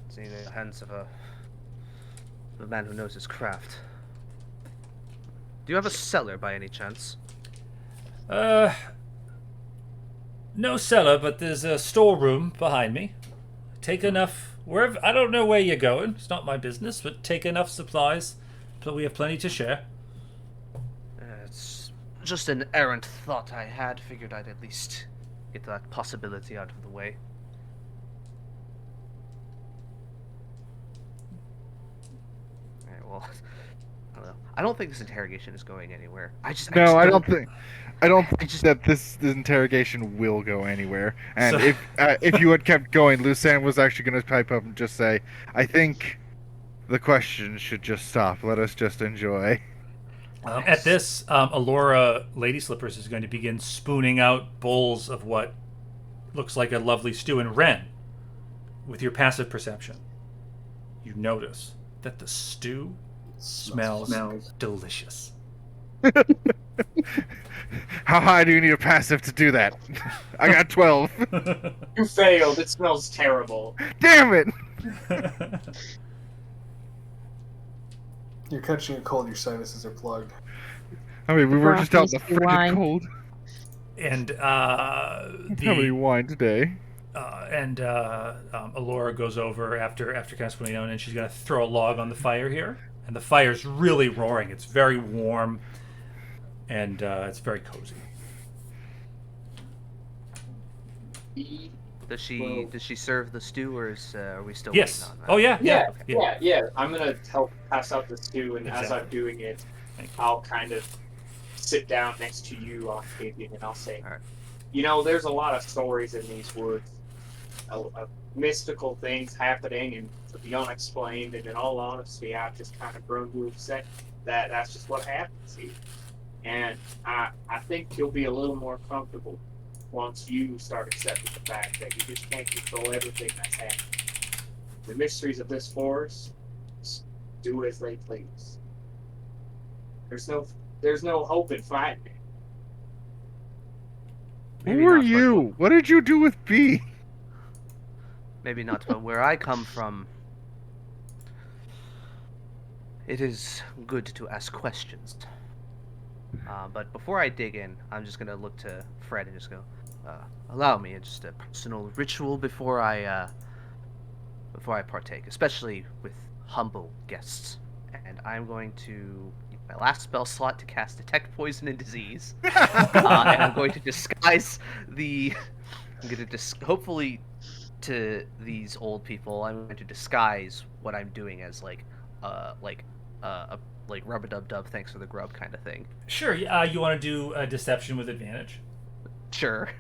see the hands of a man who knows his craft. Do you have a cellar by any chance? No cellar, but there's a storeroom behind me. Take enough wherever. I don't know where you're going. It's not my business, but take enough supplies so we have plenty to share. It's just an errant thought I had. Figured I'd at least get that possibility out of the way. Alright, well, I don't know. I don't think this interrogation is going anywhere. I just I don't think just- that this interrogation will go anywhere. And So- if you had kept going, Lucan was actually going to pipe up and just say, "I think the question should just stop. Let us just enjoy." At this, Alora Lady Slippers is going to begin spooning out bowls of what looks like a lovely stew. And Ren, with your passive perception, you notice that the stew smells delicious. How high do you need a passive to do that? I got 12. You failed. It smells terrible. Damn it! You're catching a cold. Your sinuses are plugged. I mean, we were just out in the Frothy frigid wine. cold. And How many wine today? Alora goes over after kind of spooning down, and she's going to throw a log on the fire here. And the fire's really roaring. It's very warm, and it's very cozy. Does she serve the stew, or are we still Yes. waiting on that? Oh yeah. Yeah. I'm gonna help pass out the stew, and as Exactly. I'm doing it, Thank you. I'll kind of sit down next to you, Octavian, and I'll say, Alright. you know, there's a lot of stories in these woods, of mystical things happening and the unexplained. And in all honesty, I've just kind of grown to accept that that's just what happens here. And I think you'll be a little more comfortable once you start accepting the fact that you just can't control everything that's happening. The mysteries of this forest just do as they please. There's no hope in fighting it. Maybe Who are not, but you? What did you do with B? Maybe not, but where I come from, it is good to ask questions. But before I dig in, I'm just gonna look to Fred and just go, allow me just a personal ritual before I partake, especially with humble guests. And I'm going to use my last spell slot to cast Detect Poison and Disease, and I'm going to disguise the. I'm going to hopefully to these old people. I'm going to disguise what I'm doing as like rubber dub dub, thanks for the grub kind of thing. Sure. You want to do a deception with advantage? Sure.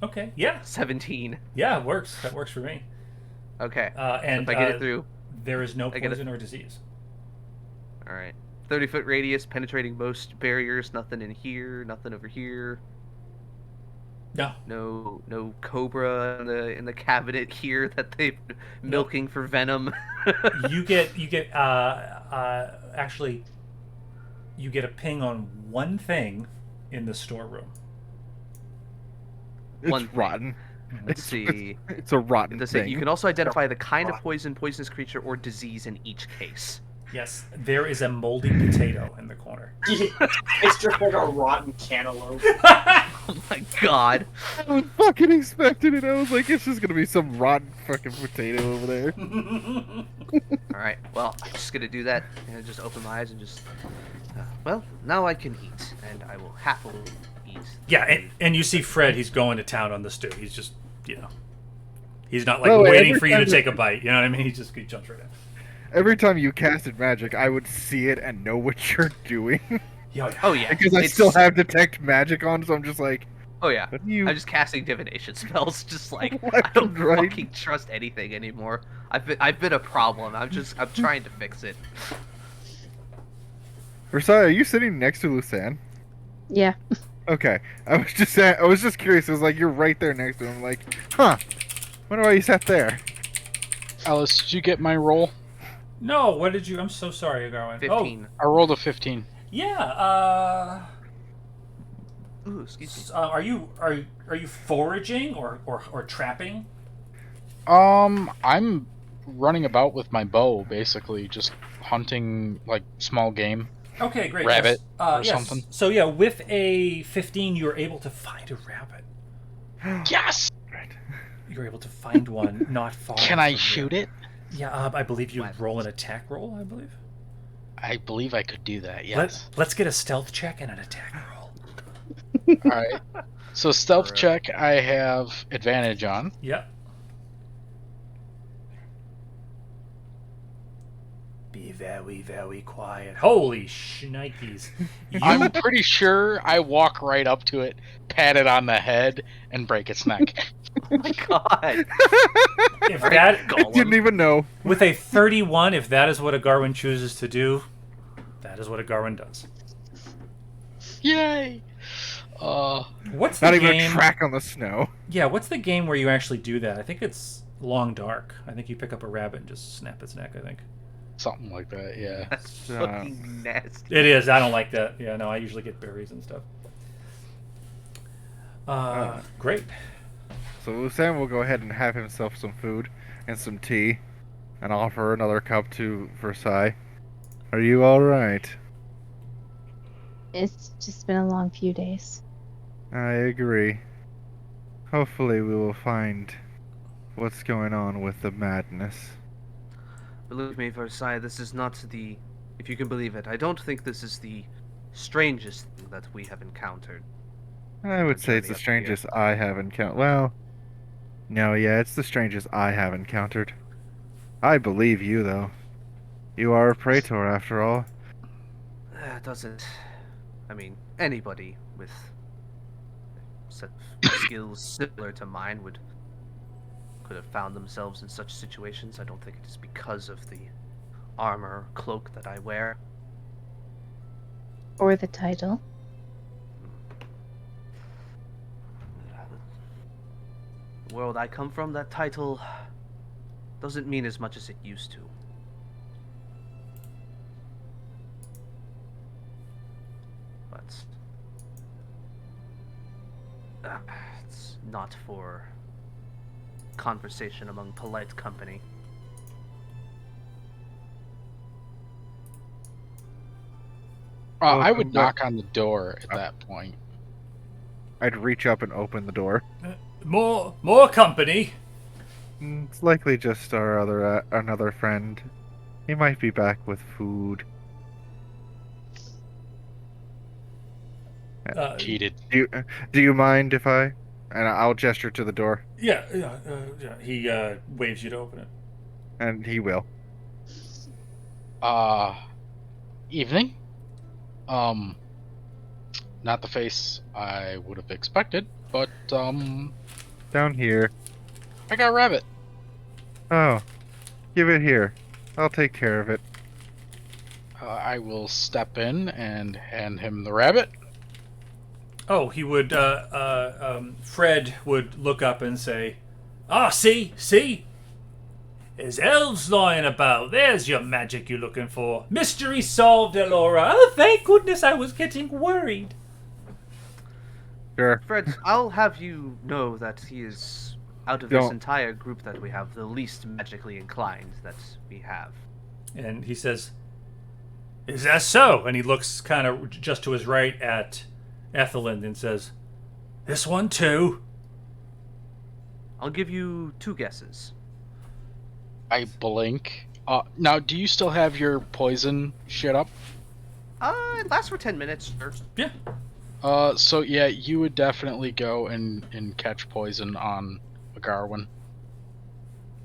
Okay. Yeah. 17. Yeah, it works. That works for me. Okay. And if I get it through, there is no I get it. poison or disease. all right. 30-foot radius, penetrating most barriers. Nothing in here. Nothing over here. No. No cobra in the cabinet here that they've milking for venom. you get actually you get a ping on one thing in the storeroom. It's One thing. rotten. Let's see. It's a rotten Does it, thing. you can also identify the kind of poison, poisonous creature, or disease in each case. Yes, there is a moldy potato in the corner. It's just like a rotten cantaloupe. Oh my god. I was fucking expecting it. I was like, it's just gonna be some rotten fucking potato over there. Alright, well, I'm just gonna do that and just open my eyes and just. Well, now I can eat, and I will happily eat. Yeah, and you see Fred, he's going to town on the stew. He's just, he's not like Well, waiting every for you to time take a bite. You know what I mean? He jumps right in. Every time you casted magic, I would see it and know what you're doing. Oh yeah. Because I still have detect magic on, so I'm just like, Oh yeah. what do you I'm just casting divination spells. Just like I left don't and right? fucking trust anything anymore. I've been a problem. I'm trying to fix it. Versailles, are you sitting next to Lucan? Yeah. Okay. I was just curious. It was like you're right there next to him. Like, huh? Wonder why you sat there. Alice, did you get my roll? No, what did you? I'm so sorry, Garwin. 15. I rolled a 15. Yeah. Ooh, excuse me. Are you foraging or trapping? I'm running about with my bow, basically, just hunting like small game. Okay, great. Rabbit yes. or Yes. something. So yeah, with a 15, you're able to find a rabbit. Yes. Right. You're able to find one not far. Can I from shoot here. it? Yeah, I believe you What? roll an attack roll. I believe. I believe I could do that. Yes. Let's get a stealth check and an attack roll. All right. So stealth Alright. check, I have advantage on. Yep. Be very, very quiet. Holy shnikes. I'm pretty sure I walk right up to it, pat it on the head, and break its neck. Oh my god. If that I didn't even know. with a 31, if that is what a Garwin chooses to do, that is what a Garwin does. Yay! What's the Not even game? a track on the snow. Yeah, what's the game where you actually do that? I think it's Long Dark. I think you pick up a rabbit and just snap its neck, I think. Something like that, yeah. That's fucking nasty. It is. I don't like that. Yeah, no, I usually get berries and stuff. Great. So Lucan will go ahead and have himself some food and some tea, and offer another cup to Versailles. Are you all right? It's just been a long few days. I agree. Hopefully we will find what's going on with the madness. Believe me, Versailles, this is not the... If you can believe it, I don't think this is the strangest thing that we have encountered. I would say it's the strangest I have encountered. Well, no, yeah, it's the strangest I have encountered. I believe you, though. You are a praetor, after all. Doesn't... I mean, anybody with a set of skills similar to mine could have found themselves in such situations. I don't think it is because of the armor or cloak that I wear. Or the title. The world I come from, that title doesn't mean as much as it used to. But it's not for conversation among polite company. I would knock on the door at that point. I'd reach up and open the door. More company. It's likely just our another friend. He might be back with food. Cheated. Do you mind if I? And I'll gesture to the door, Yeah. He waves you to open it. and he will. Evening. Not the face I would have expected, but Down here. I got a rabbit. Oh, give it here. I'll take care of it. I will step in and hand him the rabbit. Oh, he would. Fred would look up and say, "Ah, see, there's elves lying about. There's your magic you're looking for. Mystery solved, Elora. Oh, thank goodness, I was getting worried." Sure. Fred, I'll have you know that he is, out of this Don't. entire group that we have, the least magically inclined that we have. And he says, "Is that so?" And he looks kind of just to his right at Ethelind and says, "This one too." I'll give you 2 guesses. I blink. Now, do you still have your poison shit up? It lasts for 10 minutes. Or... Yeah. So yeah, you would definitely go and catch poison on a Garwin.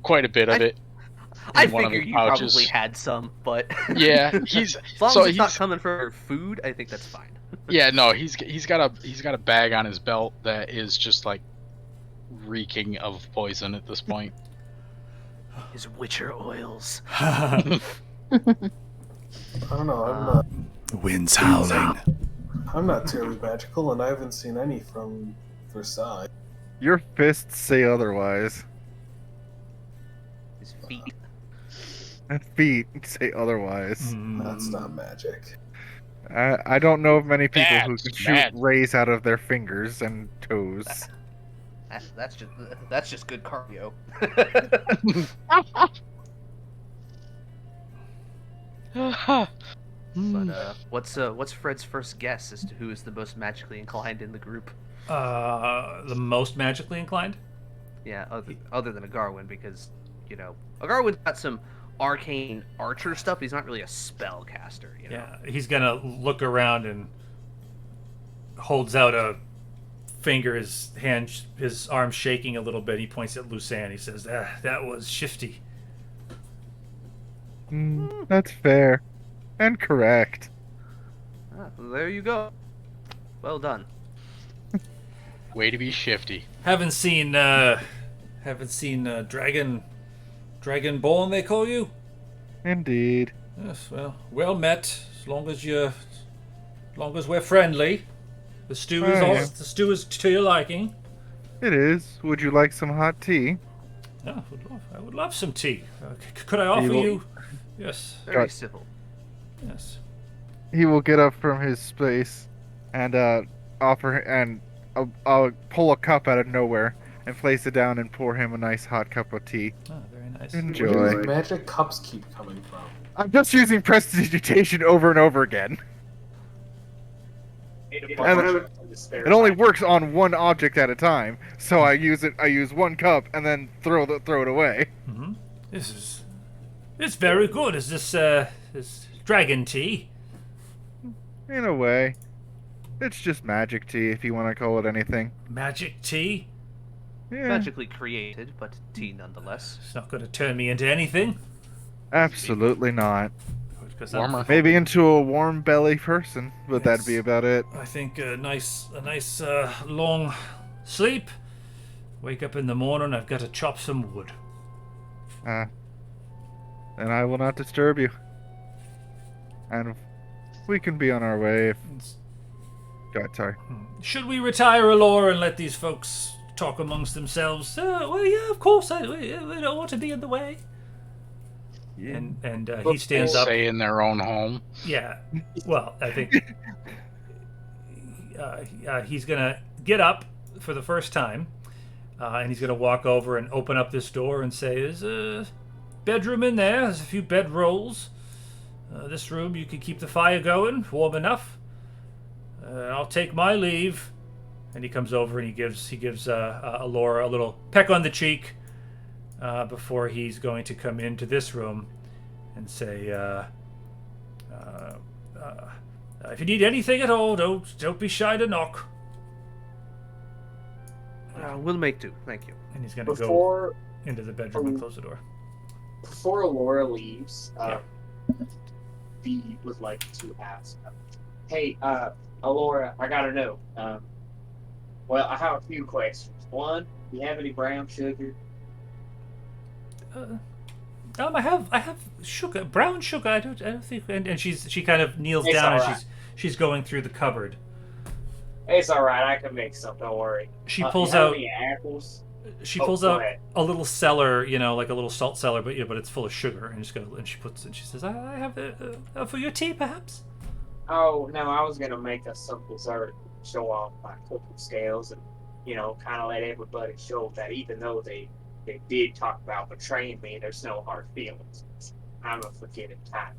Quite a bit of it. I in one of figure his you pouches. probably had some, but Yeah, he's as long so as it's not he's coming for food, I think that's fine. yeah no he's got a bag on his belt that is just like reeking of poison at this point. His Witcher oils. I don't know. Wind's howling. I'm not terribly magical, and I haven't seen any from Versailles. Your fists say otherwise. His feet. And feet say otherwise. That's not magic. I don't know of many people who That's can shoot mad. rays out of their fingers and toes. That's just good cardio. But what's Fred's first guess as to who is the most magically inclined in the group? The most magically inclined? Yeah, other than Agarwin, because Agarwin's got some arcane archer stuff. He's not really a spellcaster. Yeah, he's gonna look around and holds out a finger, his arm shaking a little bit. He points at Lucan. He says, that was shifty. That's fair. And correct. There you go. Well done. Way to be shifty. Haven't seen Dragonborn, they call you? Indeed. Yes, well met. As long as we're friendly. The stew is to your liking. It is. Would you like some hot tea? Oh, I would love some tea. Could I offer you? Yes. Very civil. Yes. He will get up from his space and offer, and I'll pull a cup out of nowhere and place it down and pour him a nice hot cup of tea. Oh, very nice. Enjoy. Where do these magic cups keep coming from? I'm just using prestidigitation over and over again. It only works on one object at a time, so I use one cup and then throw it away. Mm-hmm. It's very good. Is this dragon tea? In a way. It's just magic tea, if you want to call it anything. Magic tea? Yeah, Magically created, but tea nonetheless. It's not going to turn me into anything. absolutely not. Warmer. Maybe into a warm belly person, but that'd be about it. I think a nice long sleep. Wake up in the morning, I've got to chop some wood. And I will not disturb you. And we can be on our way if... God, sorry. Should we retire, Alora, and let these folks talk amongst themselves? Well, yeah, of course. We don't want to be in the way. Yeah. And he stands up. Stay in their own home. Yeah. Well, I think he's gonna get up for the first time, and he's gonna walk over and open up this door and say, "There's a bedroom in there. There's a few bedrolls. This room, you can keep the fire going, warm enough. I'll take my leave." And he comes over and he gives Alora a little peck on the cheek before he's going to come into this room and say, "If you need anything at all, don't be shy to knock." We'll make do. Thank you. And he's going to go into the bedroom and close the door. Before Laura leaves, Yeah. V would like to ask, "Hey, Alora, I gotta know. Well, I have a few questions. One, do you have any brown sugar?" I have sugar, brown sugar. I don't think. And she kind of kneels It's down all and right. she's going through the cupboard. It's all right. I can make some. Don't worry. She Do pulls you have out. any apples? She Oh, pulls go out ahead. a little cellar, like a little salt cellar, but it's full of sugar. And she says, "I have for your tea, perhaps." Oh no, I was gonna make us some dessert, show off my cooking skills, and kind of let everybody show that even though they did talk about betraying me, there's no hard feelings. I'm a forgiving type.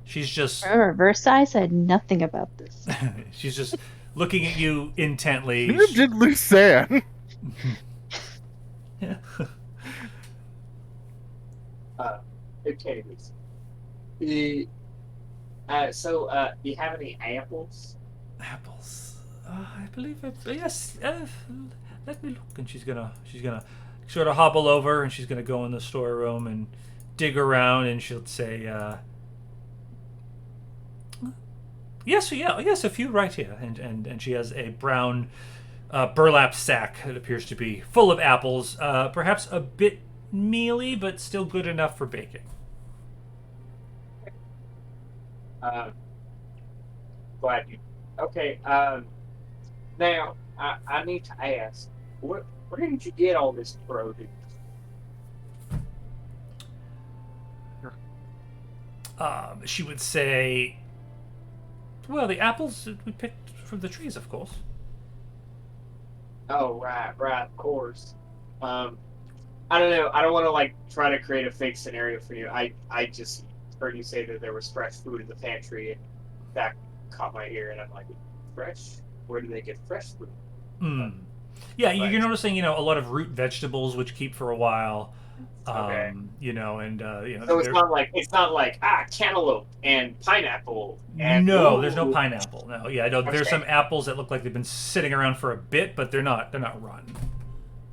She's just Remember, Versailles said nothing about this. she's just looking at you intently. Neither did Lucan. Yeah. Okay, so do you have any apples? Apples. I believe it. Yes. Let me look. And she's gonna sort of hobble over, and she's gonna go in the storeroom and dig around and she'll say, yes, a few right here. And she has a brown burlap sack that appears to be full of apples, perhaps a bit mealy, but still good enough for baking. Glad you. Okay. Now I need to ask, where did you get all this produce? She would say, well, the apples we picked from the trees, of course. Oh, right, of course. I don't know. I don't want to like try to create a fake scenario for you. I just heard you say that there was fresh food in the pantry, and that caught my ear, and I'm like, fresh? Where do they get fresh food? Yeah, you're noticing, a lot of root vegetables which keep for a while. Okay. So it's not like cantaloupe and pineapple. And no, there's no pineapple. No, no. Okay. There's some apples that look like they've been sitting around for a bit, but they're not rotten.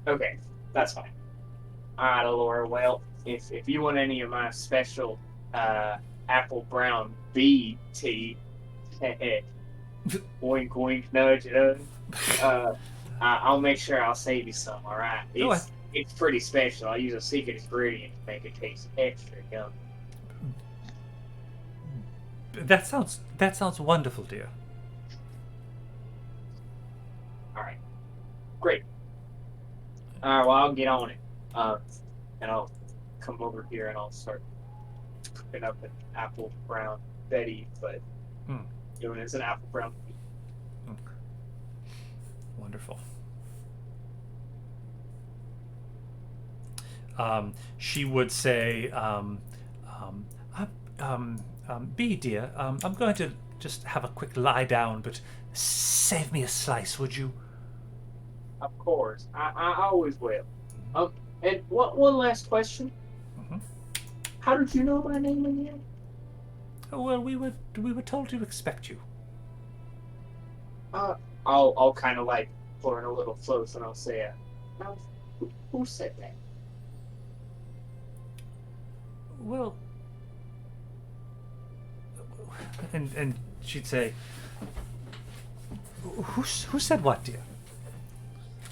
Okay, that's fine. All right, Laura. Well, if you want any of my special apple brown bee tea, wink, wink, nudge, nudge. I'll make sure I'll save you some. All right. It's pretty special. I use a secret ingredient to make it taste extra yummy. That sounds wonderful, dear. All right. Great. All right. Well, I'll get on it. And I'll come over here and I'll start cooking up an apple brown Betty, but doing it as an apple brown. Wonderful. She would say, Bee, dear, I'm going to just have a quick lie down, but save me a slice, would you? Of course. I always will. And one last question. Mm-hmm. How did you know my name again? Oh, well, we were told to expect you. I'll kind of like pour in a little float and I'll say, who said that? Well, and she'd say, who said what, dear?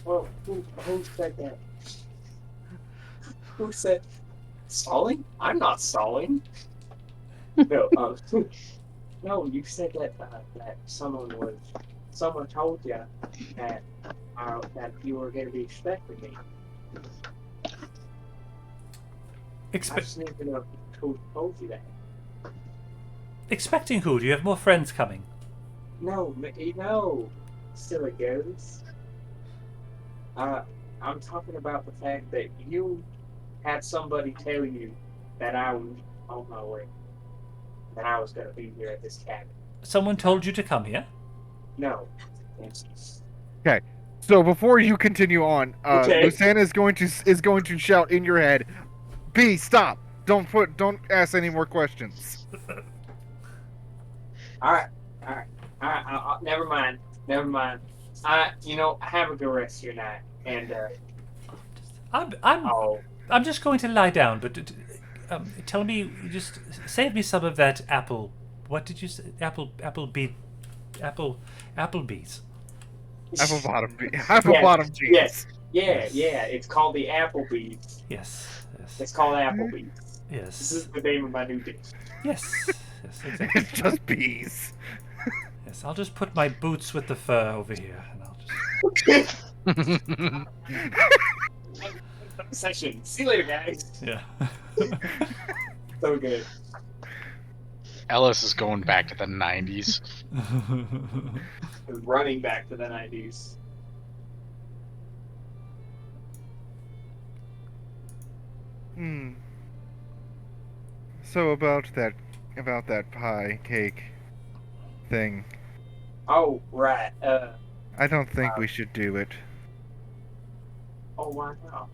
Well, who said that? Who said stalling? I'm not stalling. No, no, you said that someone told you that you were going to be expecting me. I just need to know who told you that. Expecting who? Do you have more friends coming? No, silly goose. I'm talking about the fact that you had somebody tell you that I was on my way, that I was going to be here at this cabin. Someone told you to come here? No. Okay. So before you continue on, Luciana is going to shout in your head, "B, stop! Don't ask any more questions." All right. Never mind. Have a good rest of your night. And I'm just going to lie down, but tell me, just save me some of that apple. What did you say? Applebee's. Apple bottom cheese. Yes. Yeah. It's called the Applebee's. Yes. It's called Applebee's. Yes. This is the name of my new dish. Yes, exactly. It's just bees. Yes, I'll just put my boots with the fur over here, and I'll just. Session. See you later, guys. Yeah. So good. Ellis is going back to the 90s. Running back to the 90s. So about that pie cake thing. Oh, right. I don't think we should do it. Oh, why not?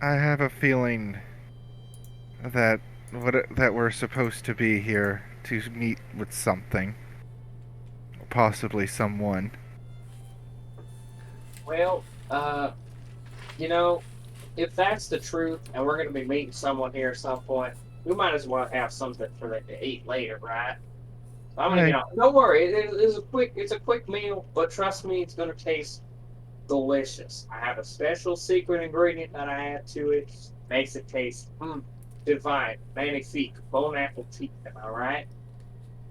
I have a feeling that we're supposed to be here to meet with something. Possibly someone. Well, if that's the truth, and we're gonna be meeting someone here at some point, we might as well have something for them to eat later, right? So I'm gonna get on. Don't worry, it's a quick meal, but trust me, it's gonna taste delicious. I have a special secret ingredient that I add to it, makes it taste divine, magnifique, bon appetit. Am I right?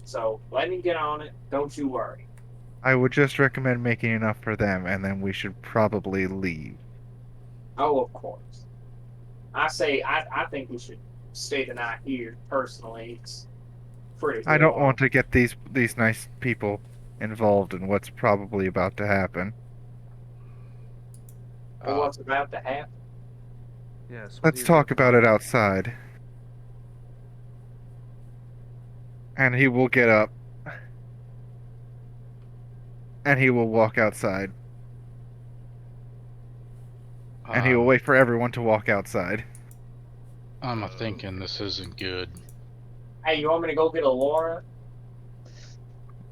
So let me get on it. Don't you worry. I would just recommend making enough for them, and then we should probably leave. Oh, of course. I think we should stay the night here. Personally, it's pretty I good. don't want to get these nice people involved in what's probably about to happen. Well, what's about to happen? Yes. Let's talk about it outside. And he will get up. And he will walk outside. And he will wait for everyone to walk outside. I'm thinking this isn't good. Hey, you want me to go get a Laura?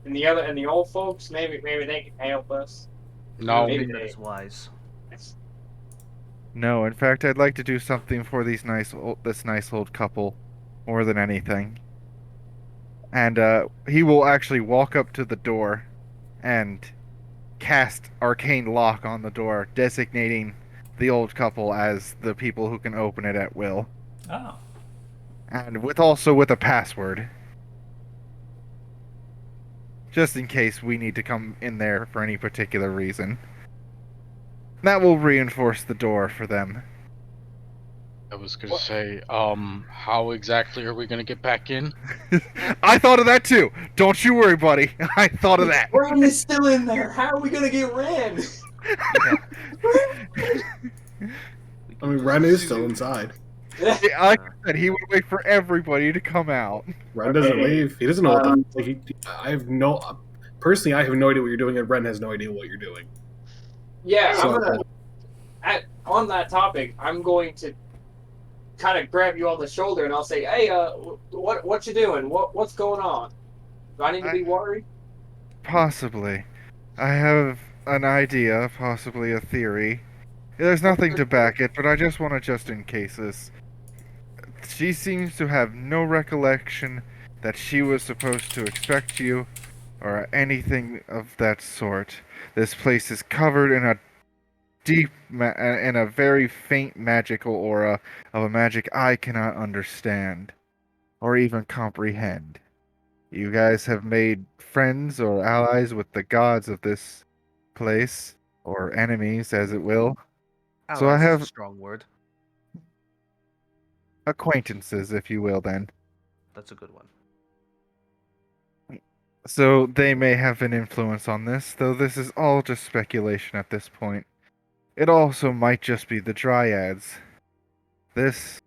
And the old folks, maybe they can help us. No. Maybe that is wise. No, in fact, I'd like to do something for this nice old couple more than anything. And he will actually walk up to the door and cast arcane lock on the door, designating the old couple as the people who can open it at will. Oh. And also with a password. Just in case we need to come in there for any particular reason. That will reinforce the door for them. I was gonna say, how exactly are we gonna get back in? I thought of that too. Don't you worry, buddy. I thought of that. Ren is still in there. How are we gonna get Ren? I mean, Ren is still inside. Like I said, he would wait for everybody to come out. Ren doesn't leave. He doesn't know what the like. I have no. Personally, I have no idea what you're doing, and Ren has no idea what you're doing. Yeah, So, I'm gonna. On that topic, I'm going to kind of grab you on the shoulder, and I'll say, "Hey, what you doing? What's going on? Do I need to be worried?" Possibly. I have an idea, possibly a theory. There's nothing to back it, but I just want to just in cases. She seems to have no recollection that she was supposed to expect you, or anything of that sort. This place is covered in a in a very faint magical aura of a magic I cannot understand, or even comprehend. You guys have made friends or allies with the gods of this place, or enemies, as it will. So I Allies is a have strong word. acquaintances, if you will, then. That's a good one. So they may have an influence on this, though this is all just speculation at this point. It also might just be the dryads. This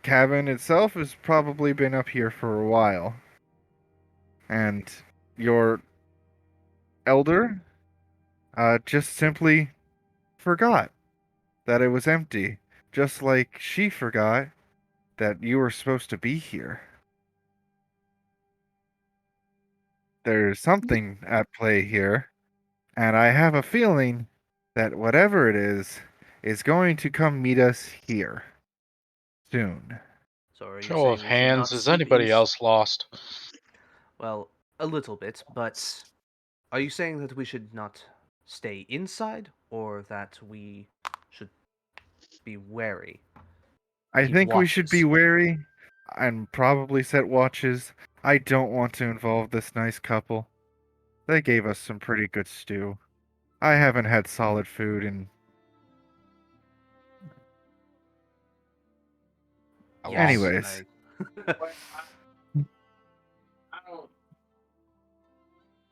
cabin itself has probably been up here for a while. And your elder just simply forgot that it was empty, just like she forgot that you were supposed to be here. There's something at play here, and I have a feeling that whatever it is going to come meet us here soon. So are you Show of saying we should not hands, is sleep anybody else lost? Well, a little bit, but are you saying that we should not stay inside, or that we should be wary? I Keep think we should be watches. wary and probably set watches. I don't want to involve this nice couple. They gave us some pretty good stew. I haven't had solid food in. I Anyways, I don't.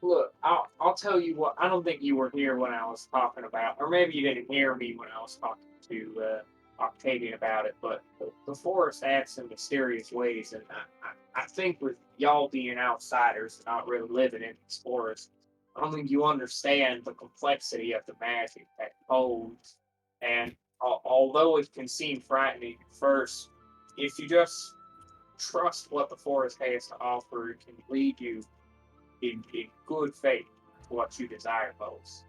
Look, I'll tell you what. I don't think you were here when I was talking about, or maybe you didn't hear me when I was talking to Octavian about it. But the forest acts in mysterious ways, and I think with y'all being outsiders and not really living in this forest, I don't think you understand the complexity of the magic that it holds. And although it can seem frightening at first, if you just trust what the forest has to offer, it can lead you in good faith to what you desire most.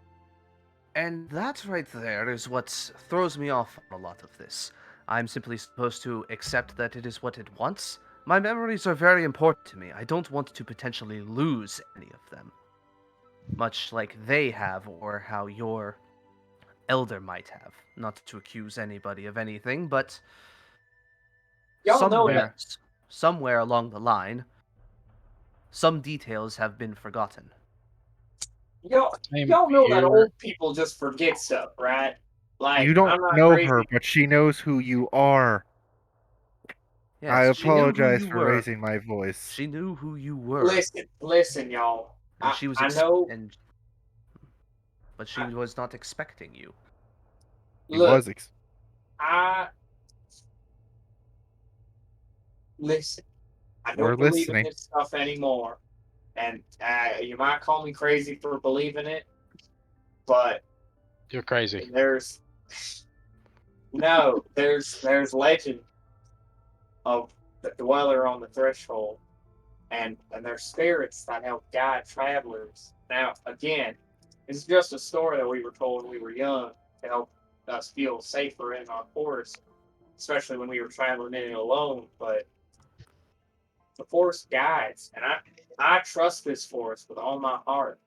And that right there is what throws me off on a lot of this. I'm simply supposed to accept that it is what it wants. My memories are very important to me. I don't want to potentially lose any of them. Much like they have, or how your elder might have. Not to accuse anybody of anything, but Y'all know that. somewhere along the line, some details have been forgotten. Y'all, Same y'all know that here. old people just forget stuff, right? Like, You don't I'm not know crazy. her, but she knows who you are. I Yes, she knew who apologize you for were. raising my voice. She knew who you were. Listen, y'all. And she was I know. but she was not expecting you. He Look, was. I listen. I We're don't believe in listening. this stuff anymore, and you might call me crazy for believing it, but You're crazy. there's there's legend of the dweller on the threshold, and there's spirits that help guide travelers. Now, again, it's just a story that we were told when we were young to help us feel safer in our forest, especially when we were traveling in it alone. But the forest guides, and I trust this forest with all my heart.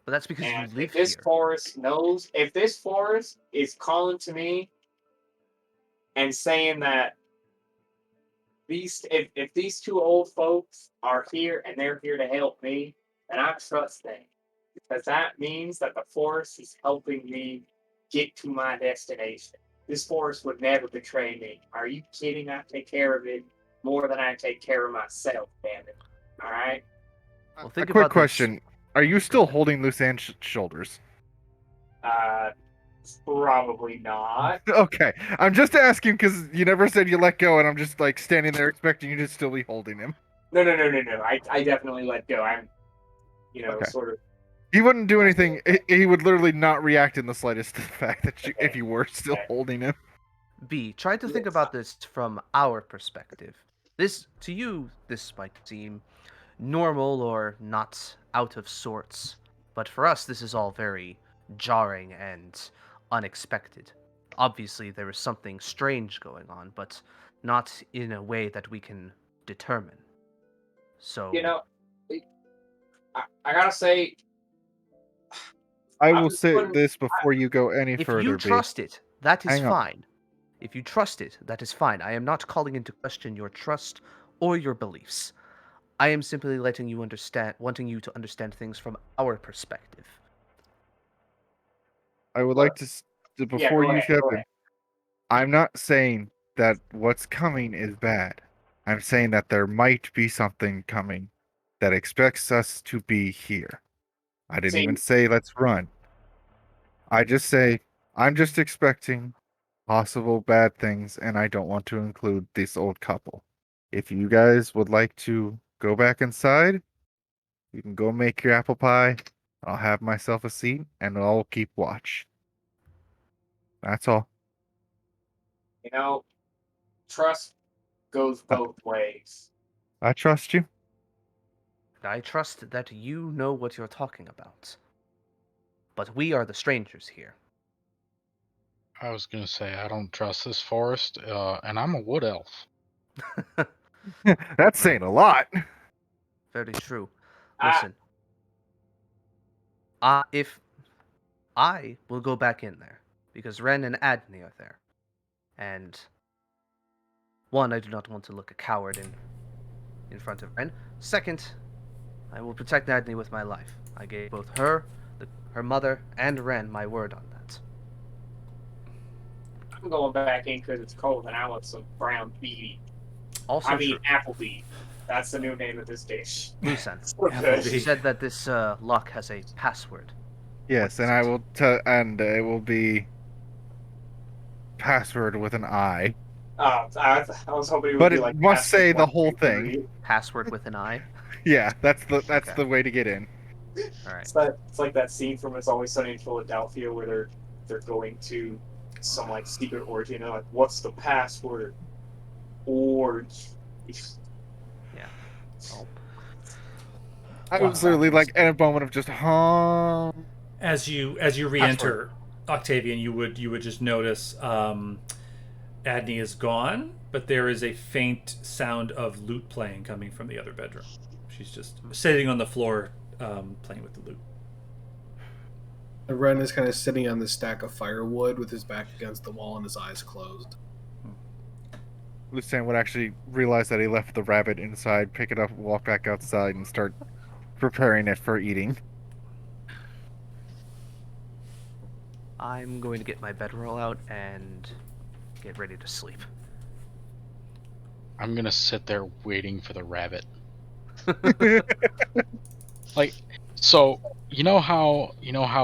But that's because you And live if this forest is calling to me and saying that if these two old folks are here and they're here to help me, then I trust them. Because that means that the forest is helping me get to my destination. This forest would never betray me. Are you kidding? I take care of it more than I take care of myself, damn it. Alright? Well, A think quick about question. Are you still holding loose ends shoulders? Uh Probably not. Okay. I'm just asking because you never said you let go, and I'm just like standing there expecting you to still be holding him. No. I definitely let go. I'm Okay. sort of He wouldn't do anything. He would literally not react in the slightest to the fact that if you were still holding him. B, try to think about this from our perspective. To you, this might seem normal or not out of sorts, but for us, this is all very jarring and unexpected. Obviously, there is something strange going on, but not in a way that we can determine. So, I gotta say, I I'm will just say putting. this before you go any if further, you B. trust it, that is Hang on. fine. If you trust it, that is fine. I am not calling into question your trust or your beliefs. I am simply wanting you to understand things from our perspective. I would like to, before Go you ahead. step Go in, ahead. I'm not saying that what's coming is bad. I'm saying that there might be something coming that expects us to be here. I didn't even See, say let's run. I just say I'm just expecting possible bad things, and I don't want to include this old couple. If you guys would like to go back inside, you can go make your apple pie. I'll have myself a seat, and I'll keep watch. That's all. trust goes both ways. I trust you. I trust that you know what you're talking about. But we are the strangers here. I was gonna say I don't trust this forest, and I'm a wood elf. That's saying a lot. Very true. I, Listen, if I will go back in there, because Ren and Adney are there. And one, I do not want to look a coward in front of Ren. Second, I will protect Adney with my life. I gave both her, her mother, and Ren my word on that. I'm going back in because it's cold and I want some brown beef. Also true. Applebeef. That's the new name of this dish. Lucen, So good. you said that this lock has a password. Yes, and I will tell, and it will be password with an I. I was hoping it would But be it like must password say the 1, whole 2, thing. 3. Password with an I? Yeah, that's Okay. the way to get in. Alright. It's like that scene from It's Always Sunny in Philadelphia where they're going to some like secret orgy and they're like, what's the password? Orgy. Yeah. Oh. I was literally like in a moment of just, huh? As you re-enter Octavian, you would just notice Adney is gone, but there is a faint sound of lute playing coming from the other bedroom. She's just sitting on the floor playing with the lute. And Ren is kind of sitting on this stack of firewood with his back against the wall and his eyes closed. Lucien would actually realize that he left the rabbit inside, pick it up, walk back outside, and start preparing it for eating. I'm going to get my bedroll out and get ready to sleep. I'm gonna sit there waiting for the rabbit. Like, so you know how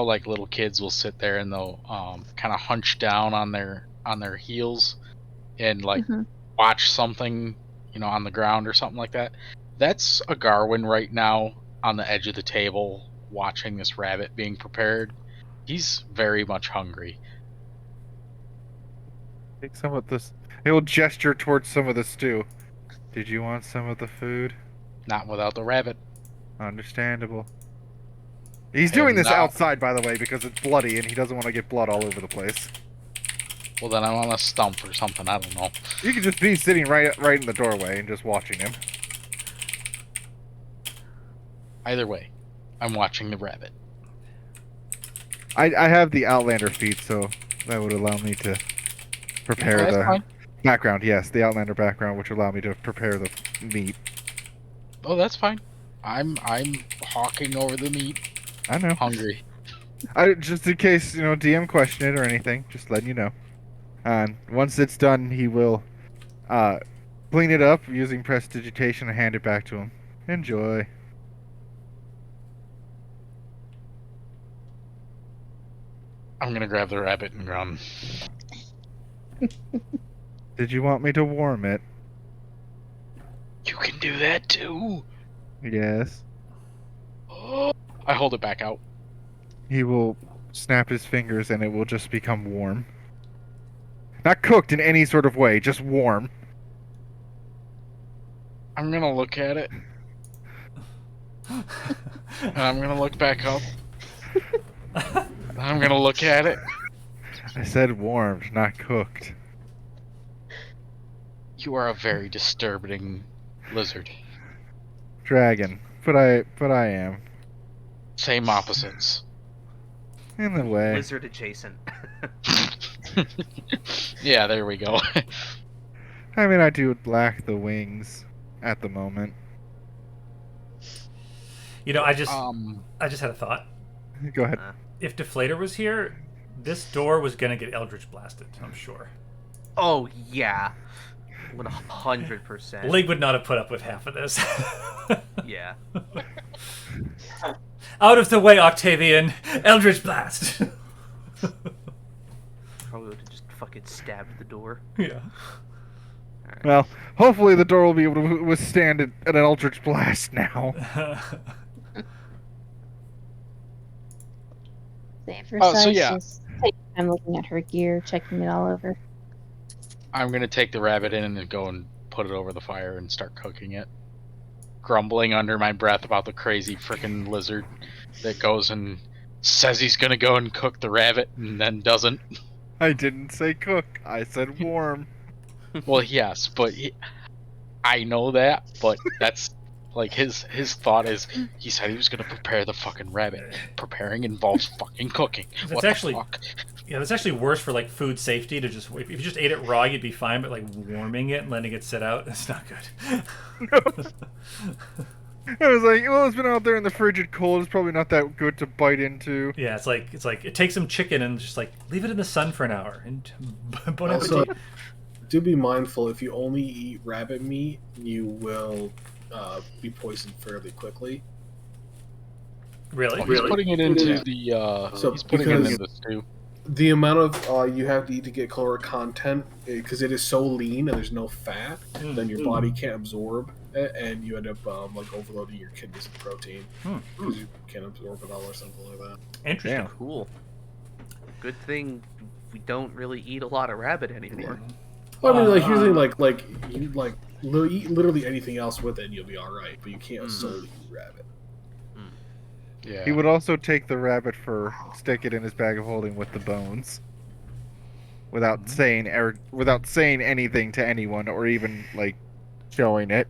like little kids will sit there and they'll kind of hunch down on their heels and like watch something, on the ground or something like that. That's a Garwin right now on the edge of the table watching this rabbit being prepared. He's very much hungry. Take some of this. He'll gesture towards some of the stew. Did you want some of the food? Not without the rabbit. Understandable. He's doing this outside, by the way, because it's bloody and he doesn't want to get blood all over the place. Well, then I'm on a stump or something. I don't know. You could just be sitting right in the doorway and just watching him. Either way, I'm watching the rabbit. I have the Outlander feat, so that would allow me to prepare the background. Yes, the Outlander background, which would allow me to prepare the meat. Oh, that's fine. I'm hawking over the meat. I know. Hungry. Just in case, DM question it or anything, just letting you know. And once it's done, he will clean it up using prestidigitation and hand it back to him. Enjoy. I'm gonna grab the rabbit and run. Did you want me to warm it? You can do that too. Yes. I hold it back out. He will snap his fingers and it will just become warm. Not cooked in any sort of way, just warm. I'm gonna look at it. And I'm gonna look back up. I'm gonna look at it. I said warmed, not cooked. You are a very disturbing lizard. Dragon. But I am. Same opposites. In the way. Lizard adjacent. Yeah, there we go. I mean, I do lack the wings at the moment. I just had a thought. Go ahead. If Deflator was here, this door was gonna get Eldritch blasted, I'm sure. Oh yeah, 100%. Lig would not have put up with half of this. Yeah. Out of the way, Octavian! Eldritch blast! Probably would have just fucking stabbed the door. Yeah. Right. Well, hopefully the door will be able to withstand an Eldritch blast now. Just take time looking at her gear, checking it all over. I'm gonna take the rabbit in and then go and put it over the fire and start cooking it. Grumbling under my breath about the crazy frickin' lizard that goes and says he's gonna go and cook the rabbit and then doesn't. I didn't say cook. I said warm. Well, yes, but I know that, but that's like his thought is he said he was gonna prepare the fucking rabbit. Preparing involves fucking cooking. That's actually that's actually worse for like food safety to just if you just ate it raw you'd be fine, but like warming it and letting it sit out, it's not good. I was like, well, it's been out there in the frigid cold. It's probably not that good to bite into. Yeah, it's like it takes some chicken and just like leave it in the sun for an hour and bon Also, appetit. do be mindful, if you only eat rabbit meat, you will be poisoned fairly quickly. Really? He's putting it into he's putting it into the stew. The amount of you have to eat to get caloric content, because it is so lean and there's no fat, then your body can't absorb it, and you end up like overloading your kidneys with protein because you can't absorb it all or something like that. Interesting. Yeah, cool. Good thing we don't really eat a lot of rabbit anymore. Well, I mean, like usually, you eat literally anything else with it, and you'll be all right. But you can't solely eat rabbit. Yeah. He would also take the rabbit fur, stick it in his bag of holding with the bones, without saying anything to anyone or even like showing it.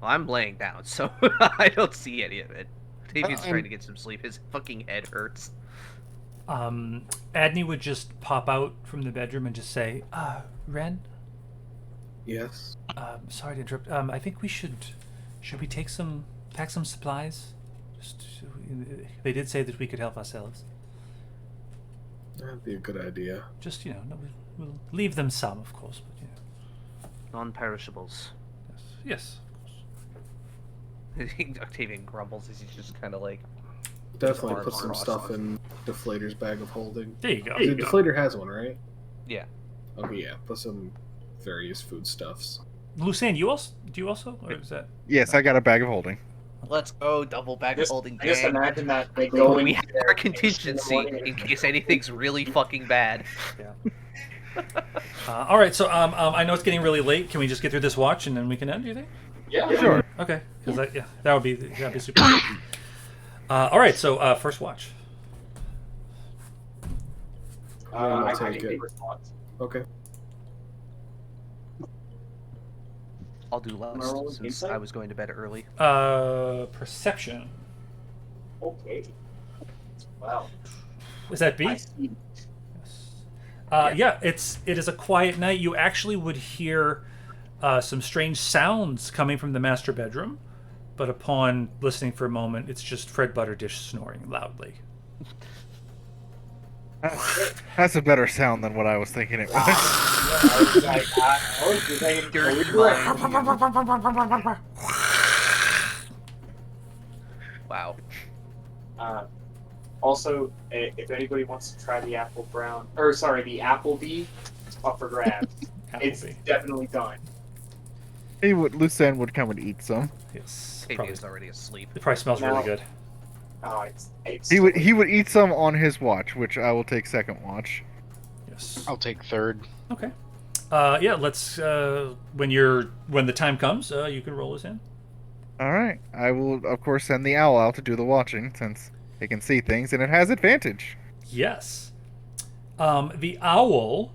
Well, I'm laying down, so I don't see any of it. Davian's trying to get some sleep. His fucking head hurts. Adney would just pop out from the bedroom and just say, Ren, Yes. sorry to interrupt. I think we should we pack some supplies? They did say that we could help ourselves. That'd be a good idea. Just, we'll leave them some, of course, but Non-perishables. Yes, of course. Octavian grumbles as he's just kind of like... Definitely put some stuff in Deflator's bag of holding. There you go. Deflator has one, right? Yeah. Okay, yeah. Put some various foodstuffs. Lucien, do you also? Or is that... Yes, I got a bag of holding. Let's go, double bag of holding. I just gang. imagine that they go in We have there our contingency in case anything's really fucking bad. Yeah. All right, so I know it's getting really late. Can we just get through this watch and then we can end? Do you think? Yeah, Sure. Okay, because that'd be super. All right, so first watch. I take can it. respond. Okay. I'll do last Roll since insight? I was going to bed early. Perception. Okay. Wow. Is that B? I see. Yeah, it is a quiet night. You actually would hear some strange sounds coming from the master bedroom, but upon listening for a moment, it's just Fred Butterdish snoring loudly. That's a better sound than what I was thinking it was. I was like, I was just thinking, Dirty mind. Wow. Also, if anybody wants to try the the Applebee, it's up for grabs. It's Applebee. definitely done. Lucien would come and eat some. Yes. Davian's already asleep. It probably smells really Now- good. It's He would eat some on his watch, which I will take second watch. Yes. I'll take third. Okay. Yeah. Let's. When the time comes, you can roll us in. All right. I will, of course, send the owl out to do the watching since it can see things and it has advantage. Yes. The owl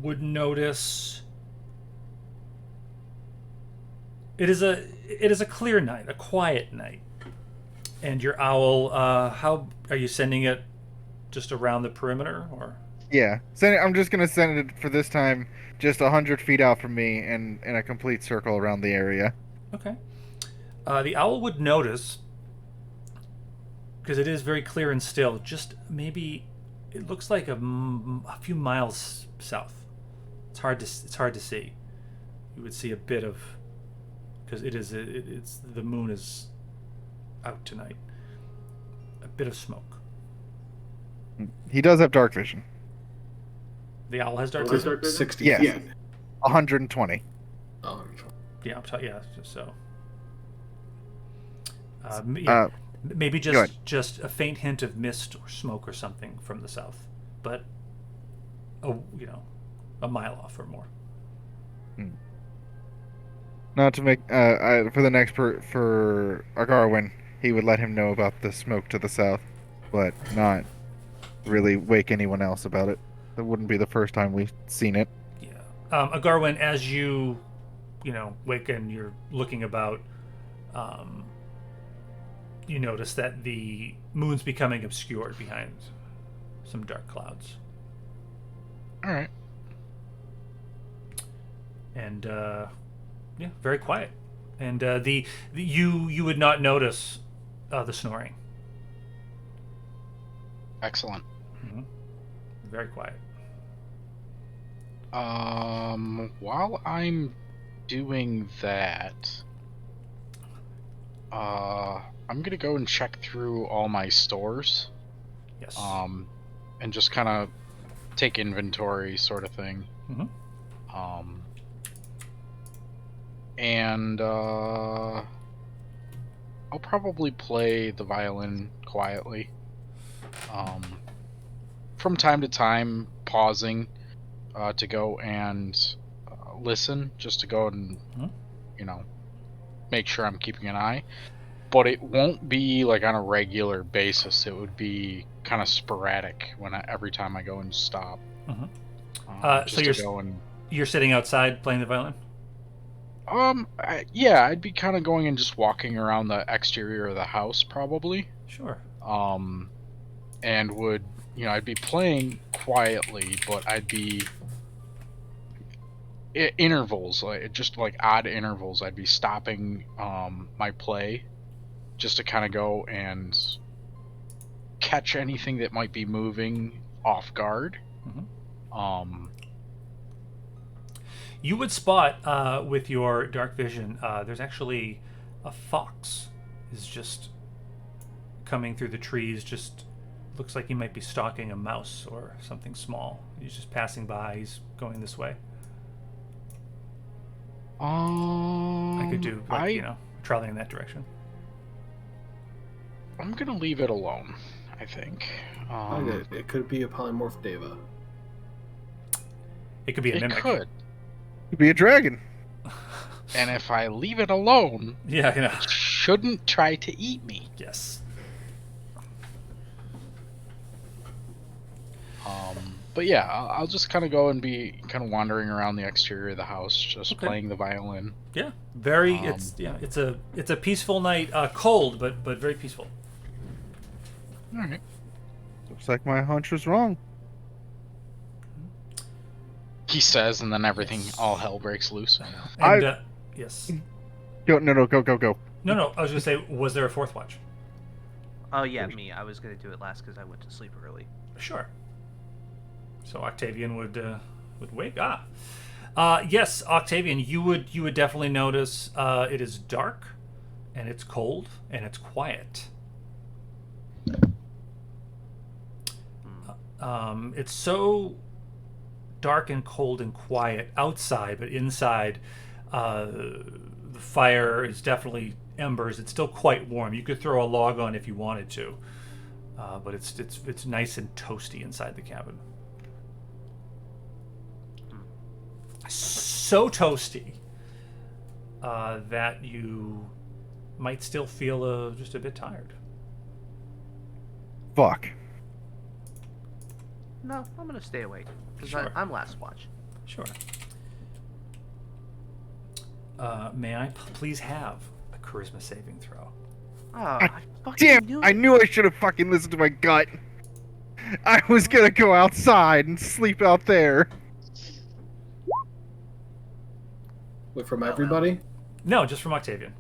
would notice. It is a clear night, a quiet night, and your owl. How are you sending it? Just around the perimeter, or? Yeah. I'm just gonna send it for this time just 100 feet out from me and in a complete circle around the area. Okay. The owl would notice, because it is very clear and still. Just maybe, it looks like a few miles south. It's hard to see. You would see a bit of, because it's the moon is out tonight. A bit of smoke. He does have dark vision. The owl has dark vision. 60 Yes. feet. 120. Oh, Yeah, yeah. So. Uh, Maybe go ahead. just a faint hint of mist or smoke or something from the south, but a mile off or more. Not to make for the next for Agarwin, he would let him know about the smoke to the south, but not really wake anyone else about it. That wouldn't be the first time we've seen it. Yeah. Agarwin, as you wake and you're looking about, you notice that the moon's becoming obscured behind some dark clouds. All right. And very quiet. And you would not notice the snoring. Excellent. Mm-hmm. Very quiet. While I'm doing that, I'm gonna go and check through all my stores. Yes. And just kind of take inventory, sort of thing. Mm-hmm. And I'll probably play the violin quietly. From time to time, pausing to go and listen, just to go and, make sure I'm keeping an eye. But it won't be like on a regular basis. It would be kind of sporadic every time I go and stop. Mhm. Just So to go and you're sitting outside playing the violin? yeah, I'd be kind of going and just walking around the exterior of the house probably. Sure. And would, I'd be playing quietly, but I'd be intervals, just like odd intervals. I'd be stopping my play just to kind of go and catch anything that might be moving off guard. Mm-hmm. You would spot with your dark vision, there's actually a fox is just coming through the trees. Just looks like he might be stalking a mouse or something small. He's just passing by. He's going this way. I could do traveling in that direction. I'm gonna leave it alone, I think. It could be a polymorph Deva. It could be a mimic. It could. It could be a dragon. And if I leave it alone, it shouldn't try to eat me. Yes. But yeah, I'll just kind of go and be kind of wandering around the exterior of the house, just playing the violin. Yeah, very. It's a peaceful night. Cold, but very peaceful. All right. Looks like my hunch was wrong. He says, and then all hell breaks loose. And, yes. Go. No. Go. No. I was gonna say, was there a fourth watch? Oh yeah, me. I was gonna do it last because I went to sleep early. Sure. So Octavian would wake up. Yes, Octavian, you would definitely notice it is dark, and it's cold, and it's quiet. It's so dark and cold and quiet outside, but inside, the fire is definitely embers. It's still quite warm. You could throw a log on if you wanted to, but it's nice and toasty inside the cabin. So toasty that you might still feel just a bit tired. Fuck. No, I'm gonna stay awake because Sure. I'm last watch. Sure. May I please have a charisma saving throw? Oh, I fucking Damn! knew it. I knew I should have fucking listened to my gut. I was gonna go outside and sleep out there. Wait, from everybody? No, just from Octavian.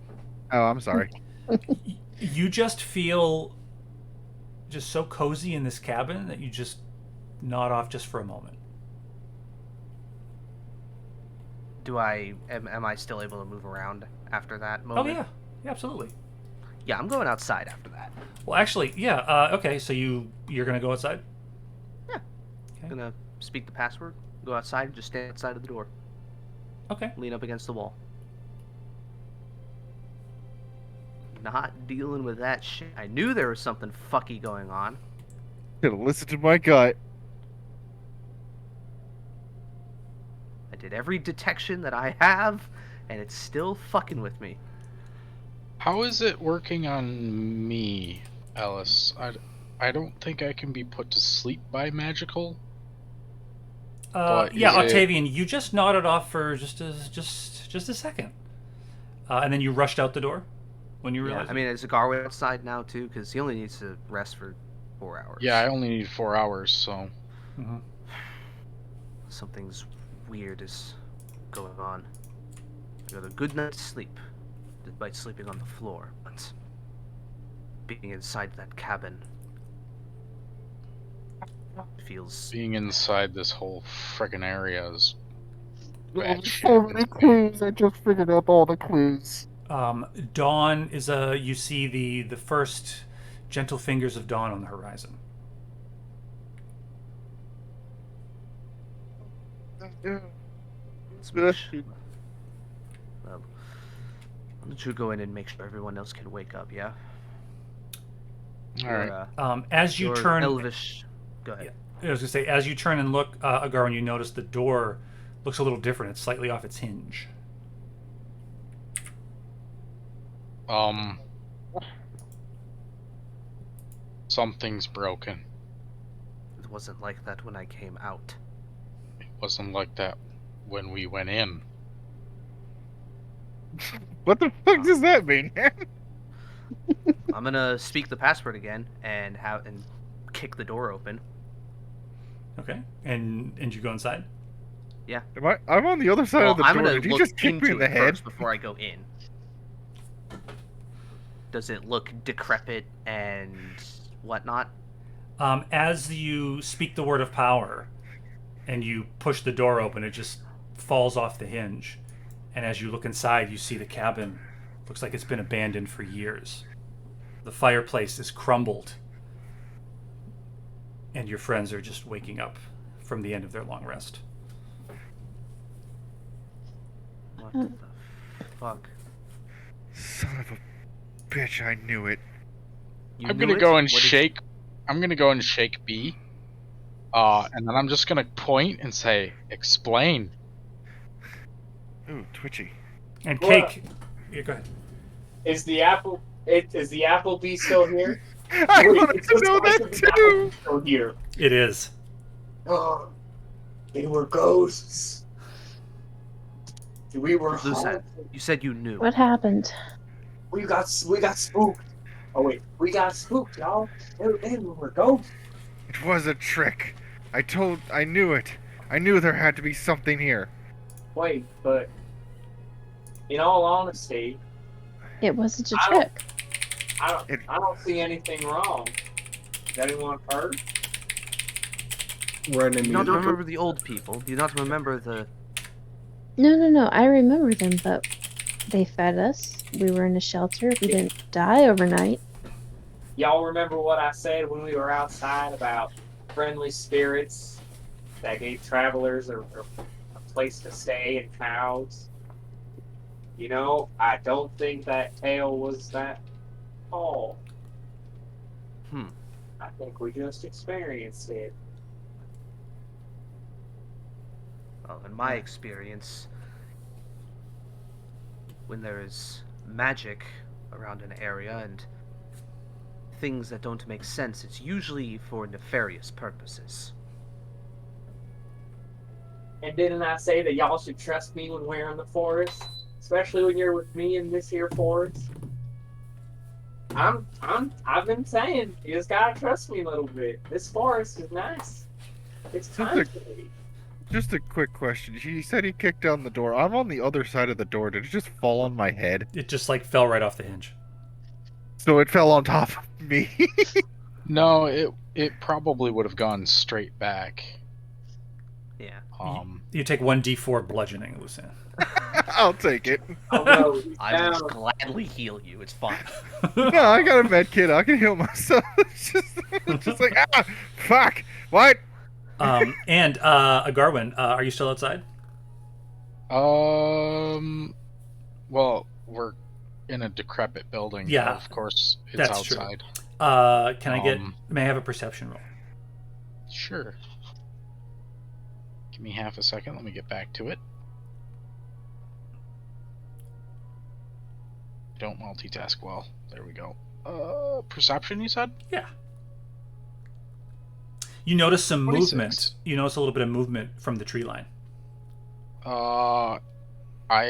Oh, I'm sorry. You just feel just so cozy in this cabin that you just nod off just for a moment. Am I still able to move around after that moment? Oh yeah, absolutely. Yeah, I'm going outside after that. Well, actually, yeah. Okay, so you're gonna go outside. Yeah. Okay. I'm gonna speak the password, go outside, and just stand outside of the door. Okay. Lean up against the wall. Not dealing with that shit. I knew there was something fucky going on. Should have listened to my gut. I did every detection that I have, and it's still fucking with me. How is it working on me, Ellis? I don't think I can be put to sleep by magical. Yeah, Octavian, you just nodded off for just a second, and then you rushed out the door when you realized. I mean, is Garwin outside now too? Because he only needs to rest for 4 hours. Yeah, I only need 4 hours, so. Mm-hmm. Something's weird is going on. I got a good night's sleep, despite sleeping on the floor, but being inside that cabin feels. Being inside this whole friggin' area is bad shit. So many clues. I just figured out all the clues. Dawn is you see the first gentle fingers of dawn on the horizon. Smoosh. Well, why don't you go in and make sure everyone else can wake up, yeah? All right. As you your turn, elvish. Go ahead. I was gonna say, as you turn and look, Agarwin, you notice the door looks a little different. It's slightly off its hinge. Something's broken. It wasn't like that when I came out. It wasn't like that when we went in. What the fuck does that mean? I'm gonna speak the password again and kick the door open. Okay. And you go inside? I'm on the other side of the I'm door. gonna Did you look just kick me into in the it head? first before I go in. Does it look decrepit and whatnot? As you speak the word of power and you push the door open, it just falls off the hinge. And as you look inside, you see the cabin. Looks like it's been abandoned for years. The fireplace is crumbled. And your friends are just waking up from the end of their long rest. What the fuck? Son of a bitch, I knew it. I'm gonna go and shake. I'm gonna go and shake B. And then I'm just gonna point and say, "Explain." Ooh, twitchy. And Well, Cake. Yeah, go ahead. Is the Applebee still here? I Wait, wanted it's to just know like that the too. Applebee's still here. It is. Oh, they were ghosts. We were Lusan, haunted. you said you knew. What happened? We got spooked. Oh wait, we got spooked, y'all. They were ghosts. It was a trick. I knew it. I knew there had to be something here. Wait, but in all honesty, It wasn't a I don't- trick. I don't see anything wrong. Is anyone hurt? Ren Do and you not me. remember the old people? Do you not remember the... No. I remember them, but they fed us. We were in a shelter. We didn't die overnight. Y'all remember what I said when we were outside about friendly spirits that gave travelers a place to stay and cows? You know, I don't think that tale was that tall. I think we just experienced it. Well, in my experience, when there is magic around an area and things that don't make sense, it's usually for nefarious purposes. And didn't I say that y'all should trust me when we're in the forest? Especially when you're with me in this here forest? I've been saying, you just gotta trust me a little bit. This forest is nice. It's time for me. Just a quick question. He said he kicked down the door. I'm on the other side of the door. Did it just fall on my head? It just like fell right off the hinge. So it fell on top of me. No, it probably would have gone straight back. Yeah. You take 1d4 bludgeoning, Lucian. I'll take it. Oh no, he's I down. will gladly heal you. It's fine. No, I got a med kit. I can heal myself. It's just like, fuck. What? And Garwin, are you still outside? Well, we're in a decrepit building. Yeah, so of course it's that's outside. True. Can I get? May I have a perception roll? Sure. Give me half a second. Let me get back to it. Don't multitask well. There we go. Perception, you said? Yeah. You notice some 26. movement. You notice a little bit of movement from the tree line. I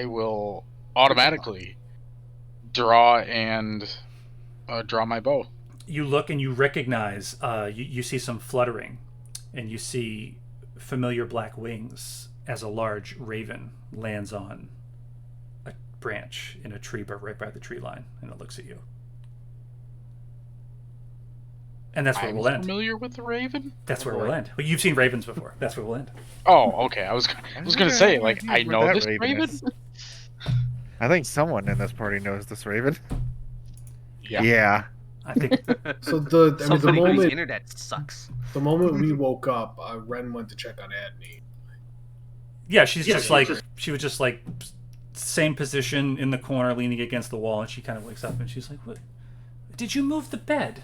will automatically draw my bow. You look and you recognize. You see some fluttering, and you see familiar black wings as a large raven lands on a branch in a tree, but right by the tree line, and it looks at you. And that's where I'm we'll end. familiar with the raven? That's where we'll end. Well, you've seen ravens before. That's where we'll end. Oh, okay. I was gonna say, like, I know that this raven raven. is. I think someone in this party knows this raven. Yeah. I think So the Somebody whose moment internet sucks. the moment we woke up, Ren went to check on Adney. Yeah, she was just like same position in the corner, leaning against the wall, and she kind of wakes up and she's like, "What? Did you move the bed?"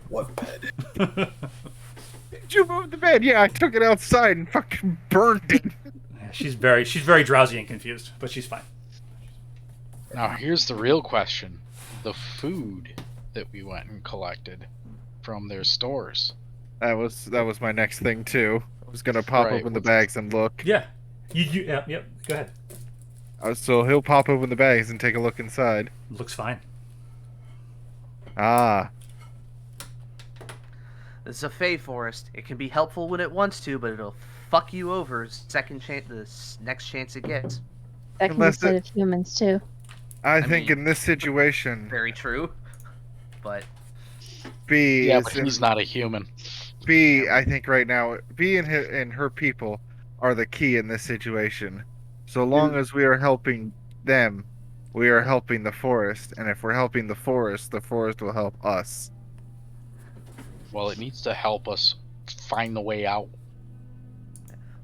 What bed? Did you move the bed? Yeah, I took it outside and fucking burned it. Yeah, she's very drowsy and confused, but she's fine. Now here's the real question: the food that we went and collected from their stores. That was my next thing too. I was gonna pop Right, open the what's- bags and look. Yeah. Yep. Go ahead. So he'll pop open the bags and take a look inside. Looks fine. Ah, This is a Fey forest. It can be helpful when it wants to, but it'll fuck you over next chance it gets. That can be Unless said of humans too. I I think mean- in this situation, Very true. But B Yeah, is but he's not a human. B. I think right now, B and her people are the key in this situation. So long as we are helping them, we are helping the forest, and if we're helping the forest will help us. Well, it needs to help us find the way out.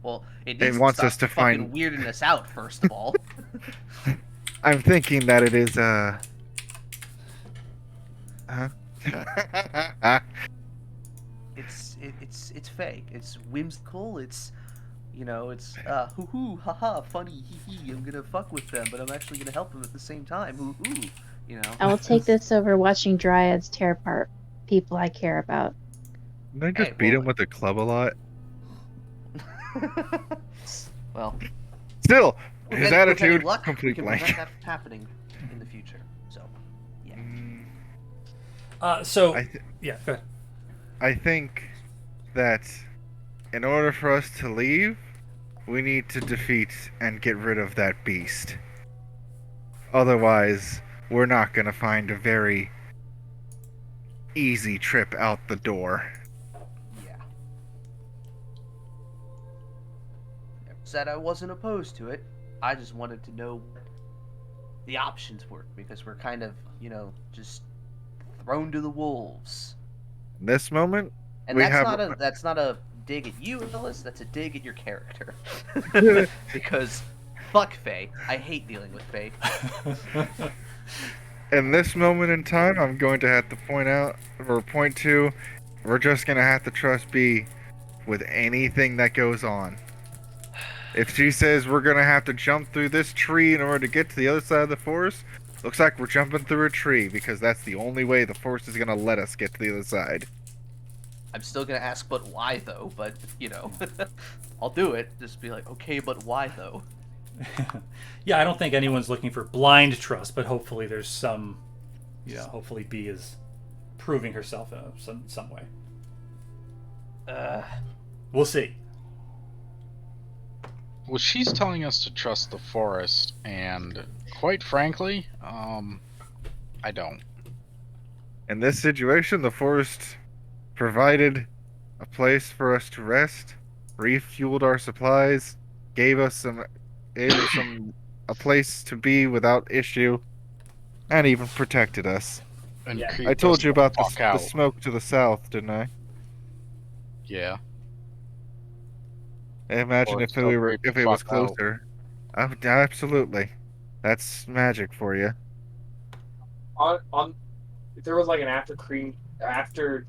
well, it It needs wants to us stop to fucking find- weirding us out first of all. I'm thinking that it is Huh? It's fake. It's whimsical. It's it's hoo hoo haha funny hee hee. I'm gonna fuck with them, but I'm actually gonna help them at the same time. Hoo hoo. I will take this over watching dryads tear apart people I care about. Did I just Hey, beat well- him with a club a lot? Well, Still, with his any attitude, luck, we complete can blank. prevent that from happening in the future. So, yeah. Yeah, go ahead. I think that in order for us to leave, we need to defeat and get rid of that beast. Otherwise, we're not going to find a very easy trip out the door. Yeah. Never said I wasn't opposed to it. I just wanted to know what the options were because we're kind of, just thrown to the wolves. In this moment, And we that's have that's not a dig at you, Ellis. That's a dig at your character. Because fuck Faye. I hate dealing with Faye. in this moment in time, I'm going to have to point to, we're just going to have to trust B with anything that goes on. If she says we're going to have to jump through this tree in order to get to the other side of the forest, looks like we're jumping through a tree because that's the only way the forest is going to let us get to the other side. I'm still gonna ask, but why though? But I'll do it. Just be like, okay, but why though? Yeah, I don't think anyone's looking for blind trust, but hopefully there's some, hopefully B is proving herself in some way. We'll see. Well, she's telling us to trust the forest, and quite frankly, I don't. In this situation, the forest provided a place for us to rest, refueled our supplies, gave us a place to be without issue, and even protected us. And Yeah. creep I told us you about fuck the out. smoke to the south, didn't I? Yeah. I imagine Or if still creep it the was fuck out. closer. Absolutely. That's magic for you. On if there was like an after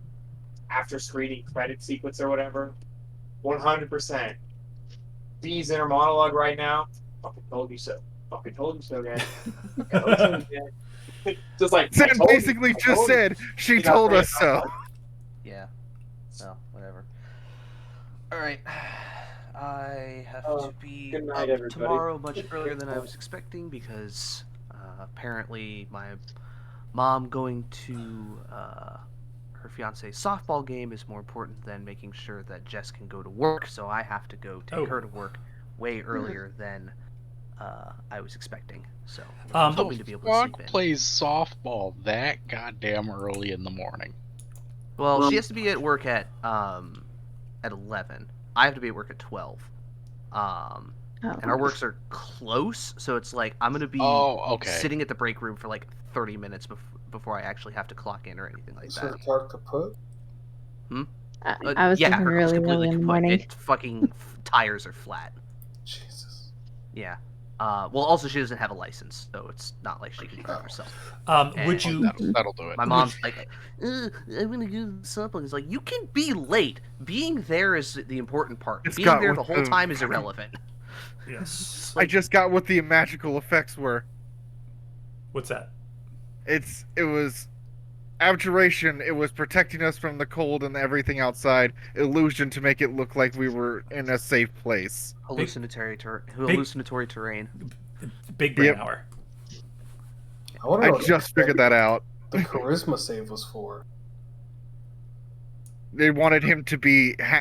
screening credit sequence or whatever, 100%. B's inner monologue right now. Fucking told you so. Fucking told you so, guys. Fucking told you so, guys. Just like I Sam told you, basically I just told you. said she You got told rid us of so. that. Yeah. Well, whatever. All right. I have to be good night, up everybody. tomorrow much earlier than I was expecting because apparently my mom going to her fiance's softball game is more important than making sure that Jess can go to work. So I have to go take her to work way earlier than I was expecting. So I'm hoping to be able to Fuck sleep in. plays softball that goddamn early in the morning. Well, she has to be at work at 11. I have to be at work at 12. And our works are close, so it's like I'm gonna be sitting at the break room for like 30 minutes before I actually have to clock in or anything like Is that. her car kaput? I was yeah, thinking her car's really completely early in the kaput. morning. Its fucking tires are flat. Jesus. Yeah. Well, also she doesn't have a license, so it's not like she can drive herself. Would you? That'll do it. My mom's like, I'm gonna do something. It's like you can be late. Being there is the important part. It's Being got there what the whole the- time is irrelevant. Yes. I just got what the magical effects were. What's that? It was abjuration. It was protecting us from the cold and everything outside. Illusion to make it look like we were in a safe place. Hallucinatory terrain. Big brain Yep. hour. I want to I know what just figured that out. the charisma save was for. They wanted him to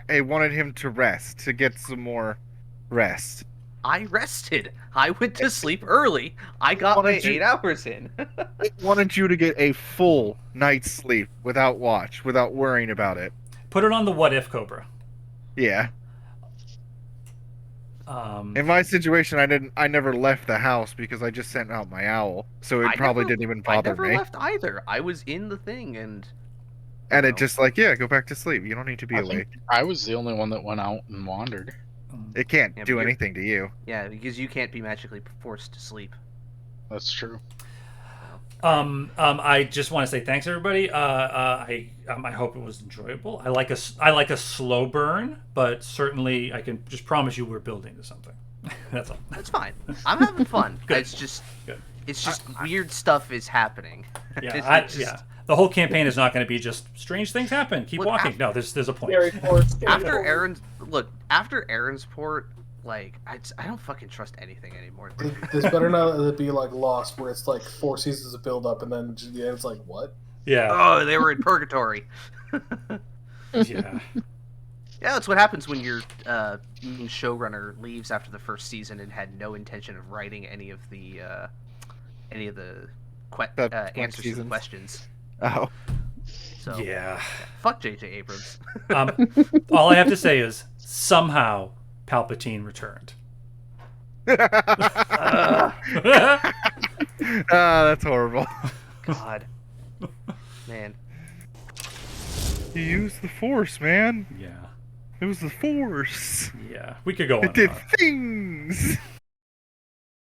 they wanted him to rest, to get some more rest. I rested. I went to sleep early. I got my 8 hours in. They wanted you to get a full night's sleep without watch, without worrying about it. Put it on the what if, Cobra. Yeah. In my situation, I never left the house because I just sent out my owl, so it probably didn't even bother me. I never left either. I was in the thing, and it just like, yeah, go back to sleep. You don't need to be awake. I was the only one that went out and wandered. It can't do anything to you. Yeah, because you can't be magically forced to sleep. That's true. I just want to say thanks, everybody. I hope it was enjoyable. I like a slow burn, but certainly I can just promise you we're building to something. That's all. That's fine. I'm having fun. Good. It's just Good. It's just weird stuff is happening. Yeah, yeah. The whole campaign is not going to be just strange things happen. Keep walking. No, there's a point. After Aaron's port, like I don't fucking trust anything anymore. This better not be like Lost, where it's like 4 seasons of build up, and then the end it's like what? Yeah. Oh, they were in purgatory. Yeah. Yeah, that's what happens when your showrunner leaves after the first season and had no intention of writing any of the answers to the questions. Oh. So yeah. Fuck J.J. Abrams. All I have to say is somehow Palpatine returned. That's horrible. God. Man. You used the Force, man. Yeah. It was the Force. Yeah. We could go on. It did things